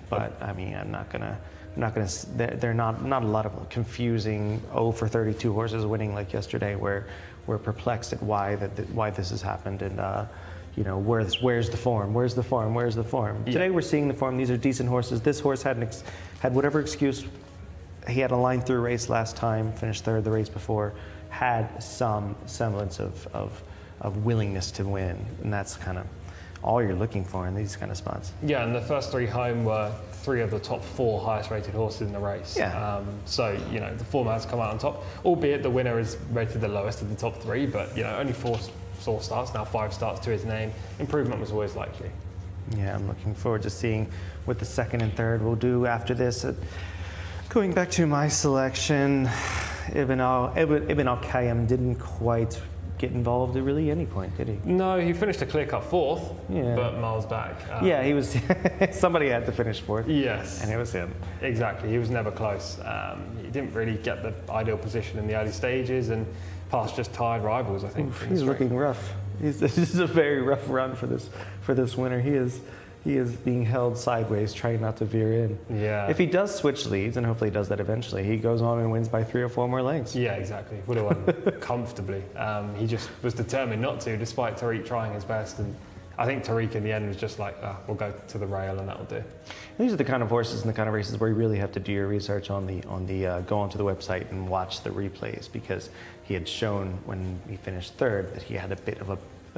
But, I mean, I'm not gonna... They're not a lot of confusing 0 for 32 horses winning like yesterday, where we're perplexed at why this has happened, and where's the form? Where's the form? Where's the form? Yeah. Today we're seeing the form. These are decent horses. This horse had whatever excuse. He had a line through race last time, finished 3rd the race before, had some semblance of willingness to win, and that's kind of all you're looking for in these kind of spots. Yeah, and the first 3 home were 3 of the top 4 highest rated horses in the race. Yeah. So, the form has come out on top, albeit the winner is rated the lowest of the top 3, but, only 4 starts, now 5 starts to his name. Improvement was always likely. Yeah, I'm looking forward to seeing what the 2nd and 3rd will do after this. Going back to my selection, Ibn al-Qayyim didn't quite get involved at really any point, did he? No, he finished a clear-cut 4th, but miles back. Yeah, he was. Somebody had to finish 4th. Yes. And it was him. Exactly, he was never close. He didn't really get the ideal position in the early stages, and past just tired rivals, I think. He's looking rough. This is a very rough run for this winner. He is being held sideways, trying not to veer in. Yeah. If he does switch leads, and hopefully he does that eventually, he goes on and wins by 3 or 4 more lengths. Yeah, exactly. Would have won comfortably. He just was determined not to, despite Tariq trying his best. And I think Tariq in the end was just like, we'll go to the rail and that'll do. These are the kind of horses and the kind of races where you really have to do your research on the go onto the website and watch the replays, because he had shown when he finished 3rd that he had a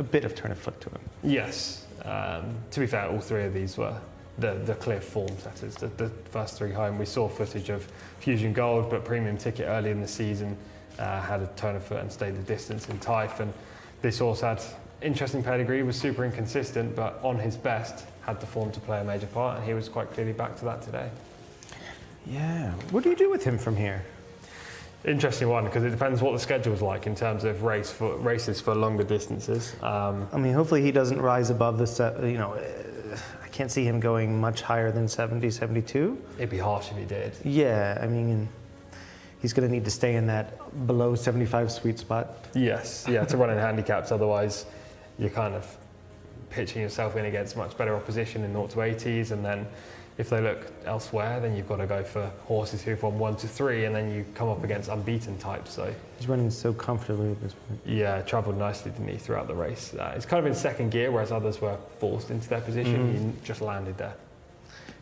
bit of turn of foot to him. Yes. To be fair, all 3 of these were the clear form setters. The first 3 home, we saw footage of Fusion Gold, but Premium Ticket early in the season had a turn of foot and stayed the distance in Taif. And this horse had interesting pedigree, was super inconsistent, but on his best had the form to play a major part, and he was quite clearly back to that today. Yeah. What do you do with him from here? Interesting one, because it depends what the schedule is like in terms of races for longer distances. I mean, hopefully he doesn't rise above I can't see him going much higher than 70, 72. It'd be harsh if he did. Yeah, I mean, he's going to need to stay in that below 75 sweet spot. Yes, yeah, to run in handicaps, otherwise you're kind of pitching yourself in against much better opposition in 0 to 80s, and then if they look elsewhere, then you've got to go for horses who've won 1 to 3, and then you come up against unbeaten types. So he's running so comfortably at this point. Yeah, travelled nicely, didn't he, throughout the race. It's kind of in second gear, whereas others were forced into their position. He just landed there.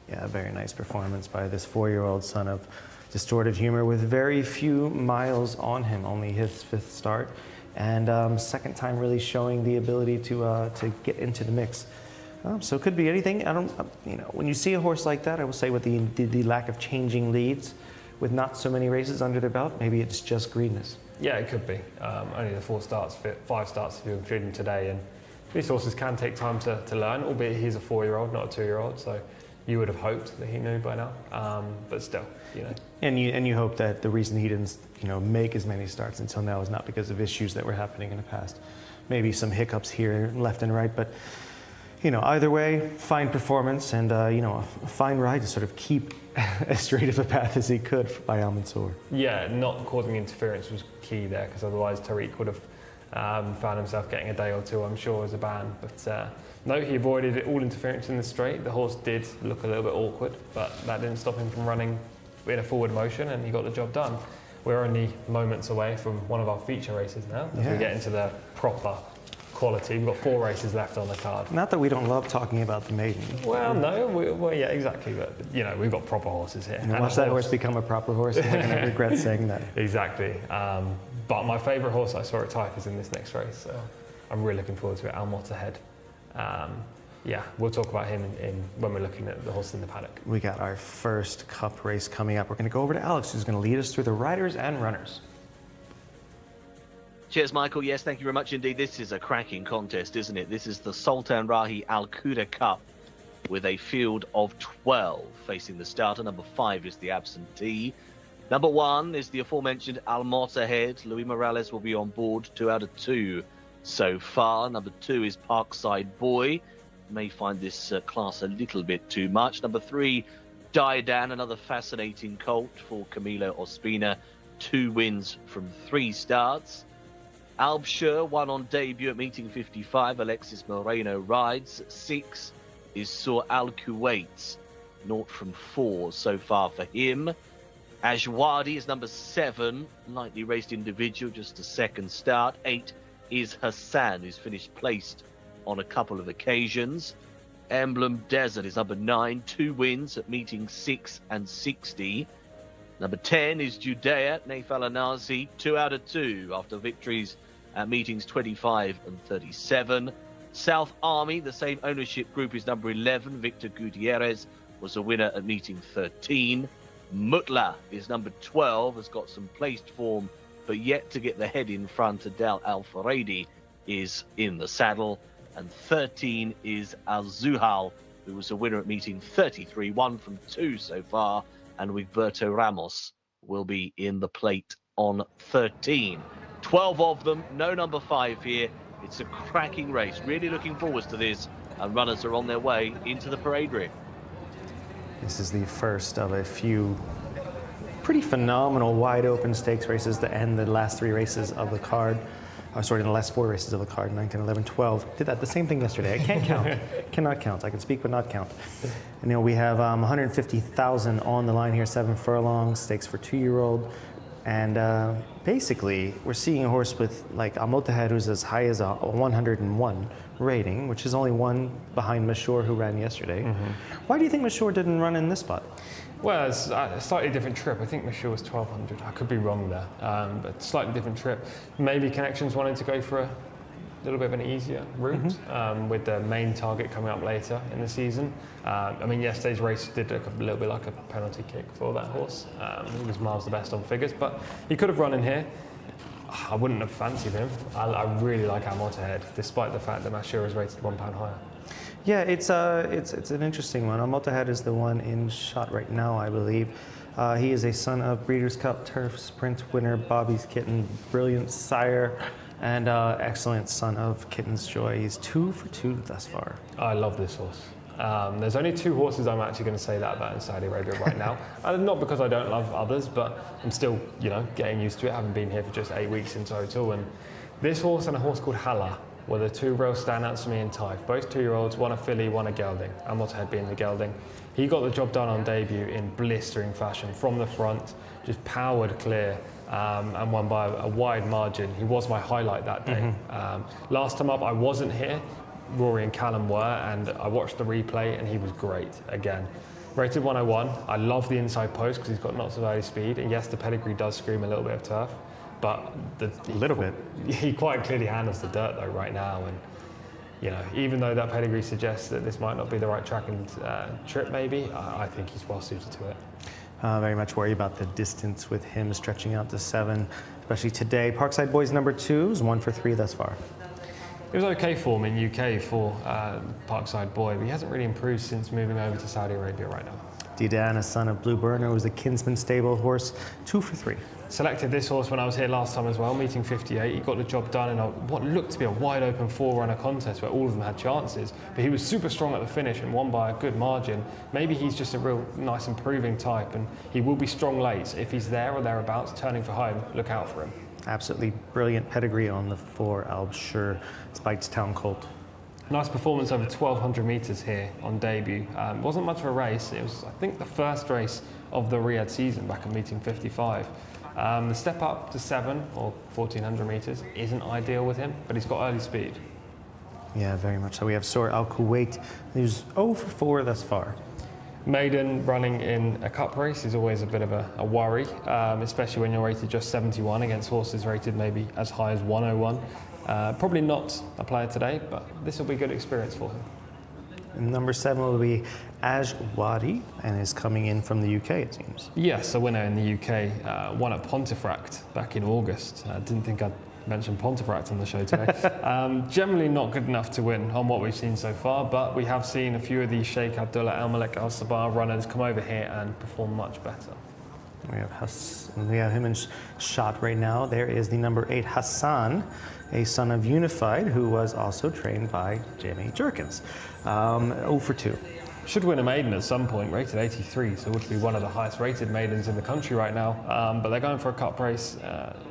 Yeah, a very nice performance by this 4-year-old son of distorted humor with very few miles on him, only his 5th start, and second time really showing the ability to get into the mix. So it could be anything. When you see a horse like that, I will say with the lack of changing leads, with not so many races under their belt, maybe it's just greenness. Yeah, it could be. Only the 5 starts if you include him today, and these horses can take time to learn, albeit he's a 4-year-old, not a 2-year-old, so you would have hoped that he knew by now, but still, And you hope that the reason he didn't, make as many starts until now is not because of issues that were happening in the past. Maybe some hiccups here, left and right, but either way, fine performance and a fine ride to sort of keep as straight of a path as he could by Al Mansour. Yeah, not causing interference was key there, because otherwise Tariq would have found himself getting a day or 2, I'm sure, as a ban. But no, he avoided all interference in the straight. The horse did look a little bit awkward, but that didn't stop him from running in a forward motion, and he got the job done. We're only moments away from one of our feature races now, as we get into the proper quality. We've got 4 races left on the card. Not that we don't love talking about the maiden. Well, no, yeah, exactly. But we've got proper horses here. Watch that horse become a proper horse, and we're going to regret saying that. Exactly. But my favourite horse I saw at Taif is in this next race, so I'm really looking forward to it. Almot ahead. We'll talk about him when we're looking at the horse in the paddock. We got our first Cup race coming up. We're going to go over to Alex, who's going to lead us through the riders and runners. Cheers, Michael. Yes, thank you very much indeed. This is a cracking contest, isn't it? This is the Sultan Rahi Al Quda Cup with a field of 12 facing the starter. Number 5 is the absentee. Number 1 is the aforementioned Almot ahead. Luis Morales will be on board, 2 out of 2 so far. Number 2 is Parkside Boy. May find this class a little bit too much. Number 3, Diadan, another fascinating colt for Camilo Ospina. 2 wins from 3 starts. Albshire won on debut at meeting 55. Alexis Moreno rides. 6 is Sur Al Kuwait. 0 from 4 so far for him. Ajwadi is number 7. Lightly raced individual, just a second start. 8 is Hassan, who's finished placed on a couple of occasions. Emblem Desert is number 9. 2 wins at meeting 6 and 60. Number 10 is Judea, Naif Al-Anazi, 2 out of 2 after victories at meetings 25 and 37. South Army, the same ownership group, is number 11. Victor Gutierrez was a winner at meeting 13. Mutla is number 12, has got some placed form, but yet to get the head in front. Adel Al-Faradi is in the saddle. And 13 is Al-Zuhal, who was a winner at meeting 33, 1 from 2 so far. And Wigberto Ramos will be in the plate on 13. 12 of them, no number 5 here. It's a cracking race. Really looking forward to this. And runners are on their way into the parade ring. This is the first of a few pretty phenomenal wide open stakes races to end the last 3 races of the card. The last 4 races of the card, 9, 10, 11, 12. Did that the same thing yesterday. I can't count. Cannot count. I can speak but not count. And, we have 150,000 on the line here, 7 furlongs, stakes for 2-year-old. And basically, we're seeing a horse with like Al Motahed, who's as high as a 101 rating, which is only 1 behind Mashur, who ran yesterday. Why do you think Mashur didn't run in this spot? Well, it's a slightly different trip. I think Mashur was 1,200. I could be wrong there, but slightly different trip. Maybe Connections wanted to go for a little bit of an easier route with the main target coming up later in the season. I mean, yesterday's race did look a little bit like a penalty kick for that horse. He was miles the best on figures, but he could have run in here. I wouldn't have fancied him. I really like Al Motahed, despite the fact that Mashur is rated £1 higher. Yeah, it's an interesting one. Al Motahed is the one in shot right now, I believe. He is a son of Breeders' Cup Turf Sprint winner Bobby's Kitten, brilliant sire, and excellent son of Kitten's Joy. He's 2 for 2 thus far. I love this horse. There's only 2 horses I'm actually going to say that about in Saudi Arabia right now. Not because I don't love others, but I'm still, getting used to it. I haven't been here for just 8 weeks in total. And this horse and a horse called Hala were the 2 real standouts for me in Taif. Both 2-year-olds, one a filly, one a gelding. Al Motahed being the gelding. He got the job done on debut in blistering fashion from the front, just powered clear. And won by a wide margin. He was my highlight that day. Last time up, I wasn't here. Rory and Callum were, and I watched the replay, and he was great again. Rated 101. I love the inside post because he's got lots of early speed. And yes, the pedigree does scream a little bit of turf, but he quite clearly handles the dirt though right now. And even though that pedigree suggests that this might not be the right track and trip, maybe I think he's well suited to it. Very much worry about the distance with him stretching out to 7, especially today. Parkside Boys number 2 is 1 for 3 thus far. It was okay form in UK for Parkside Boy, but he hasn't really improved since moving over to Saudi Arabia right now. Didan, a son of Blue Burner, was a Kinsman stable horse, 2 for 3. Selected this horse when I was here last time as well, meeting 58. He got the job done in what looked to be a wide open 4-runner contest where all of them had chances, but he was super strong at the finish and won by a good margin. Maybe he's just a real nice improving type, and he will be strong late. If he's there or thereabouts, turning for home, look out for him. Absolutely brilliant pedigree on the 4 Albshire Spikes Town Colt. Nice performance over 1,200 metres here on debut. Wasn't much of a race. It was, I think, the first race of the Riyadh season back at meeting 55. The step up to 7 or 1,400 metres isn't ideal with him, but he's got early speed. Yeah, very much so. We have Sor Al Kuwait, who's 0 for 4 thus far. Maiden running in a cup race is always a bit of a worry, especially when you're rated just 71 against horses rated maybe as high as 101. Probably not a player today, but this will be a good experience for him. And number 7 will be Aj Wadi, and is coming in from the UK, it seems. Yes, a winner in the UK, won at Pontefract back in August. I didn't think I'd mention Pontefract on the show today. Generally not good enough to win on what we've seen so far, but we have seen a few of these Sheikh Abdullah Al Malek Al Sabah runners come over here and perform much better. We have him in shot right now. There is the number 8 Hassan, a son of Unified, who was also trained by Jamie Jerkins. 0 for 2. Should win a maiden at some point, rated 83, so would be one of the highest rated maidens in the country right now. But they're going for a cup race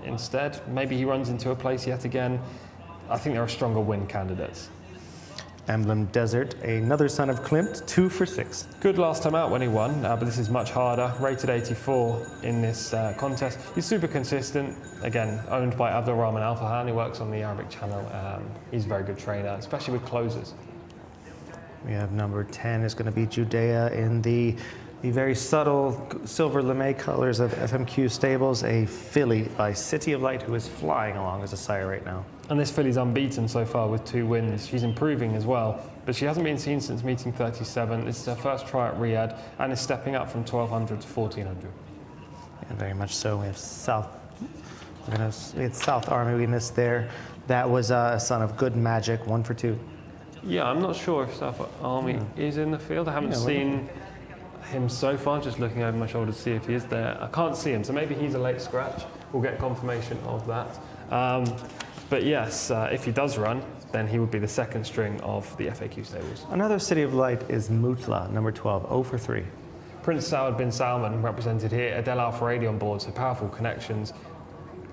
instead. Maybe he runs into a place yet again. I think there are stronger win candidates. Emblem Desert, another son of Klimt, 2 for 6. Good last time out when he won, but this is much harder. Rated 84 in this contest. He's super consistent. Again, owned by Abdul Rahman Al Fahan, who works on the Arabic channel. He's a very good trainer, especially with closers. We have number 10 is going to be Judea in the very subtle silver lame colors of FMQ Stables, a filly by City of Light, who is flying along as a sire right now. And this filly's unbeaten so far with 2 wins. She's improving as well, but she hasn't been seen since meeting 37. This is her first try at Riyadh and is stepping up from 1,200 to 1,400. And very much so. We have South Army we missed there. That was a son of Good Magic, 1 for 2. Yeah, I'm not sure if South Army is in the field. I haven't seen him so far, just looking over my shoulder to see if he is there. I can't see him, so maybe he's a late scratch. We'll get confirmation of that. But yes, if he does run, then he would be the second string of the FAQ Stables. Another City of Light is Mutla, number 12, 0 for 3. Prince Saud bin Salman represented here, Adel Al Faradi on board, so powerful connections.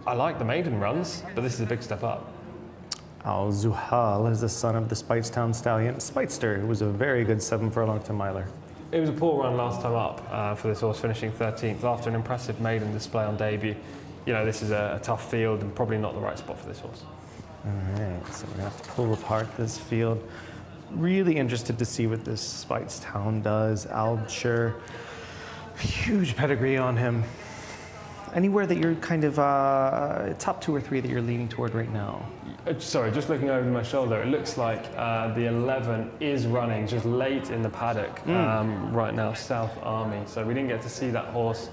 I like the maiden runs, but this is a big step up. Al Zuhal is the son of the Speightstown stallion Speightster, who was a very good 7 furlong to miler. It was a poor run last time up for this horse, finishing 13th after an impressive maiden display on debut. You know, this is a tough field and probably not the right spot for this horse. All right, so we're gonna have to pull apart this field. Really interested to see what this Speightstown does. Albshire, huge pedigree on him. Anywhere that you're kind of top 2 or 3 that you're leaning toward right now? Sorry, just looking over my shoulder, it looks like the 11 is running just late in the paddock right now, South Army. So we didn't get to see that horse.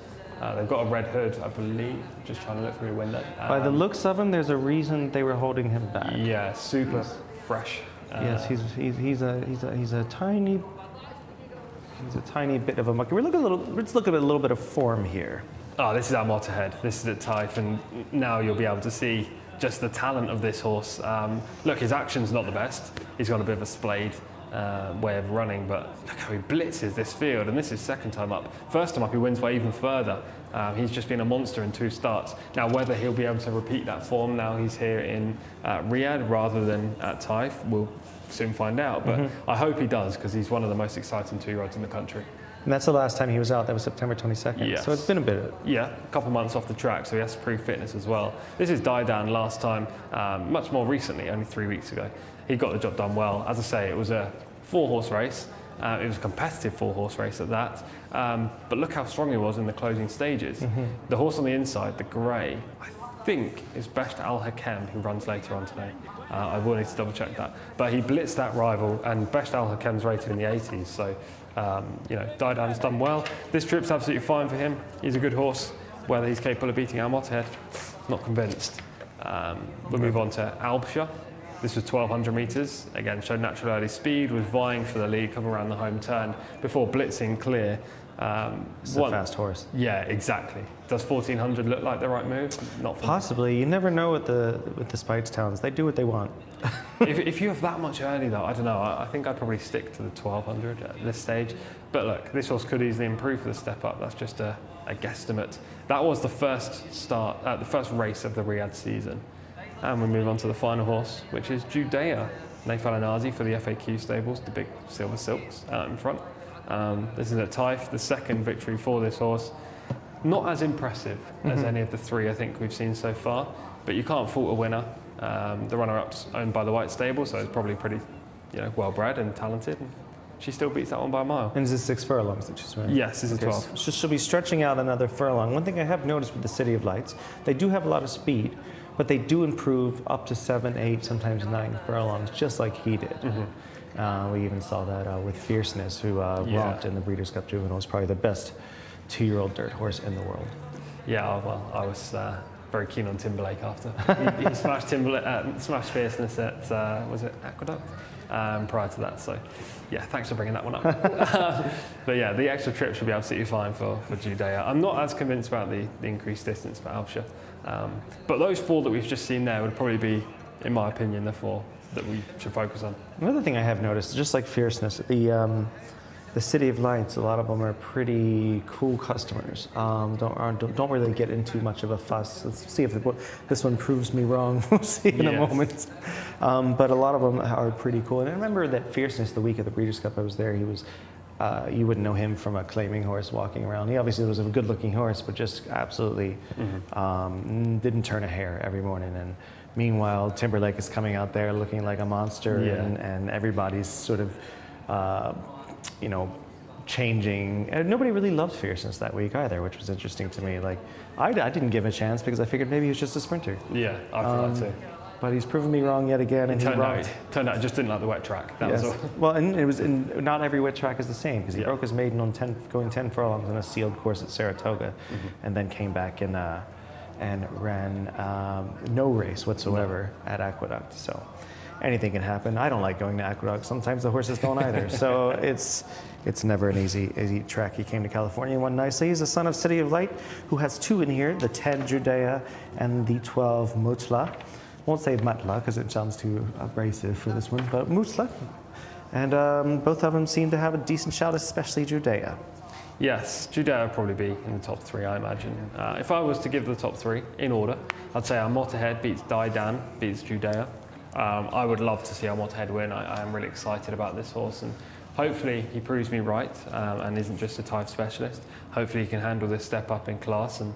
They've got a red hood, I believe. Just trying to look through the window. By the looks of him, there's a reason they were holding him back. Yeah, super fresh. Yes, he's a tiny bit of a monkey. Let's look at a little bit of form here. Oh, this is our Motterhead. This is at Typh, and now you'll be able to see just the talent of this horse. Look, his action's not the best. He's got a bit of a splayed way of running, but look how he blitzes this field, and this is second time up. First time up, he wins by even further. He's just been a monster in 2 starts. Now, whether he'll be able to repeat that form now he's here in Riyadh rather than at Typh, we'll soon find out. But I hope he does, because he's one of the most exciting 2-year-olds in the country. And that's the last time he was out. That was September 22nd. Yes. So it's been a bit of... Yeah, a couple months off the track, so he has to prove fitness as well. This is Daidan last time, much more recently, only 3 weeks ago. He got the job done well. As I say, it was a 4-horse race. It was a competitive 4-horse race at that. But look how strong he was in the closing stages. The horse on the inside, the grey, I think is Besht Al Hakem, who runs later on today. I will need to double check that. But he blitzed that rival, and Besht Al Hakem's rated in the 80s. So, you know, Daidan's done well. This trip's absolutely fine for him. He's a good horse. Whether he's capable of beating our Motterhead, not convinced. We'll move on to Albshire. This was 1,200 metres. Again, showed natural early speed, was vying for the lead, coming around the home turn before blitzing clear. It's a fast horse. Yeah, exactly. Does 1,400 look like the right move? Not for Possibly. You never know with the Speightstowns. They do what they want. if you have that much early, though, I don't know. I think I'd probably stick to the 1,200 at this stage. But look, this horse could easily improve for the step up. That's just a guesstimate. That was the first start, the first race of the Riyadh season. And we move on to the final horse, which is Judea. Naif Al Anazi for the FAQ stables, the big silver silks out in front. This is at Typh, the second victory for this horse. Not as impressive as any of the 3 I think we've seen so far, but you can't fault a winner. The runner-up's owned by the White Stable, so it's probably pretty, well-bred and talented. She still beats that one by a mile. And this is 6 furlongs that she's running? Yes, this is 12. So she'll be stretching out another furlong. One thing I have noticed with the City of Lights, they do have a lot of speed, but they do improve up to 7, 8, sometimes 9 furlongs, just like he did. We even saw that with Fierceness, who romped in the Breeders' Cup Juveniles, probably the best 2-year-old dirt horse in the world. Yeah, well, I was very keen on Timberlake after. he smashed Fierceness at, was it Aqueduct? Prior to that, so yeah, thanks for bringing that one up. But yeah, the extra trip should be absolutely fine for Judea. I'm not as convinced about the increased distance for Albshire, but those 4 that we've just seen there would probably be, in my opinion, the 4 that we should focus on. Another thing I have noticed, just like Fierceness, the City of Lights, a lot of them are pretty cool customers. Don't really get into much of a fuss. Let's see if this one proves me wrong. We'll see in a moment. But a lot of them are pretty cool. And I remember that Fierceness, the week of the Breeders' Cup I was there, he was, you wouldn't know him from a claiming horse walking around. He obviously was a good-looking horse, but just absolutely didn't turn a hair every morning. And meanwhile, Timberlake is coming out there looking like a monster, and everybody's sort of, changing. And nobody really loved Fierceness that week either, which was interesting to me. Like, I didn't give him a chance because I figured maybe he was just a sprinter. Yeah, I feel that too. But he's proven me wrong yet again, and turned out he just didn't like the wet track. That was all. Well, and not every wet track is the same, because he broke his maiden on going 10 furlongs on a sealed course at Saratoga, and then came back and ran no race whatsoever at Aqueduct. So anything can happen. I don't like going to Aqueduct. Sometimes the horses don't either. So it's never an easy track. He came to California and won nicely. He's the son of City of Light, who has 2 in here, the 10 Judea and the 12 Mutla. Won't say Matla because it sounds too abrasive for this one, but Mutla. And both of them seem to have a decent shot, especially Judea. Yes, Judea would probably be in the top 3, I imagine. If I was to give the top 3 in order, I'd say Al Mottahed beats Daidan, beats Judea. I would love to see Al Mottahed win. I am really excited about this horse, and hopefully he proves me right and isn't just a type specialist. Hopefully he can handle this step up in class, and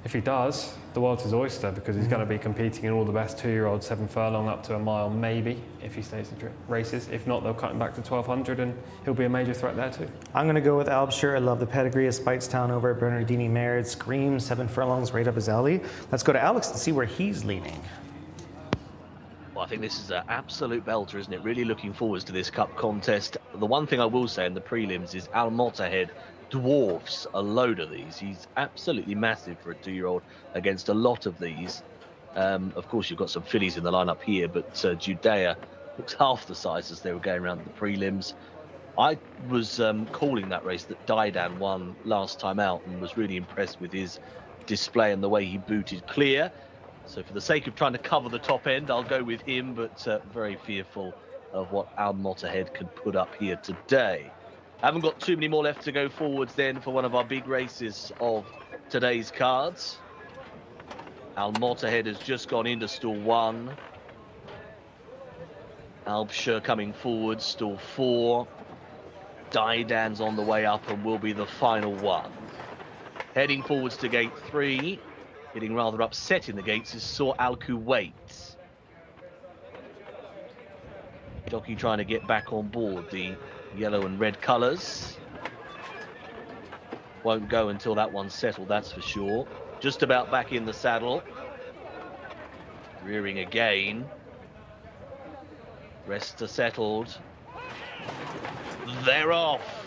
if he does, the world's his oyster, because he's going to be competing in all the best 2-year-olds, 7 furlong up to a mile, maybe, if he stays in races. If not, they'll cut him back to 1200 and he'll be a major threat there too. I'm going to go with Albshire. I love the pedigree of Speightstown over at Bernardini Mare. It screams 7 furlongs right up his alley. Let's go to Alex and see where he's leaning. Well, I think this is an absolute belter, isn't it? Really looking forward to this cup contest. The one thing I will say in the prelims is Al Mottahed dwarfs a load of these. He's absolutely massive for a 2-year-old against a lot of these. Of course, you've got some fillies in the lineup here, but Judea looks half the size as they were going around the prelims. I was calling that race that Daidan won last time out and was really impressed with his display and the way he booted clear. So for the sake of trying to cover the top end, I'll go with him, but very fearful of what Al Mottahed can put up here today. Haven't got too many more left to go forwards then for one of our big races of today's cards. Al Mottahed has just gone into stall 1. Albshire coming forward, stall 4. Daidan's on the way up and will be the final one. Heading forwards to gate 3, getting rather upset in the gates is Sur Al Kuwait. Jockey trying to get back on board the yellow and red colours. Won't go until that one's settled, that's for sure. Just about back in the saddle. Rearing again. Rest are settled. They're off.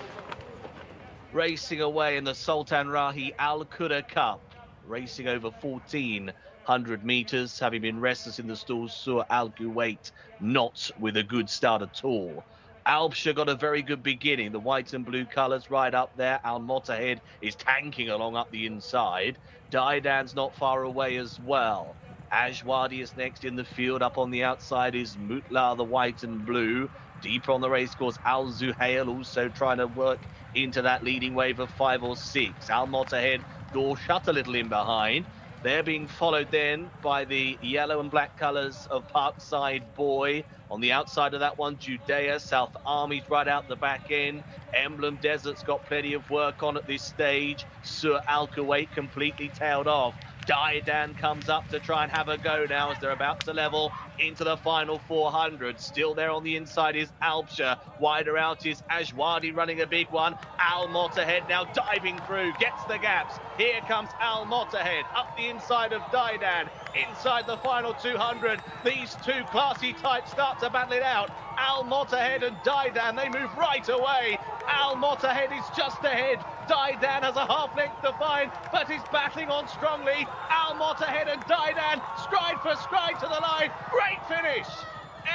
Racing away in the Sultan Rahi Al Quda Cup. Racing over 1,400 metres, having been restless in the stalls. Sur Al Kuwait not with a good start at all. Albshire got a very good beginning. The white and blue colours right up there. Al Mottahed is tanking along up the inside. Daidan's not far away as well. Ajwadi is next in the field. Up on the outside is Mutla, the white and blue. Deeper on the racecourse, Al Zuhail also trying to work into that leading wave of 5 or 6. Al Mottahed, door shut a little in behind. They're being followed then by the yellow and black colours of Parkside Boy. On the outside of that one, Judea, South Army's right out the back end. Emblem Desert's got plenty of work on at this stage. Sur Al Kuwait completely tailed off. Daidan comes up to try and have a go now as they're about to level into the final 400. Still there on the inside is Albshire. Wider out is Ajwadi running a big one. Al Mottahed now diving through, gets the gaps. Here comes Al Mottahed up the inside of Daidan. Inside the final 200, these two classy types start to battle it out. Al Mottahed and Daidan, they move right away. Al Mottahed is just ahead. Daidan has a half length to find, but he's battling on strongly. Al Mottahed and Daidan, stride for stride to the line. Great finish.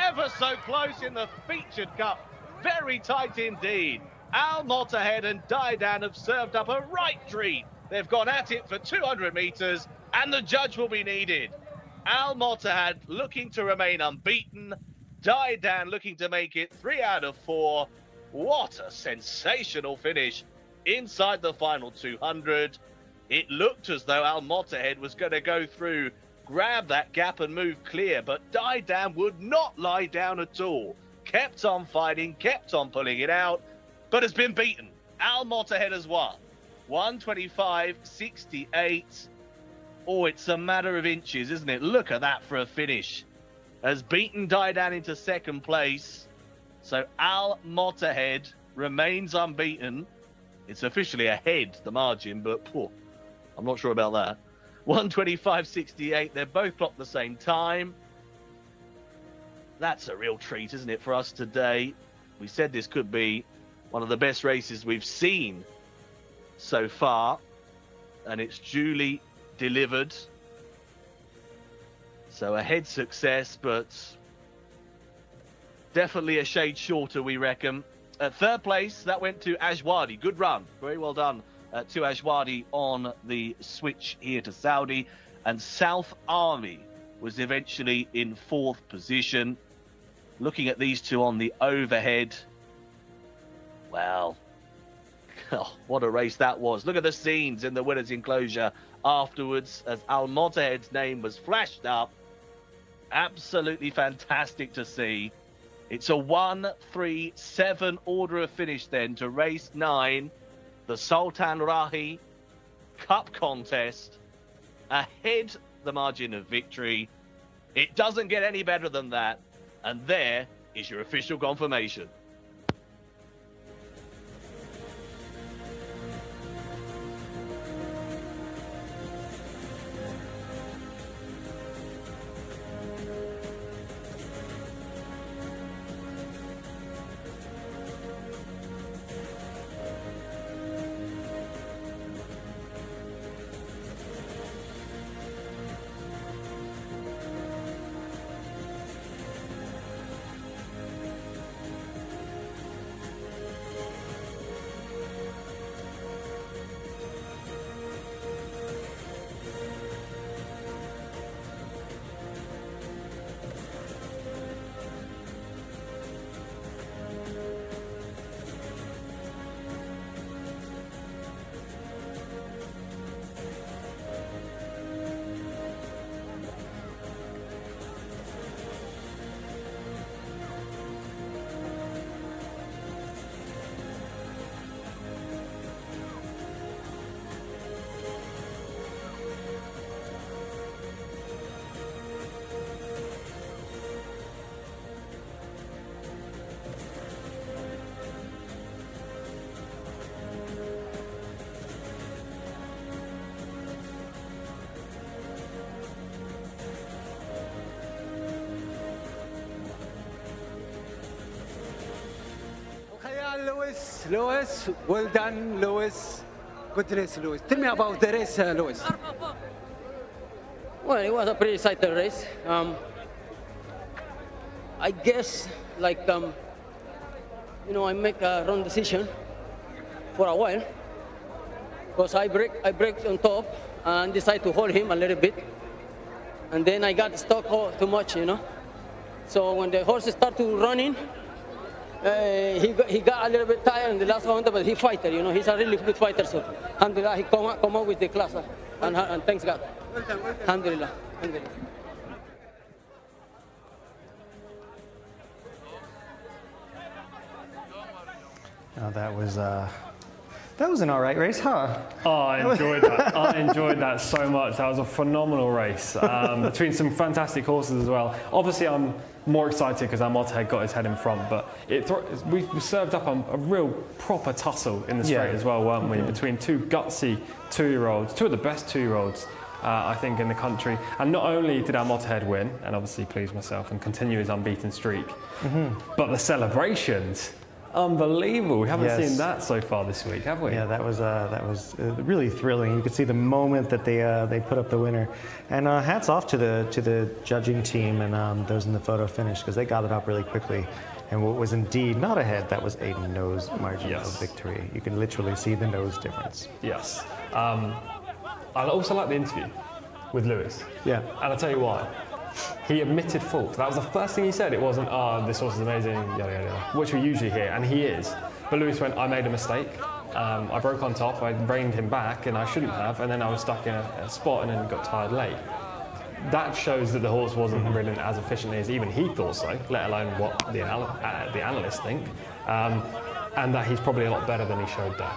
Ever so close in the featured cup. Very tight indeed. Al Mottahed and Daidan have served up a right treat. They've gone at it for 200 metres, and the judge will be needed. Al Mottahed looking to remain unbeaten. Daidan looking to make it 3 out of 4. What a sensational finish inside the final 200. It looked as though Al Mottahed was going to go through, grab that gap and move clear, but Daidan would not lie down at all. Kept on fighting, kept on pulling it out, but has been beaten. Al Mottahed has won. 125.68. Oh, it's a matter of inches, isn't it? Look at that for a finish. Has beaten Daidan into second place. So Al Mottahed remains unbeaten. It's officially ahead, the margin, but I'm not sure about that. 125.68. They're both clocked the same time. That's a real treat, isn't it, for us today? We said this could be one of the best races we've seen so far, and it's duly delivered. So a head success, but definitely a shade shorter, we reckon. At third place, that went to Ajwadi. Good run. Very well done to Ajwadi on the switch here to Saudi. And South Army was eventually in fourth position. Looking at these two on the overhead, well, Oh, what a race that was. Look at the scenes in the winner's enclosure afterwards as Al Motahed's name was flashed up. Absolutely fantastic to see. It's a 1-3-7 order of finish then to race 9, the Sultan Rahi Cup contest. Ahead the margin of victory. It doesn't get any better than that. And there is your official confirmation. Lewis, well done, Lewis. Good race, Lewis. Tell me about the race, Lewis. Well, it was a pretty exciting race. I guess, I make a wrong decision for a while because I break on top and decide to hold him a little bit, and then I got stuck too much, So when the horse started running, he got a little bit tired in the last round, but he's fighter, he's a really good fighter. So, alhamdulillah, he come up with the class, and thanks God. Well done. Alhamdulillah. Alhamdulillah. Oh, that was an all right race, huh? Oh, I enjoyed that. I enjoyed that so much. That was a phenomenal race between some fantastic horses as well. Obviously, I'm more excited because our Motahed got his head in front, but we served up a real proper tussle in the straight as well, weren't we? Between two gutsy 2-year-olds, two of the best 2-year-olds, I think, in the country. And not only did our Motahed win, and obviously please myself and continue his unbeaten streak, but the celebrations. Unbelievable. We haven't seen that so far this week, have we? Yeah, that was really thrilling. You could see the moment that they put up the winner. And hats off to the judging team and those in the photo finish, because they got it up really quickly. And what was indeed not a head, that was a nose margin of victory. You can literally see the nose difference. Yes. I also like the interview with Lewis. Yeah. And I'll tell you why. He admitted fault. That was the first thing he said. It wasn't, this horse is amazing, yada, yada, yada, which we usually hear, and he is. But Lewis went, I made a mistake. I broke on top, I reined him back, and I shouldn't have, and then I was stuck in a spot and then got tired late. That shows that the horse wasn't ridden as efficiently as even he thought so, let alone what the analysts think, and that he's probably a lot better than he showed there.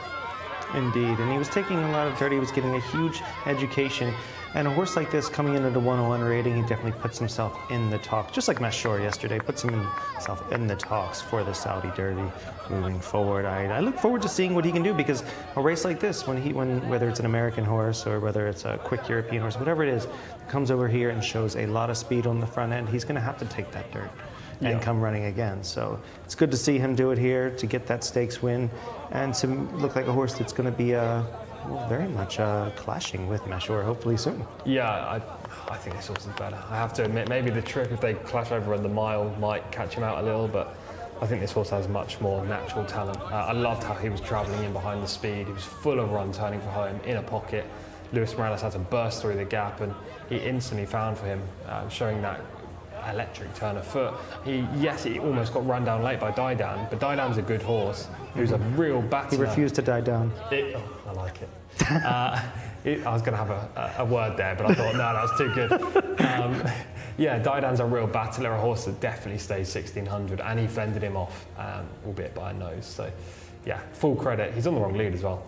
Indeed, and he was taking a lot of dirt. He was getting a huge education. And a horse like this coming in at a 101 rating, he definitely puts himself in the talks, just like Mashur yesterday, puts himself in the talks for the Saudi Derby moving forward. I look forward to seeing what he can do, because a race like this, whether it's an American horse or whether it's a quick European horse, whatever it is, comes over here and shows a lot of speed on the front end, he's going to have to take that dirt and come running again. So it's good to see him do it here, to get that stakes win, and to look like a horse that's going to be very much clashing with Mashur, hopefully soon. Yeah, I think this horse is better. I have to admit, maybe the trip, if they clash over in the mile, might catch him out a little, but I think this horse has much more natural talent. I loved how he was travelling in behind the speed. He was full of run, turning for home, in a pocket. Luis Morales had to burst through the gap, and he instantly found for him, showing that electric turn of foot. He almost got run down late by Daidan, but Daidan's a good horse who's a real battler. He refused to die down. I like it. I was going to have a word there, but I thought, no, that was too good. Yeah, Daidan's a real battler, a horse that definitely stays 1600, and he fended him off, albeit by a nose. So, yeah, full credit. He's on the wrong lead as well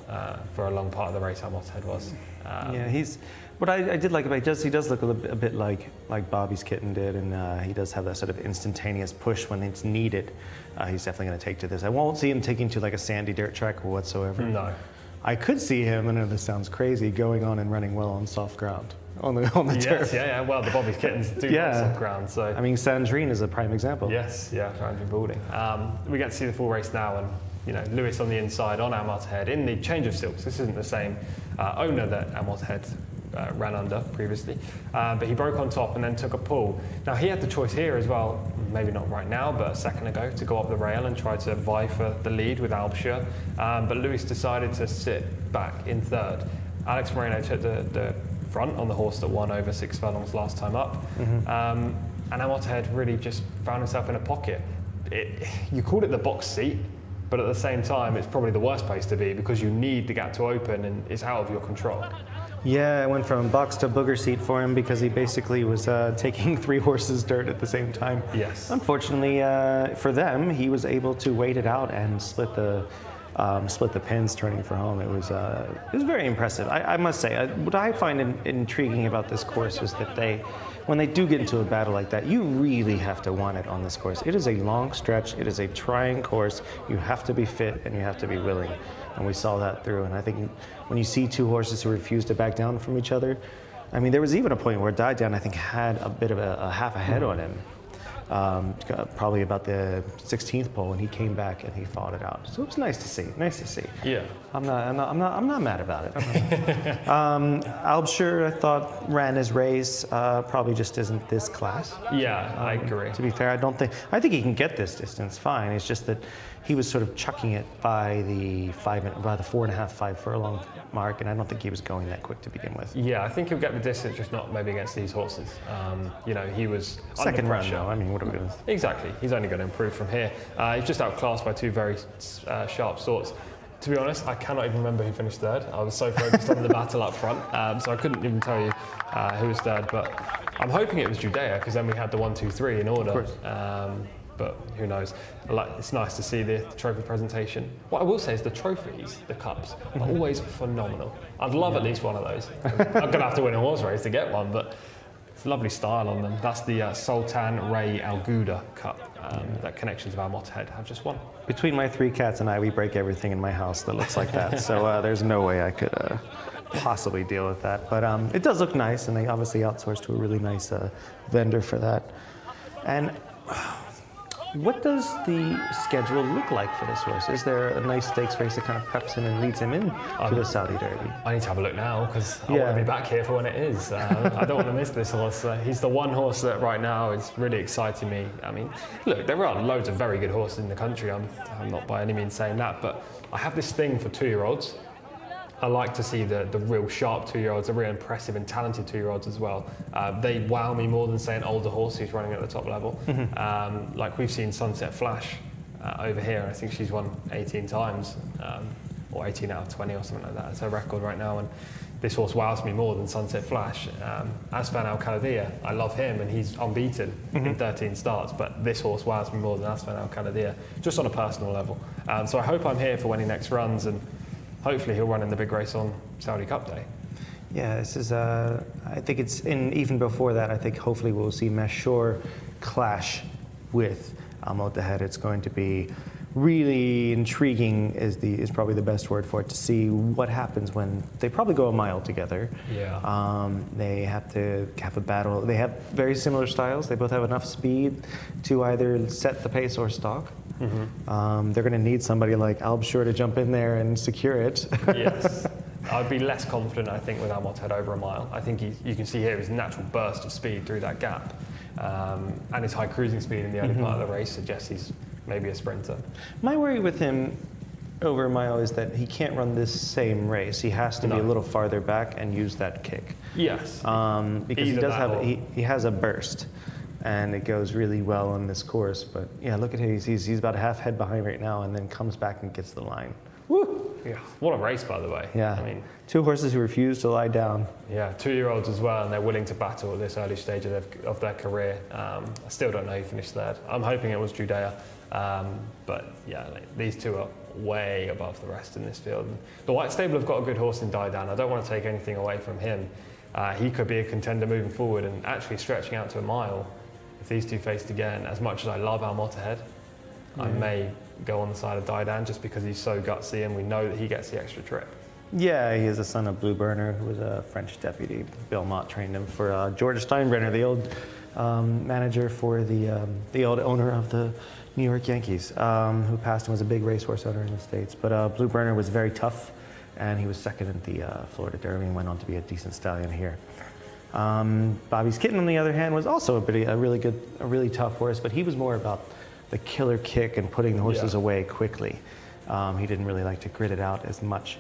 for a long part of the race. How Mottehead was. What I did like about he does look a bit like Bobby's kitten did, and he does have that sort of instantaneous push when it's needed. He's definitely going to take to this. I won't see him taking to like a sandy dirt track or whatsoever. No. I could see him, I know this sounds crazy, going on and running well on soft ground. On the turf. Yeah. Well, the Bobby's kittens do like soft ground. So I mean, Sandrine is a prime example. Yes, yeah, for Andrew Balding. We get to see the full race now, and Lewis on the inside on Mottehead in the change of silks. This isn't the same owner that Mottehead ran under previously, but he broke on top and then took a pull. Now he had the choice here as well, maybe not right now, but a second ago, to go up the rail and try to vie for the lead with Albshire, but Lewis decided to sit back in third. Alex Moreno took the front on the horse that won over 6 furlongs last time up, and Mottehead really just found himself in a pocket. You called it the box seat, but at the same time it's probably the worst place to be because you need the gap to open and it's out of your control. Yeah, it went from box to booger seat for him because he basically was taking 3 horses dirt at the same time. Yes. Unfortunately for them, he was able to wait it out and split the pins, turning for home. It was very impressive. I must say, what I find intriguing about this course is that when they do get into a battle like that, you really have to want it on this course. It is a long stretch. It is a trying course. You have to be fit and you have to be willing. And we saw that through. And I think when you see 2 horses who refuse to back down from each other, I mean, there was even a point where Daidan, I think, had a bit of a half a head on him. Probably about the 16th pole, and he came back and he fought it out. So it was nice to see. Yeah. I'm not mad about it. Albshire, I thought, ran his race. Probably just isn't this class. Yeah, I agree. To be fair, I think he can get this distance fine. It's just that he was sort of chucking it by the 4.5, 5 furlong mark, and I don't think he was going that quick to begin with. Yeah, I think he'll get the distance, just not maybe against these horses. He was second under run pressure. though. I mean, what are we doing? Exactly. He's only going to improve from here. He's just outclassed by 2 very sharp sorts. To be honest, I cannot even remember who finished third. I was so focused on the battle up front, so I couldn't even tell you who was third. But I'm hoping it was Judea, because then we had the 1, 2, 3 in order. Of course. But who knows? It's nice to see the trophy presentation. What I will say is the trophies, the cups, are always phenomenal. I'd love at least one of those. I'm going to have to win a horse race to get one, but it's a lovely style on them. That's the Sultan Ray Al Ghouda Cup that Connections of Mottehead have just won. Between my 3 cats and I, we break everything in my house that looks like that. So there's no way I could possibly deal with that. But it does look nice, and they obviously outsourced to a really nice vendor for that. And what does the schedule look like for this horse? Is there a nice stakes race that kind of preps him and leads him in to the Saudi Derby? I need to have a look now because I want to be back here for when it is. I don't want to miss this horse. He's the one horse that right now is really exciting me. I mean, look, there are loads of very good horses in the country. I'm not by any means saying that, but I have this thing for 2-year-olds. I like to see the real sharp 2-year-olds, the real impressive and talented 2-year-olds as well. They wow me more than, say, an older horse who's running at the top level. Like we've seen Sunset Flash over here. I think she's won 18 times, or 18 out of 20 or something like that. It's her record right now. And this horse wows me more than Sunset Flash. Asfan Al Khalidiyah, I love him, and he's unbeaten in 13 starts. But this horse wows me more than Asfan Al Khalidiyah, just on a personal level. So I hope I'm here for when he next runs, and hopefully he'll run in the big race on Saudi Cup Day. Yeah, this is, I think it's, even before that, I think hopefully we'll see Mashur clash with Mottehead. It's going to be really intriguing, is probably the best word for it, to see what happens when they probably go a mile together. Yeah. They have to have a battle. They have very similar styles. They both have enough speed to either set the pace or stalk. They're going to need somebody like Albshire to jump in there and secure it. Yes. I'd be less confident, I think, with Mottehead over a mile. I think you can see here his natural burst of speed through that gap. And his high cruising speed in the early part of the race suggests he's maybe a sprinter. My worry with him over a mile is that he can't run this same race. He has to be a little farther back and use that kick. Yes. Because he has a burst. and it goes really well on this course. But yeah, look at him. He's about a half head behind right now, and then comes back and gets the line. Woo! Yeah, what a race, by the way. Yeah, I mean, 2 horses who refuse to lie down. Yeah, 2-year-olds as well, and they're willing to battle at this early stage of their career. I still don't know who finished third. I'm hoping it was Judea, but yeah, these two are way above the rest in this field. The White Stable have got a good horse in Didan. I don't want to take anything away from him. He could be a contender moving forward and actually stretching out to a mile if these two faced again. As much as I love Almot ahead, I may go on the side of Didan just because he's so gutsy and we know that he gets the extra trip. Yeah, he is the son of Blue Burner, who was a French deputy. Bill Mott trained him for George Steinbrenner, the old manager for the old owner of the New York Yankees, who passed and was a big racehorse owner in the States. But Blue Burner was very tough, and he was second in the Florida Derby and went on to be a decent stallion here. Bobby's Kitten, on the other hand, was also a really tough horse, but he was more about the killer kick and putting the horses away quickly. He didn't really like to grit it out as much.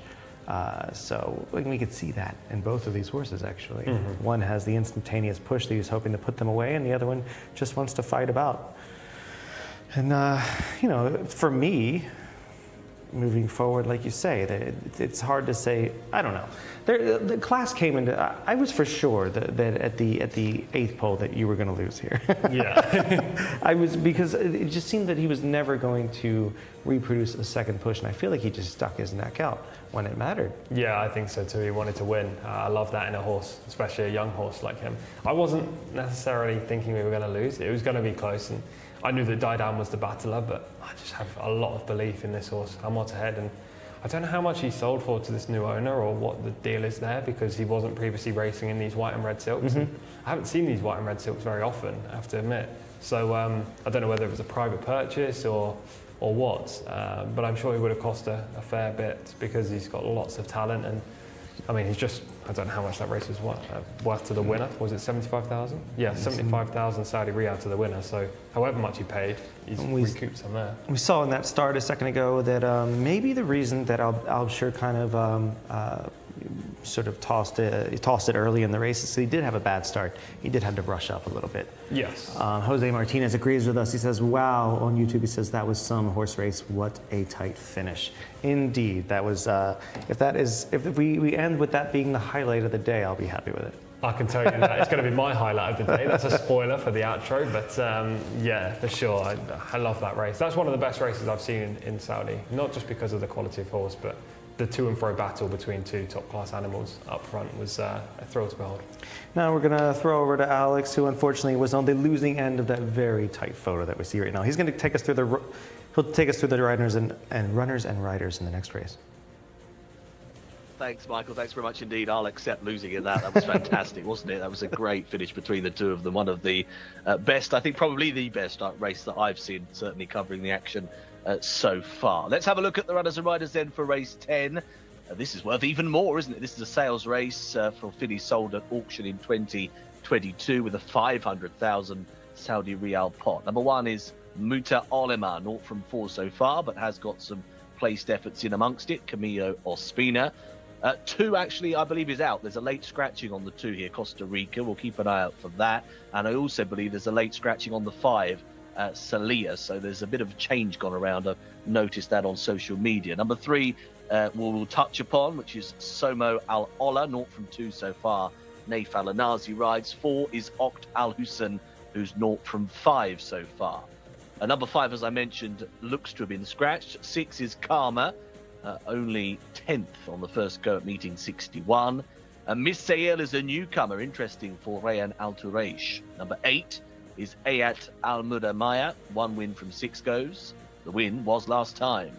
So we could see that in both of these horses, actually. One has the instantaneous push that he's hoping to put them away, and the other one just wants to fight about. And, for me, moving forward, like you say, it's hard to say. I don't know. The class came into. I was for sure that at the 8th pole that you were going to lose here. Yeah, I was, because it just seemed that he was never going to reproduce a second push, and I feel like he just stuck his neck out when it mattered. Yeah, I think so too. He wanted to win. I love that in a horse, especially a young horse like him. I wasn't necessarily thinking we were going to lose. It was going to be close, and I knew that Didan was the battler, but I just have a lot of belief in this horse. Almot ahead, and I don't know how much he sold for to this new owner or what the deal is there, because he wasn't previously racing in these white and red silks. I haven't seen these white and red silks very often, I have to admit. So I don't know whether it was a private purchase or what, but I'm sure he would have cost a fair bit because he's got lots of talent. And I mean, I don't know how much that race was worth to the winner. Was it 75,000? Yeah, 75,000 Saudi Riyadh to the winner. So however much he paid, he's recouped some there. We saw in that start a second ago that maybe the reason that Al-Shir kind of sort of tossed it early in the race is he did have a bad start. He did have to brush up a little bit. Yes. Jose Martinez agrees with us. He says, wow, on YouTube, he says, that was some horse race. What a tight finish. Indeed, that was, if we end with that being the highlight of the day, I'll be happy with it. I can tell you that it's going to be my highlight of the day. That's a spoiler for the outro, but yeah, for sure. I love that race. That's one of the best races I've seen in Saudi, not just because of the quality of horse, but the to and fro battle between two top class animals up front was a thrill to behold. Now we're going to throw over to Alex, who unfortunately was on the losing end of that very tight photo that we see right now. He's going to take us through the runners and riders in the next race. Thanks, Michael. Thanks very much indeed. I'll accept losing in that. That was fantastic, wasn't it? That was a great finish between the two of them. One of the best, I think probably the best race that I've seen, certainly covering the action so far. Let's have a look at the runners and riders then for race 10. This is worth even more, isn't it? This is a sales race for fillies sold at auction in 2022 with a 500,000 Saudi Riyal pot. Number 1 is Muta Olema, 0 from 4 so far, but has got some placed efforts in amongst it. Camillo Ospina. 2 actually, I believe, is out. There's a late scratching on the 2 here, Costa Rica. We'll keep an eye out for that. And I also believe there's a late scratching on the 5, Salia. So there's a bit of change gone around. I've noticed that on social media. Number 3, we'll touch upon, which is Somo Al Ola, 0 from 2 so far. Naif Al Anazi rides. 4 is Okt Al Hussein, who's 0 from 5 so far. Number 5, as I mentioned, looks to have been scratched. 6 is Karma, only 10th on the first go at meeting 61. Miss Sayel is a newcomer, interesting for Rayan Al Turaish. Number 8 is Ayat Al Mudamaya, 1 win from 6 goes. The win was last time.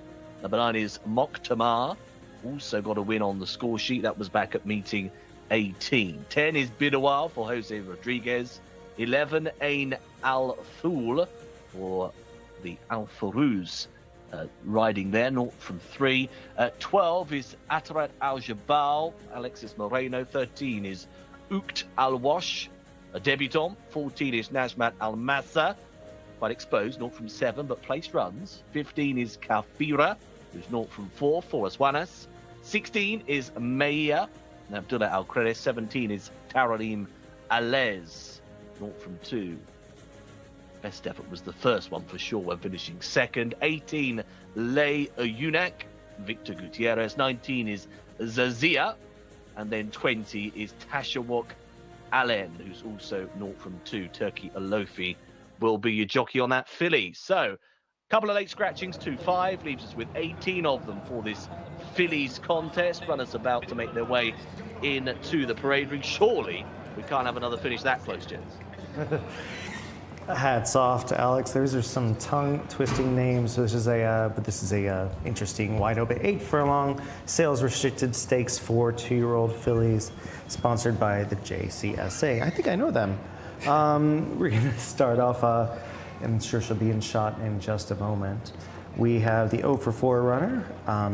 Number 9 is Mokhtamar, also got a win on the score sheet. That was back at meeting 18. 10 is Bidawal for Jose Rodriguez. 11, Ain Al Thul for the Al Furuz riding there, 0 from 3. 12 is Atarat Al Jabal, Alexis Moreno. 13 is Ukt Al Wash, a debutant. 14 is Najmat Al Massa, quite exposed, 0 from 7, but placed runs. 15 is Kafira, who's 0 from 4, Forrest Wanas. 16 is Meia, Abdullah Al Kredes. 17 is Taralim Alez, 0 from 2. Best effort was the first one for sure when finishing second. 18, Lei Unak, Victor Gutierrez. 19 is Zazia. And then 20 is Tashawok Allen, who's also 0 from 2. Turkey Alofi will be your jockey on that filly. So, a couple of late scratchings, 2-5, leaves us with 18 of them for this fillies contest. Runners about to make their way into the parade ring. Surely we can't have another finish that close, gents. Hats off to Alex. Those are some tongue-twisting names. This is a interesting wide open 8 furlong sales restricted stakes for 2-year-old fillies, sponsored by the Jcsa. I think I know them. We're going to start off. I'm sure she'll be in shot in just a moment. We have the 0 for 4 runner.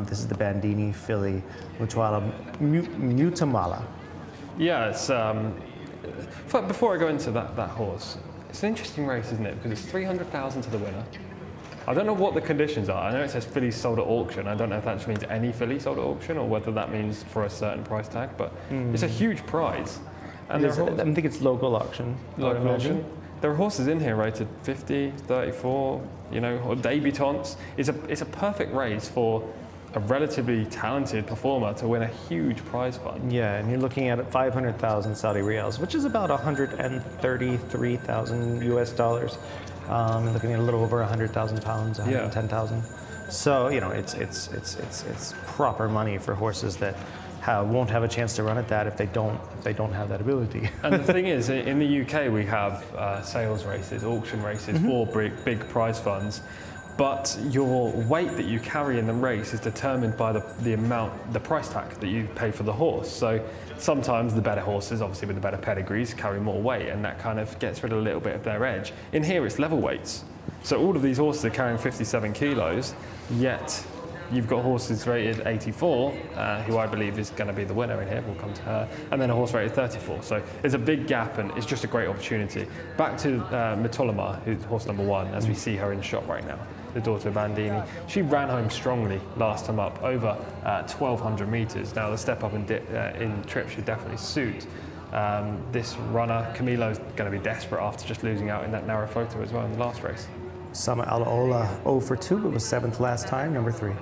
This is the Bandini filly, Mutamala. Yeah, it's before I go into that horse, it's an interesting race, isn't it? Because it's 300,000 to the winner. I don't know what the conditions are. I know it says fillies sold at auction. I don't know if that just means any filly sold at auction or whether that means for a certain price tag, but it's a huge prize. And I think it's local auction. Local auction. There are horses in here rated 50, 34, or debutants. It's a perfect race for a relatively talented performer to win a huge prize fund. Yeah, and you're looking at 500,000 Saudi riyals, which is about 133,000 US dollars. Looking at a little over 100,000 pounds, 110,000. So it's proper money for horses that won't have a chance to run at that if they don't have that ability. And the thing is, in the UK we have sales races, auction races for big prize funds. But your weight that you carry in the race is determined by the price tag that you pay for the horse. So sometimes the better horses, obviously with the better pedigrees, carry more weight, and that kind of gets rid of a little bit of their edge. In here, it's level weights. So all of these horses are carrying 57 kilos, yet you've got horses rated 84, who I believe is going to be the winner in here. We'll come to her. And then a horse rated 34. So there's a big gap, and it's just a great opportunity. Back to Mitolama, who's horse number 1, as we see her in shot right now, the daughter of Bandini. She ran home strongly last time up, over 1,200 metres. Now, the step up in trip should definitely suit this runner. Camilo's going to be desperate after just losing out in that narrow photo as well in the last race. Sama Alaola 0 for 2, but was 7th last time, number 3.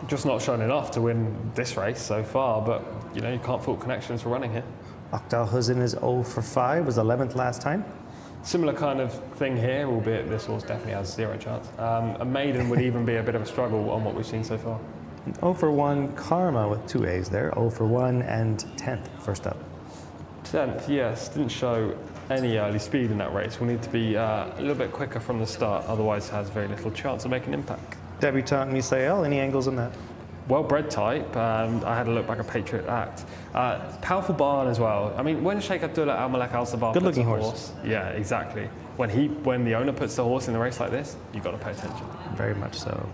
Just not shown enough to win this race so far, but you can't fault connections for running here. Akhtar Huzin is 0 for 5, was 11th last time. Similar kind of thing here, albeit this horse definitely has 0 chance. A maiden would even be a bit of a struggle on what we've seen so far. 0 for 1 Karma with 2 A's there, 0 for 1 and 10th first up. 10th, yes, didn't show any early speed in that race. We'll need to be a little bit quicker from the start, otherwise has very little chance of making impact. Debutant Misael, any angles on that? Well-bred type. I had a look back at Patriot Act. Powerful barn as well. I mean, when Sheikh Abdullah Al Malek Al Sabah puts a horse, yeah, exactly. When the owner puts the horse in a race like this, you've got to pay attention. Very much so.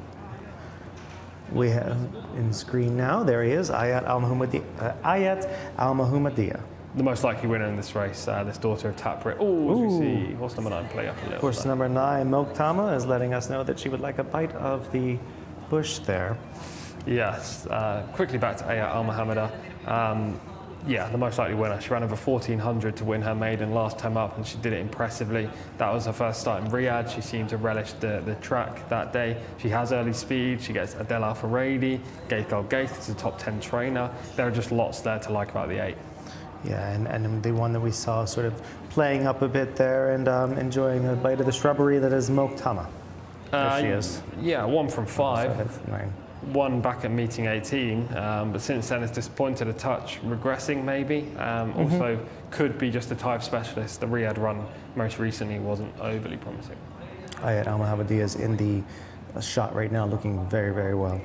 We have in screen now. There he is, Ayat Al Muhammadiyah. The most likely winner in this race, this daughter of Taprit. Oh, as we see horse number 9 play up a little. Horse number 9, Moktama, is letting us know that she would like a bite of the bush there. Yes. Quickly back to Ayat Al Muhammadiyah. Yeah, the most likely winner. She ran over 1,400 to win her maiden last time up, and she did it impressively. That was her first start in Riyadh. She seemed to relish the track that day. She has early speed. She gets Adel Al-Faradi, Gaith Gaith is a top 10 trainer. There are just lots there to like about the 8. Yeah, and the one that we saw sort of playing up a bit there and enjoying a bite of the shrubbery that is Moktama. There she is. Yeah, 1 from 5. So that's 9. 1 back at meeting 18, but since then it's disappointed a touch, regressing maybe. Also could be just a type specialist. The Riyadh run most recently wasn't overly promising. Ayat Al Muhammadiyah is in the shot right now, looking very, very well.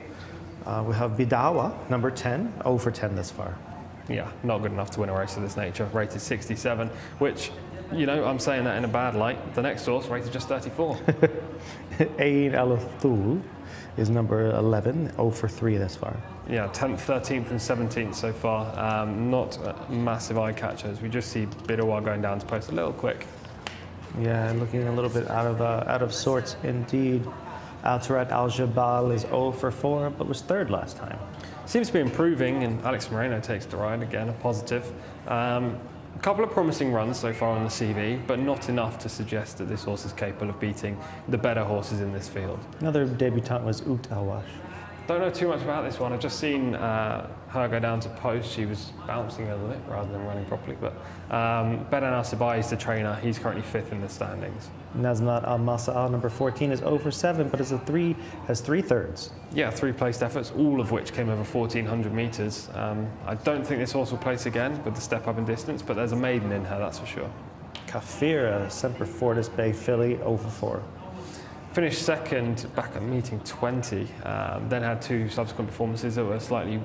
We have Bidawa, number 10, 0 for 10 this far. Yeah, not good enough to win a race of this nature, rated 67, which, I'm saying that in a bad light. The next horse rated just 34. Ain Al Thul is number 11, 0 for 3 this far. Yeah, 10th, 13th and 17th so far. Not massive eye catchers. We just see Bidawa going down to post a little quick. Yeah, looking a little bit out of sorts indeed. Al-Tarat Al-Jabal is 0 for 4, but was 3rd last time. Seems to be improving, and Alex Moreno takes the ride again, a positive. A couple of promising runs so far on the CV, but not enough to suggest that this horse is capable of beating the better horses in this field. Another debutant was Oud Awash. Don't know too much about this one. I've just seen her go down to post. She was bouncing a little bit rather than running properly. But Bedan Al-Sabai is the trainer. He's currently 5th in the standings. Nazmat Al-Masa'al, number 14, is 0 for 7, but has 3 thirds. Yeah, 3 placed efforts, all of which came over 1,400 metres. I don't think this horse will place again with the step up in distance, but there's a maiden in her, that's for sure. Kafira, Semper Fortis Bay filly, 0 for 4. Finished second back at meeting 20, then had 2 subsequent performances that were slightly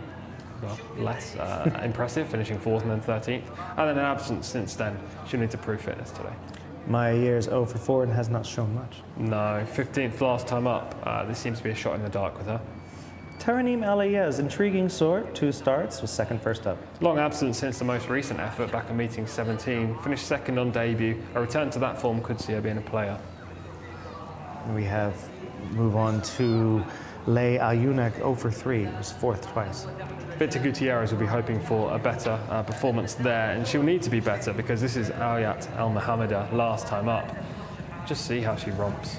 less impressive, finishing 4th and then 13th, and then an absence since then. She'll need to prove fitness today. Maya Year is 0 for 4 and has not shown much. No, 15th last time up. This seems to be a shot in the dark with her. Taranim Alayez, intriguing sort, 2 starts, was second first up. Long absence since the most recent effort back at meeting 17, finished second on debut. A return to that form could see her being a player. We move on to Lay Ayunak, 0 for 3, was 4th twice. Victor Gutierrez will be hoping for a better performance there, and she'll need to be better because this is Ayat Al Mohammeda last time up. Just see how she romps.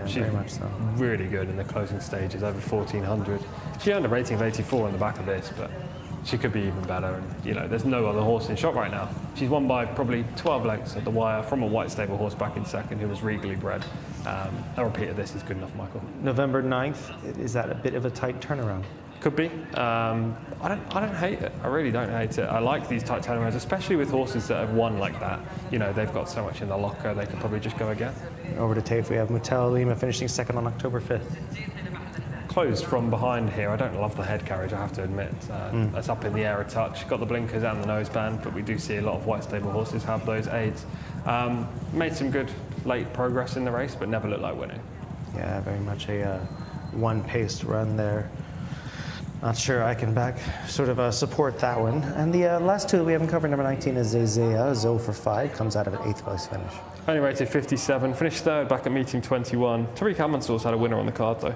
She's very much so. Really good in the closing stages, over 1,400. She earned a rating of 84 on the back of this, but she could be even better. And there's no other horse in shot right now. She's won by probably 12 lengths at the wire from a white stable horse back in second who was regally bred. A repeat of this is good enough, Michael. November 9th, is that a bit of a tight turnaround? Could be. I don't hate it. I really don't hate it. I like these tight turnarounds, especially with horses that have won like that. They've got so much in the locker, they could probably just go again. Over to tape, we have Mutal Lima finishing second on October 5th. Closed from behind here. I don't love the head carriage, I have to admit. It's up in the air a touch. Got the blinkers and the noseband, but we do see a lot of white stable horses have those aids. Made some good late progress in the race, but never looked like winning. Yeah, very much a one-paced run there. Not sure I can support that one. And the last 2 we haven't covered, number 19 is Jcsa, 0 for 5, comes out of an 8th place finish. Only rated 57, finished 3rd back at meeting 21. Tariq Almansour's had a winner on the card though.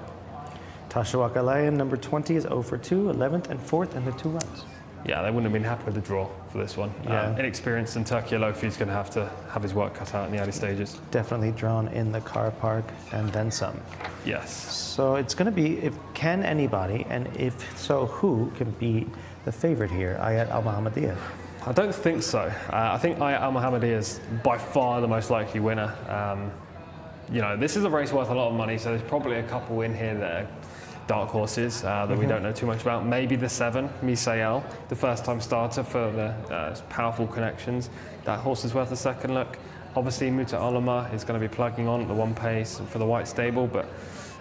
Tashawak Alayan, number 20, is 0 for 2, 11th and 4th in the 2 runs. Yeah, they wouldn't have been happy with the draw for this one. Yeah. Inexperienced, and Turkey Alofi's going to have his work cut out in the early stages. Definitely drawn in the car park and then some. Yes. So it's going to be, can anybody, and if so, who can be the favorite here? Ayat Al Mohammediyah. I don't think so. I think Ayat Al Mohammediyah is by far the most likely winner. This is a race worth a lot of money, so there's probably a couple in here that are dark horses that we don't know too much about. Maybe the 7, Misael, the first-time starter for the powerful connections. That horse is worth a second look. Obviously, Muta Olama is going to be plugging on at the 1 pace for the white stable, but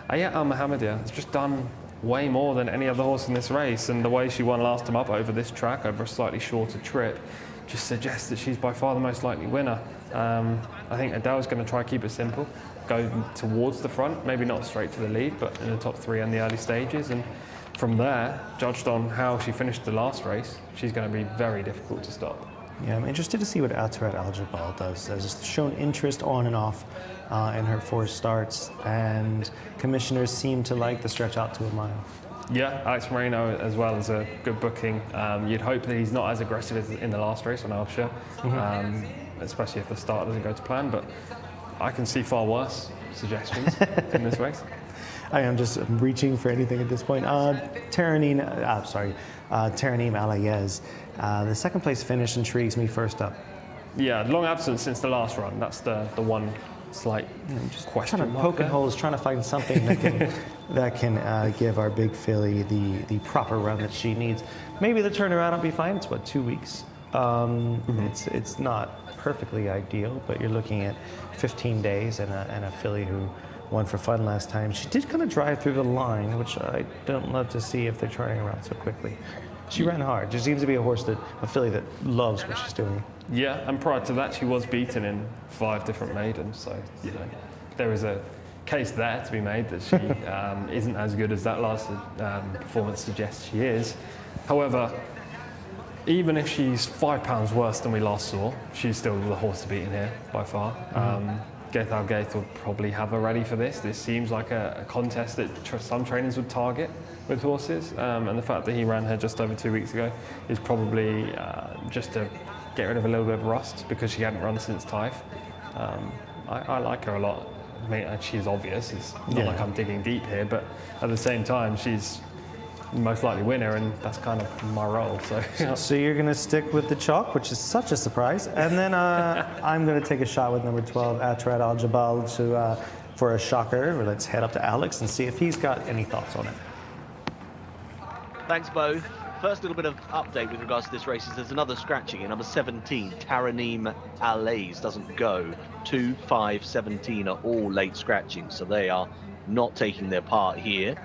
Ayat Al Mohammediyah has just done way more than any other horse in this race, and the way she won last time up over this track, over a slightly shorter trip, just suggests that she's by far the most likely winner. I think Adele's going to try to keep it simple, go towards the front, maybe not straight to the lead, but in the top 3 in the early stages. And from there, judged on how she finished the last race, she's going to be very difficult to stop. Yeah, I'm interested to see what Ateret Al-Jabal does. Has shown interest on and off in her 4 starts, and commissioners seem to like the stretch out to a mile. Yeah, Alex Moreno as well is a good booking. You'd hope that he's not as aggressive as in the last race on Alpshire, especially if the start doesn't go to plan, but I can see far worse suggestions in this race. I am just reaching for anything at this point. Taranim Alayez. The 2nd place finish intrigues me first up. Yeah, long absence since the last run. That's the one slight just question trying to mark poke there. holes, trying to find something that can give our big filly the proper run that she needs. Maybe the turnaround will be fine. It's 2 weeks. It's not perfectly ideal, but you're looking at 15 days and a filly who won for fun last time. She did kind of drive through the line, which I don't love to see if they're turning around so quickly. She ran hard. She seems to be a filly that loves what she's doing. Yeah, and prior to that, she was beaten in 5 different maidens, so there is a case there to be made that she isn't as good as that last performance suggests she is. However, even if she's £5 worse than we last saw, she's still the horse to beat in here by far. Gaith Al Gaith will probably have her ready for this. This seems like a contest that some trainers would target with horses, and the fact that he ran her just over 2 weeks ago is probably just to get rid of a little bit of rust because she hadn't run since Taif. I like her a lot. I mean, she's obvious. It's not like I'm digging deep here, but at the same time, she's most likely winner, and that's kind of my role. So you're going to stick with the chalk, which is such a surprise, and then I'm going to take a shot with number 12, Atrat Al Jabal, for a shocker. Let's head up to Alex and see if he's got any thoughts on it. Thanks both. First little bit of update with regards to this race is there's another scratching in number 17, Taranim Alays doesn't go. 2, 5, 17 are all late scratching, so they are not taking their part here.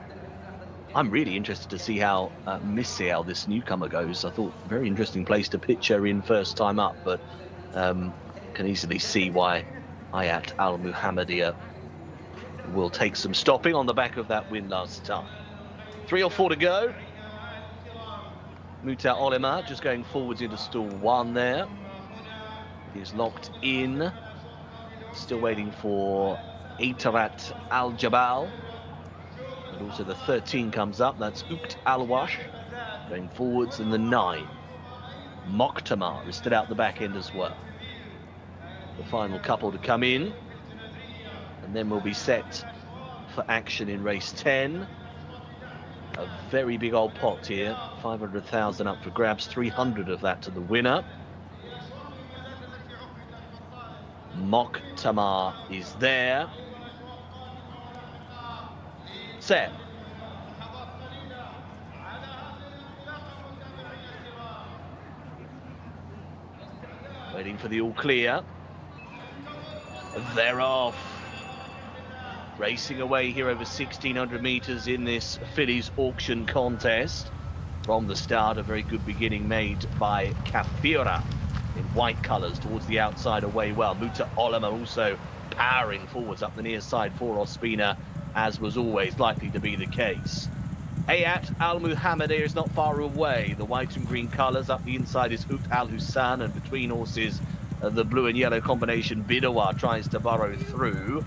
I'm really interested to see how Miss Seal, this newcomer, goes. I thought very interesting place to pitch her in first time up, but can easily see why Ayat Al Muhammadiyah will take some stopping on the back of that win last time. 3 or 4 to go. Muta Olema just going forwards into stall 1 there. He's locked in. Still waiting for Itarat Al Jabal. And also the 13 comes up. That's Ukt Al Wash going forwards, and the 9. Mokhtamar is still out the back end as well. The final couple to come in. And then we'll be set for action in race 10. A very big old pot here, 500,000 up for grabs, 300 of that to the winner. Mokhtamar is there. Set. Waiting for the all clear. They're off. Racing away here over 1,600 metres in this fillies auction contest. From the start, a very good beginning made by Kafira in white colours towards the outside away well. Muta Olema also powering forwards up the near side for Ospina, as was always likely to be the case. Ayat Al Muhammadiyah is not far away. The white and green colours up the inside is Ukt Al Hussan, and between horses the blue and yellow combination Bidawa tries to burrow through.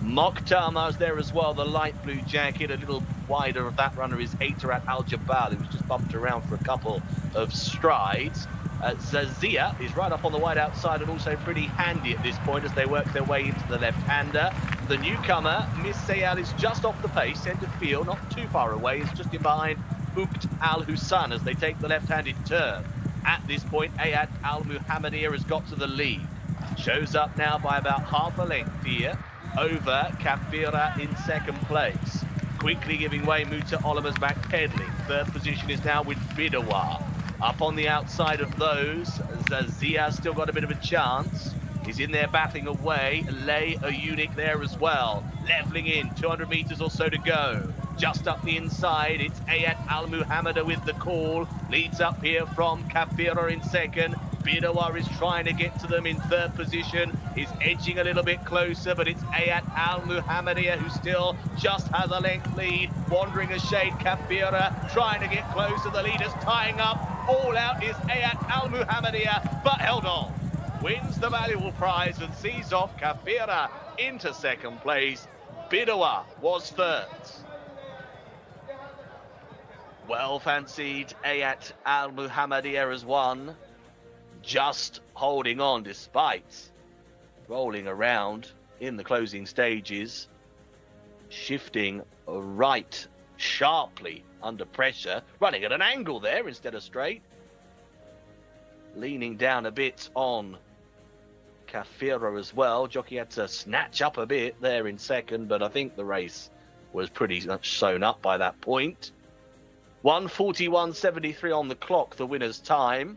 Mokhtamar's there as well, the light blue jacket. A little wider of that runner is Itarat Al Jabal, who's just bumped around for a couple of strides. Zazia is right up on the wide outside and also pretty handy at this point as they work their way into the left-hander. The newcomer, Miss Sayal, is just off the pace, centre field, not too far away. It's just in behind Ukt Al Hussan as they take the left-handed turn. At this point, Ayat Al Muhammadiyah has got to the lead. Shows up now by about half a length here over Kafira in second place. Quickly giving way, Muta Olema's back pedaling. Third position is now with Bidawa. Up on the outside of those, Zazia still got a bit of a chance. He's in there battling away. Lay a Unique there as well. Leveling in, 200 metres or so to go. Just up the inside, it's Ayat Al Muhammadiyah with the call. Leads up here from Kafira in second. Bidawa is trying to get to them in third position. He's edging a little bit closer, but it's Ayat Al Muhammadiyah who still just has a length lead. Wandering a shade, Kafira trying to get closer. The leader's tying up. All out is Ayat Al Muhammadiyah, but held on. Wins the valuable prize and sees off Kafira into second place. Bidawa was third. Well fancied Ayat Al Muhammadiyah has won. Just holding on despite rolling around in the closing stages. Shifting right sharply under pressure. Running at an angle there instead of straight. Leaning down a bit on Kafira as well. Jockey had to snatch up a bit there in second, but I think the race was pretty much sewn up by that point. 1:41.73 on the clock, the winner's time.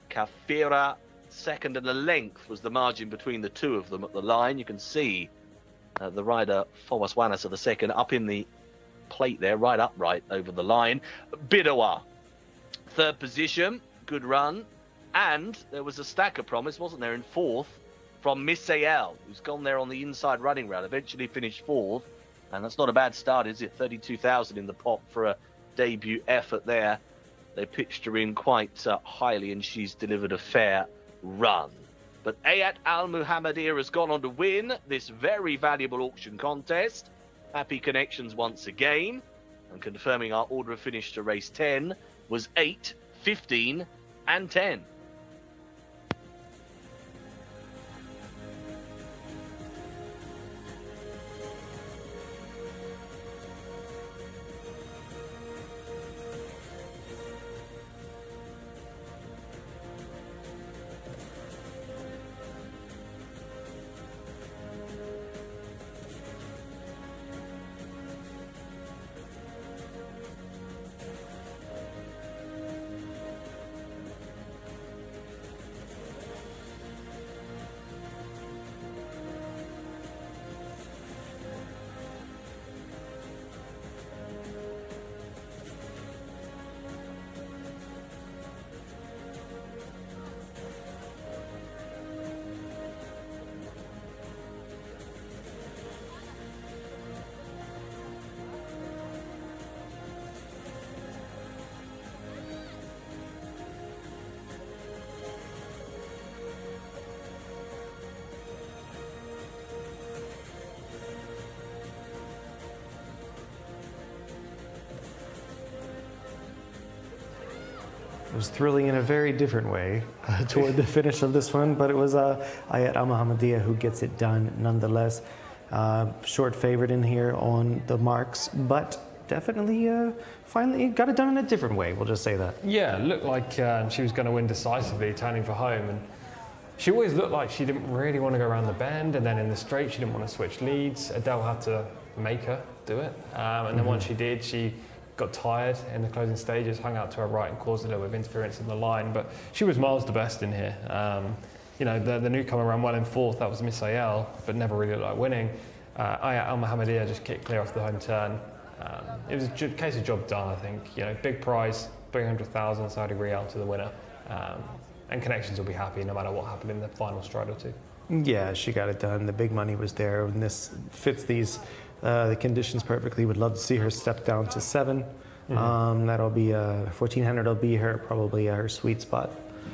Kafira second, and the length was the margin between the two of them at the line. You can see the rider Fawaz Wanas of the second up in the plate there, right upright over the line. Bidawa, third position, good run. And there was a stacker promise, wasn't there, in fourth from Miss Sayal, who's gone there on the inside running route, eventually finished fourth. And that's not a bad start, is it? 32,000 in the pot for a debut effort there. They pitched her in quite highly, and she's delivered a fair run. But Ayat Al Muhammadiyah has gone on to win this very valuable auction contest. Happy connections once again. And confirming our order of finish to race 10 was 8, 15 and 10. It was thrilling in a very different way toward the finish of this one, but it was Ayat Al Mohammadiyah who gets it done nonetheless. Short favorite in here on the marks, but definitely finally got it done in a different way, we'll just say that. Yeah, it looked like she was going to win decisively, turning for home. And she always looked like she didn't really want to go around the bend, and then in the straight she didn't want to switch leads. Adele had to make her do it. And then once she did, she got tired in the closing stages, hung out to her right and caused a little bit of interference in the line. But she was miles the best in here. You know, the newcomer ran well in fourth, that was Miss Ayel, but never really looked like winning. Ayat Al Mohammadiyah just kicked clear off the home turn. It was a case of job done, I think. You know, big prize, 300,000 Saudi Riyal to the winner. And Connections will be happy no matter what happened in the final stride or two. Yeah, she got it done. The big money was there, and this fits the conditions perfectly. Would love to see her step down to 7. That'll be 1400. Will be probably her sweet spot.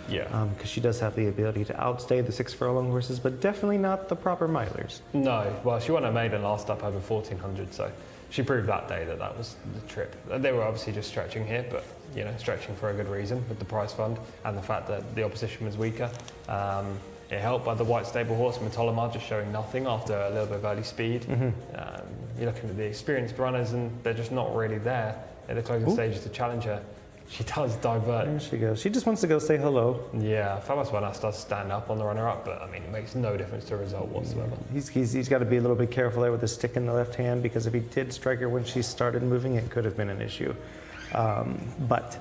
Yeah. Because she does have the ability to outstay the 6 furlong horses, but definitely not the proper milers. No, well, she won a maiden last up over 1400, so she proved that day that was the trip. They were obviously just stretching here, but you know, stretching for a good reason with the prize fund and the fact that the opposition was weaker. It helped by the white stable horse Matolomar just showing nothing after a little bit of early speed. You're looking at the experienced runners and they're just not really there at the closing stages to challenge her. She does divert. There she goes. She just wants to go say hello. Yeah, Famas Wanas does stand up on the runner-up, but I mean, it makes no difference to the result whatsoever. He's got to be a little bit careful there with the stick in the left hand, because if he did strike her when she started moving, it could have been an issue. But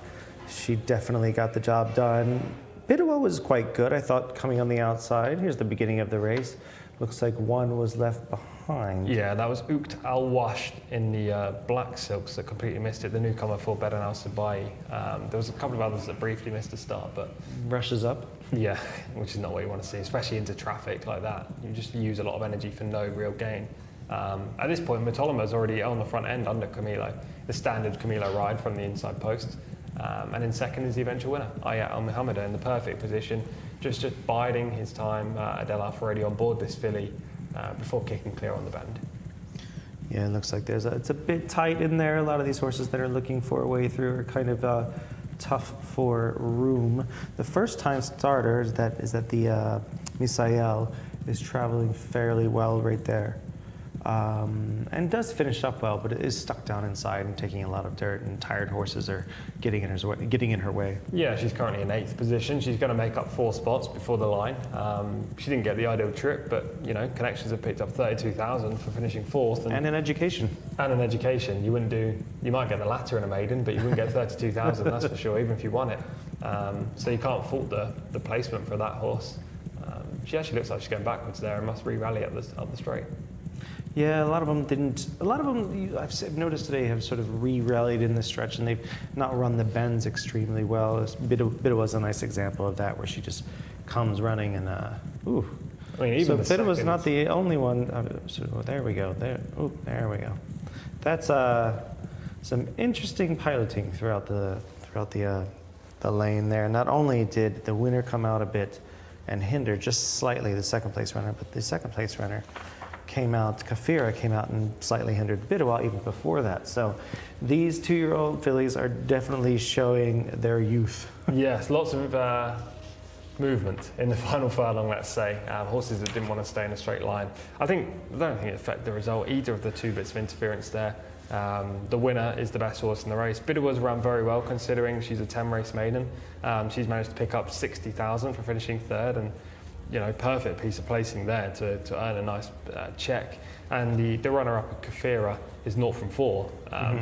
she definitely got the job done. Bidwell was quite good, I thought, coming on the outside. Here's the beginning of the race. Looks like one was left behind. Yeah, that was Ukt Al Wash in the black silks that completely missed it. The newcomer for Bedan Al Sabai. There was a couple of others that briefly missed the start, but Rushes up. yeah, which is not what you want to see, especially into traffic like that. You just use a lot of energy for no real gain. At this point, Matoloma's already on the front end under Camilo, the standard Camilo ride from the inside post. And in second is the eventual winner, Ayat Al Mohammadiyah, in the perfect position, just biding his time. Adel already on board this filly before kicking clear on the bend. Yeah, it looks like it's a bit tight in there. A lot of these horses that are looking for a way through are kind of tough for room. The first time starter is that the Misael is traveling fairly well right there. And does finish up well, but it is stuck down inside and taking a lot of dirt, and tired horses are getting in her way. Yeah, she's currently in 8th position. She's going to make up 4 spots before the line. She didn't get the ideal trip, but you know, Connections have picked up 32,000 for finishing 4th. And an education. And an education. You might get the latter in a maiden, but you wouldn't get 32,000, that's for sure, even if you won it. So you can't fault the placement for that horse. She actually looks like she's going backwards there and must re-rally up the straight. Yeah, a lot of them didn't. A lot of them, I've noticed today, have sort of re-rallied in the stretch, and they've not run the bends extremely well. Bidda was a nice example of that, where she just comes running and, ooh. I mean, even so Bidda was not the only one. So there we go. There we go. That's some interesting piloting throughout the lane there. Not only did the winner come out a bit and hinder just slightly the second place runner, but the second place runner Kafira came out and slightly hindered Bidwell even before that. So these 2-year-old fillies are definitely showing their youth. Yes, lots of movement in the final furlong, let's say. Horses that didn't want to stay in a straight line. I don't think it affected the result, either of the 2 bits of interference there. The winner is the best horse in the race. Bidwell's run very well, considering she's a 10-race maiden. She's managed to pick up 60,000 for finishing 3rd, and you know, perfect piece of placing there to earn a nice check. And the runner-up, Kafira, is 0 from 4.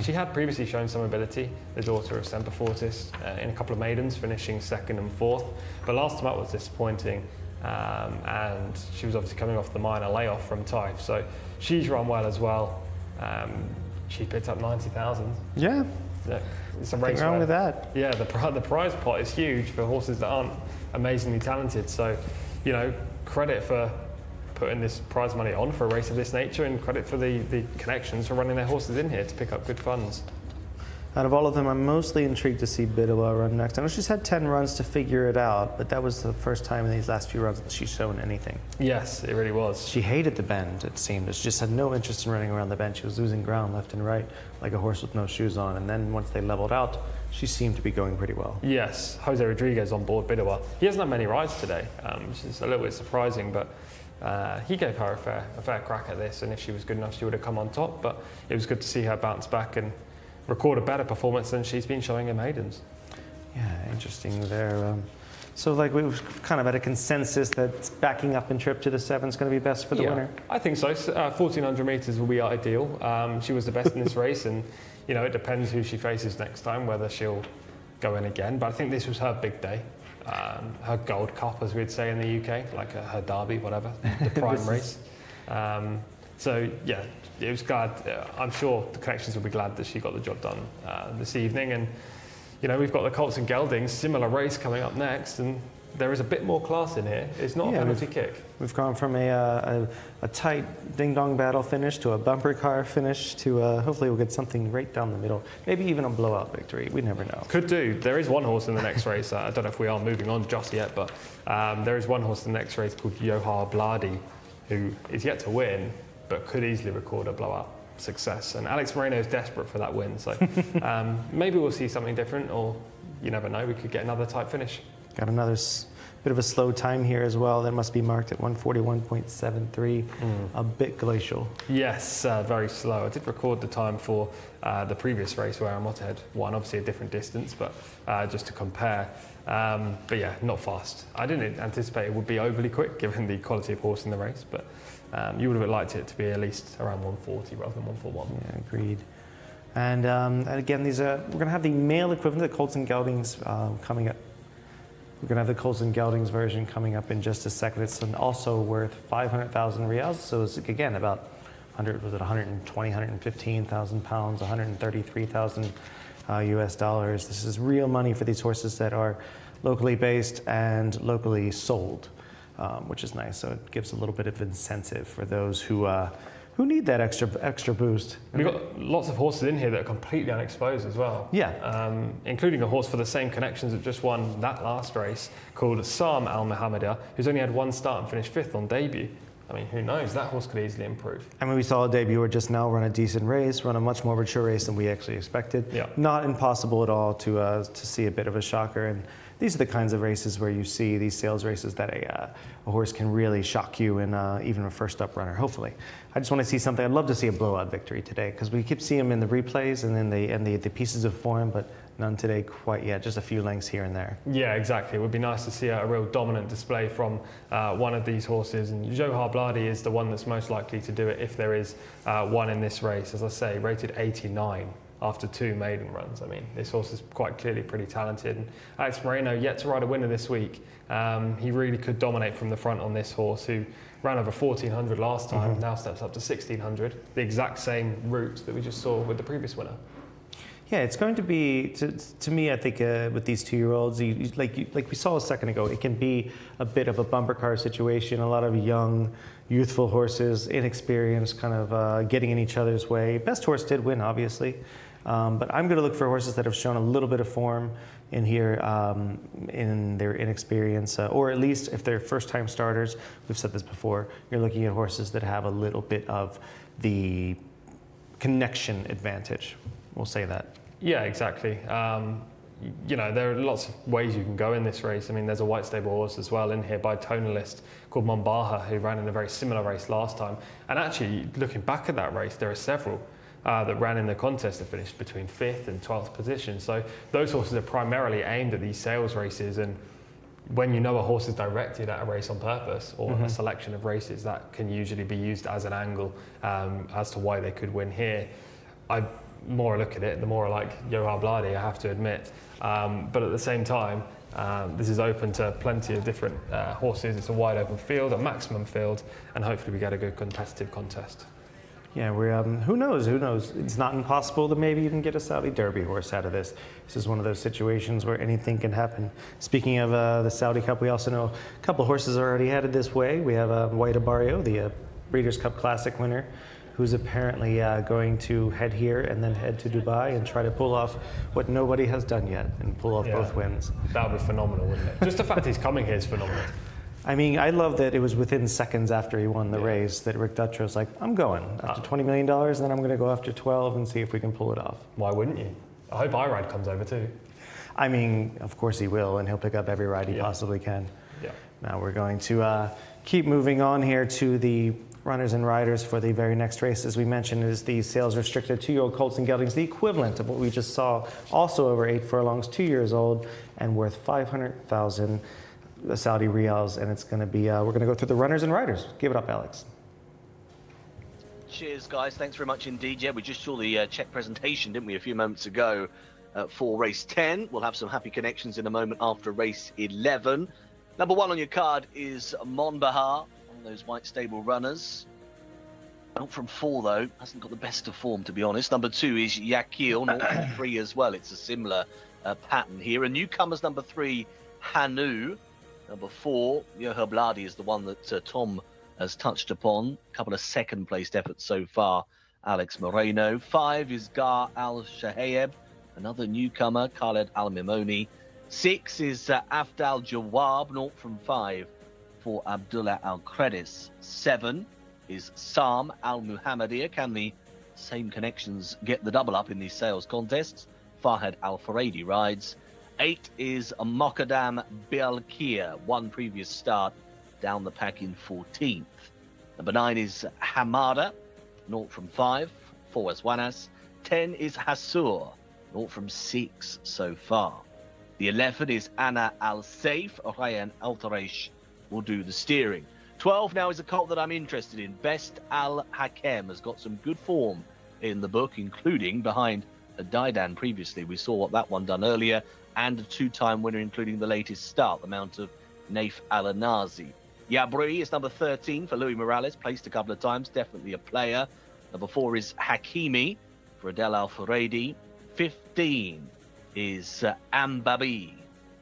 She had previously shown some ability, the daughter of Semper Fortis, in a couple of maidens, finishing 2nd and 4th. But last time up was disappointing, and she was obviously coming off the minor layoff from Taif. So she's run well as well. She picked up 90,000. Yeah. It's a race wrong with that. Yeah, the prize pot is huge for horses that aren't amazingly talented. So, you know, credit for putting this prize money on for a race of this nature, and credit for the Connections for running their horses in here to pick up good funds. Out of all of them, I'm mostly intrigued to see Bidowa run next. I know she's had 10 runs to figure it out, but that was the first time in these last few runs that she's shown anything. Yes, it really was. She hated the bend, it seemed. She just had no interest in running around the bend. She was losing ground left and right, like a horse with no shoes on. And then once they leveled out, she seemed to be going pretty well. Yes, Jose Rodriguez on board Bidowa. He hasn't had many rides today, which is a little bit surprising, but he gave her a fair crack at this, and if she was good enough, she would have come on top. But it was good to see her bounce back and record a better performance than she's been showing in maidens. Yeah, interesting there. So like we've kind of had a consensus that backing up and trip to the 7 is going to be best for the winner. I think so. 1400 meters will be ideal. She was the best in this race, and you know it depends who she faces next time, whether she'll go in again. But I think this was her big day, her Gold Cup, as we'd say in the UK, like her derby, whatever, the prime race. So yeah, it was glad. I'm sure the connections will be glad that she got the job done this evening. And you know, we've got the Colts and Geldings, similar race coming up next, and there is a bit more class in here. It's not a penalty kick. We've gone from a tight ding-dong battle finish to a bumper car finish to hopefully we'll get something right down the middle. Maybe even a blowout victory. We never know. Could do. There is one horse in the next race. I don't know if we are moving on just yet, but there is one horse in the next race called Johar Bladi, who is yet to win, but could easily record a blowout success. And Alex Moreno is desperate for that win. So maybe we'll see something different, or you never know, we could get another tight finish. Got another bit of a slow time here as well. That must be marked at 141.73, a bit glacial. Yes, very slow. I did record the time for the previous race where Amota had won, obviously a different distance, but just to compare. But yeah, not fast. I didn't anticipate it would be overly quick given the quality of horse in the race, but you would have liked it to be at least around 140 rather than 141. Yeah, agreed. And again, we're going to have the male equivalent of the Colts and Geldings coming up. We're going to have the Colts and Geldings version coming up in just a second. It's also worth 500,000 riyals. So it's, again, about 115,000 pounds, 133,000 US dollars. This is real money for these horses that are locally based and locally sold, which is nice. So it gives a little bit of incentive for those who need that extra boost. We've got lots of horses in here that are completely unexposed as well. Yeah. Including a horse for the same connections that just won that last race called Sam Al Mohammeda, who's only had one start and finished 5th on debut. I mean, who knows? That horse could easily improve. I mean, we saw a debuter just now run a decent race, run a much more mature race than we actually expected. Yeah. Not impossible at all to see a bit of a shocker. And these are the kinds of races where you see these sales races that a horse can really shock you, and even a first up runner, hopefully. I just want to see something. I'd love to see a blowout victory today, because we keep seeing them in the replays and then the pieces of form, but none today quite yet, just a few lengths here and there. Yeah, exactly. It would be nice to see a real dominant display from one of these horses, and Johar Bladi is the one that's most likely to do it if there is one in this race. As I say, rated 89 after 2 maiden runs. I mean, this horse is quite clearly pretty talented. And Alex Moreno yet to ride a winner this week. He really could dominate from the front on this horse, who ran over 1400 last time, now steps up to 1600, the exact same route that we just saw with the previous winner. Yeah, it's going to be, to me, I think with these 2-year-olds, like we saw a second ago, it can be a bit of a bumper car situation. A lot of young, youthful horses, inexperienced, kind of getting in each other's way. Best horse did win, obviously. But I'm going to look for horses that have shown a little bit of form in here in their inexperience, or at least if they're first-time starters. We've said this before. You're looking at horses that have a little bit of the connection advantage. We'll say that. Yeah, exactly. You know, there are lots of ways you can go in this race. I mean, there's a white stable horse as well in here by Tonalist called Mombaha, who ran in a very similar race last time. And actually, looking back at that race, there are several that ran in the contest that finished between 5th and 12th position. So those horses are primarily aimed at these sales races, and when you know a horse is directed at a race on purpose, or a selection of races, that can usually be used as an angle as to why they could win here. The more I look at it, the more I like Johar Bladi, I have to admit. But at the same time, this is open to plenty of different horses. It's a wide open field, a maximum field, and hopefully we get a good competitive contest. Yeah, we're who knows? It's not impossible to maybe even get a Saudi Derby horse out of this. This is one of those situations where anything can happen. Speaking of the Saudi Cup, we also know a couple of horses are already headed this way. We have White Abario, the Breeders' Cup Classic winner, who's apparently going to head here and then head to Dubai and try to pull off what nobody has done yet and pull off both wins. That would be phenomenal, wouldn't it? Just the fact he's coming here is phenomenal. I mean, I love that it was within seconds after he won the race that Rick Dutro's like, I'm going after $20 million, and then I'm going to go after 12 and see if we can pull it off. Why wouldn't you? I hope Irad comes over too. I mean, of course he will, and he'll pick up every ride he possibly can. Yeah. Now we're going to keep moving on here to the runners and riders for the very next race. As we mentioned, is the sales restricted 2-year-old colts and geldings, the equivalent of what we just saw, also over 8 furlongs, 2 years old, and worth 500,000 Saudi riyals. And it's going to be, we're going to go through the runners and riders. Give it up, Alex. Cheers, guys. Thanks very much indeed. Yeah, we just saw the Czech presentation, didn't we, a few moments ago for race 10. We'll have some happy connections in a moment after race 11. Number 1 on your card is Monbahar, one of those white stable runners. Not from 4, though. Hasn't got the best of form, to be honest. Number 2 is Yakil, not from 3 as well. It's a similar pattern here. And newcomers, number 3, Hanu. Number 4, Yoher Bladi is the one that Tom has touched upon. A couple of second-placed efforts so far, Alex Moreno. 5 is Gar Al-Shahayeb, another newcomer, Khaled Al-Mimoni. 6 is Afdal Jawab, 0 from 5 for Abdullah Al-Kredis. 7 is Sam Al-Muhammadiyah. Can the same connections get the double up in these sales contests? Farhad Al-Faradi rides. 8 is Mokadam Belkir, one previous start, down the pack in 14th. Number 9 is Hamada, 0 from 5, 4 as Wanas. 10 is Hasur, 0 from 6 so far. The 11 is Anna Al-Saif. Ryan Al-Taresh will do the steering. 12 now is a colt that I'm interested in. Best Al-Hakem has got some good form in the book, including behind a Daidan previously. We saw what that one done earlier, and a 2-time winner, including the latest start, the mount of Naif Al-Anazi. Yabri is number 13 for Louis Morales, placed a couple of times, definitely a player. Number 4 is Hakimi for Adel Al-Faradi. 15 is Ambabi,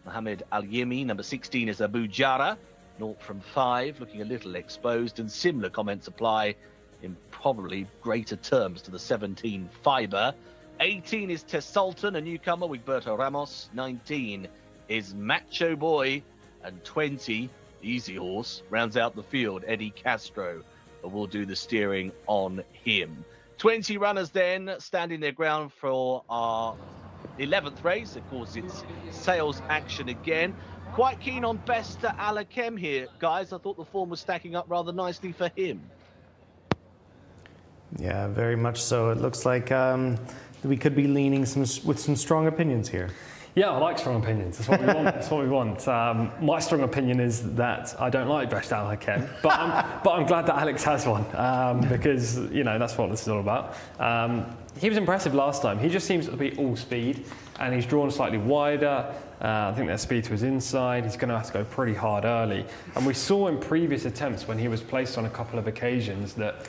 Mohammed Al-Yimi. Number 16 is Abu Jara, 0 from 5, looking a little exposed, and similar comments apply in probably greater terms to the 17 Fiber. 18 is Tessultan, a newcomer with Berto Ramos. 19 is Macho Boy, and 20, easy horse, rounds out the field, Eddie Castro. Will do the steering on him. 20 runners then standing their ground for our 11th race. Of course, it's sales action again. Quite keen on Best Al-Hakem here, guys. I thought the form was stacking up rather nicely for him. Yeah, very much so. It looks like we could be leaning with some strong opinions here. Yeah, I like strong opinions. That's what we want. That's what we want. My strong opinion is that I don't like Best Al-Hakem, but I'm glad that Alex has one because that's what this is all about. He was impressive last time. He just seems to be all speed, and he's drawn slightly wider. I think that speed to his inside. He's going to have to go pretty hard early, and we saw in previous attempts when he was placed on a couple of occasions that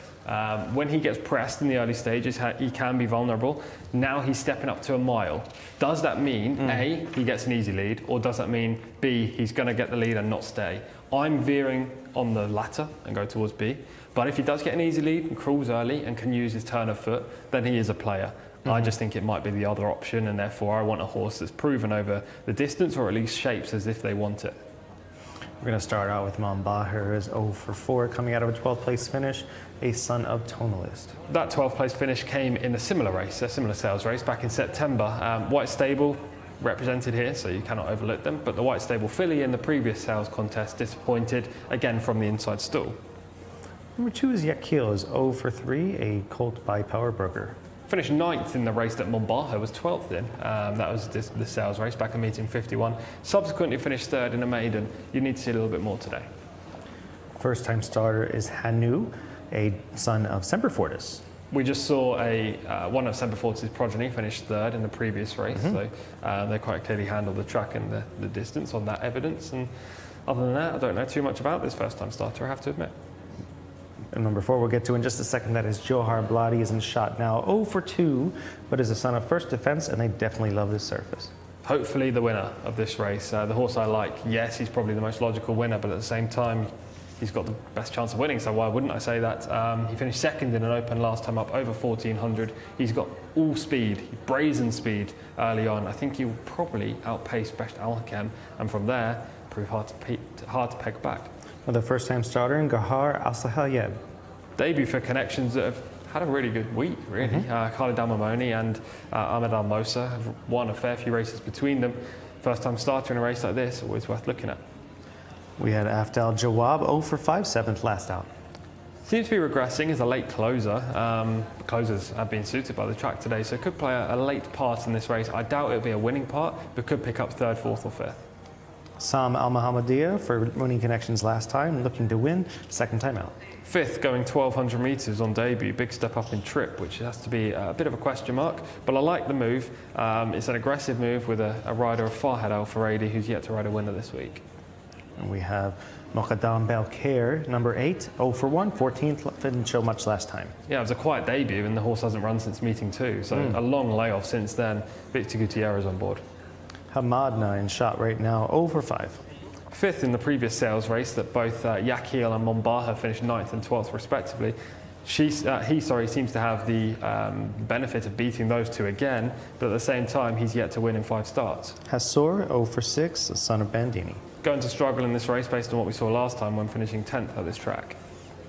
when he gets pressed in the early stages, he can be vulnerable. Now he's stepping up to a mile. Does that mean, A, he gets an easy lead, or does that mean, B, he's going to get the lead and not stay? I'm veering on the latter and go towards B. But if he does get an easy lead and crawls early and can use his turn of foot, then he is a player. I just think it might be the other option, and therefore I want a horse that's proven over the distance, or at least shapes as if they want it. We're going to start out with Monbahar, who is 0 for 4, coming out of a 12th place finish, a son of Tonalist. That 12th place finish came in a similar race, a similar sales race back in September. White Stable represented here, so you cannot overlook them, but the White Stable filly in the previous sales contest disappointed, again from the inside stall. Number 2 is Yakil, is 0 for 3, a colt by Power Broker. Finished 9th in the race that Monbahar was 12th in. That was the sales race back in meeting 51. Subsequently finished 3rd in a maiden. You need to see a little bit more today. First time starter is Hanu, a son of Semperfortis. We just saw one of Semperfortis' progeny finish 3rd in the previous race, so they quite clearly handled the track and the distance on that evidence. And other than that, I don't know too much about this first time starter, I have to admit. And number 4 we'll get to in just a second. That is Johar Bladi, is in shot now 0 for 2, but is a son of First Defense, and they definitely love this surface. Hopefully the winner of this race. The horse I like, yes, he's probably the most logical winner, but at the same time, he's got the best chance of winning, so why wouldn't I say that? He finished second in an open last time up, over 1400. He's got all speed, brazen speed early on. I think he'll probably outpace Best Al Hakem, and from there, prove hard to peg back. Well, the first-time starter in Gahar Al-Sahayeb. Debut for connections that have had a really good week, really. Khalid Al-Mamoni and Ahmed Al-Mosa have won a fair few races between them. First-time starter in a race like this, always worth looking at. We had Afdal Jawab 0 for 5, 7th last out. Seems to be regressing as a late closer. Closers have been suited by the track today, so could play a late part in this race. I doubt it'll be a winning part, but could pick up 3rd, 4th or 5th. Sam Al-Muhammadiyah for winning connections last time, looking to win, 2nd time out. 5th, going 1200 metres on debut. Big step up in trip, which has to be a bit of a question mark. But I like the move. It's an aggressive move with a rider of Farhad Al Faradi, who's yet to ride a winner this week. And we have Moqaddam Belkhair, number 8, 0 for 1, 14th, didn't show much last time. Yeah, it was a quiet debut, and the horse hasn't run since meeting 2, so a long layoff since then. Victor Gutierrez on board. Hamadna in shot right now, 0 for 5. 5th in the previous sales race that both Yakil and Mombaha finished 9th and 12th respectively. He seems to have the benefit of beating those two again, but at the same time he's yet to win in 5 starts. Hassor, 0 for 6, the son of Bandini. Going to struggle in this race based on what we saw last time when finishing 10th at this track.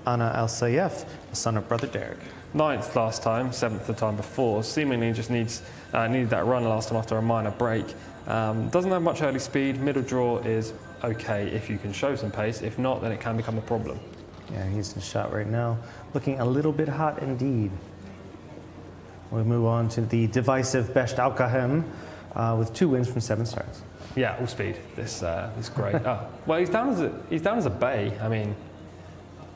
Ana Al-Sayef, the son of brother Derek. 9th last time, 7th the time before. Seemingly just needed that run last time after a minor break. Doesn't have much early speed. Middle draw is okay if you can show some pace. If not, then it can become a problem. Yeah, he's in shot right now. Looking a little bit hot indeed. We'll move on to the divisive Best Al Hakem with 2 wins from 7 starts. Yeah, all speed. This great. Well, he's down as a bay. I mean,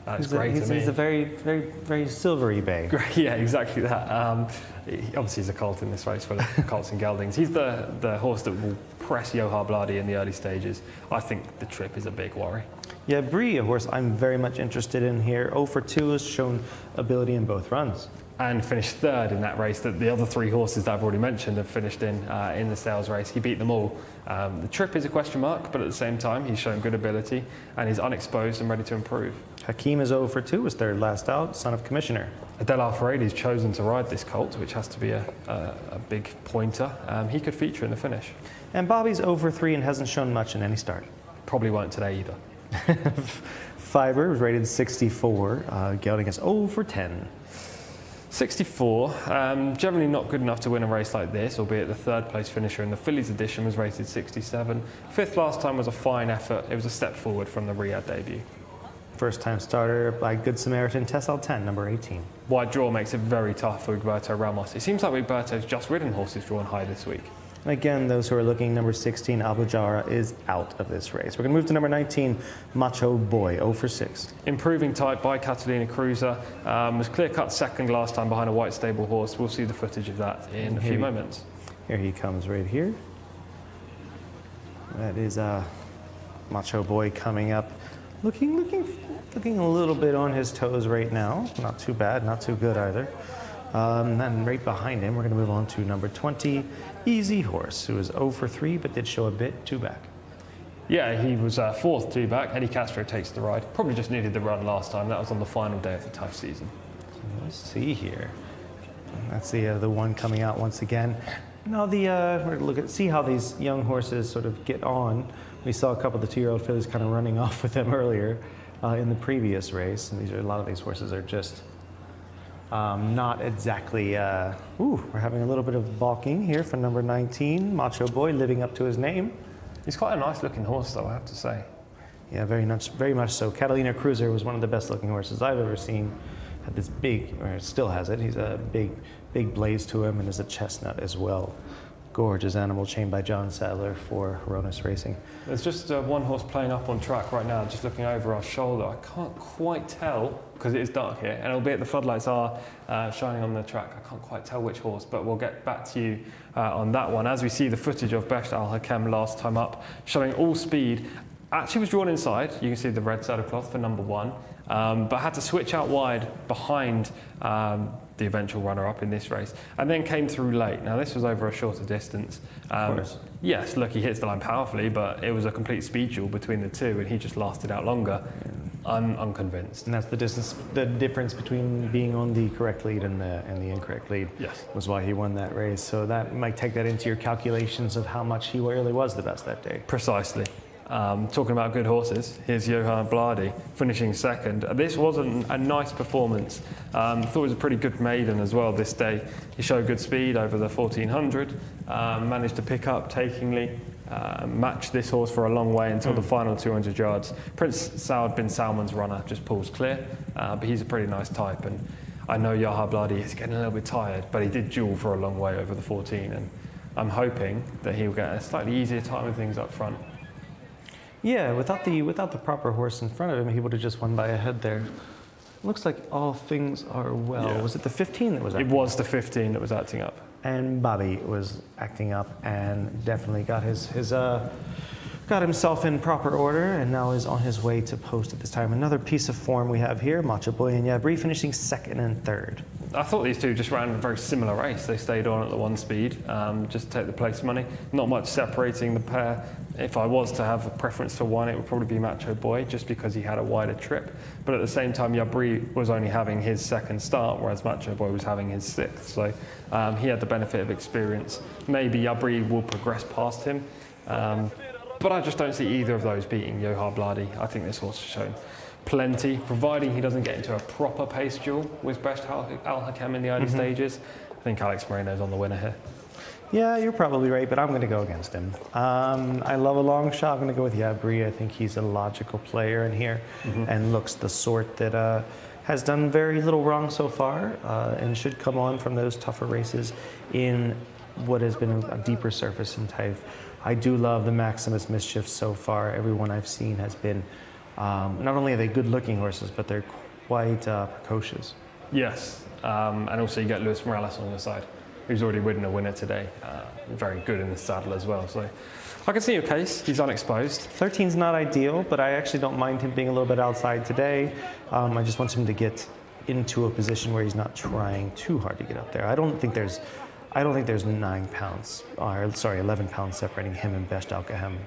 that's great to me. He's a very, very, very silvery bay. Great, yeah, exactly that. Obviously, he's a colt in this race full of colts and geldings. He's the horse that will press Johar Bladi in the early stages. I think the trip is a big worry. Yeah, Brie, a horse I'm very much interested in here. 0 for 2 has shown ability in both runs. And finished 3rd in that race that the other 3 horses that I've already mentioned have finished in the sales race. He beat them all. The trip is a question mark, but at the same time, he's shown good ability and he's unexposed and ready to improve. Hakeem is 0 for 2, was 3rd last out, son of Commissioner. Adel Al-Faradi's chosen to ride this colt, which has to be a big pointer. He could feature in the finish. And Bobby's 0 for 3 and hasn't shown much in any start. Probably won't today either. Fiber was rated 64, gelding is 0 for 10. 64, generally not good enough to win a race like this, albeit the 3rd place finisher in the Fillies edition was rated 67. 5th last time was a fine effort. It was a step forward from the Riyadh debut. First time starter by Good Samaritan, Tessal 10, number 18. Wide draw makes it very tough for Egberto Ramos. It seems like Egberto's just ridden horses drawn high this week. And again, those who are looking, number 16, Abu Jara, is out of this race. We're going to move to number 19, Macho Boy, 0 for 6. Improving type by Catalina Cruiser. Was clear-cut 2nd last time behind a white stable horse. We'll see the footage of that in a few moments. Here he comes right here. That is Macho Boy coming up. Looking a little bit on his toes right now. Not too bad, not too good either. Then right behind him, we're going to move on to number 20, Easy Horse, who is 0 for 3, but did show a bit 2 back. Yeah, he was 4th 2 back. Eddie Castro takes the ride. Probably just needed the run last time. That was on the final day of the tough season. So let's see here. That's the one coming out once again. Now we're going to see how these young horses sort of get on. We saw a couple of the 2-year-old fillies kind of running off with them earlier in the previous race, and a lot of these horses are just not exactly. We're having a little bit of balking here for number 19, Macho Boy, living up to his name. He's quite a nice-looking horse, though, I have to say. Yeah, very much so. Catalina Cruiser was one of the best-looking horses I've ever seen. Had this big, or still has it. He's a big blaze to him, and is a chestnut as well. Gorgeous animal, chained by John Sadler for Hronis Racing. There's just one horse playing up on track right now, just looking over our shoulder. I can't quite tell, because it is dark here, and albeit the floodlights are shining on the track, I can't quite tell which horse, but we'll get back to you on that one. As we see the footage of Best Al Hakem last time up, showing all speed, actually was drawn inside. You can see the red saddlecloth for number 1, but had to switch out wide behind the eventual runner-up in this race, and then came through late. Now this was over a shorter distance. Of course. Yes, look, he hits the line powerfully, but it was a complete speed duel between the two, and he just lasted out longer. I'm unconvinced. And that's the difference between being on the correct lead and the incorrect lead. Yes. Was why he won that race. So that might take that into your calculations of how much he really was the best that day. Precisely. Talking about good horses, here's Johan Blady finishing second. This wasn't a nice performance. Thought it was a pretty good maiden as well this day. He showed good speed over the 1400, managed to pick up takingly, matched this horse for a long way until the final 200 yards. Prince Saud bin Salman's runner just pulls clear, but he's a pretty nice type. And I know Johan Blady is getting a little bit tired, but he did duel for a long way over the 14, and I'm hoping that he'll get a slightly easier time with things up front. Yeah, without the proper horse in front of him, he would have just won by a head there. Looks like all things are well. Yeah. Was it the 15 that was acting? It was the 15 that was acting up. And Bobby was acting up and definitely got got himself in proper order and now is on his way to post at this time. Another piece of form we have here, Macho Boy and Yabri finishing second and third. I thought these two just ran a very similar race. They stayed on at the one speed, just to take the place money. Not much separating the pair. If I was to have a preference for one, it would probably be Macho Boy, just because he had a wider trip. But at the same time, Yabri was only having his second start, whereas Macho Boy was having his sixth. So he had the benefit of experience. Maybe Yabri will progress past him. But I just don't see either of those beating Johan Blady. I think this horse has shown plenty, providing he doesn't get into a proper pace duel with Best Al Hakem in the early stages. I think Alex Moreno's on the winner here. Yeah, you're probably right, but I'm going to go against him. I love a long shot. I'm going to go with Yabri. I think he's a logical player in here and looks the sort that has done very little wrong so far and should come on from those tougher races in what has been a deeper surface in type. I do love the Maximus Mischief so far. Everyone I've seen has been, not only are they good-looking horses, but they're quite precocious. Yes, and also you get Luis Morales on the side, who's already ridden a winner today. Very good in the saddle as well. So I can see your case. He's unexposed. 13's not ideal, but I actually don't mind him being a little bit outside today. I just want him to get into a position where he's not trying too hard to get up there. I don't think there's 9 pounds, or sorry, 11 pounds separating him and Best Al Hakem.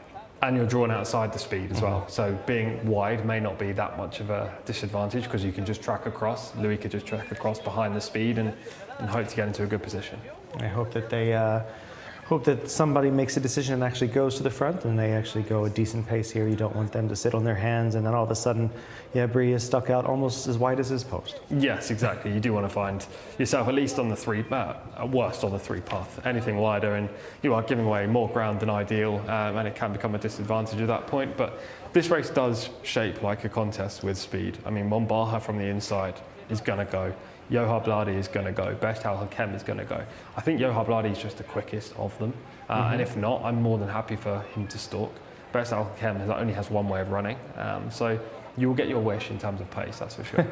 And you're drawn outside the speed as well. So being wide may not be that much of a disadvantage, because you can just track across. Louis could just track across behind the speed and hope to get into a good position. I hope that they hope that somebody makes a decision and actually goes to the front and they actually go a decent pace here. You don't want them to sit on their hands and then all of a sudden, Yabri is stuck out almost as wide as his post. Yes, exactly. You do want to find yourself at least on the three, at worst on the three path. Anything wider and you are giving away more ground than ideal, and it can become a disadvantage at that point. But this race does shape like a contest with speed. I mean, Mombaha from the inside is going to go. Johan Blady is going to go. Best Al Hakem is going to go. I think Johan Blady is just the quickest of them. And if not, I'm more than happy for him to stalk. Best Al Hakem only has one way of running. So you will get your wish in terms of pace, that's for sure.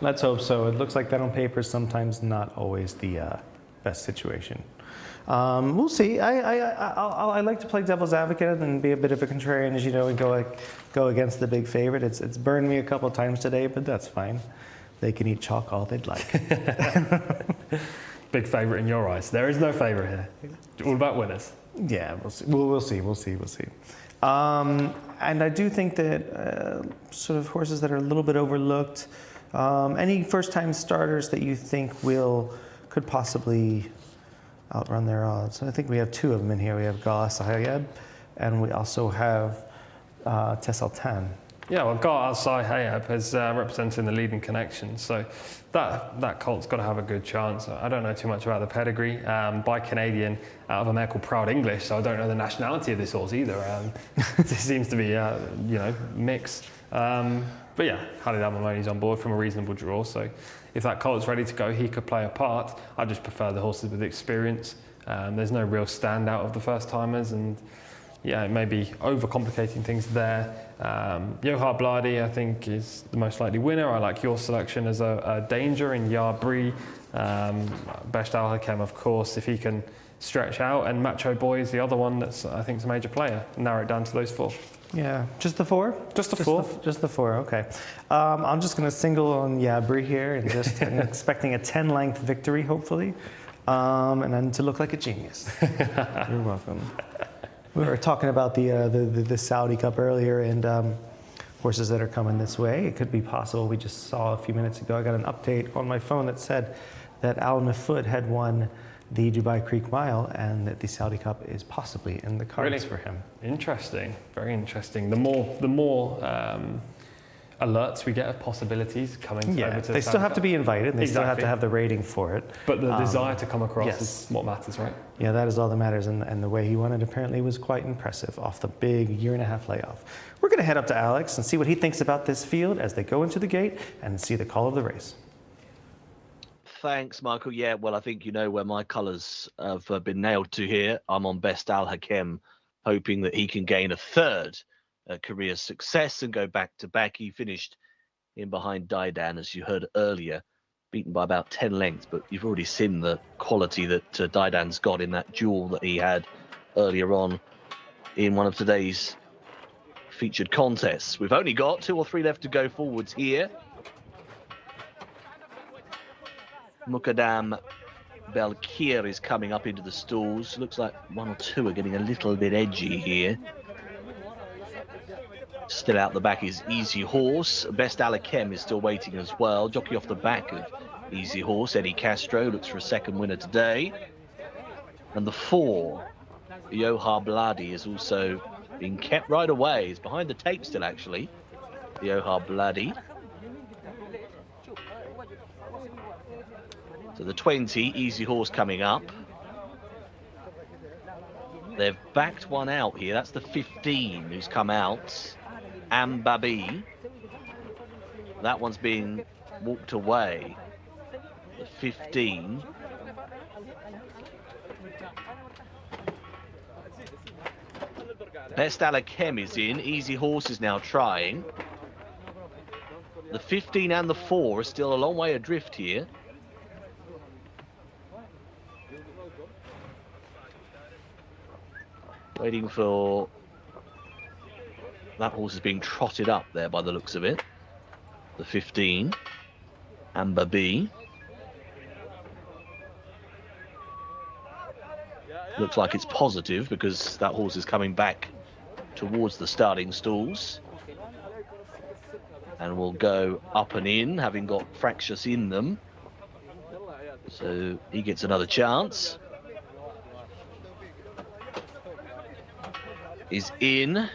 Let's hope so. It looks like that on paper is sometimes not always the best situation. We'll see. I like to play devil's advocate and be a bit of a contrarian, as you know, and go against the big favorite. It's burned me a couple of times today, but that's fine. They can eat chalk all they'd like. Big favourite in your eyes. There is no favourite here. All about winners. Yeah, we'll see. We'll see. And I do think that sort of horses that are a little bit overlooked, any first-time starters that you think could possibly outrun their odds. I think we have two of them in here. We have Gal Sahayeb, and we also have Tessaltan. Yeah, well, Gar Al-Sayhayab is representing the leading connection, so that colt's got to have a good chance. I don't know too much about the pedigree. By Canadian, out of a mare called Proud English, so I don't know the nationality of this horse either. It seems to be, mixed. But yeah, Khalid Al-Mamoni's on board from a reasonable draw, so if that colt's ready to go, he could play a part. I just prefer the horses with experience. There's no real standout of the first-timers, and yeah, it may be overcomplicating things there. Johan Blady, I think, is the most likely winner. I like your selection as a danger in Yabri. Best Al Hakem, of course, if he can stretch out. And Macho Boy is the other one that's, I think, is a major player. Narrow it down to those four. Yeah, just the four? Just the four. Just the four, okay. I'm just going to single on Yabri here and just I'm expecting a 10-length victory, hopefully, and then to look like a genius. You're welcome. We were talking about the Saudi Cup earlier, and horses that are coming this way. It could be possible. We just saw a few minutes ago, I got an update on my phone that said that Al Nafud had won the Dubai Creek Mile and that the Saudi Cup is possibly in the cards Really? for him. Interesting, very interesting. The more alerts we get of possibilities coming over Yeah, to they still have to be invited. And they still have Exactly. to have the rating for it. But the desire to come across yes. is what matters, right? Yeah, that is all that matters. And the way he won it apparently was quite impressive off the big year-and-a-half layoff. We're going to head up to Alex and see what he thinks about this field as they go into the gate and see the call of the race. Thanks, Michael. Yeah, well, I think you know where my colours have been nailed to here. I'm on Best Al Hakem, hoping that he can gain a third career success and go back-to-back. He finished in behind Daidan, as you heard earlier, beaten by about 10 lengths, but you've already seen the quality that Daidan's got in that duel that he had earlier on in one of today's featured contests. We've only got 2 or 3 left to go forwards here. Mukadam Belkir is coming up into the stalls. Looks like 1 or 2 are getting a little bit edgy here. Still out the back is Easy Horse. Best Alakem is still waiting as well. Jockey off the back of Easy Horse, Eddie Castro, looks for a second winner today. And the 4, Yoha Bladi, is also being kept right away. He's behind the tape still, actually. Yoha Bladi. So the 20, Easy Horse coming up. They've backed one out here. That's the 15 who's come out. Ambabi. That one's being walked away. The 15. Best Alakem is in. Easy Horse is now trying. The 15 and the 4 are still a long way adrift here. Waiting for... That horse is being trotted up there by the looks of it. The 15. Amber B. Looks like it's positive because that horse is coming back towards the starting stalls. And will go up and in, having got fractious in them. So he gets another chance. Is in.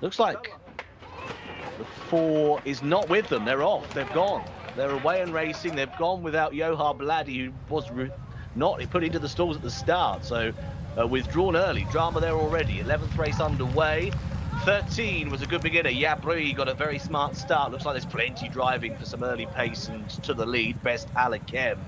Looks like the 4 is not with them. They're off. They've gone. They're away and racing. They've gone without Yoha Bladi, who was not put into the stalls at the start. So withdrawn early. Drama there already. 11th race underway. 13 was a good beginner. Yabri got a very smart start. Looks like there's plenty driving for some early pace and to the lead. Best Alakem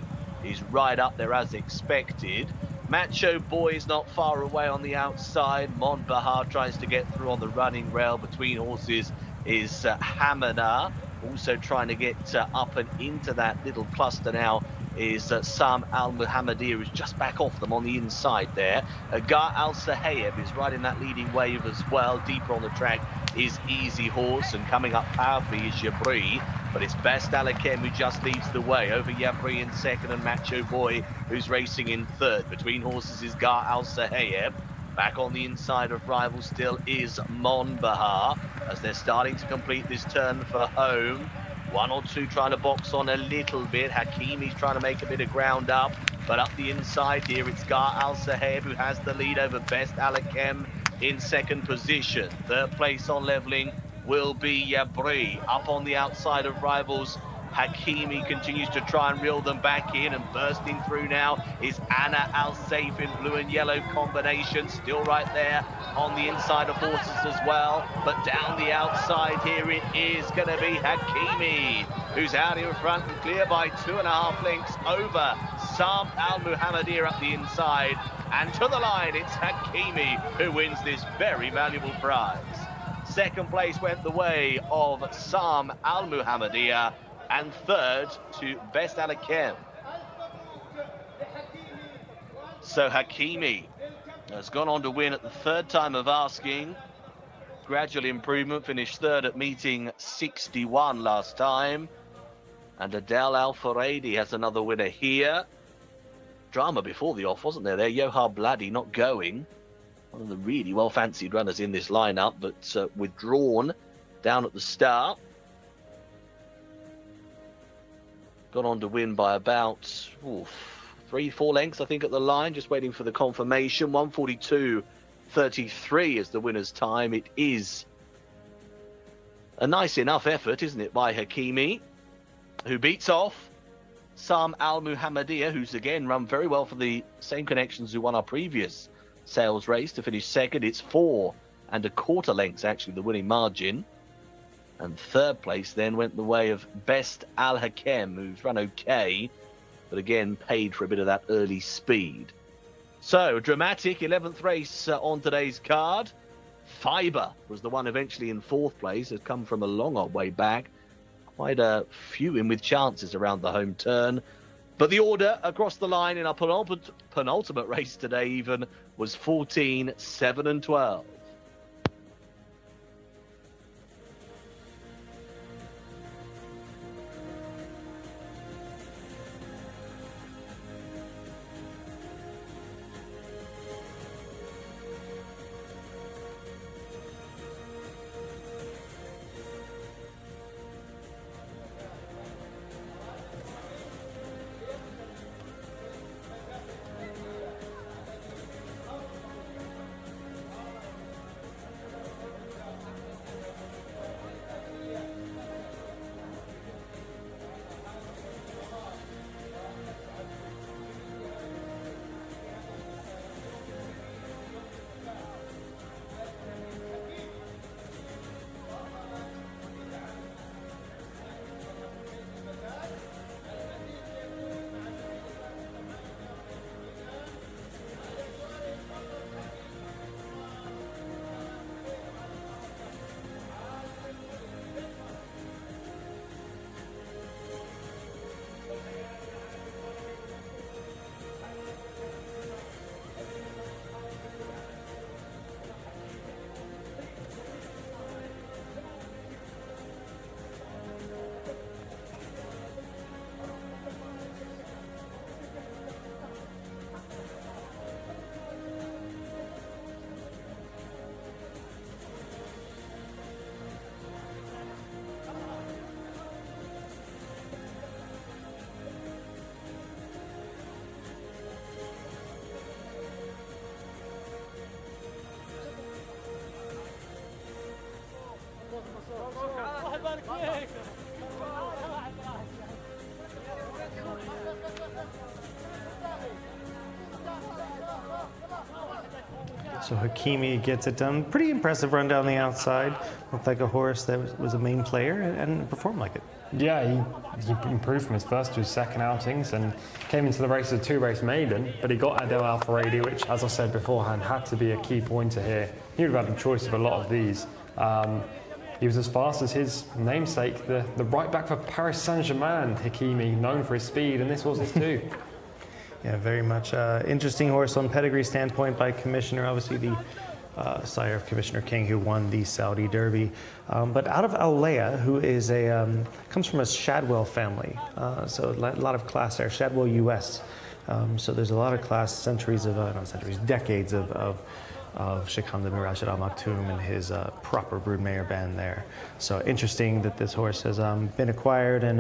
is right up there as expected. Macho Boy is not far away on the outside. Mon Bahar tries to get through on the running rail. Between horses is Hamana, also trying to get up and into that little cluster now is Sam Al Muhammadir, who's just back off them on the inside there. Gar Al Sahayeb is right in that leading wave as well. Deeper on the track is Easy Horse, and coming up powerfully is Yabri, but it's Best Alakem who just leads the way over Yabri in second and Macho Boy who's racing in third. Between horses is Gar Al Sahayeb. Back on the inside of rival still is Mon Bahar as they're starting to complete this turn for home. 1 or 2 trying to box on a little bit. Hakimi's trying to make a bit of ground up, but up the inside here it's Gar Al Saheb who has the lead over Best Alakem in second position. Third place on leveling will be Yabri. Up on the outside of rivals, Hakimi continues to try and reel them back in, and bursting through now is Anna Al Saif in blue and yellow combination, still right there on the inside of horses as well. But down the outside here it is going to be Hakimi, who's out in front and clear by 2.5 lengths over Sam Al Muhammadir up the inside. And to the line, it's Hakimi who wins this very valuable prize. Second place went the way of Sam Al Muhammadir, and third to Best Alakem. So Hakimi has gone on to win at the third time of asking. Gradual improvement, finished third at meeting 61 last time. And Adel Al-Faradi has another winner here. Drama before the off, wasn't there? Johar Bladi not going. One of the really well-fancied runners in this lineup, but withdrawn down at the start. Gone on to win by about 3-4 lengths, I think, at the line. Just waiting for the confirmation. 1:42.33 is the winner's time. It is a nice enough effort, isn't it, by Hakimi, who beats off Sam Al Muhammadiyah, who's again run very well for the same connections who won our previous sales race to finish second. It's 4 1/4 lengths, actually, the winning margin. And third place then went the way of Best Al Hakem, who's run okay, but again paid for a bit of that early speed. So, dramatic 11th race on today's card. Fiber was the one eventually in 4th place, has come from a long old way back. Quite a few in with chances around the home turn. But the order across the line in our penultimate race today even was 14, 7 and 12. So Hakimi gets it done. Pretty impressive run down the outside. Looked like a horse that was a main player and performed like it. Yeah, he improved from his first to his second outings and came into the race as a 2-race maiden, but he got Adel Al-Faradi, which, as I said beforehand, had to be a key pointer here. He would have had a choice of a lot of these. He was as fast as his namesake, the right back for Paris Saint-Germain, Hakimi, known for his speed, and this was his too. Yeah, very much interesting horse on pedigree standpoint by Commissioner, obviously the sire of Commissioner King, who won the Saudi Derby. But out of Al-Leia, who is comes from a Shadwell family, so a lot of class there, Shadwell US. So there's a lot of class, decades of Shikhamdar bin Rashid Al Maktoum and his proper broodmare band there. So interesting that this horse has been acquired and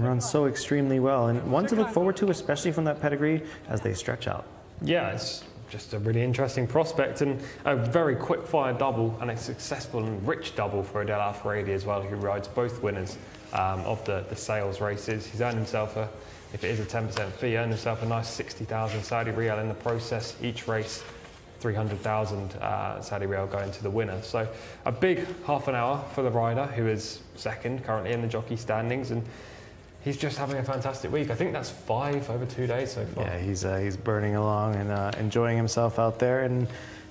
runs so extremely well, and one to look forward to, especially from that pedigree as they stretch out. Yeah, it's just a really interesting prospect and a very quick fire double and a successful and rich double for Adel Al-Faradi as well, who rides both winners of the sales races. He's earned himself if it is a 10% fee, earned himself a nice 60,000 Saudi Riyal in the process. Each race 300,000 Saudi Riyal going to the winner. So a big half an hour for the rider, who is second currently in the jockey standings, and he's just having a fantastic week. I think that's 5 over 2 days so far. Yeah, he's burning along and enjoying himself out there and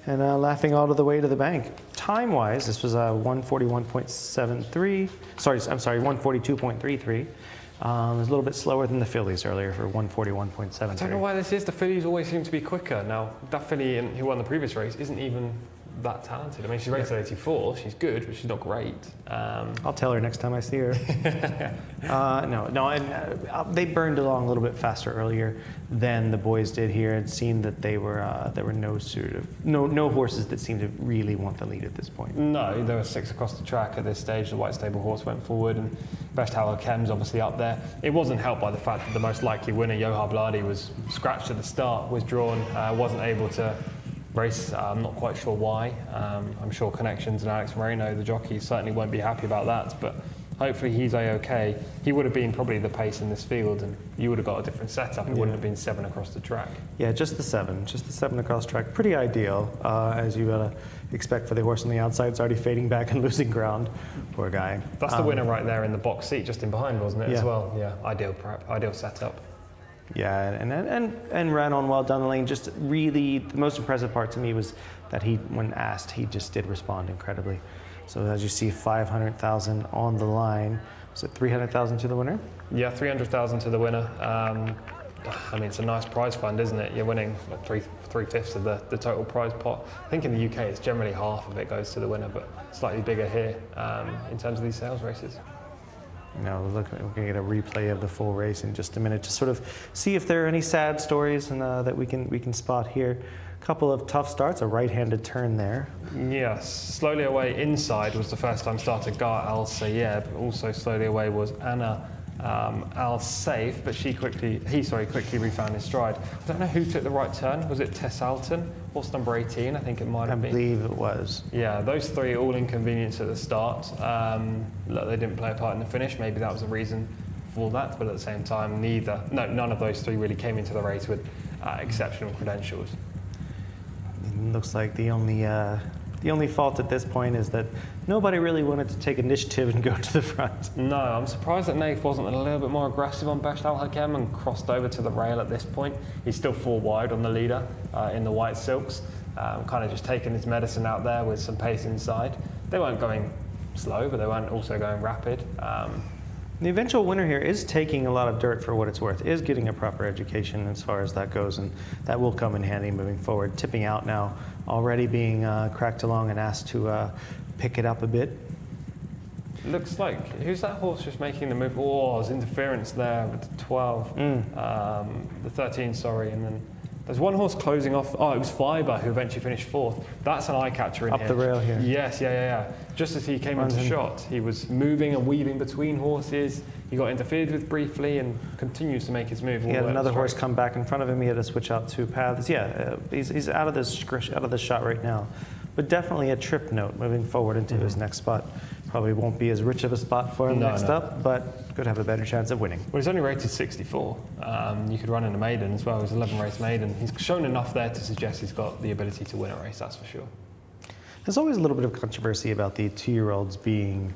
laughing all the way to the bank. Time-wise, this was 141.73. Sorry, 142.33. It was a little bit slower than the fillies earlier for 141.73. I don't know why this is. The fillies always seem to be quicker. Now, that filly who won the previous race isn't even that talented. I mean, she's rated 84. She's good, but she's not great. I'll tell her next time I see her. They burned along a little bit faster earlier than the boys did here. It seemed that there were no horses that seemed to really want the lead at this point. No, there were 6 across the track at this stage. The White Stable horse went forward, and Best Howler Chem's obviously up there. It wasn't helped by the fact that the most likely winner, Yoha Bladi, was scratched at the start, withdrawn, wasn't able to race. I'm not quite sure why. I'm sure Connections and Alex Moreno, the jockey, certainly won't be happy about that, but hopefully he's a-okay. He would have been probably the pace in this field, and you would have got a different setup. It wouldn't have been 7 across the track. Yeah, just the 7 across track. Pretty ideal, as you expect for the horse on the outside. It's already fading back and losing ground. Poor guy. That's the winner right there in the box seat, just in behind, wasn't it, yeah. as well? Yeah, ideal prep, ideal setup. Yeah, and ran on well down the lane. Just really, the most impressive part to me was that when asked, he just did respond incredibly. So as you see, 500,000 on the line. Was it 300,000 to the winner? Yeah, 300,000 to the winner. I mean, it's a nice prize fund, isn't it? You're winning like three-fifths of the total prize pot. I think in the UK, it's generally half of it goes to the winner, but slightly bigger here in terms of these sales races. Now we're going to get a replay of the full race in just a minute to sort of see if there are any sad stories and that we can spot here. A couple of tough starts, a right-handed turn there. Yes, slowly away inside was the first time starter Gar Al Sayeb. Also slowly away was Anna Al Saif, but he quickly refound his stride. I don't know who took the right turn. Was it Tess Alton? Horse number 18, I think it might have been. I believe it was. Yeah, those 3 all inconvenience at the start. Look, they didn't play a part in the finish. Maybe that was a reason for that, but at the same time, none of those 3 really came into the race with exceptional credentials. It looks like the only fault at this point is that nobody really wanted to take initiative and go to the front. No, I'm surprised that Nath wasn't a little bit more aggressive on Best Al Hakem and crossed over to the rail at this point. He's still 4 wide on the leader in the white silks, kind of just taking his medicine out there with some pace inside. They weren't going slow, but they weren't also going rapid. The eventual winner here is taking a lot of dirt for what it's worth, is getting a proper education as far as that goes, and that will come in handy moving forward. Tipping out now, already being cracked along and asked to pick it up a bit. Looks like, who's that horse just making the move? Oh, there's interference there with the 12. The 13, sorry, and then there's one horse closing off. Oh, it was Fiber who eventually finished 4th. That's an eye catcher in Up here. the rail here. Yes, yeah. Just as he came into shot, he was moving and weaving between horses. He got interfered with briefly and continues to make his move. He had another horse come back in front of him. He had to switch out 2 paths. Yeah, he's out of this shot right now. But definitely a trip note moving forward into his next spot. Probably won't be as rich of a spot for him next up, but could have a better chance of winning. Well, he's only rated 64. You could run in a maiden as well. He's 11 race maiden. He's shown enough there to suggest he's got the ability to win a race, that's for sure. There's always a little bit of controversy about the 2-year-olds being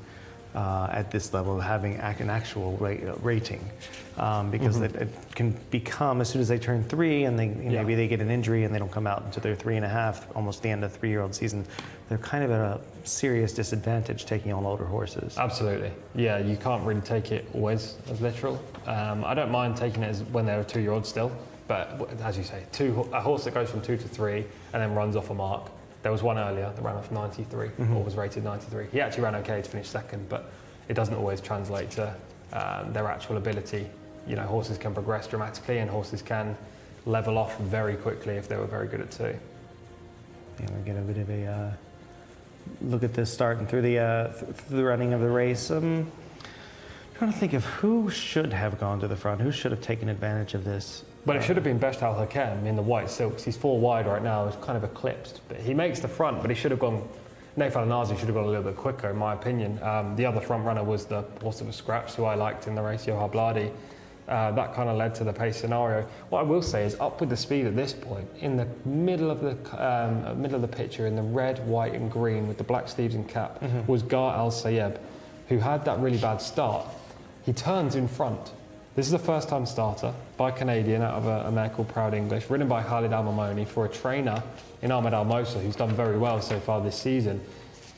at this level, having an actual rating, because it can become, as soon as they turn 3 and maybe they get an injury and they don't come out until they're 3.5, almost the end of 3-year-old season, they're kind of at a serious disadvantage taking on older horses. Absolutely. Yeah, you can't really take it always as literal. I don't mind taking it as when they're a 2-year-old still, but as you say, a horse that goes from 2 to 3 and then runs off a mark. There was one earlier that ran off 93, or was rated 93. He actually ran okay to finish 2nd, but it doesn't always translate to their actual ability. You know, horses can progress dramatically and horses can level off very quickly if they were very good at 2. Yeah, we get a bit of a look at this start and through the running of the race. I'm trying to think of who should have gone to the front, who should have taken advantage of this. But it should have been Best Al Hakem in the white silks. He's 4 wide right now. He's kind of eclipsed. But he makes the front, but he should have gone. Nath Al-Nazi should have gone a little bit quicker, in my opinion. The other front runner was the horse that was scratched, who I liked in the race, Yoha Bladi. That kind of led to the pace scenario. What I will say is, up with the speed at this point, in the middle of the picture, in the red, white, and green with the black sleeves and cap, was Gar Al Sayeb, who had that really bad start. He turns in front. This is a first-time starter by a Canadian out of a mare called Proud English, ridden by Khalid Al-Mamoni for a trainer in Ahmed Al-Mosa, who's done very well so far this season.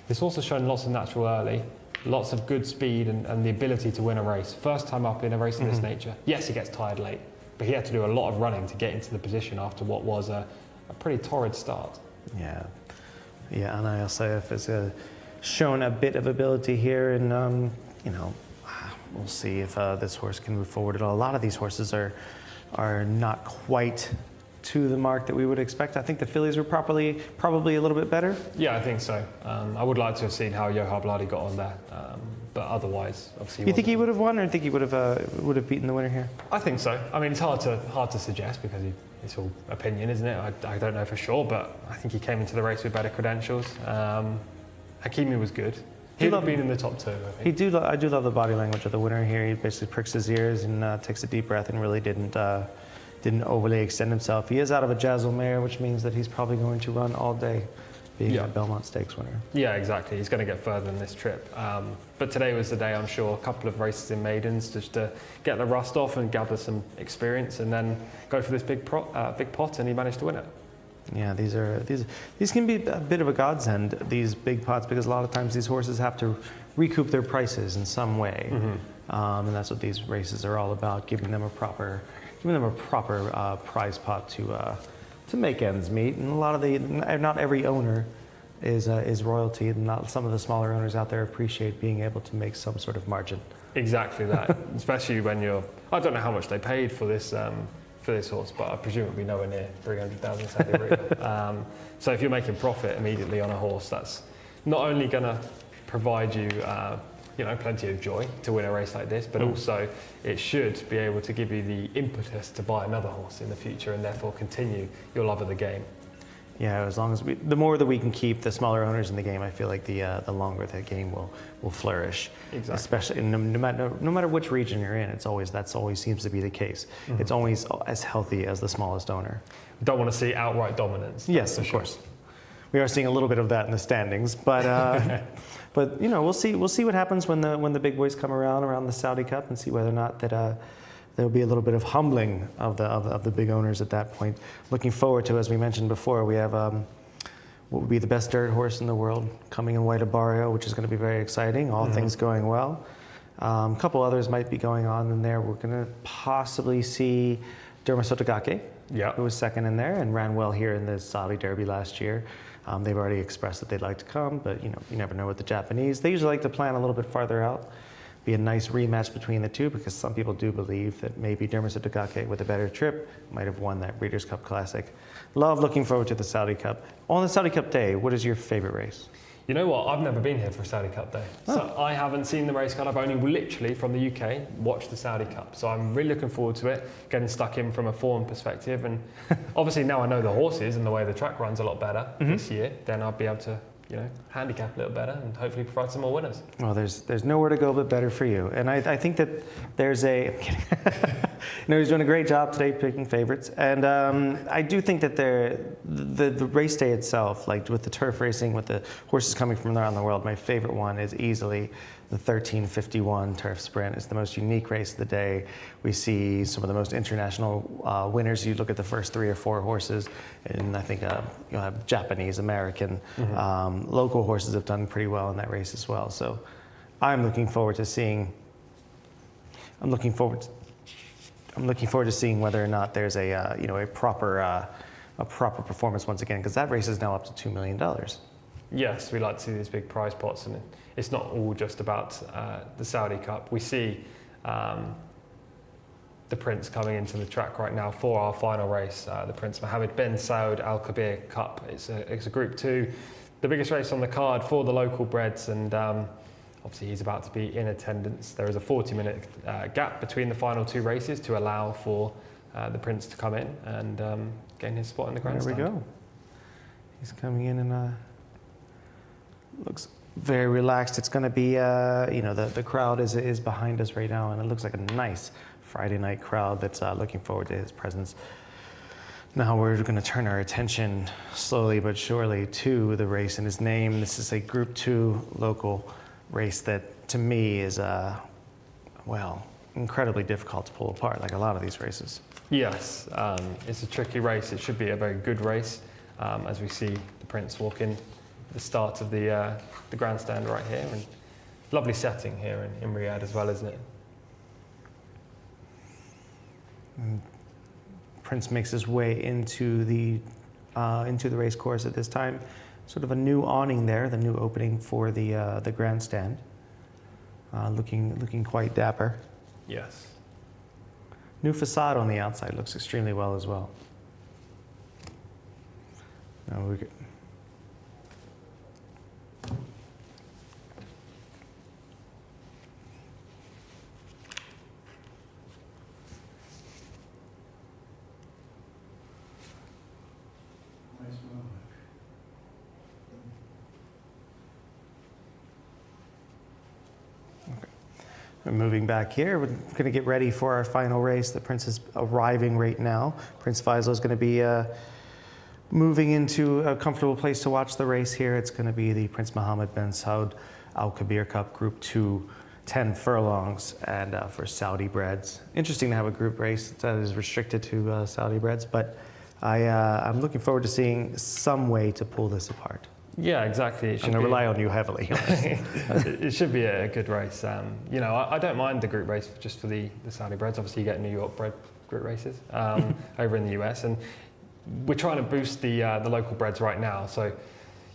This horse has shown lots of natural early, lots of good speed and the ability to win a race. First time up in a race of this nature. Yes, he gets tired late, but he had to do a lot of running to get into the position after what was a pretty torrid start. Yeah. Yeah, and Saif has shown a bit of ability here, and we'll see if this horse can move forward at all. A lot of these horses are not quite to the mark that we would expect. I think the fillies were probably a little bit better. Yeah, I think so. I would like to have seen how Yoha Bladi got on there, but otherwise, obviously. You think he would have won, or think he would have beaten the winner here? I think so. I mean, it's hard to suggest because it's all opinion, isn't it? I don't know for sure, but I think he came into the race with better credentials. Hakimi was good. He'd have been in the top two, I think. I do love the body language of the winner here. He basically pricks his ears and takes a deep breath and really didn't overly extend himself. He is out of a Jaisalmer, which means that he's probably going to run all day, being a Belmont Stakes winner. Yeah, exactly. He's going to get further in this trip. But today was the day, I'm sure, a couple of races in maidens just to get the rust off and gather some experience, and then go for this big pot, and he managed to win it. Yeah, these can be a bit of a godsend, these big pots, because a lot of times these horses have to recoup their prices in some way, and that's what these races are all about, giving them a proper prize pot to make ends meet. And not every owner is royalty, and some of the smaller owners out there appreciate being able to make some sort of margin. Exactly that, especially when I don't know how much they paid for this horse, but I presume it'll be nowhere near 300,000 Saudi Arabia. So if you're making profit immediately on a horse, that's not only going to provide you plenty of joy to win a race like this, but also it should be able to give you the impetus to buy another horse in the future, and therefore continue your love of the game. Yeah, as long as the more that we can keep the smaller owners in the game, I feel like the longer the game will flourish. Exactly. Especially no matter which region you're in, that always seems to be the case. It's always as healthy as the smallest owner. Don't want to see outright dominance. Yes, of course. We are seeing a little bit of that in the standings, but we'll see what happens when the big boys come around the Saudi Cup, and see whether or not that there'll be a little bit of humbling of the big owners at that point. Looking forward to, as we mentioned before, we have what would be the best dirt horse in the world coming in White Barrio, which is going to be very exciting, all things going well. A couple others might be going on in there. We're going to possibly see Dermasotogake, who was second in there and ran well here in the Saudi Derby last year. They've already expressed that they'd like to come, but you never know with the Japanese. They usually like to plan a little bit farther out. Be a nice rematch between the two, because some people do believe that maybe Dermasotogake with a better trip might have won that Breeders' Cup Classic. Looking forward to the Saudi Cup. On the Saudi Cup day, what is your favorite race? You know what? I've never been here for a Saudi Cup day. So I haven't seen the race card. I've only literally, from the UK, watched the Saudi Cup. So I'm really looking forward to it, getting stuck in from a form perspective. And obviously now I know the horses and the way the track runs a lot better this year, then I'll be able to handicap a little better and hopefully provide some more winners. Well, there's nowhere to go but better for you. And I think that there's I'm kidding. He's doing a great job today picking favorites. And I do think that the race day itself, like with the turf racing, with the horses coming from around the world, my favorite one is easily the 1351 turf sprint. It's the most unique race of the day. We see some of the most international winners. You look at the first 3 or 4 horses, and I think you'll have Japanese, American, local horses have done pretty well in that race as well. So I'm looking forward to seeing whether or not there's a proper performance once again, because that race is now up to $2 million. Yes, we like to see these big prize pots, and it's not all just about the Saudi Cup. We see the Prince coming into the track right now for our final race, the Prince Mohammed bin Saud Al Kabir Cup. It's a Group 2, the biggest race on the card for the local breds, and obviously he's about to be in attendance. There is a 40-minute gap between the final 2 races to allow for the Prince to come in and gain his spot in the grandstand. There we go. He's coming in and looks very relaxed. It's going to be, the crowd is behind us right now, and it looks like a nice Friday night crowd that's looking forward to his presence. Now we're going to turn our attention slowly but surely to the race in his name. This is a Group 2 local race that, to me, is incredibly difficult to pull apart, like a lot of these races. Yes, it's a tricky race. It should be a very good race, as we see the Prince walk in the start of the grandstand right here, and lovely setting here in Riyadh as well, isn't it? Prince makes his way into the race course at this time. sort of a new awning there, the new opening for the grandstand. Looking quite dapper. Yes. New facade on the outside looks extremely well as well. Now we're moving back here. We're going to get ready for our final race. The Prince is arriving right now. Prince Faisal is going to be moving into a comfortable place to watch the race here. It's going to be the Prince Mohammed bin Saud Al Kabir Cup Group 2, 10 furlongs, and for Saudi breds. Interesting to have a group race that is restricted to Saudi breds, but I'm looking forward to seeing some way to pull this apart. Yeah, exactly. I'm going to rely on you heavily. It should be a good race. You know, I don't mind the group race just for the Saudi breds. Obviously, you get New York bred group races over in the US, and we're trying to boost the local breds right now. So,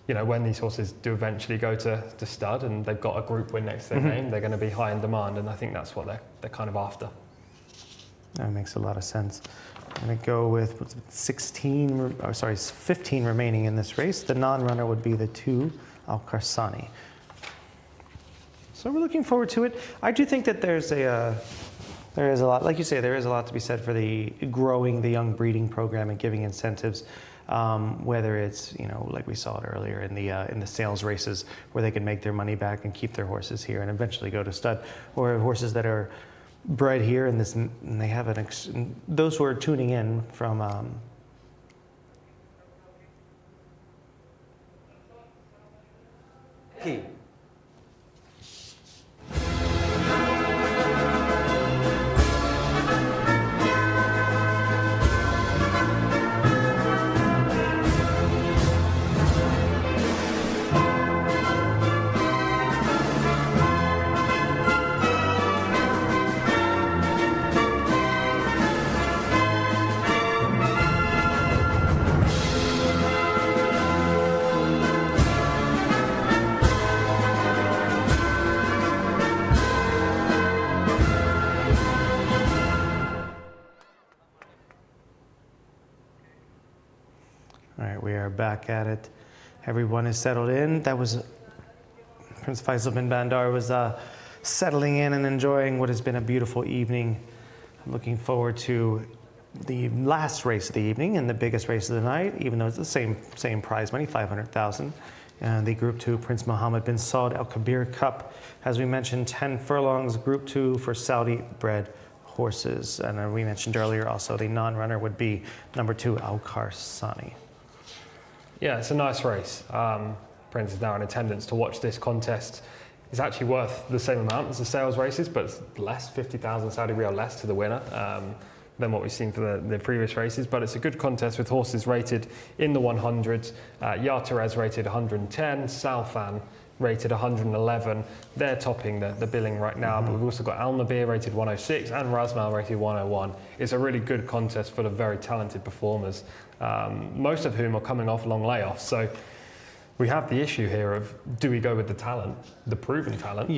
you know, when these horses do eventually go to stud and they've got a group win next to their name, they're going to be high in demand, and I think that's what they're kind of after. That makes a lot of sense. I'm going to go with 15 remaining in this race. The non-runner would be the 2, Al Qarsani. So we're looking forward to it. I do think that there is a lot, like you say, there is a lot to be said for the growing the young breeding program and giving incentives. Whether it's, you know, like we saw it earlier in the sales races where they can make their money back and keep their horses here and eventually go to stud, or horses that are bred here and they have those who are tuning in from All right, we are back at it. Everyone is settled in. That was Prince Faisal bin Bandar was settling in and enjoying what has been a beautiful evening. I'm looking forward to the last race of the evening and the biggest race of the night, even though it's the same prize money, 500,000. And the Group 2 Prince Mohammed bin Saud Al Kabir Cup, as we mentioned, 10 furlongs, Group 2 for Saudi bred horses. And we mentioned earlier also the non-runner would be number 2 Al Qarsani. Yeah, it's a nice race. Prince is now in attendance to watch this contest. It's actually worth the same amount as the sales races, but it's less, 50,000 Saudi Riyal less to the winner than what we've seen for the previous races. But it's a good contest with horses rated in the 100s. Yartarez rated 110, Salfan rated 111. They're topping the billing right now, but we've also got Almabir rated 106 and Razmal rated 101. It's a really good contest full of very talented performers, most of whom are coming off long layoffs. So we have the issue here of, do we go with the talent, the proven talent,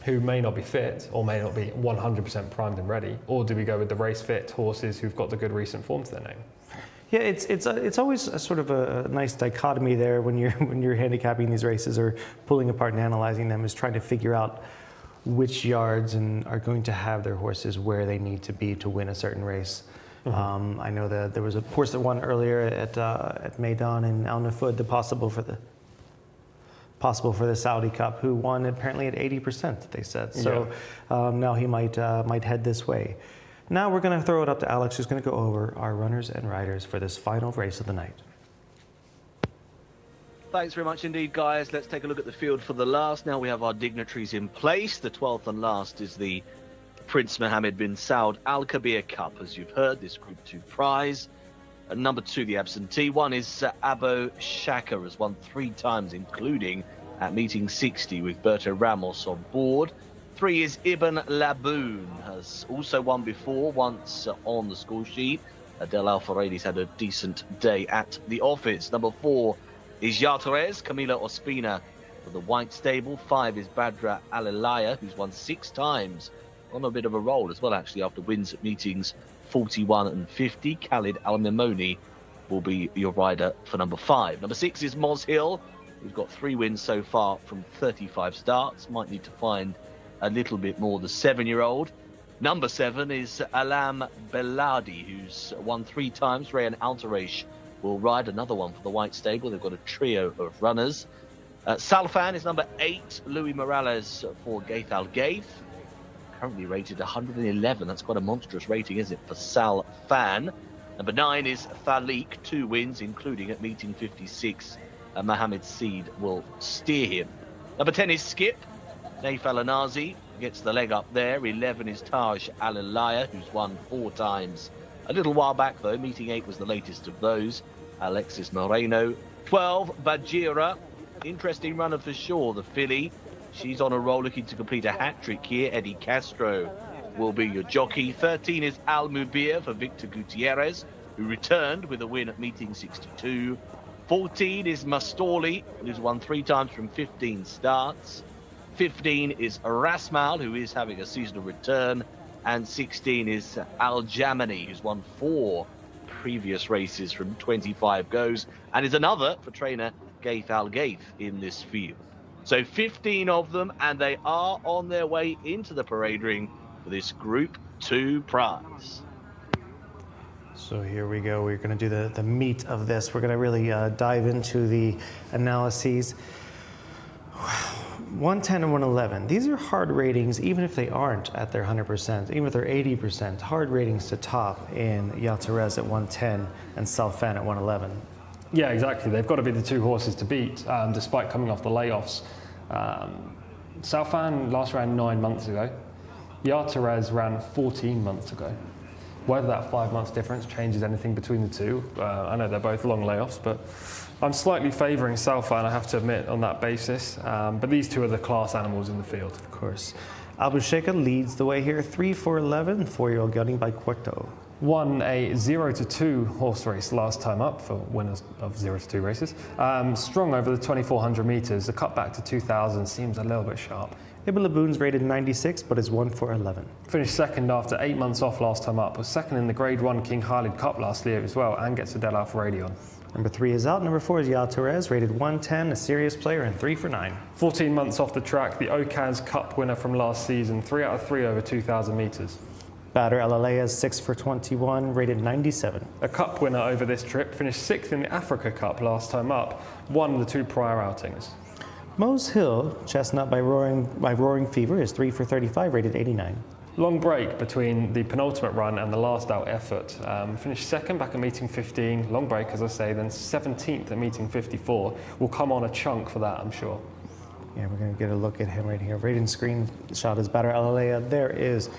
who may not be fit or may not be 100% primed and ready, or do we go with the race fit horses who've got the good recent form to their name? Yeah, it's always a sort of a nice dichotomy there when you're handicapping these races or pulling apart and analyzing them, is trying to figure out which yards are going to have their horses where they need to be to win a certain race. I know that there was a horse that won earlier at Meydan in Al Nafud, possible for the Saudi Cup, who won apparently at 80%. They said so. Now he might head this way. Now we're going to throw it up to Alex, who's going to go over our runners and riders for this final race of the night. Thanks very much indeed, guys. Let's take a look at the field for the last. Now we have our dignitaries in place. The 12th and last is the Prince Mohammed bin Saud Al Kabir Cup, as you've heard, this Group 2 prize. Number 2, the absentee one, is Abu Shaka, has won 3 times, including at meeting 60 with Berto Ramos on board. 3 is Ibn Laboon, has also won before, once on the score sheet. Del Al-Faradi's had a decent day at the office. Number 4, is Yartorez. Camila Ospina for the white stable. 5 is Badra Alilaya, who's won 6 times. On a bit of a roll as well, actually, after wins at meetings 41 and 50. Khalid Al-Mimoni will be your rider for number 5. Number 6 is Moz Hill, who's got 3 wins so far from 35 starts. Might need to find a little bit more, the 7-year-old. Number 7 is Alam Beladi, who's won 3 times. Rayan Altaresh will ride another one for the white stable. They've got a trio of runners. Salfan is number 8. Louis Morales for Gaith Al Gaith. Currently rated 111. That's quite a monstrous rating, isn't it, for Salfan? Number 9 is Thalik, 2 wins, including at meeting 56. Mohamed Seed will steer him. Number 10 is Skip. Naif Al-Anazi gets the leg up there. 11 is Taj Al-Alaya, who's won 4 times. A little while back, though. Meeting 8 was the latest of those. Alexis Moreno. 12, Bajira. Interesting runner for sure, the filly. She's on a roll, looking to complete a hat-trick here. Eddie Castro will be your jockey. 13 is Al Mubir for Victor Gutierrez, who returned with a win at meeting 62. 14 is Mastorli, who's won 3 times from 15 starts. 15 is Rasmal, who is having a seasonal return. And 16 is Al Jamani, who's won 4 previous races from 25 goes, and is another for trainer Gaith Al Gaith in this field. So 15 of them, and they are on their way into the parade ring for this Group 2 prize. So here we go. We're going to do the meat of this. We're going to really dive into the analyses. 110 and 111. These are hard ratings, even if they aren't at their 100%, even if they're 80%. Hard ratings to top in Yartorez at 110 and Salfan at 111. Yeah, exactly. They've got to be the 2 horses to beat, despite coming off the layoffs. Salfan last ran 9 months ago. Yartorez ran 14 months ago. Whether that 5 months difference changes anything between the 2, I know they're both long layoffs, but I'm slightly favouring Salfan, I have to admit, on that basis. But these 2 are the class animals in the field. Of course. Abu Sheikha leads the way here, 3 for 11, 4-year-old Gunning by Cueto. Won a 0-2 horse race last time up for winners of 0-2 races. Strong over the 2,400 metres. The cut back to 2,000 seems a little bit sharp. Ibn Laboon's rated 96, but is 1 for 11. Finished second after 8 months off last time up. Was second in the Grade 1 King Khalid Cup last year as well, and gets a dead for Radion. Number 3 is out. Number 4 is Yartorez, rated 110, a serious player, and 3 for 9. 14 months off the track, the Okaz Cup winner from last season, 3 out of 3 over 2,000 metres. Badr Al-Alaya is 6 for 21, rated 97. A cup winner over this trip, finished 6th in the Africa Cup last time up, won the 2 prior outings. Moz Hill, Chestnut by Roaring Fever, is 3 for 35, rated 89. Long break between the penultimate run and the last out effort. Finished second back at meeting 15, long break as I say, then 17th at meeting 54. Will come on a chunk for that, I'm sure. Yeah, we're going to get a look at him right here. Rated screenshot is Badr Al-Alaya. There is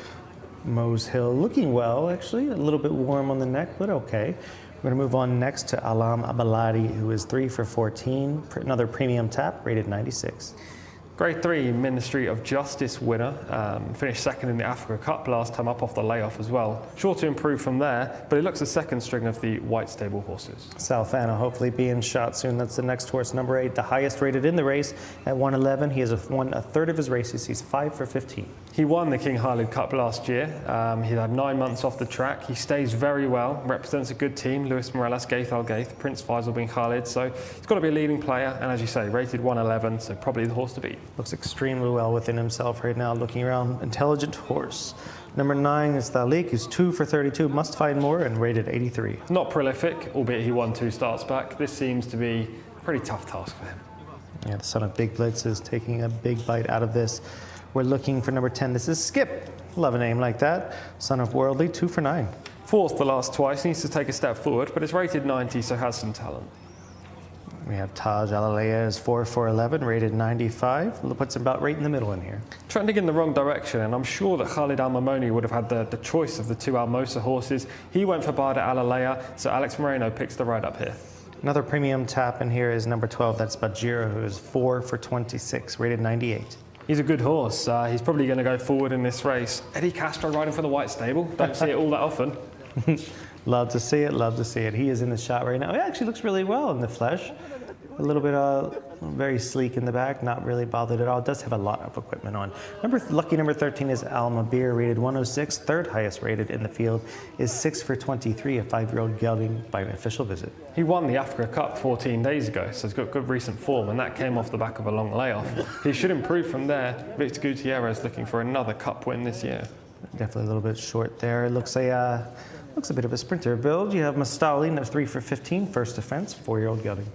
Moz Hill, looking well actually, a little bit warm on the neck, but okay. We're going to move on next to Alam Abaladi, who is 3 for 14, another premium tap, rated 96. Grade 3 Ministry of Justice winner, finished second in the Africa Cup last time up off the layoff as well. Sure to improve from there, but he looks the second string of the white stable horses. Salfan will hopefully be in shot soon. That's the next horse, number 8, the highest rated in the race at 111. He has won a third of his races. He's 5 for 15. He won the King Khalid Cup last year. He had 9 months off the track. He stays very well, represents a good team. Luis Morales, Gaith Al Gaith, Prince Faisal bin Khalid. So he's got to be a leading player. And as you say, rated 111, so probably the horse to beat. Looks extremely well within himself right now, looking around. Intelligent horse. Number 9 is Thalik, who's 2 for 32, must find more, and rated 83. Not prolific, albeit he won 2 starts back. This seems to be a pretty tough task for him. Yeah, the son of Big Blitz is taking a big bite out of this. We're looking for number 10. This is Skip. Love a name like that. Son of Worldly, 2 for 9. 4th the last twice, needs to take a step forward, but it's rated 90, so has some talent. We have Taj Al-Alaya is 4 for 11, rated 95. Puts him about right in the middle in here. Trending in the wrong direction, and I'm sure that Khalid Al-Mamoni would have had the choice of the 2 Almosa horses. He went for Badr Al-Alaya, so Alex Moreno picks the ride up here. Another premium tap in here is number 12, that's Bajira, who is 4 for 26, rated 98. He's a good horse. He's probably going to go forward in this race. Eddie Castro riding for the white stable. Don't see it all that often. Love to see it, love to see it. He is in the shot right now. He actually looks really well in the flesh. little bit very sleek in the back, not really bothered at all. It does have a lot of equipment on. Lucky number 13 is Al Mabir, rated 106, third highest rated in the field, is 6 for 23, a 5-year-old gelding by an official visit. He won the Africa Cup 14 days ago, so he's got good recent form, and that came off the back of a long layoff. He should improve from there. Victor Gutierrez looking for another cup win this year. Definitely a little bit short there. It looks a bit of a sprinter build. You have Mustali, 3 for 15, first defense, 4-year-old gelding.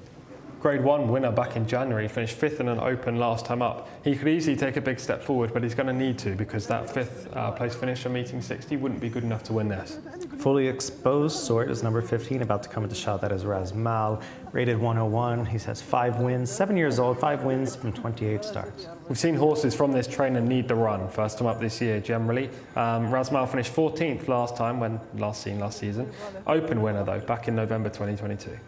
Grade 1 winner back in January, finished 5th in an Open last time up. He could easily take a big step forward, but he's going to need to, because that 5th place finisher meeting 60 wouldn't be good enough to win this. Fully exposed sort is number 15, about to come into shot. That is Razmal, rated 101. He has 5 wins, 7 years old, 5 wins from 28 starts. We've seen horses from this trainer need the run, first time up this year generally. Razmal finished 14th last time, when last season. Open winner though, back in November 2022.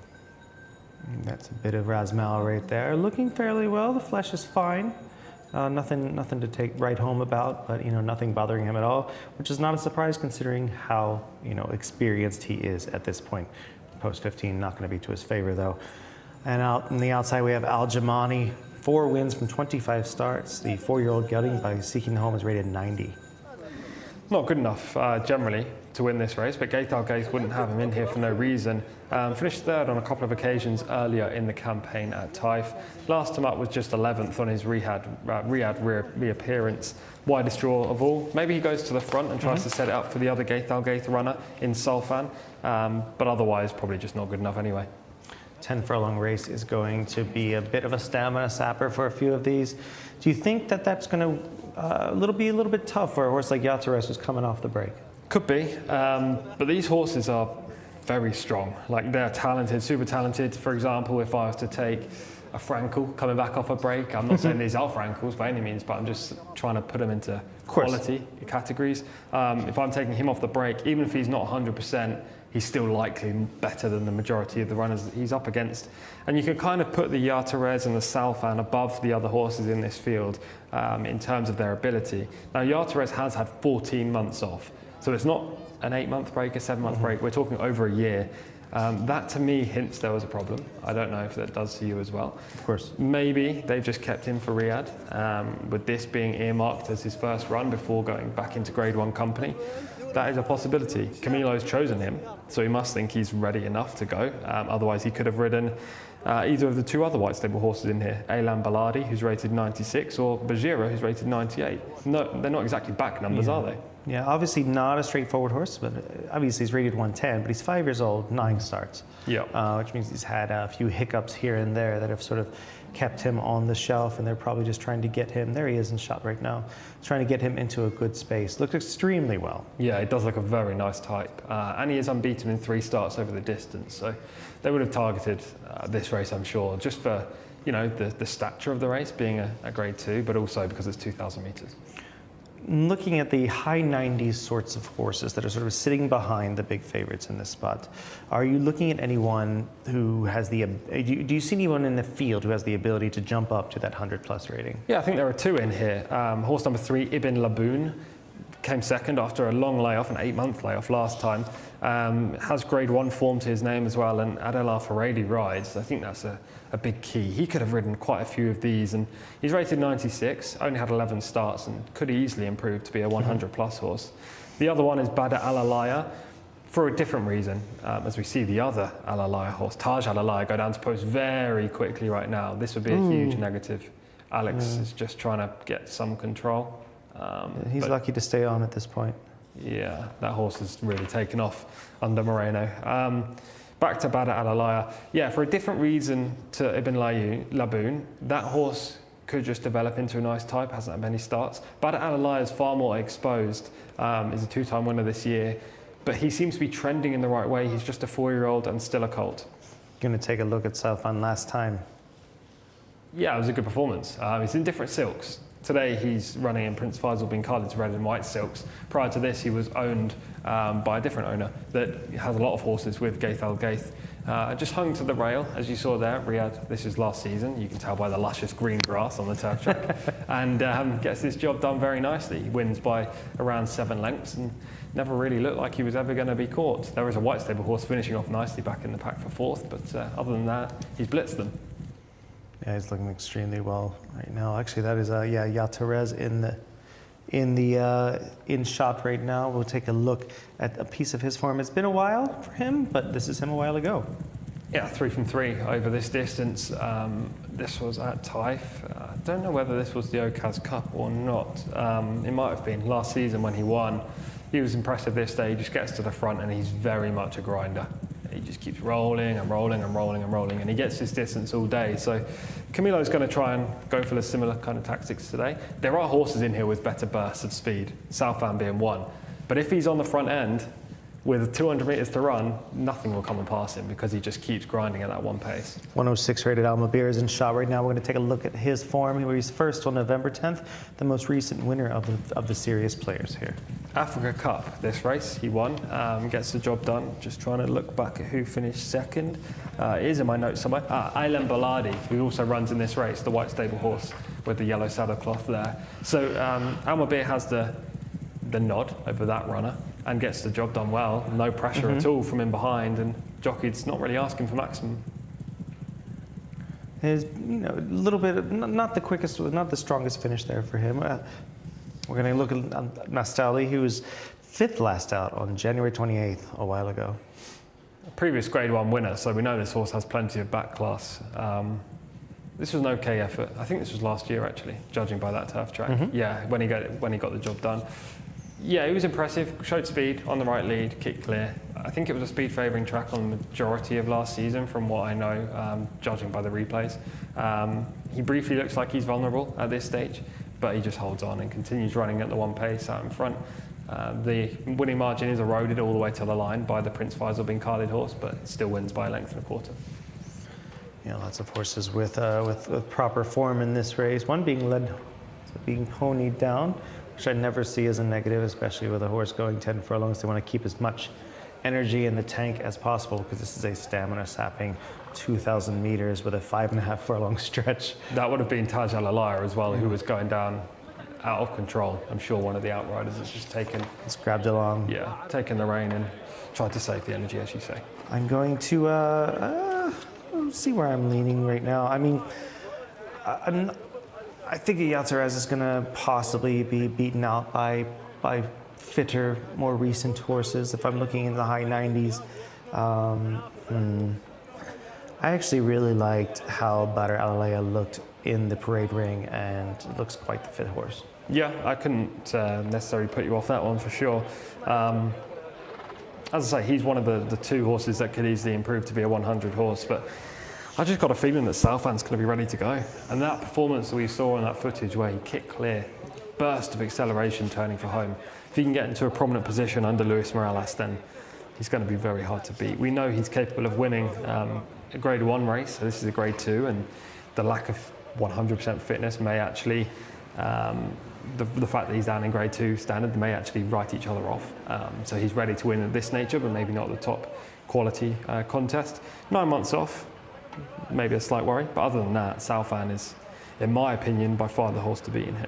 That's a bit of Razmal right there. Looking fairly well. The flesh is fine. Nothing to take right home about, but nothing bothering him at all, which is not a surprise considering how experienced he is at this point. Post 15, not going to be to his favor though. And out on the outside we have Al Jamani, 4 wins from 25 starts. The 4-year-old gelding by Seeking the Home is rated 90. Not good enough generally to win this race, but Gaith Al Gaith wouldn't have him in here for no reason. Finished 3rd on a couple of occasions earlier in the campaign at Taif. Last time up was just 11th on his Riyadh reappearance. Widest draw of all. Maybe he goes to the front and tries to set it up for the other Gaith Al Gaith runner in Sulfan, but otherwise probably just not good enough anyway. 10 furlong race is going to be a bit of a stamina sapper for a few of these. Do you think that that's going to be a little bit tough for a horse like Yatares who's coming off the break? Could be, but these horses are very strong. Like, they're talented, super talented. For example, if I was to take a Frankel coming back off a break, I'm not saying these are Frankels by any means, but I'm just trying to put them into quality categories. If I'm taking him off the break, even if he's not 100%, he's still likely better than the majority of the runners that he's up against. And you can kind of put the Yatares and the Salfan above the other horses in this field in terms of their ability. Now, Yatares has had 14 months off, so it's not an 8-month break, a 7-month break. We're talking over a year. That to me hints there was a problem. I don't know if that does to you as well. Of course. Maybe they've just kept him for Riyadh, with this being earmarked as his first run before going back into Grade 1 company. That is a possibility. Camilo's chosen him, so he must think he's ready enough to go. Otherwise, he could have ridden either of the 2 other white stable horses in here, Elan Baladi, who's rated 96, or Bajira, who's rated 98. No, they're not exactly back numbers, are they? Yeah, obviously not a straightforward horse, but obviously he's rated 110, but he's 5 years old, 9 starts. Yeah. Which means he's had a few hiccups here and there that have sort of kept him on the shelf, and they're probably just trying to get him, there he is in shot right now, trying to get him into a good space. Looked extremely well. Yeah, it does look a very nice type. And he is unbeaten in 3 starts over the distance, so they would have targeted this race, I'm sure, just for the stature of the race being a Grade 2, but also because it's 2,000 metres. Looking at the high 90s sorts of horses that are sort of sitting behind the big favorites in this spot, are you looking at anyone who has do you see anyone in the field who has the ability to jump up to that 100+ rating? Yeah, I think there are 2 in here. Horse number 3, Ibn Laboon, came second after a long layoff, an 8-month layoff last time. Has Grade 1 form to his name as well, and Adel Al-Faradi rides. I think that's a big key. He could have ridden quite a few of these, and he's rated 96, only had 11 starts, and could easily improve to be a 100+ horse. The other one is Bada Al-Alaya, for a different reason, as we see the other Al-Alaya horse, Taj Al-Alaya, go down to post very quickly right now. This would be a huge negative. Alex is just trying to get some control. He's lucky to stay on at this point. Yeah, that horse has really taken off under Moreno. Back to Bada Al-Alaya. Yeah, for a different reason to Ibn Laboon, that horse could just develop into a nice type, hasn't had many starts. Bada Al-Alaya is far more exposed, is a 2-time winner this year, but he seems to be trending in the right way. He's just a 4-year-old and still a colt. Going to take a look at Salfan last time. Yeah, it was a good performance. He's in different silks. Today he's running in Prince Faisal bin Khalid's red and white silks. Prior to this, he was owned by a different owner that has a lot of horses with Gaith Al Gaith. Just hung to the rail, as you saw there at Riyadh. This is last season. You can tell by the luscious green grass on the turf track. And gets this job done very nicely. He wins by around 7 lengths and never really looked like he was ever going to be caught. There was a white stable horse finishing off nicely back in the pack for 4th, but other than that, he's blitzed them. Yeah, he's looking extremely well right now. Actually, that is Jcsa in shot right now. We'll take a look at a piece of his form. It's been a while for him, but this is him a while ago. Yeah, 3 from 3 over this distance. This was at Taif. I don't know whether this was the Okaz Cup or not. It might have been last season when he won. He was impressive this day. He just gets to the front and he's very much a grinder. He just keeps rolling and rolling and rolling and rolling, and he gets this distance all day. So Camilo's going to try and go for the similar kind of tactics today. There are horses in here with better bursts of speed, Southbound being one. But if he's on the front end with 200 metres to run, nothing will come and pass him because he just keeps grinding at that one pace. 106 rated Almabeer is in shot right now. We're going to take a look at his form. He was first on November 10th, the most recent winner of the serious players here. Africa Cup, this race, he won, gets the job done. Just trying to look back at who finished second. It is in my notes somewhere. Aylan Baladi, who also runs in this race, the white stable horse with the yellow saddle cloth there. So Almabeer has the nod over that runner and gets the job done well. No pressure at all from in behind, and jockey's not really asking for maximum. His, a little bit, not the quickest, not the strongest finish there for him. We're going to look at Nastali, who was 5th last out on January 28th, a while ago. A previous Grade 1 winner, so we know this horse has plenty of back class. This was an okay effort. I think this was last year, actually, judging by that turf track. Yeah, when he got the job done. Yeah, he was impressive, showed speed on the right lead, kicked clear. I think it was a speed favouring track on the majority of last season from what I know, judging by the replays. He briefly looks like he's vulnerable at this stage, but he just holds on and continues running at the one pace out in front. The winning margin is eroded all the way to the line by the Prince Faisal bin Khalid horse, but still wins by a length and a quarter. Yeah, lots of horses with proper form in this race. One being led, being ponied down, which I never see as a negative, especially with a horse going 10 furlongs. They want to keep as much energy in the tank as possible because this is a stamina sapping 2,000 meters with a 5.5 furlong stretch. That would have been Taj Al-Alaya as well, who was going down out of control. I'm sure one of the outriders has just taken... It's grabbed along. Yeah, taken the rein and tried to save the energy, as you say. I'm going to see where I'm leaning right now. I mean, I think Jcsa is going to possibly be beaten out by fitter, more recent horses. If I'm looking in the high 90s, I actually really liked how Badr Al-Alaya looked in the parade ring, and looks quite the fit horse. Yeah, I couldn't necessarily put you off that one for sure. As I say, he's one of the two horses that could easily improve to be a 100 horse, but I just got a feeling that Southhand's going to be ready to go. And that performance that we saw in that footage where he kicked clear, burst of acceleration turning for home, if he can get into a prominent position under Luis Morales, then he's going to be very hard to beat. We know he's capable of winning a Grade 1 race, so this is a Grade 2, and the lack of 100% fitness may actually, the fact that he's down in Grade 2 standard may actually write each other off. So he's ready to win at this nature, but maybe not the top quality contest. 9 months off, maybe a slight worry, but other than that, Southand is, in my opinion, by far the horse to beat in here.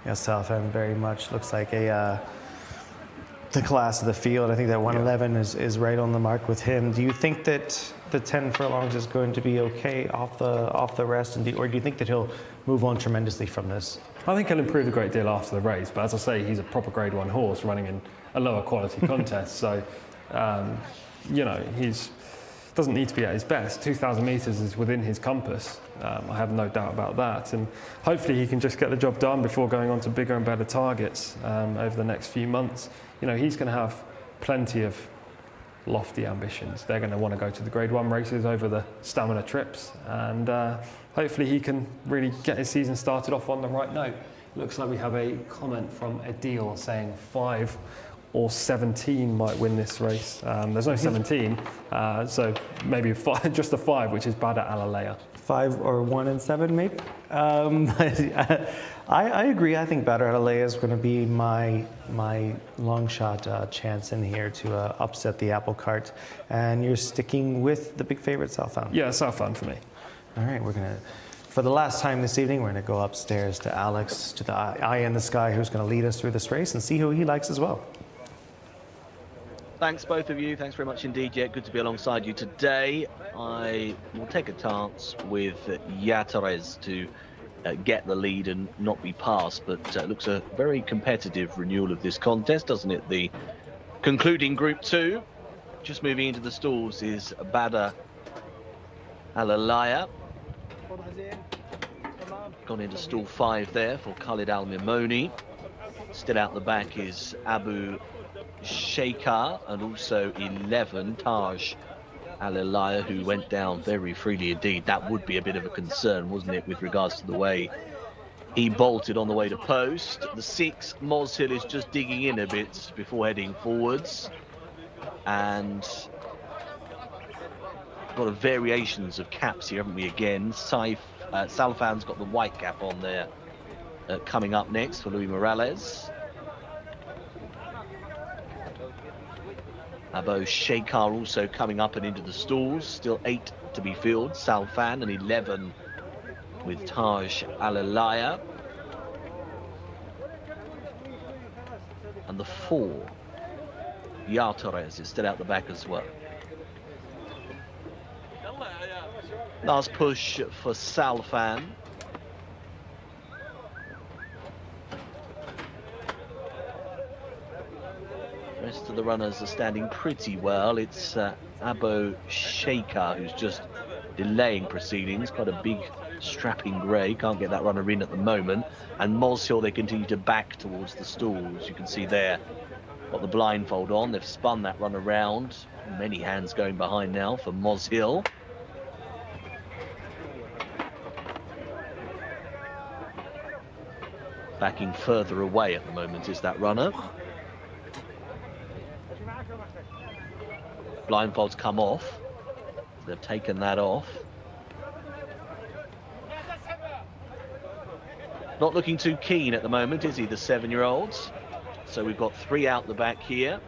Yeah, Southand very much looks like the class of the field. I think that 111 is right on the mark with him. Do you think that the 10 furlongs is going to be okay off the rest, or do you think that he'll move on tremendously from this? I think he'll improve a great deal after the race, but as I say, he's a proper Grade 1 horse running in a lower quality contest, so he's doesn't need to be at his best. 2,000 metres is within his compass. I have no doubt about that, and hopefully he can just get the job done before going on to bigger and better targets over the next few months. He's going to have plenty of lofty ambitions. They're going to want to go to the Grade 1 races over the stamina trips, and hopefully he can really get his season started off on the right note. Looks like we have a comment from Adil saying 5 or 17 might win this race. There's no 17, so maybe just a 5, which is Badr Al-Alaya. 5 or 1 and 7, maybe. I agree. I think Badr Al-Alaya is going to be my long shot chance in here to upset the apple cart. And you're sticking with the big favorite, Southbound. Yeah, Southbound for me. All right, we're going to, for the last time this evening, we're going to go upstairs to Alex, to the eye in the sky, who's going to lead us through this race and see who he likes as well. Thanks, both of you. Thanks very much indeed, Jet. Good to be alongside you today. I will take a chance with Yatares to get the lead and not be passed, but it looks a very competitive renewal of this contest, doesn't it? The concluding Group 2. Just moving into the stalls is Badr Alalaya. Gone into stall 5 there for Khalid Al Mimoni. Still out the back is Abu Sheikha, and also 11, Taj Alalaya, who went down very freely indeed. That would be a bit of a concern, wasn't it, with regards to the way he bolted on the way to post. The 6, Moshill, is just digging in a bit before heading forwards. And a lot of variations of caps here, haven't we, again? Salfan's got the white cap on there, coming up next for Luis Morales. Abu Sheikha also coming up and into the stalls. Still 8 to be filled. Salfan, and 11 with Taj Alalaya. And the 4, Yatares, is still out the back as well. Last push for Salfan. The rest of the runners are standing pretty well. It's Abu Sheikha who's just delaying proceedings. Quite a big strapping grey. Can't get that runner in at the moment. And Moshill, they continue to back towards the stalls. You can see there, got the blindfold on. They've spun that run around. Many hands going behind now for Moshill. Backing further away at the moment is that runner. Blindfolds come off. They've taken that off. Not looking too keen at the moment, is he, the 7-year-olds? So we've got 3 out the back here.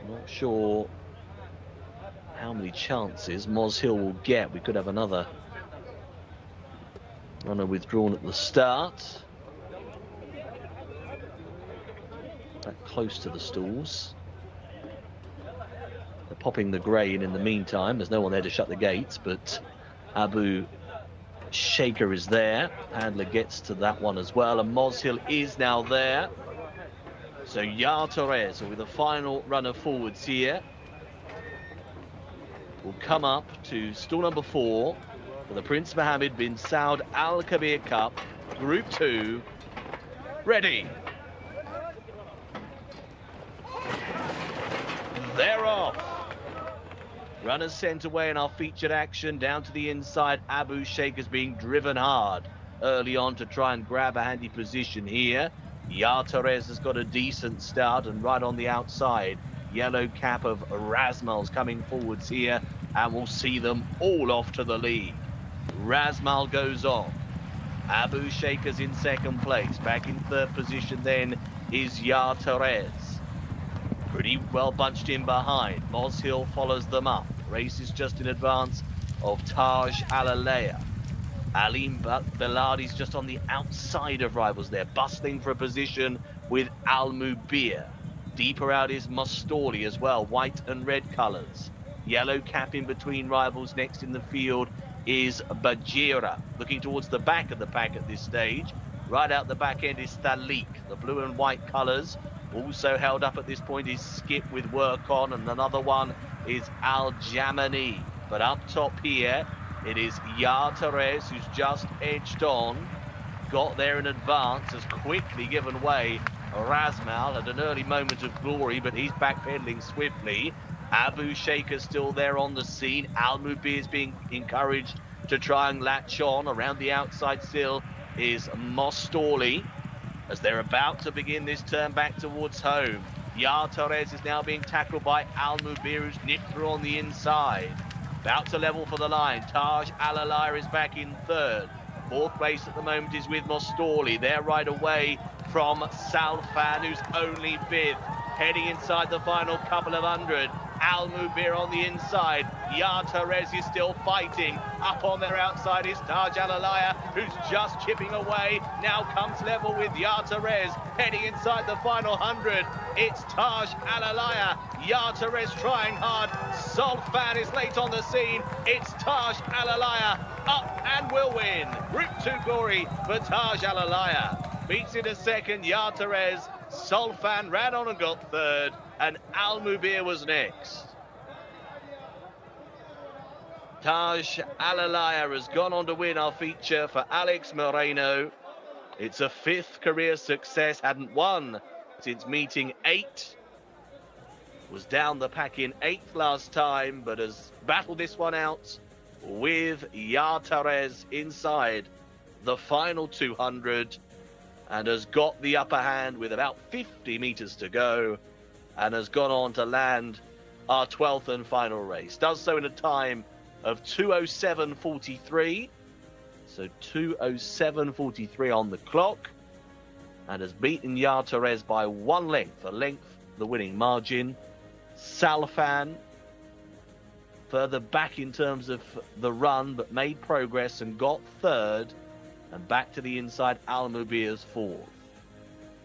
Not sure how many chances Moshill will get. We could have another runner withdrawn at the start. Back close to the stalls. They're popping the grey in the meantime. There's no one there to shut the gates, but Abu Sheikha is there. Handler gets to that one as well, and Moshill is now there. So Yatares, with the final runner forwards here, will come up to stall number 4 for the Prince Mohammed bin Saud Al Kabir Cup, Group 2. Ready. They're off. Runners sent away in our featured action. Down to the inside, Abu Sheikha is being driven hard early on to try and grab a handy position here. Yatares has got a decent start, and right on the outside, yellow cap of Razmal's coming forwards here, and we'll see them all off to the lead. Razmal goes on. Abu Sheikha's in second place. Back in third position then is Yatares. Pretty well bunched in behind. Moshill follows them up. Race is just in advance of Taj Alalaya. Alim Beladi's just on the outside of rivals there, bustling for a position with Al Mubir. Deeper out is Mustoli as well, white and red colours. Yellow cap in between rivals. Next in the field is Bajira, looking towards the back of the pack at this stage. Right out the back end is Thalik, the blue and white colours. Also held up at this point is Skip with work on, and another one is Al Jamani. But up top here, it is Yatares who's just edged on. Got there in advance, has quickly given way. Razmal had an early moment of glory, but he's backpedaling swiftly. Abu Sheikha still there on the scene. Al Mubir is being encouraged to try and latch on. Around the outside still is Mostoli, as they're about to begin this turn back towards home. Yatares is now being tackled by Al Mubir, who's nipped through on the inside. About to level for the line. Taj Alalaya is back in third. Fourth place at the moment is with Mostoli. They're right away from Salfan, who's only fifth. Heading inside the final couple of hundred. Al Mubir on the inside. Yartarez is still fighting. Up on their outside is Taj Alalaya, who's just chipping away. Now comes level with Yartarez, heading inside the final 100. It's Taj Alalaya. Yartarez trying hard. Solfan is late on the scene. It's Taj Alalaya up and will win. Group 2 glory for Taj Alalaya. Beats in a second Yartarez. Solfan ran on and got third, and Al Mubir was next. Taj Alalaya has gone on to win our feature for Alex Moreno. It's a 5th career success, hadn't won since meeting 8. Was down the pack in 8th last time, but has battled this one out with Yartarez inside the final 200 and has got the upper hand with about 50 meters to go and has gone on to land our 12th and final race. Does so in a time of 2:07:43. So 2:07:43 on the clock, and has beaten Yartarez by 1 length, a length the winning margin. Salfan further back in terms of the run, but made progress and got third, and back to the inside Al Mubir's 4th.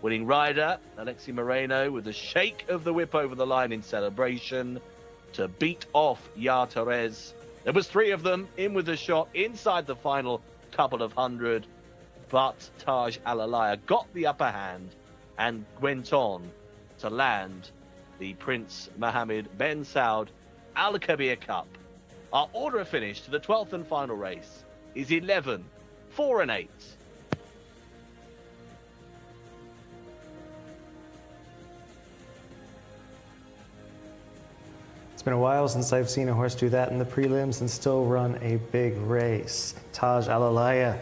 Winning rider Alexi Moreno with a shake of the whip over the line in celebration to beat off Yartarez. There was 3 of them in with a shot inside the final couple of hundred, but Taj Alalaya got the upper hand and went on to land the Prince Mohammed bin Saud Al Kabir Cup. Our order of finish to the 12th and final race is 11, 4 and 8. It's been a while since I've seen a horse do that in the prelims and still run a big race. Taj Alalaya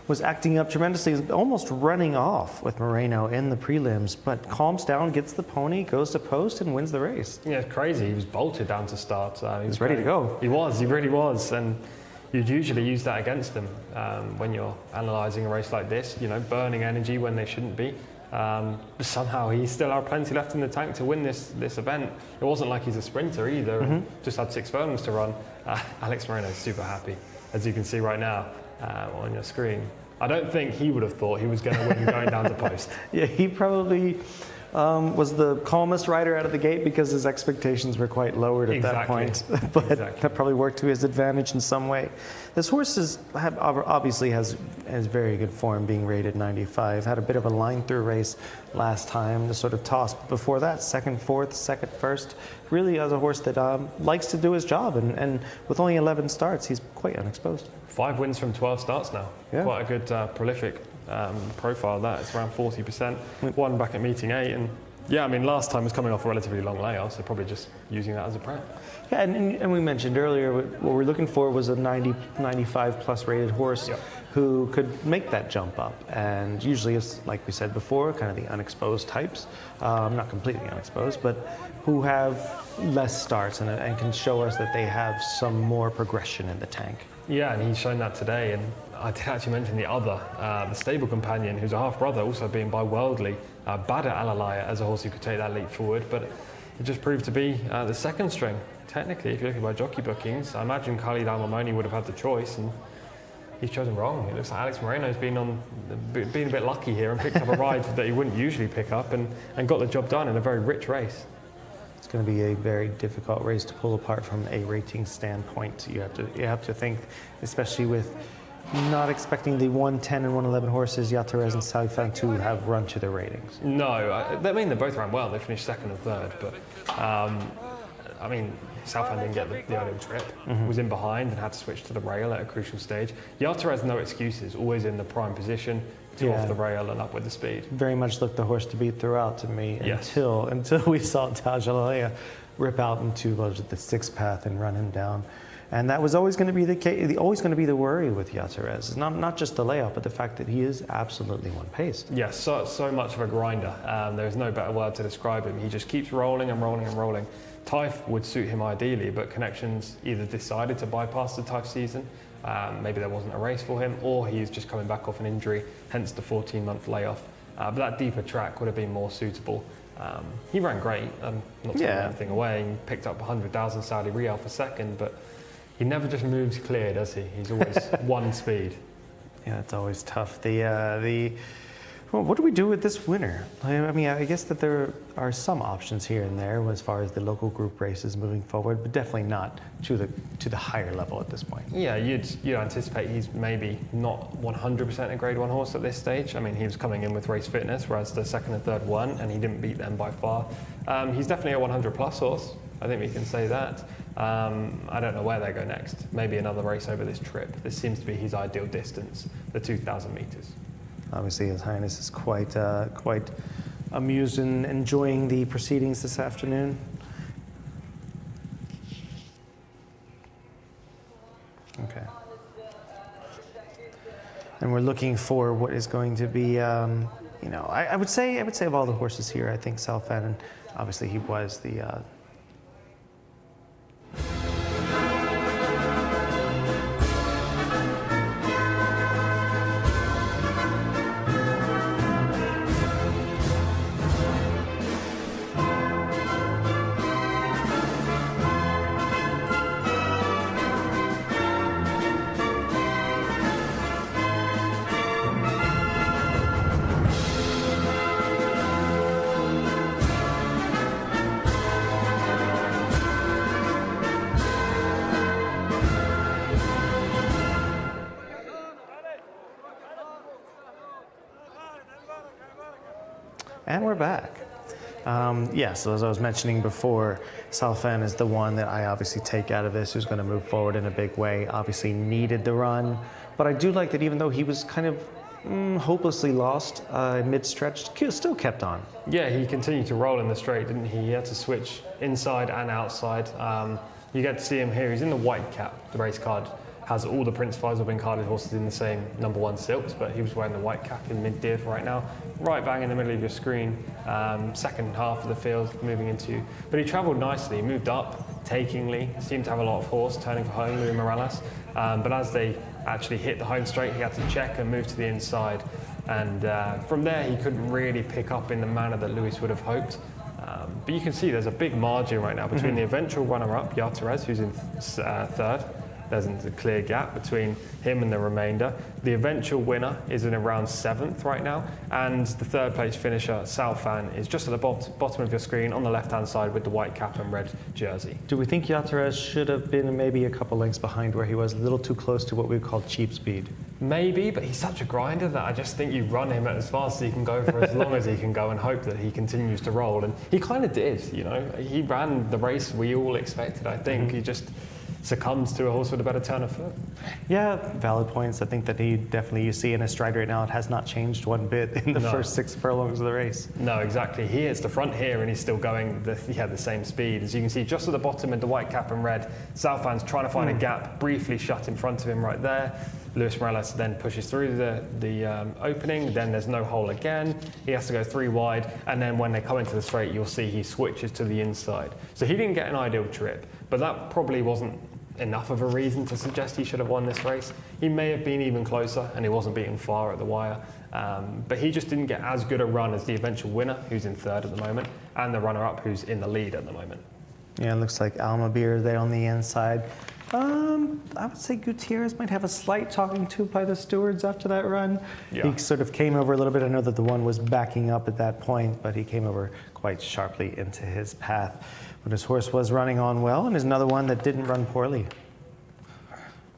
was acting up tremendously, almost running off with Moreno in the prelims, but calms down, gets the pony, goes to post and wins the race. Yeah, it's crazy. He was bolted down to start. He was ready to go. He really was. And you'd usually use that against them when you're analysing a race like this, you know, burning energy when they shouldn't be. But somehow he still had plenty left in the tank to win this event. It wasn't like he's a sprinter either, just had 6 furlongs to run. Alex Moreno is super happy, as you can see right now on your screen. I don't think he would have thought he was going to win going down to post. Yeah, he probably was the calmest rider out of the gate because his expectations were quite lowered at that point. But that probably worked to his advantage in some way. This horse obviously has very good form, being rated 95. Had a bit of a line-through race last time, the sort of toss. But before that, 2nd, 4th, 2nd, 1st. Really is a horse that likes to do his job. And with only 11 starts, he's quite unexposed. 5 wins from 12 starts now. Yeah. Quite a good prolific profile that. It's around 40%. Won back at meeting 8, and yeah, I mean, last time was coming off a relatively long layoff, so probably just using that as a prep. Yeah, and we mentioned earlier what we're looking for was a 90, 95 plus rated horse who could make that jump up. And usually it's, like we said before, kind of the unexposed types, not completely unexposed, but who have less starts and can show us that they have some more progression in the tank. Yeah, and he's shown that today. And I did actually mention the other, the stable companion, who's a half-brother, also being by Worldly, Badr Alalaya, as a horse who could take that leap forward, but it just proved to be the 2nd string. Technically, if you're looking by jockey bookings, I imagine Khalid Al-Mamoni would have had the choice, and he's chosen wrong. It looks like Alex Moreno's been a bit lucky here and picked up a ride that he wouldn't usually pick up and got the job done in a very rich race. It's going to be a very difficult race to pull apart from a rating standpoint. You have to think, especially with not expecting the 110 and 111 horses, Yartarez and Salfan, to have run to their ratings. No, I mean, they both ran well. They finished 2nd and 3rd, but I mean, Salfan didn't get the ideal trip, was in behind and had to switch to the rail at a crucial stage. Yartarez, no excuses, always in the prime position, 2 off the rail and up with the speed. Very much looked the horse to beat throughout to me until we saw Taj Alalaya rip out into the 6th path and run him down. And that was always going to be the case, always going to be the worry with Yartarez. Not just the layout, but the fact that he is absolutely one-paced. Yes, so much of a grinder. There's no better word to describe him. He just keeps rolling and rolling and rolling. Taif would suit him ideally, but Connections either decided to bypass the Taif season, maybe there wasn't a race for him, or he's just coming back off an injury, hence the 14-month layoff. But that deeper track would have been more suitable He ran great, not taking anything away. He picked up 100,000 Saudi Riyal per second, but he never just moves clear, does he? He's always one speed. Yeah, it's always tough. Well, what do we do with this winner? I mean, I guess that there are some options here and there as far as the local group races moving forward, but definitely not to the higher level at this point. Yeah, you'd anticipate he's maybe not 100% a Grade 1 horse at this stage. I mean, he was coming in with race fitness, whereas the second and third won, and he didn't beat them by far. He's definitely a 100 plus horse. I think we can say that. I don't know where they go next. Maybe another race over this trip. This seems to be his ideal distance, the 2,000 meters. Obviously, His Highness is quite amused and enjoying the proceedings this afternoon. Okay. And we're looking for what is going to be, I would say of all the horses here, I think Salfan, obviously he was the. And we're back. So as I was mentioning before, Salfan is the one that I obviously take out of this, who's going to move forward in a big way. Obviously needed the run, but I do like that even though he was kind of hopelessly lost mid-stretch, still kept on. Yeah, he continued to roll in the straight, didn't he? He had to switch inside and outside. You get to see him here. He's in the white cap. The race card has all the Prince Faisal bin Khalid horses in the same number 1 silks, but he was wearing the white cap in mid-div right now, right bang in the middle of your screen, second half of the field moving into. But he travelled nicely, he moved up takingly, seemed to have a lot of horse turning for home, Louis Morales. But as they actually hit the home straight, he had to check and move to the inside. And from there, he couldn't really pick up in the manner that Louis would have hoped. But you can see there's a big margin right now between the eventual runner-up, Jcsa, who's in third. There's a clear gap between him and the remainder. The eventual winner is in around 7th right now, and the third place finisher, Salfan, is just at the bottom of your screen on the left-hand side with the white cap and red jersey. Do we think Jcsa should have been maybe a couple lengths behind where he was a little too close to what we call cheap speed? Maybe, but he's such a grinder that I just think you run him as fast as he can go for as long as he can go and hope that he continues to roll. And he kind of did, He ran the race we all expected, I think. He just succumbs to a horse with a better turn of foot. Yeah, valid points. I think that you see in his stride right now, it has not changed one bit in the first 6 furlongs of the race. No, exactly. He hits the front here and he's still going the same speed. As you can see, just at the bottom with the white cap and red, Salfan's trying to find a gap, briefly shut in front of him right there. Luis Morales then pushes through the opening, then there's no hole again. He has to go 3 wide, and then when they come into the straight, you'll see he switches to the inside. So he didn't get an ideal trip, but that probably wasn't enough of a reason to suggest he should have won this race. He may have been even closer, and he wasn't beaten far at the wire. But he just didn't get as good a run as the eventual winner, who's in third at the moment, and the runner-up, who's in the lead at the moment. Yeah, it looks like Almabeer there on the inside. I would say Gutierrez might have a slight talking to by the stewards after that run. Yeah. He sort of came over a little bit. I know that the one was backing up at that point, but he came over quite sharply into his path. But his horse was running on well, and is another one that didn't run poorly.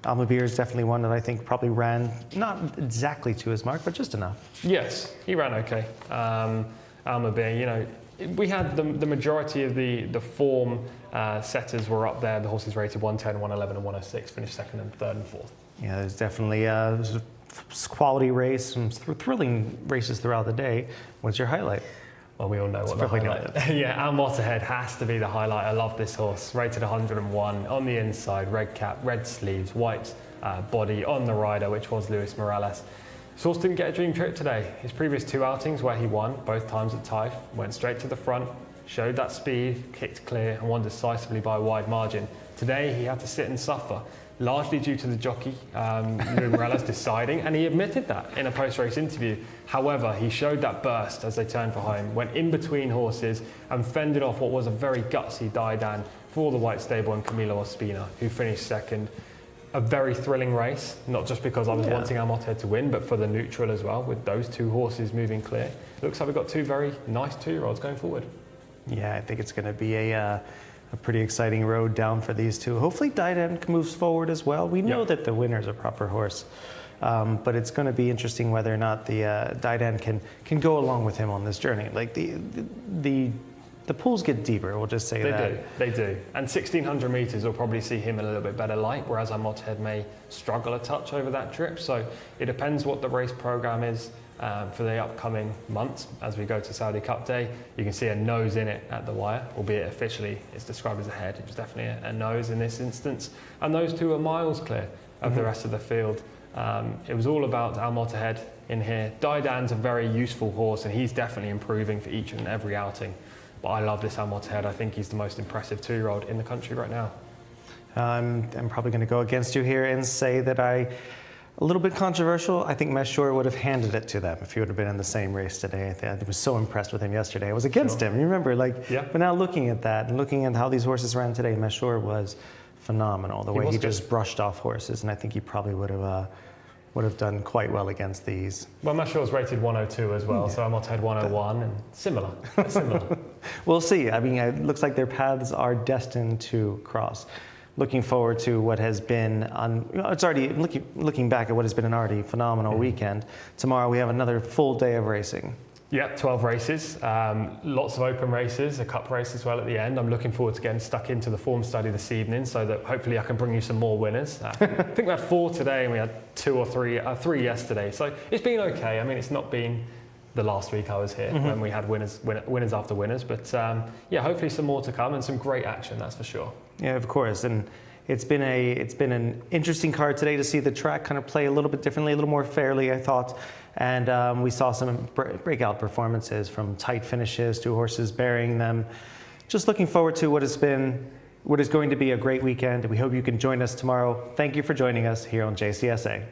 Almabeer is definitely one that I think probably ran not exactly to his mark, but just enough. Yes, he ran okay. Almabeer, we had the majority of the form setters were up there. The horses rated 110, 111, and 106, finished second and third and fourth. Yeah, there's definitely a quality race, some thrilling races throughout the day. What's your highlight? Well, we all know what the highlight is. Yeah, Al Motterhead has to be the highlight. I love this horse. Rated 101 on the inside, red cap, red sleeves, white body on the rider, which was Luis Morales. This horse didn't get a dream trip today. His previous 2 outings where he won, both times at Taif, went straight to the front, showed that speed, kicked clear, and won decisively by a wide margin. Today, he had to sit and suffer. largely due to the jockey, Morales, deciding, and he admitted that in a post-race interview. However, he showed that burst as they turned for home, went in between horses and fended off what was a very gutsy Didan for the White Stable and Camilo Ospina, who finished second. A very thrilling race, not just because I was wanting Al Motted to win, but for the neutral as well, with those two horses moving clear. Looks like we've got two very nice two-year-olds going forward. Yeah, I think it's going to be a pretty exciting road down for these two. Hopefully Didan moves forward as well. We know that the winner's a proper horse, but it's going to be interesting whether or not the Didan can go along with him on this journey. Like the pools get deeper, we'll just say that. They do. And 1,600 metres will probably see him in a little bit better light, whereas Mothead may struggle a touch over that trip. So it depends what the race programme is for the upcoming months as we go to Saudi Cup Day. You can see a nose in it at the wire, albeit officially it's described as a head. It was definitely a nose in this instance. And those two are miles clear of the rest of the field. It was all about Al Mothead in here. Didan's a very useful horse and he's definitely improving for each and every outing. But I love this Al Mothead. I think he's the most impressive two-year-old in the country right now. I'm probably going to go against you here and say that a little bit controversial. I think Meshour would have handed it to them if he would have been in the same race today. I was so impressed with him yesterday. I was against him. You remember, but now looking at that and looking at how these horses ran today, Meshour was phenomenal. The way he just brushed off horses, and I think he probably would have done quite well against these. Well, Meshour's rated 102 as well, so Al Mothead 101, and similar. We'll see. I mean, it looks like their paths are destined to cross. Looking forward to what has been looking back at what has been an already phenomenal weekend. Tomorrow we have another full day of racing. Yeah, 12 races, lots of open races, a cup race as well at the end. I'm looking forward to getting stuck into the form study this evening so that hopefully I can bring you some more winners. I think we had 4 today and we had 2 or 3 yesterday. So it's been okay. I mean, it's not been the last week I was here when we had winners after winners. But yeah, hopefully some more to come and some great action, that's for sure. Yeah, of course. And it's been an interesting card today to see the track kind of play a little bit differently, a little more fairly, I thought. And we saw some breakout performances from tight finishes to horses burying them. Just looking forward to what is going to be a great weekend. We hope you can join us tomorrow. Thank you for joining us here on JCSA.